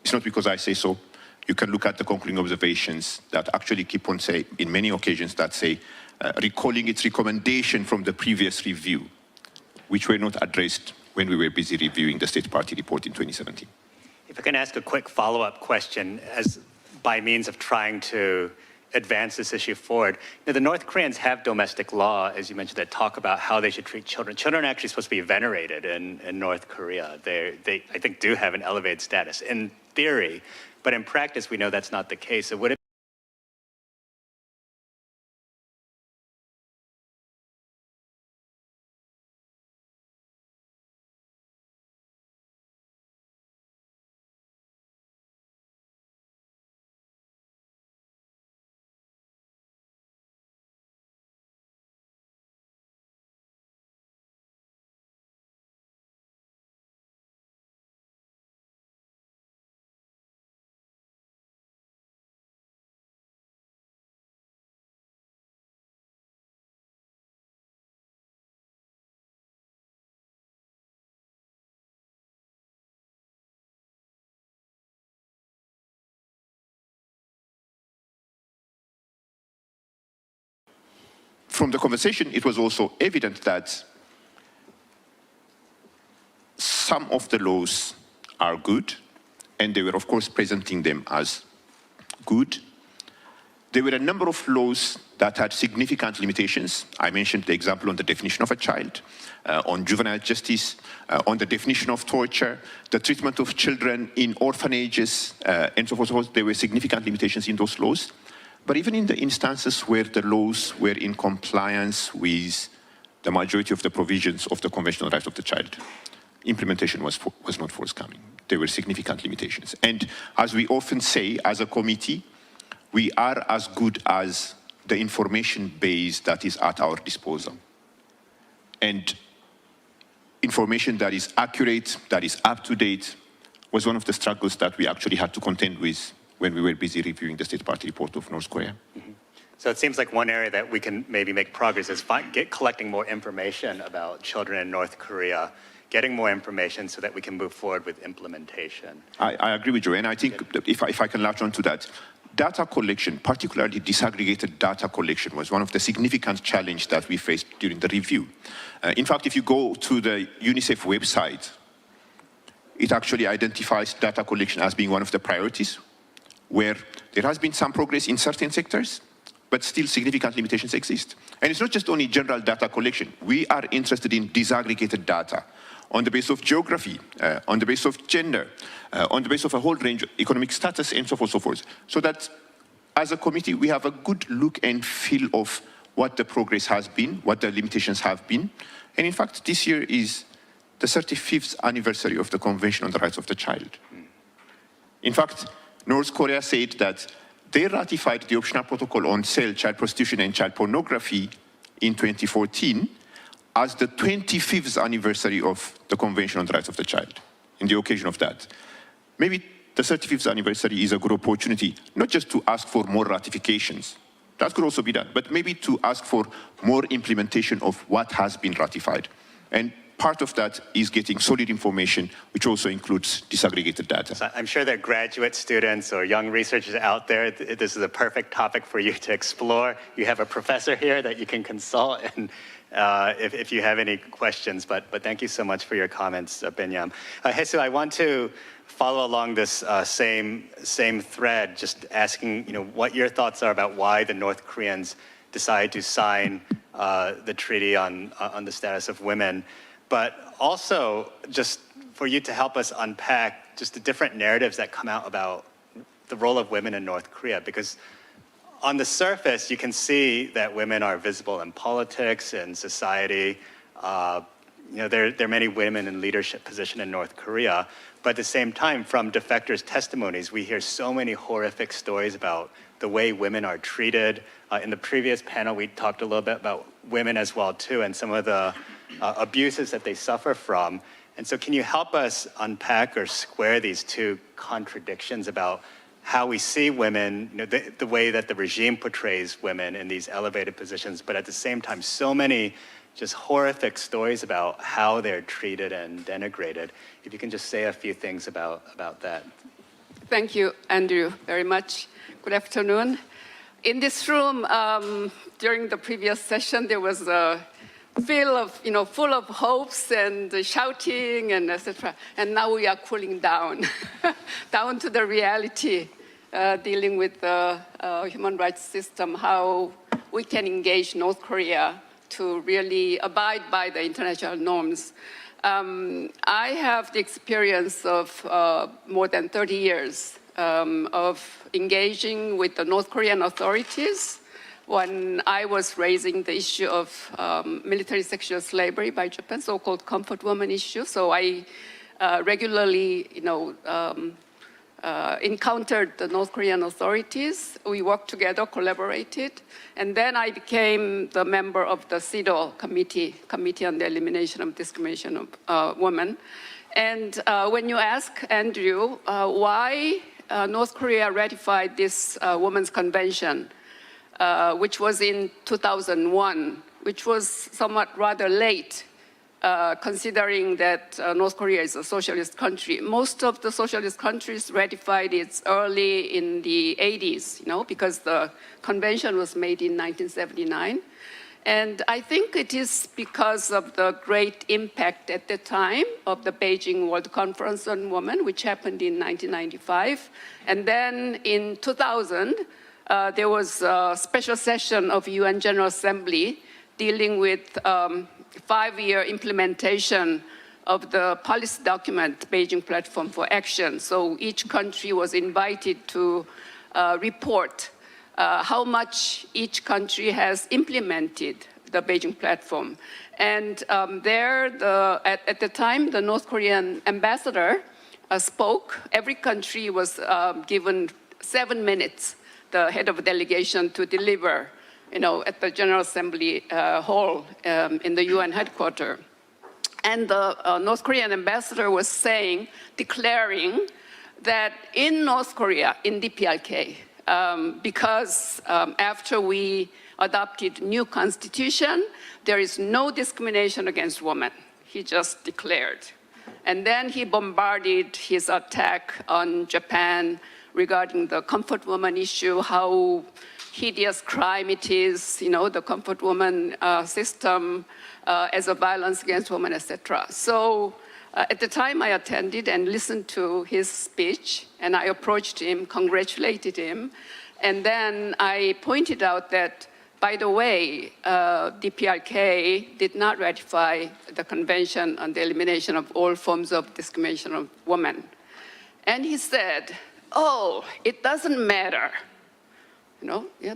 It's not because I say so. You can look at the concluding observations that actually keep on saying, in many occasions, that say, recalling its recommendation from the previous review, which were not addressed when we were busy reviewing the State Party report in 2017. If I can ask a quick follow-up question, as by means of trying to advance this issue forward. The North Koreans have domestic law, as you mentioned, that talk about how they should treat children. Children are actually supposed to be venerated in North Korea. They, I think, do have an elevated status in theory, but in practice, we know that's not the case. So would it From the conversation, it was also evident that some of the laws are good, and they were, of course, presenting them as good. There were a number of laws that had significant limitations. I mentioned the example on the definition of a child, on juvenile justice, on the definition of torture, the treatment of children in orphanages, and so forth. There were significant limitations in those laws. But even in the instances where the laws were in compliance with the majority of the provisions of the Convention on the Rights of the Child, implementation was not forthcoming. There were significant limitations. And as we often say, as a committee, we are as good as the information base that is at our disposal. And information that is accurate, that is up to date, was one of the struggles that we actually had to contend with when we were busy reviewing the State Party report of North Korea. Mm-hmm. So it seems like one area that we can maybe make progress is collecting more information about children in North Korea, getting more information so that we can move forward with implementation. I agree with you, and I think if I can latch on to that, data collection, particularly disaggregated data collection, was one of the significant challenges that we faced during the review. In fact, if you go to the UNICEF website, it actually identifies data collection as being one of the priorities, where there has been some progress in certain sectors, but still significant limitations exist. And it's not just only general data collection. We are interested in disaggregated data on the basis of geography, on the basis of gender, on the basis of a whole range of economic status, and so forth, so forth. So that as a committee, we have a good look and feel of what the progress has been, what the limitations have been. And in fact, this year is the 35th anniversary of the Convention on the Rights of the Child. In fact, North Korea said that they ratified the optional protocol on child prostitution and child pornography in 2014 as the 25th anniversary of the Convention on the Rights of the Child, in the occasion of that. Maybe the 35th anniversary is a good opportunity, not just to ask for more ratifications, that could also be done, but maybe to ask for more implementation of what has been ratified. And part of that is getting solid information, which also includes disaggregated data. So I'm sure there are graduate students or young researchers out there. This is a perfect topic for you to explore. You have a professor here that you can consult and if you have any questions. But thank you so much for your comments, Benyam. Hesu, I want to follow along this same thread, just asking what your thoughts are about why the North Koreans decided to sign the treaty on the status of women. But also, just for you to help us unpack just the different narratives that come out about the role of women in North Korea, because on the surface, you can see that women are visible in politics and society. There are many women in leadership position in North Korea, but at the same time, from Defector's testimonies, we hear so many horrific stories about the way women are treated. In the previous panel, we talked a little bit about women as well, too, and some of the abuses that they suffer from. And so can you help us unpack or square these two contradictions about how we see women, the way that the regime portrays women in these elevated positions, but at the same time, so many just horrific stories about how they're treated and denigrated. If you can just say a few things about that. Thank you, Andrew, very much. Good afternoon. In this room, during the previous session, there was a feel of, full of hopes and shouting and etc. And now we are cooling down, down to the reality, dealing with the human rights system, how we can engage North Korea to really abide by the international norms. I have the experience of more than 30 years of engaging with the North Korean authorities when I was raising the issue of military sexual slavery by Japan, so-called comfort woman issue. So I regularly, encountered the North Korean authorities. We worked together, collaborated, and then I became the member of the CEDAW Committee on the Elimination of Discrimination of Women. And when you ask, Andrew, why North Korea ratified this Women's Convention, which was in 2001, which was somewhat rather late, considering that North Korea is a socialist country. Most of the socialist countries ratified it early in the 80s, because the convention was made in 1979. And I think it is because of the great impact at the time of the Beijing World Conference on Women, which happened in 1995. And then in 2000, there was a special session of UN General Assembly dealing with 5-year implementation of the policy document, Beijing Platform for Action. So each country was invited to report how much each country has implemented the Beijing Platform. And there, at the time, the North Korean ambassador spoke. Every country was given 7 minutes, the head of a delegation, to deliver, at the General Assembly hall in the UN headquarters. And the North Korean ambassador was declaring that in North Korea, in DPRK, because after we adopted new constitution, there is no discrimination against women. He just declared. And then he bombarded his attack on Japan, regarding the comfort woman issue, how hideous crime it is, the comfort woman system as a violence against women, etc. So at the time I attended and listened to his speech, and I approached him, congratulated him, and then I pointed out that, by the way, DPRK did not ratify the Convention on the Elimination of All Forms of Discrimination of Women. And he said, oh, it doesn't matter,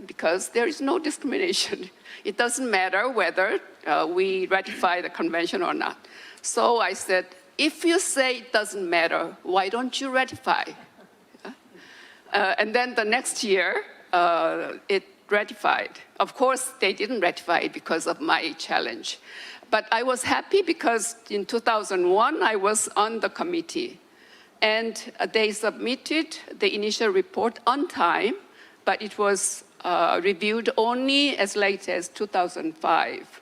because there is no discrimination. It doesn't matter whether we ratify the convention or not. So I said, if you say it doesn't matter, why don't you ratify? And then the next year, it ratified. Of course, they didn't ratify it because of my challenge. But I was happy because in 2001, I was on the committee. And they submitted the initial report on time, but it was reviewed only as late as 2005,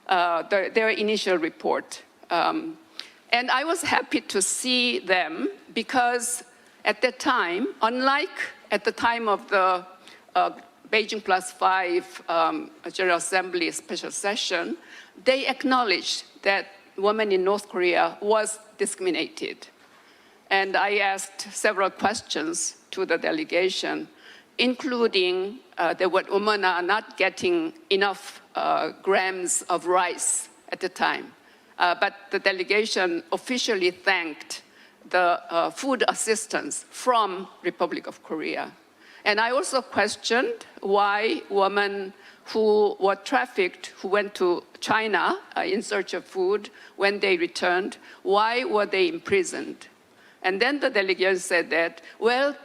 their initial report. And I was happy to see them because at that time, unlike at the time of the Beijing +5 General Assembly special session, they acknowledged that women in North Korea was discriminated. And I asked several questions to the delegation, including that women are not getting enough grams of rice at the time. But the delegation officially thanked the food assistance from Republic of Korea. And I also questioned why women who were trafficked, who went to China in search of food, when they returned, why were they imprisoned? And then the delegation said that, well,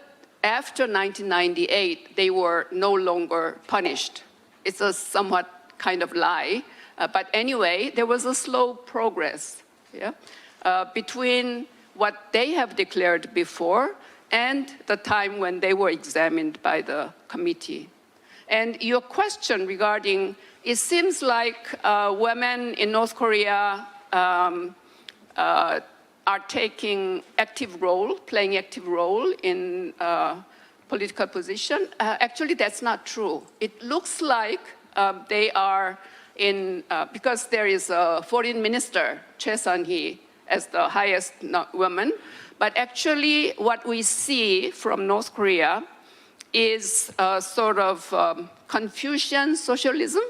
after 1998, they were no longer punished. It's a somewhat kind of lie. But anyway, there was a slow progress between what they have declared before and the time when they were examined by the committee. And your question regarding, it seems like women in North Korea are taking active role, playing active role in political position. Actually, that's not true. It looks like they are because there is a foreign minister, Choi Sun-hee, as the highest woman. But actually, what we see from North Korea is a sort of Confucian socialism,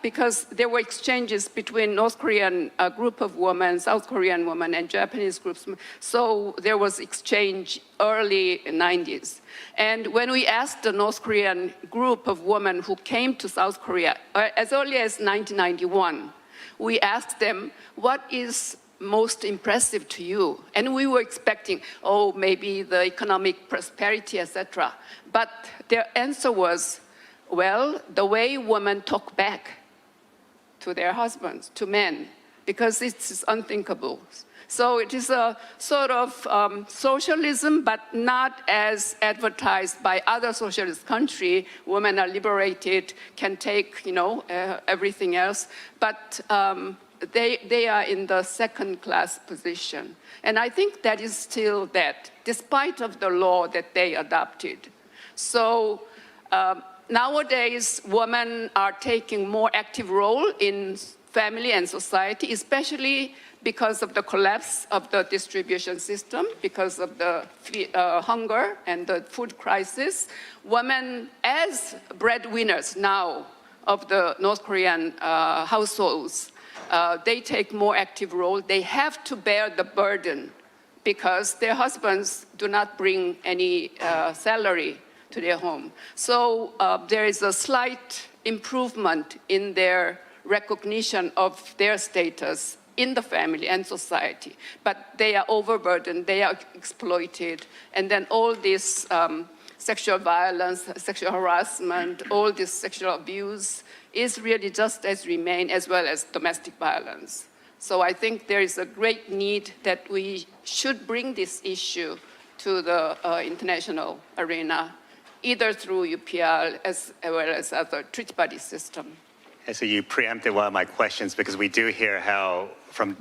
because there were exchanges between North Korean group of women, South Korean women, and Japanese groups. So there was exchange early 90s. And when we asked the North Korean group of women who came to South Korea as early as 1991, we asked them, what is most impressive to you? And we were expecting, oh, maybe the economic prosperity, etc. But their answer was, well, the way women talk back to their husbands, to men, because it's unthinkable. So it is a sort of socialism, but not as advertised by other socialist countries. Women are liberated, can take, everything else. But they are in the second-class position. And I think that is still that, despite of the law that they adopted. So nowadays, women are taking more active role in family and society, especially because of the collapse of the distribution system, because of the hunger and the food crisis. Women, as breadwinners now of the North Korean households, they take more active role. They have to bear the burden because their husbands do not bring any salary to their home. So there is a slight improvement in their recognition of their status in the family and society. But they are overburdened, they are exploited, and then all this sexual violence, sexual harassment, all this sexual abuse is really just as remain, as well as domestic violence. So I think there is a great need that we should bring this issue to the international arena, either through UPR as well as other treaty body system. And so you preempted one of my questions, because we do hear how from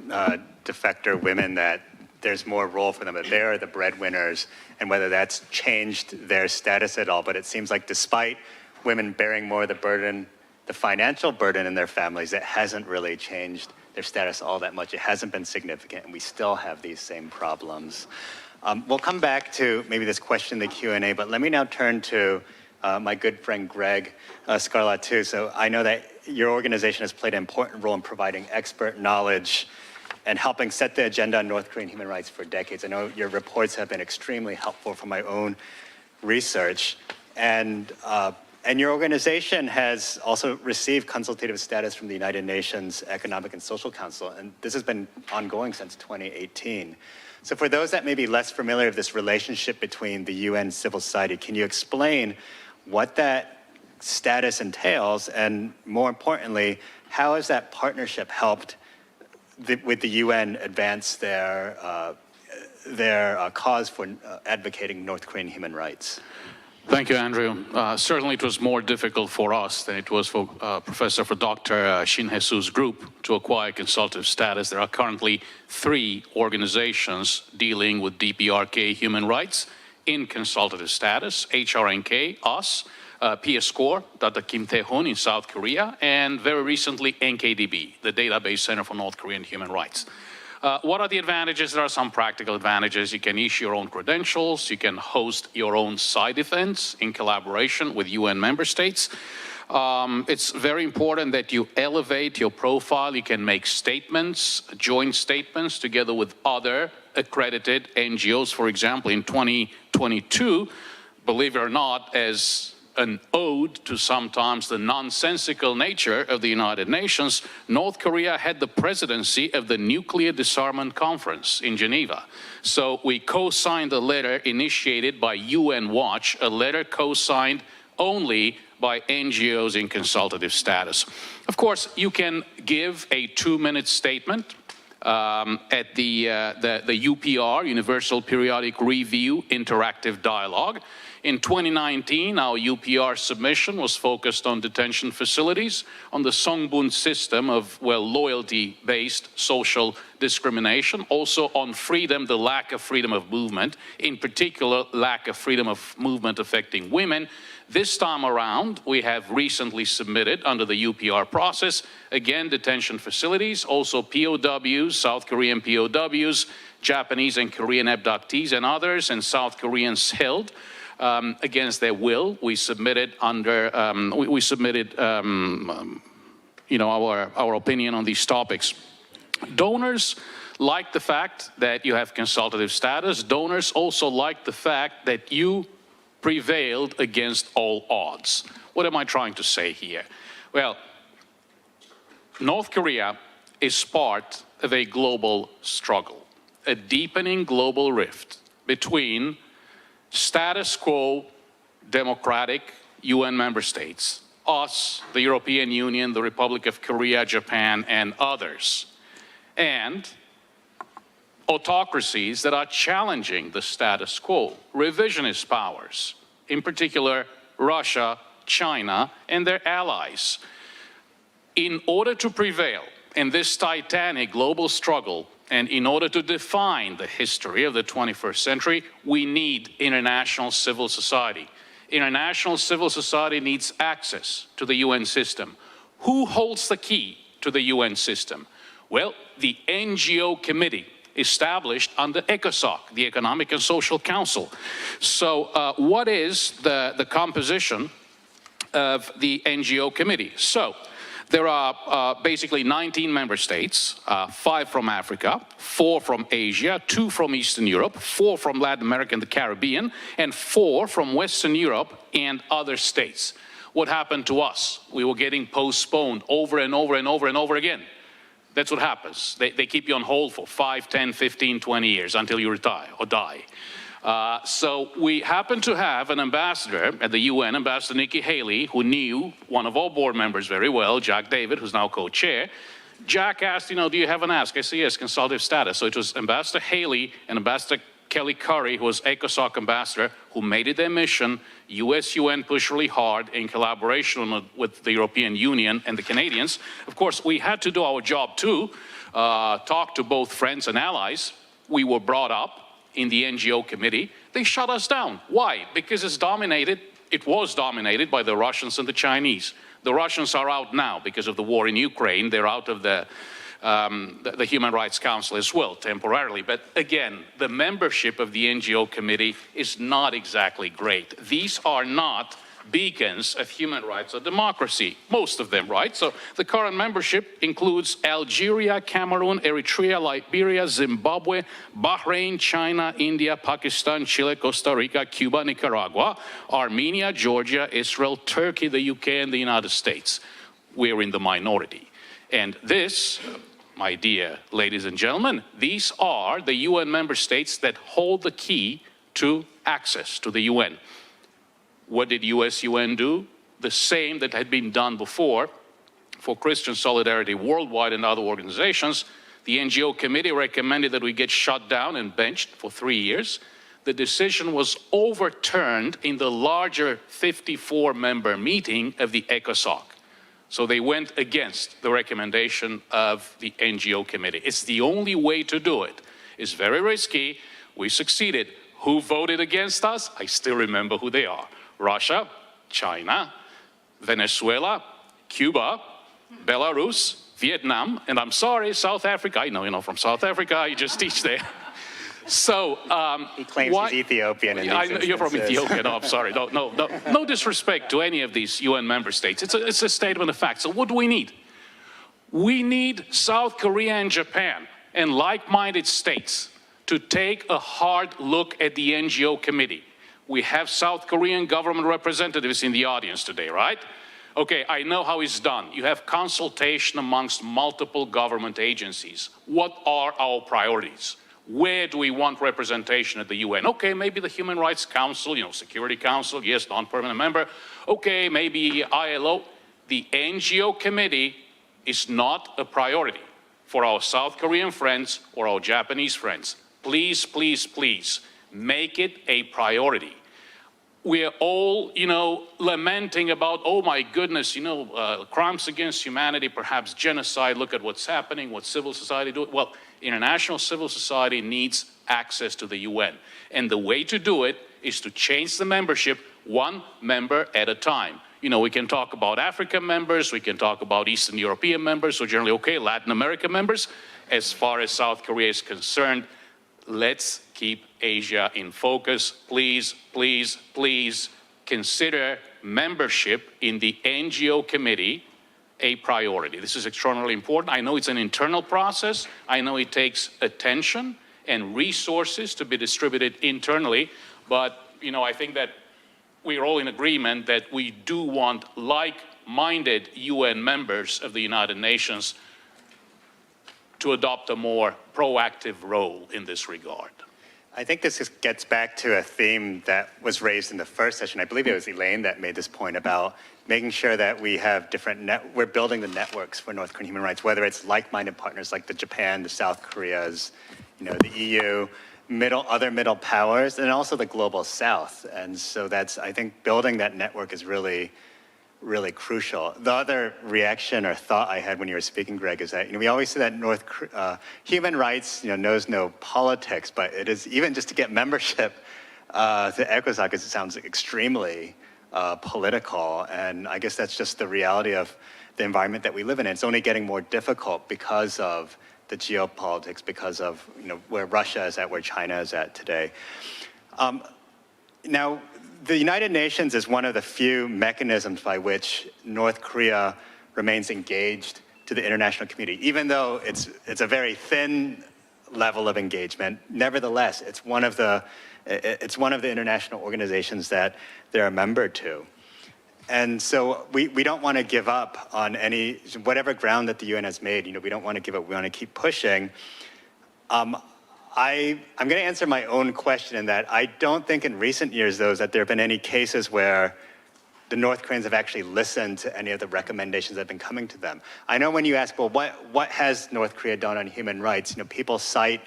Defector women that there's more role for them, that they are the breadwinners, and whether that's changed their status at all. But it seems like despite women bearing more of the burden, the financial burden in their families, it hasn't really changed their status all that much. It hasn't been significant, and we still have these same problems. We'll come back to maybe this question in the Q&A, but let me now turn to my good friend Greg Scarlett too. So I know that your organization has played an important role in providing expert knowledge and helping set the agenda on North Korean human rights for decades. I know your reports have been extremely helpful for my own research. And your organization has also received consultative status from the United Nations Economic and Social Council, and this has been ongoing since 2018. So for those that may be less familiar with this relationship between the UN and civil society, can you explain what that status entails, and more importantly, how has that partnership helped with the UN advance their cause for advocating North Korean human rights? Thank you, Andrew. Certainly it was more difficult for us than it was for for Dr. Shin Hye-soo's group to acquire consultative status. There are currently 3 organizations dealing with DPRK human rights in consultative status: HRNK, us, PS Corps, Dr. Kim Tae-hoon in South Korea, and very recently NKDB, the Database Center for North Korean Human Rights. What are the advantages? There are some practical advantages. You can issue your own credentials. You can host your own side events in collaboration with UN member states. It's very important that you elevate your profile. You can make statements, joint statements, together with other accredited NGOs. For example, in 2022, believe it or not, as an ode to sometimes the nonsensical nature of the United Nations, North Korea had the presidency of the Nuclear Disarmament Conference in Geneva. So we co-signed a letter initiated by UN Watch, a letter co-signed only by NGOs in consultative status. Of course, you can give a 2-minute statement at the UPR, Universal Periodic Review Interactive Dialogue. In 2019, our UPR submission was focused on detention facilities, on the Songbun system of, well, loyalty-based social discrimination, also on freedom, the lack of freedom of movement, in particular, lack of freedom of movement affecting women. This time around, we have recently submitted under the UPR process, again, detention facilities, also POWs, South Korean POWs, Japanese and Korean abductees and others, and South Koreans held against their will. We submitted under, you know, our opinion on these topics. Donors like the fact that you have consultative status. Donors also like the fact that you prevailed against all odds. What am I trying to say here? Well, North Korea is part of a global struggle, a deepening global rift between status quo democratic UN member states, us, the European Union, the Republic of Korea, Japan, and others, and autocracies that are challenging the status quo, revisionist powers, in particular Russia, China, and their allies. In order to prevail in this titanic global struggle, and in order to define the history of the 21st century, we need international civil society. International civil society needs access to the UN system. Who holds the key to the UN system? Well, the NGO committee established under ECOSOC, the Economic and Social Council. So what is the composition of the NGO committee? So there are basically 19 member states, 5 from Africa, 4 from Asia, 2 from Eastern Europe, 4 from Latin America and the Caribbean, and 4 from Western Europe and other states. What happened to us? We were getting postponed over and over and over and over again. That's what happens. They keep you on hold for 5, 10, 15, 20 years until you retire or die. So we happen to have an ambassador at the UN, Ambassador Nikki Haley, who knew one of our board members very well, Jack David, who's now co-chair. Jack asked, you know, do you have an ask? I said, yes, consultative status. So it was Ambassador Haley and Ambassador Kelly Curry, who was ECOSOC ambassador, who made it their mission. US-UN pushed really hard in collaboration with the European Union and the Canadians. Of course, we had to do our job too, talk to both friends and allies. we were brought up in the NGO committee, they shut us down. Why? Because it was dominated by the Russians and the Chinese. The Russians are out now because of the war in Ukraine. They're out of the Human Rights Council as well, temporarily. But again, the membership of the NGO committee is not exactly great. These are not beacons of human rights or democracy, most of them, right? So the current membership includes Algeria, Cameroon, Eritrea, Liberia, Zimbabwe, Bahrain, China, India, Pakistan, Chile, Costa Rica, Cuba, Nicaragua, Armenia, Georgia, Israel, Turkey, the UK, and the United States. We're in the minority. And this, my dear ladies and gentlemen, these are the UN member states that hold the key to access to the UN. What did US-UN do? The same that had been done before for Christian Solidarity Worldwide and other organizations. The NGO committee recommended that we get shut down and benched for 3 years. The decision was overturned in the larger 54-member meeting of the ECOSOC. So they went against the recommendation of the NGO committee. It's the only way to do it. It's very risky. We succeeded. Who voted against us? I still remember who they are. Russia, China, Venezuela, Cuba, Belarus, Vietnam, and I'm sorry, South Africa. I know you're not from South Africa, I just teach there. So, he claims he's Ethiopian. In these you're from Ethiopia. No, I'm sorry. No disrespect to any of these UN member states. It's a statement of fact. So what do we need? We need South Korea and Japan and like-minded states to take a hard look at the NGO committee. We have South Korean government representatives in the audience today, right? Okay, I know how it's done. You have consultation amongst multiple government agencies. What are our priorities? Where do we want representation at the UN? Okay, maybe the Human Rights Council, Security Council, yes, non-permanent member. Okay, maybe ILO. The NGO committee is not a priority for our South Korean friends or our Japanese friends. Please, please, please, make it a priority. We're all, lamenting about, oh my goodness, crimes against humanity, perhaps genocide, look at what's happening, what civil society do. Well, international civil society needs access to the UN. And the way to do it is to change the membership one member at a time. We can talk about African members, we can talk about Eastern European members, so generally okay, Latin American members. As far as South Korea is concerned, let's keep Asia in focus. Please, please, please consider membership in the NGO committee a priority. This is extraordinarily important. I know it's an internal process. I know it takes attention and resources to be distributed internally, but I think that we're all in agreement that we do want like-minded UN members of the United Nations to adopt a more proactive role in this regard. I think this gets back to a theme that was raised in the first session. I believe it was Elaine that made this point about making sure that we have we're building the networks for North Korean human rights, whether it's like-minded partners like the Japan, the South Koreas, the EU, other middle powers, and also the global South. And so I think building that network is really, really crucial. The other reaction or thought I had when you were speaking, Greg, is that we always say that human rights knows no politics, but it is even just to get membership to ECOSOC, it sounds extremely political, and I guess that's just the reality of the environment that we live in. It's only getting more difficult because of the geopolitics, because of where Russia is at, where China is at today. Now, the United Nations is one of the few mechanisms by which North Korea remains engaged to the international community. Even though it's a very thin level of engagement, nevertheless, it's one of the international organizations that they're a member to. And so we don't want to give up on whatever ground that the UN has made. We don't want to give up. We want to keep pushing. I'm going to answer my own question in that I don't think in recent years, though, that there have been any cases where the North Koreans have actually listened to any of the recommendations that have been coming to them. I know when you ask, well, what has North Korea done on human rights? people cite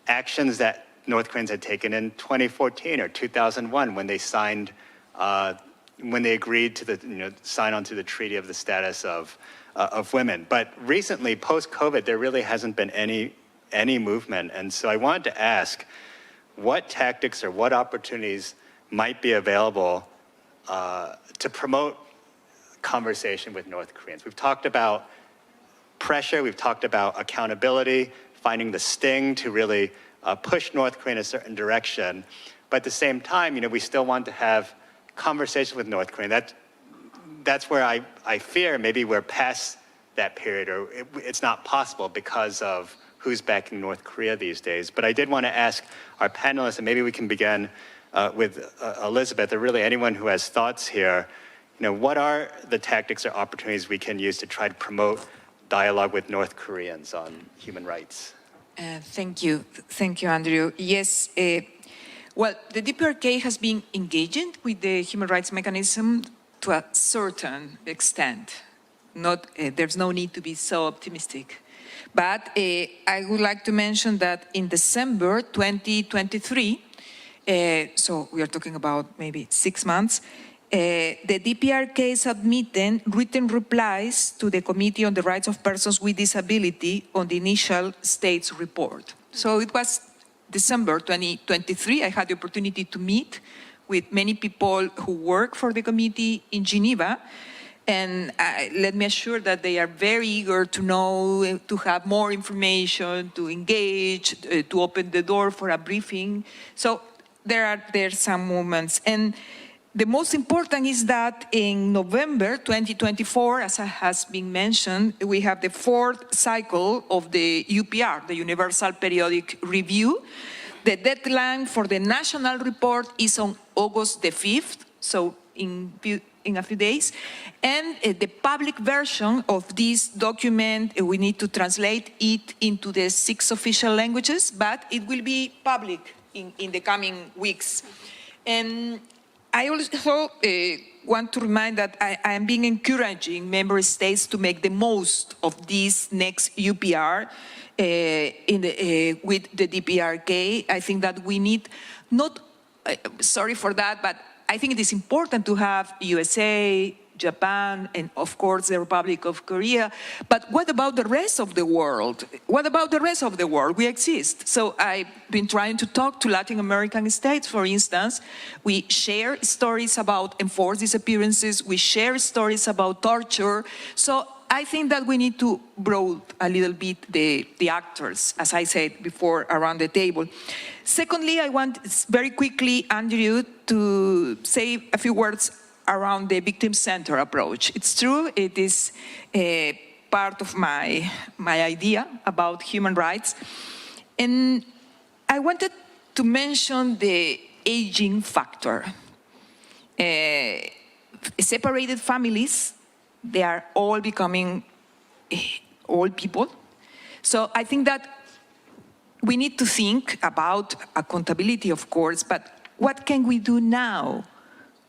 actions that North Koreans had taken in 2014 or 2001 when they signed, when they agreed to sign onto the Treaty of the Status of Women. But recently, post-COVID, there really hasn't been any any movement. And so I wanted to ask, what tactics or what opportunities might be available to promote conversation with North Koreans? We've talked about pressure, we've talked about accountability, finding the sting to really push North Korea in a certain direction. But at the same time, we still want to have conversation with North Korea. That's where I fear maybe we're past that period, or it's not possible because of who's backing North Korea these days. But I did want to ask our panelists, and maybe we can begin with Elizabeth, or really anyone who has thoughts here, what are the tactics or opportunities we can use to try to promote dialogue with North Koreans on human rights? Thank you, Andrew. Yes, well, the DPRK has been engaging with the human rights mechanism to a certain extent. There's no need to be so optimistic. But I would like to mention that in December 2023, so we are talking about maybe 6 months, the DPRK submitted written replies to the Committee on the Rights of Persons with Disability on the initial state's report. So it was December 2023. I had the opportunity to meet with many people who work for the committee in Geneva. And let me assure that they are very eager to know, to have more information, to engage, to open the door for a briefing. So there are some movements. And the most important is that in November 2024, as has been mentioned, we have the 4th cycle of the UPR, the Universal Periodic Review. The deadline for the national report is on August the 5th, so in a few days. And the public version of this document, we need to translate it into the 6 official languages, but it will be public in the coming weeks. And I also want to remind that I am being encouraging member states to make the most of this next UPR with the DPRK. I think that we need sorry for that, but I think it is important to have USA, Japan, and of course the Republic of Korea. But what about the rest of the world? What about the rest of the world? We exist. So I've been trying to talk to Latin American states, for instance. We share stories about enforced disappearances. We share stories about torture. So I think that we need to broaden a little bit the actors, as I said before, around the table. Secondly, I want very quickly, Andrew, to say a few words around the victim-centered approach. It's true, it is a part of my idea about human rights. And I wanted to mention the aging factor. Separated families, they are all becoming old people. So I think that we need to think about accountability, of course, but what can we do now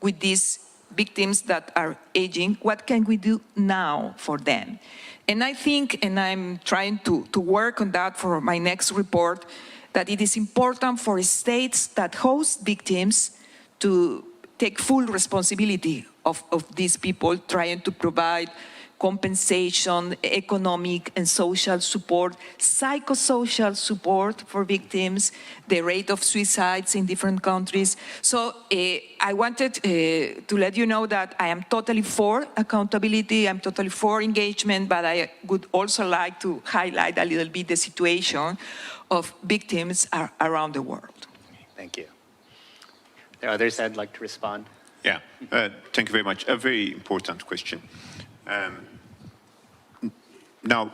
with these victims that are aging? What can we do now for them? And I think, and I'm trying to work on that for my next report, that it is important for states that host victims to take full responsibility of these people, trying to provide compensation, economic and social support, psychosocial support for victims, the rate of suicides in different countries. So I wanted to let you know that I am totally for accountability, I'm totally for engagement, but I would also like to highlight a little bit the situation of victims around the world. Thank you. There are others that'd like to respond? Yeah, thank you very much. A very important question. Now,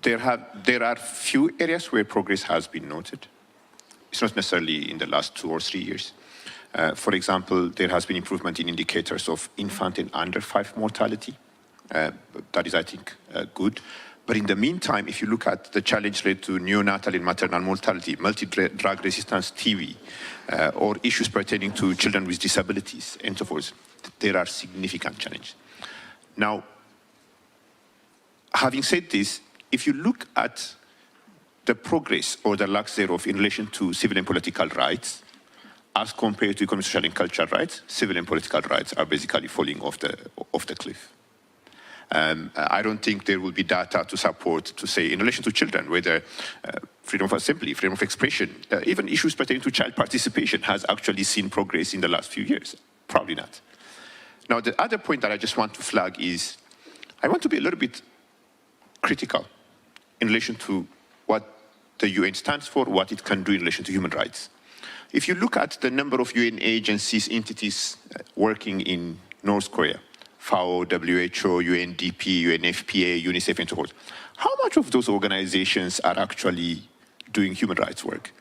there are few areas where progress has been noted. It's not necessarily in the last 2 or 3 years. For example, there has been improvement in indicators of infant and under 5 mortality. That is, I think, good. But in the meantime, if you look at the challenge related to neonatal and maternal mortality, multi-drug resistance TB, or issues pertaining to children with disabilities and so forth, there are significant challenges. Now, having said this, if you look at the progress or the lack thereof in relation to civil and political rights, as compared to economic, social, and cultural rights, civil and political rights are basically falling off the cliff. I don't think there will be data to support, to say, in relation to children, whether freedom of assembly, freedom of expression, even issues pertaining to child participation has actually seen progress in the last few years. Probably not. Now, the other point that I just want to flag is, I want to be a little bit critical in relation to what the UN stands for, what it can do in relation to human rights. If you look at the number of UN agencies, entities working in North Korea, FAO, WHO, UNDP, UNFPA, UNICEF, and so forth, how much of those organizations are actually doing human rights work?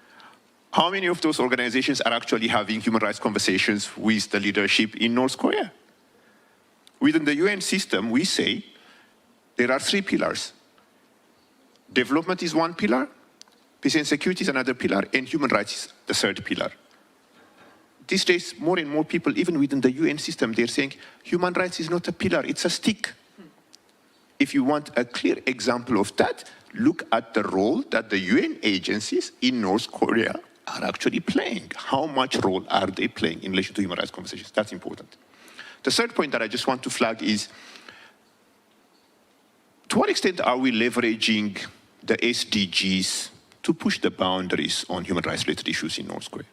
How many of those organizations are actually having human rights conversations with the leadership in North Korea? Within the UN system, we say there are 3 pillars. Development is one pillar, peace and security is another pillar, and human rights is the 3rd pillar. These days, more and more people, even within the UN system, they're saying human rights is not a pillar, it's a stick. If you want a clear example of that, look at the role that the UN agencies in North Korea are actually playing. How much role are they playing in relation to human rights conversations? That's important. The 3rd point that I just want to flag is, to what extent are we leveraging the SDGs to push the boundaries on human rights-related issues in North Korea?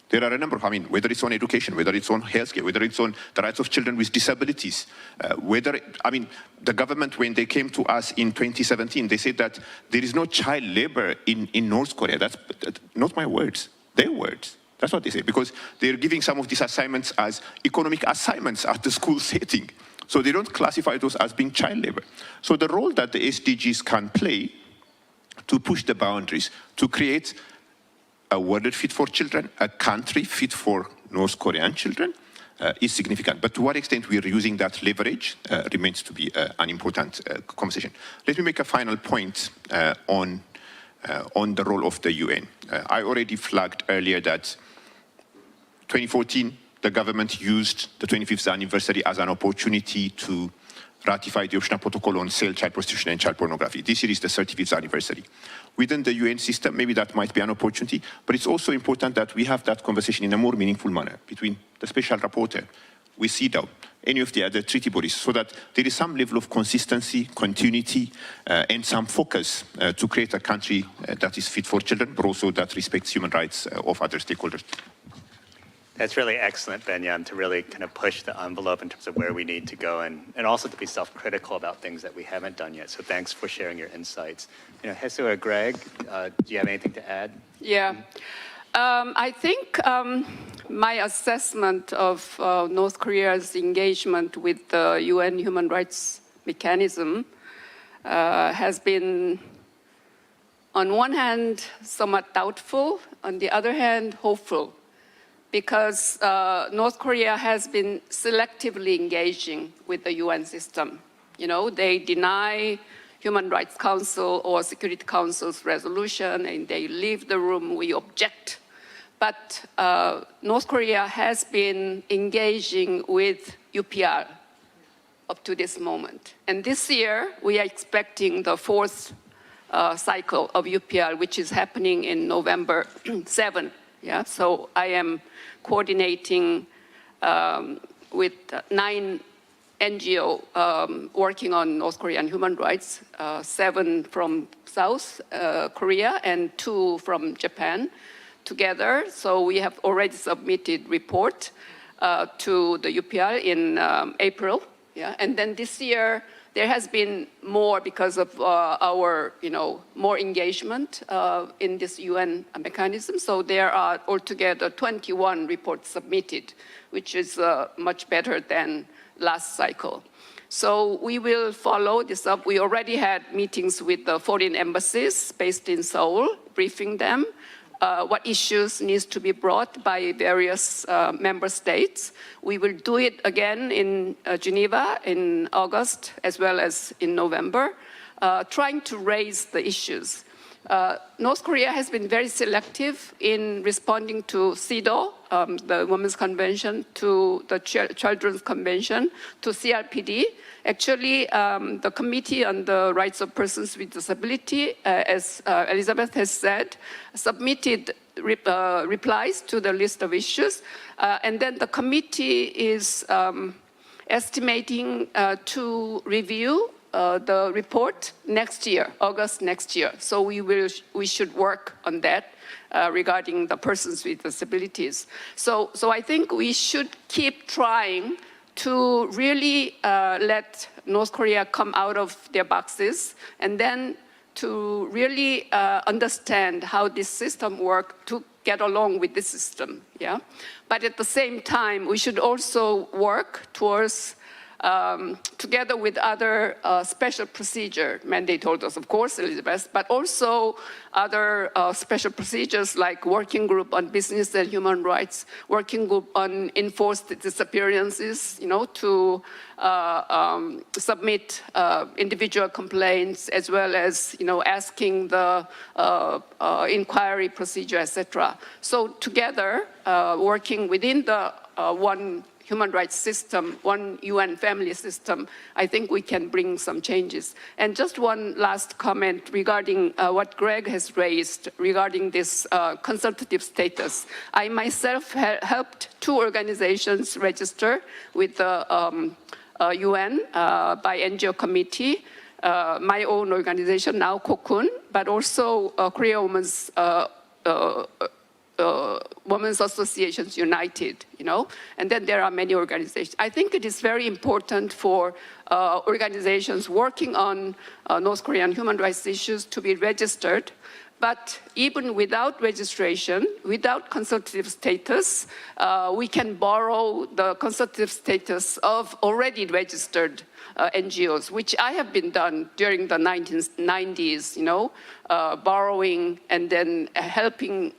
There are a number of, whether it's on education, whether it's on healthcare, whether it's on the rights of children with disabilities, the government, when they came to us in 2017, they said that there is no child labor in North Korea. That's not my words, their words. That's what they say, because they're giving some of these assignments as economic assignments at the school setting. So they don't classify those as being child labor. So the role that the SDGs can play to push the boundaries, to create a world fit for children, a country fit for North Korean children, is significant. But to what extent we are using that leverage remains to be an important conversation. Let me make a final point on the role of the UN. I already flagged earlier that 2014, the government used the 25th anniversary as an opportunity to ratify the optional protocol on sale, child prostitution, and child pornography. This year is the 35th anniversary. Within the UN system, maybe that might be an opportunity, but it's also important that we have that conversation in a more meaningful manner between the special rapporteur, with CEDAW, any of the other treaty bodies, so that there is some level of consistency, continuity, and some focus to create a country that is fit for children, but also that respects human rights of other stakeholders. That's really excellent, Benyam, to really kind of push the envelope in terms of where we need to go, and also to be self-critical about things that we haven't done yet. So thanks for sharing your insights. Hesu or Greg, do you have anything to add? Yeah. I think my assessment of North Korea's engagement with the UN human rights mechanism has been, on one hand, somewhat doubtful, on the other hand, hopeful. Because North Korea has been selectively engaging with the UN system. They deny Human Rights Council or Security Council's resolution, and they leave the room, we object. But North Korea has been engaging with UPR up to this moment. And this year, we are expecting the 4th cycle of UPR, which is happening in November 7. Yeah, so I am coordinating with 9 NGO working on North Korean human rights, 7 from South Korea and 2 from Japan together. So we have already submitted report to the UPR in April. Yeah, and then this year there has been more because of our, more engagement in this UN mechanism. So there are altogether 21 reports submitted, which is much better than last cycle. So we will follow this up. We already had meetings with the foreign embassies based in Seoul, briefing them what issues needs to be brought by various member states. We will do it again in Geneva in August as well as in November, trying to raise the issues. North Korea has been very selective in responding to CEDAW, the Women's Convention, to the Children's Convention, to CRPD. Actually, the Committee on the Rights of Persons with Disability, as Elizabeth has said, submitted replies to the list of issues. And then the committee is estimating to review the report next year, August next year. So we should work on that regarding the persons with disabilities. So I think we should keep trying to really let North Korea come out of their boxes, and then to really understand how this system works to get along with this system. Yeah? But at the same time, we should also work towards together with other special procedure mandate holders, of course, Elizabeth, but also other special procedures like working group on business and human rights, working group on enforced disappearances, to submit individual complaints, as well as, asking the inquiry procedure, etc. So together, working within the one human rights system, one UN family system, I think we can bring some changes. And just one last comment regarding what Greg has raised regarding this consultative status. I myself helped 2 organizations register with the UN by NGO committee, my own organization, now Cocoon, but also Korea Women's Associations United, and then there are many organizations. I think it is very important for organizations working on North Korean human rights issues to be registered, but even without registration, without consultative status, we can borrow the consultative status of already registered NGOs, which I have been done during the 1990s, borrowing and then helping,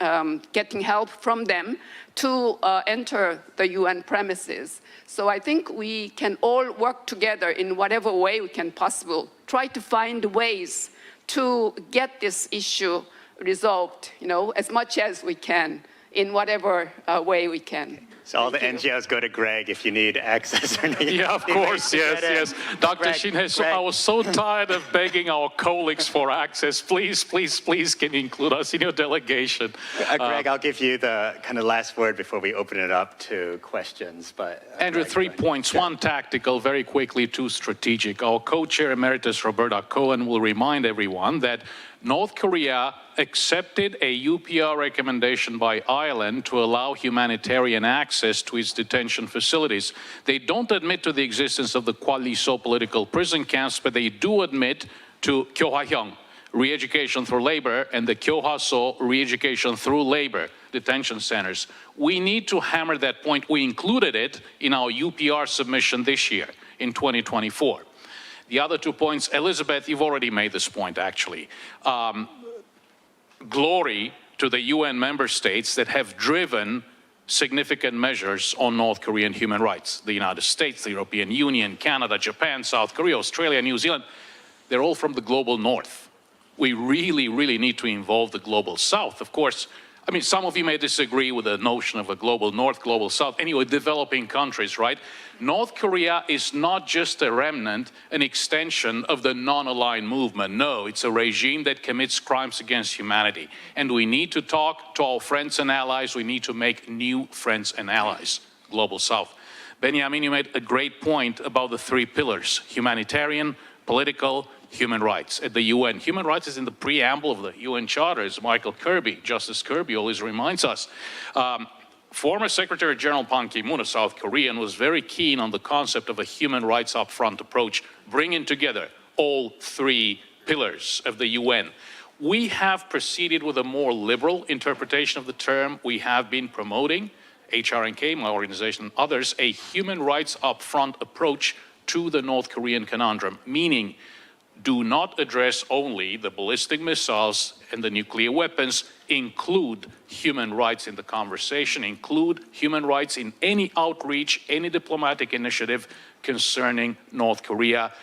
getting help from them to enter the UN premises. So I think we can all work together in whatever way we can possible, try to find ways to get this issue resolved, as much as we can, in whatever way we can. So all the NGOs go to Greg if you need access or need. Yeah, of course, yes. Dr. Shin Hye-soo, I was so tired of begging our colleagues for access. Please, can you include us in your delegation? Greg, I'll give you the kind of last word before we open it up to questions. But Andrew, Greg, 3 points. One tactical, very quickly, 2 strategic. Our co-chair emeritus, Roberta Cohen, will remind everyone that North Korea accepted a UPR recommendation by Ireland to allow humanitarian access to its detention facilities. They don't admit to the existence of the Kwalliso political prison camps, but they do admit to 교화형, re-education through labor, and the 교화소, re-education through labor detention centers. We need to hammer that point. We included it in our UPR submission this year, in 2024. The other 2 points, Elizabeth, you've already made this point, actually. Glory to the UN member states that have driven significant measures on North Korean human rights. The United States, the European Union, Canada, Japan, South Korea, Australia, New Zealand, they're all from the global north. We really need to involve the global south. Of course, I mean, some of you may disagree with the notion of a global north, global south. Anyway, developing countries, right? North Korea is not just a remnant, an extension of the non-aligned movement. No, it's a regime that commits crimes against humanity. And we need to talk to our friends and allies. We need to make new friends and allies, global south. Benjamin, you made a great point about the 3 pillars: humanitarian, political, human rights. At the UN, human rights is in the preamble of the UN Charter, as Michael Kirby, Justice Kirby, always reminds us. Former Secretary General Ban Ki-moon, a South Korean, was very keen on the concept of a human rights upfront approach, bringing together all 3 pillars of the UN. We have proceeded with a more liberal interpretation of the term. We have been promoting, HRNK, my organization, and others, a human rights upfront approach to the North Korean conundrum, meaning do not address only the ballistic missiles and the nuclear weapons, include human rights in the conversation, include human rights in any outreach, any diplomatic initiative concerning North Korea.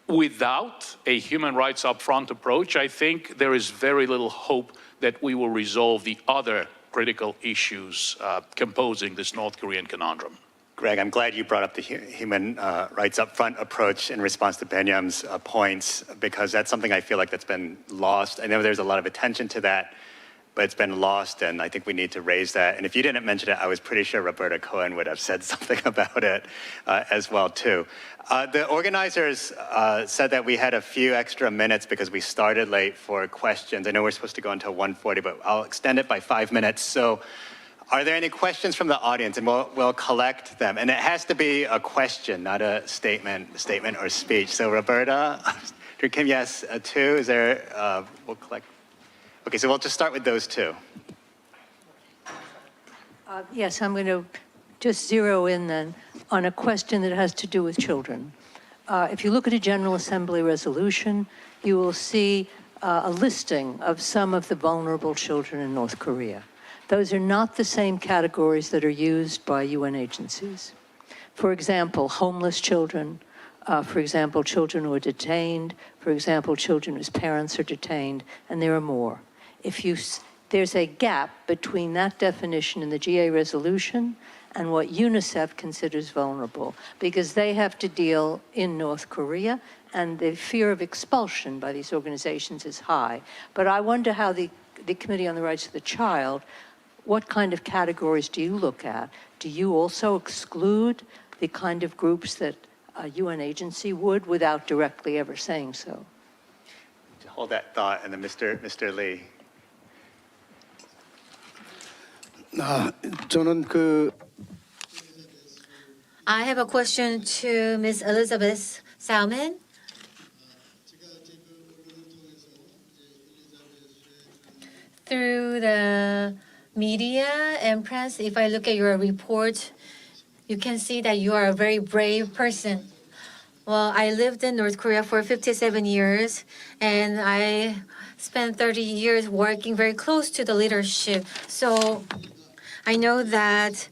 Without a human rights upfront approach, I think there is very little hope that we will resolve the other critical issues composing this North Korean conundrum. Greg, I'm glad you brought up the human rights upfront approach in response to Benyam's points, because that's something I feel like that's been lost. I know there's a lot of attention to that, but it's been lost, and I think we need to raise that. And if you didn't mention it, I was pretty sure Roberta Cohen would have said something about it as well, too. The organizers said that we had a few extra minutes because we started late for questions. I know we're supposed to go until 1:40, but I'll extend it by 5 minutes. So are there any questions from the audience? And we'll collect them. And it has to be a question, not a statement or speech. So Roberta, Kim, yes, two. Is there, we'll collect. Okay, so we'll just start with those two. Yes, I'm going to just zero in then on a question that has to do with children. If you look at a General Assembly resolution, you will see a listing of some of the vulnerable children in North Korea. Those are not the same categories that are used by UN agencies. For example, homeless children, for example, children who are detained, for example, children whose parents are detained, and there are more. There's a gap between that definition in the GA resolution and what UNICEF considers vulnerable, because they have to deal in North Korea, and the fear of expulsion by these organizations is high. But I wonder how the Committee on the Rights of the Child, what kind of categories do you look at? Do you also exclude the kind of groups that a UN agency would without directly ever saying so? Hold that thought, and then Mr. Lee. I have a question to Ms. Elizabeth Salmon. Through the media and press, if I look at your report, you can see that you are a very brave person. Well, I lived in North Korea for 57 years, and I spent 30 years working very close to the leadership. So I know that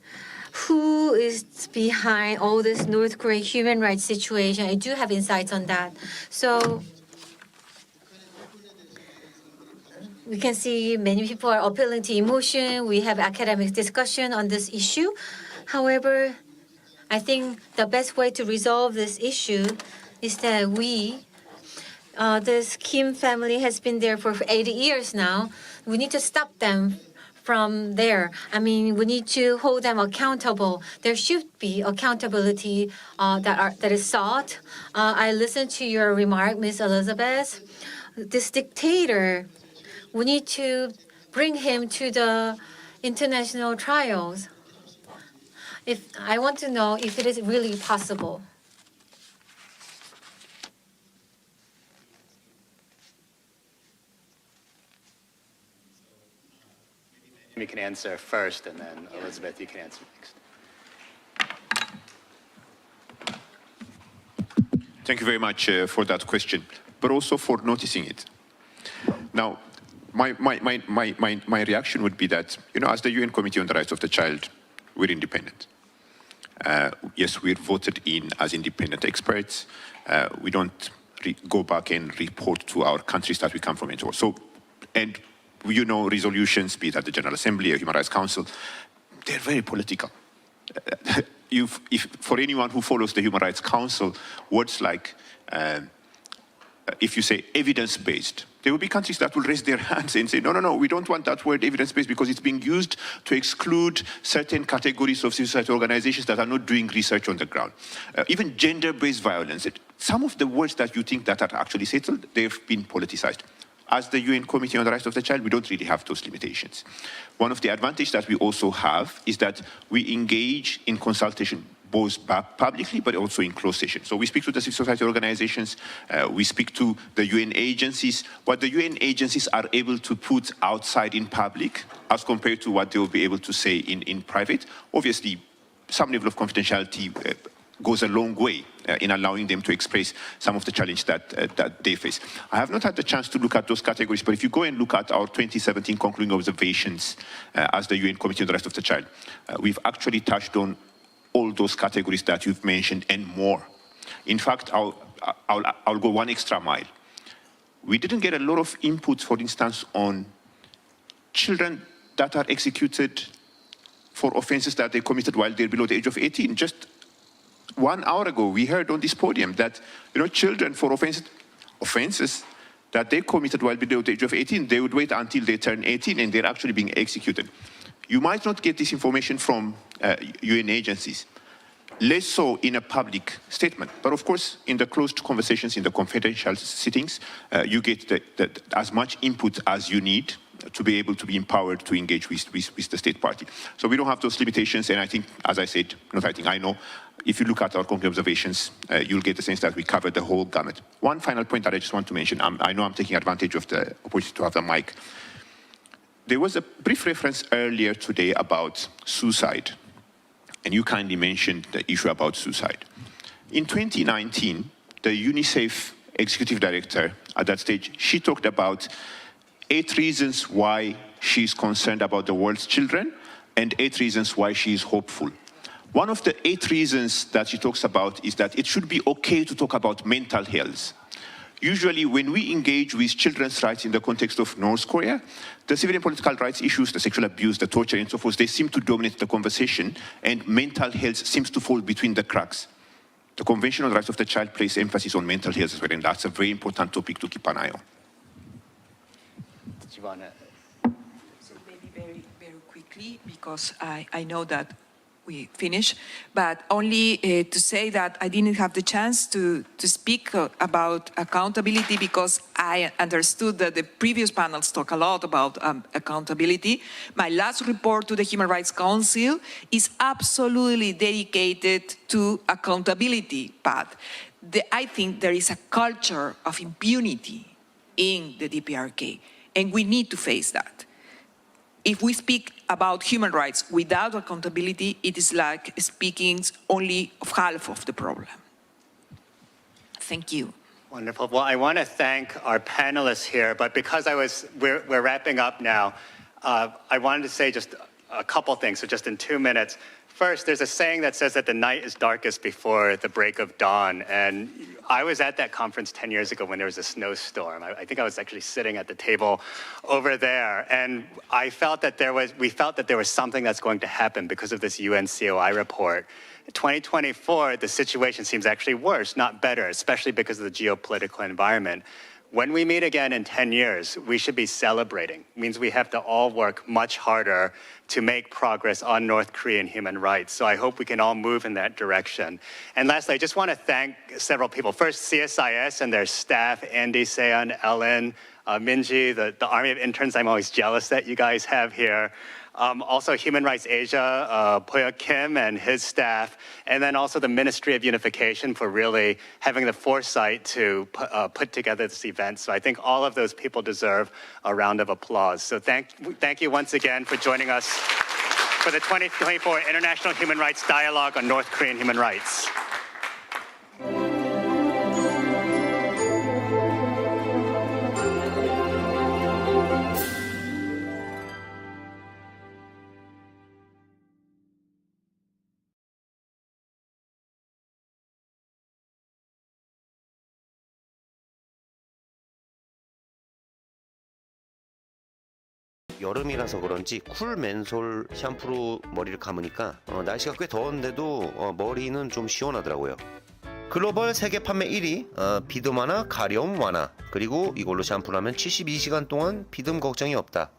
who is behind all this North Korean human rights situation. I do have insights on that. So we can see many people are appealing to emotion. We have academic discussion on this issue. However, I think the best way to resolve this issue is that this Kim family has been there for 80 years now. We need to stop them from there. I mean, we need to hold them accountable. There should be accountability that is sought. I listened to your remark, Ms. Elizabeth. This dictator, we need to bring him to the international trials. I want to know if it is really possible. You can answer first, and then Elizabeth, you can answer next. Thank you very much for that question, but also for noticing it. Now, my reaction would be that, as the UN Committee on the Rights of the Child, we're independent. Yes, we're voted in as independent experts. We don't go back and report to our countries that we come from and so on. So, and resolutions, be it at the General Assembly or Human Rights Council, they're very political. For anyone who follows the Human Rights Council, words like, if you say evidence-based, there will be countries that will raise their hands and say, no, we don't want that word evidence-based because it's being used to exclude certain categories of civil society organizations that are not doing research on the ground. Even gender-based violence, some of the words that you think that are actually settled, they've been politicized. As the UN Committee on the Rights of the Child, we don't really have those limitations. One of the advantages that we also have is that we engage in consultation both publicly but also in closed sessions. So we speak to the civil society organizations, we speak to the UN agencies. What the UN agencies are able to put outside in public as compared to what they will be able to say in private, obviously some level of confidentiality goes a long way in allowing them to express some of the challenge that they face. I have not had the chance to look at those categories, but if you go and look at our 2017 concluding observations as the UN Committee on the Rights of the Child, we've actually touched on all those categories that you've mentioned and more. In fact, I'll go one extra mile. We didn't get a lot of input, for instance, on children that are executed for offenses that they committed while they're below the age of 18. Just 1 hour ago, we heard on this podium that children for offenses that they committed while below the age of 18, they would wait until they turn 18 and they're actually being executed. You might not get this information from UN agencies, less so in a public statement. But of course, in the closed conversations, in the confidential sittings, you get as much input as you need to be able to be empowered to engage with the state party. So we don't have those limitations, and I think, as I said, I know, if you look at our concrete observations, you'll get the sense that we covered the whole gamut. One final point that I just want to mention, I know I'm taking advantage of the opportunity to have the mic. There was a brief reference earlier today about suicide, and you kindly mentioned the issue about suicide. In 2019, the UNICEF executive director at that stage, she talked about 8 reasons why she's concerned about the world's children and 8 reasons why she is hopeful. One of the 8 reasons that she talks about is that it should be okay to talk about mental health. Usually when we engage with children's rights in the context of North Korea, the civil and political rights issues, the sexual abuse, the torture and so forth, they seem to dominate the conversation, and mental health seems to fall between the cracks. The Convention on the Rights of the Child places emphasis on mental health as well, and that's a very important topic to keep an eye on. Do you want to? So maybe very, very quickly, because I know that we finish, but only to say that I didn't have the chance to speak about accountability because I understood that the previous panels talk a lot about accountability. My last report to the Human Rights Council is absolutely dedicated to accountability, but I think there is a culture of impunity in the DPRK, and we need to face that. If we speak about human rights without accountability, it is like speaking only of half of the problem. Thank you. Wonderful. Well, I want to thank our panelists here, but because we're wrapping up now, I wanted to say just a couple things, so just in 2 minutes. First, there's a saying that says that the night is darkest before the break of dawn, and I was at that conference 10 years ago when there was a snowstorm. I think I was actually sitting at the table over there, and we felt that there was something that's going to happen because of this UN COI report. In 2024, the situation seems actually worse, not better, especially because of the geopolitical environment. When we meet again in 10 years, we should be celebrating. It means we have to all work much harder to make progress on North Korean human rights. So I hope we can all move in that direction. And lastly, I just want to thank several people. First, CSIS and their staff, Andy, Seon, Ellen, Minji, the army of interns I'm always jealous that you guys have here. Also Human Rights Asia, Poya Kim and his staff, and then also the Ministry of Unification for really having the foresight to put together this event. So I think all of those people deserve a round of applause. So thank you once again for joining us for the 2024 International Human Rights Dialogue on North Korean Human Rights. 여름이라서 그런지 쿨 맨솔 샴푸로 머리를 감으니까 날씨가 꽤 더웠는데도 머리는 좀 시원하더라고요. 글로벌 세계 판매 1위 비듬 완화, 가려움 완화, 그리고 이걸로 샴푸를 하면 72시간 동안 비듬 걱정이 없다.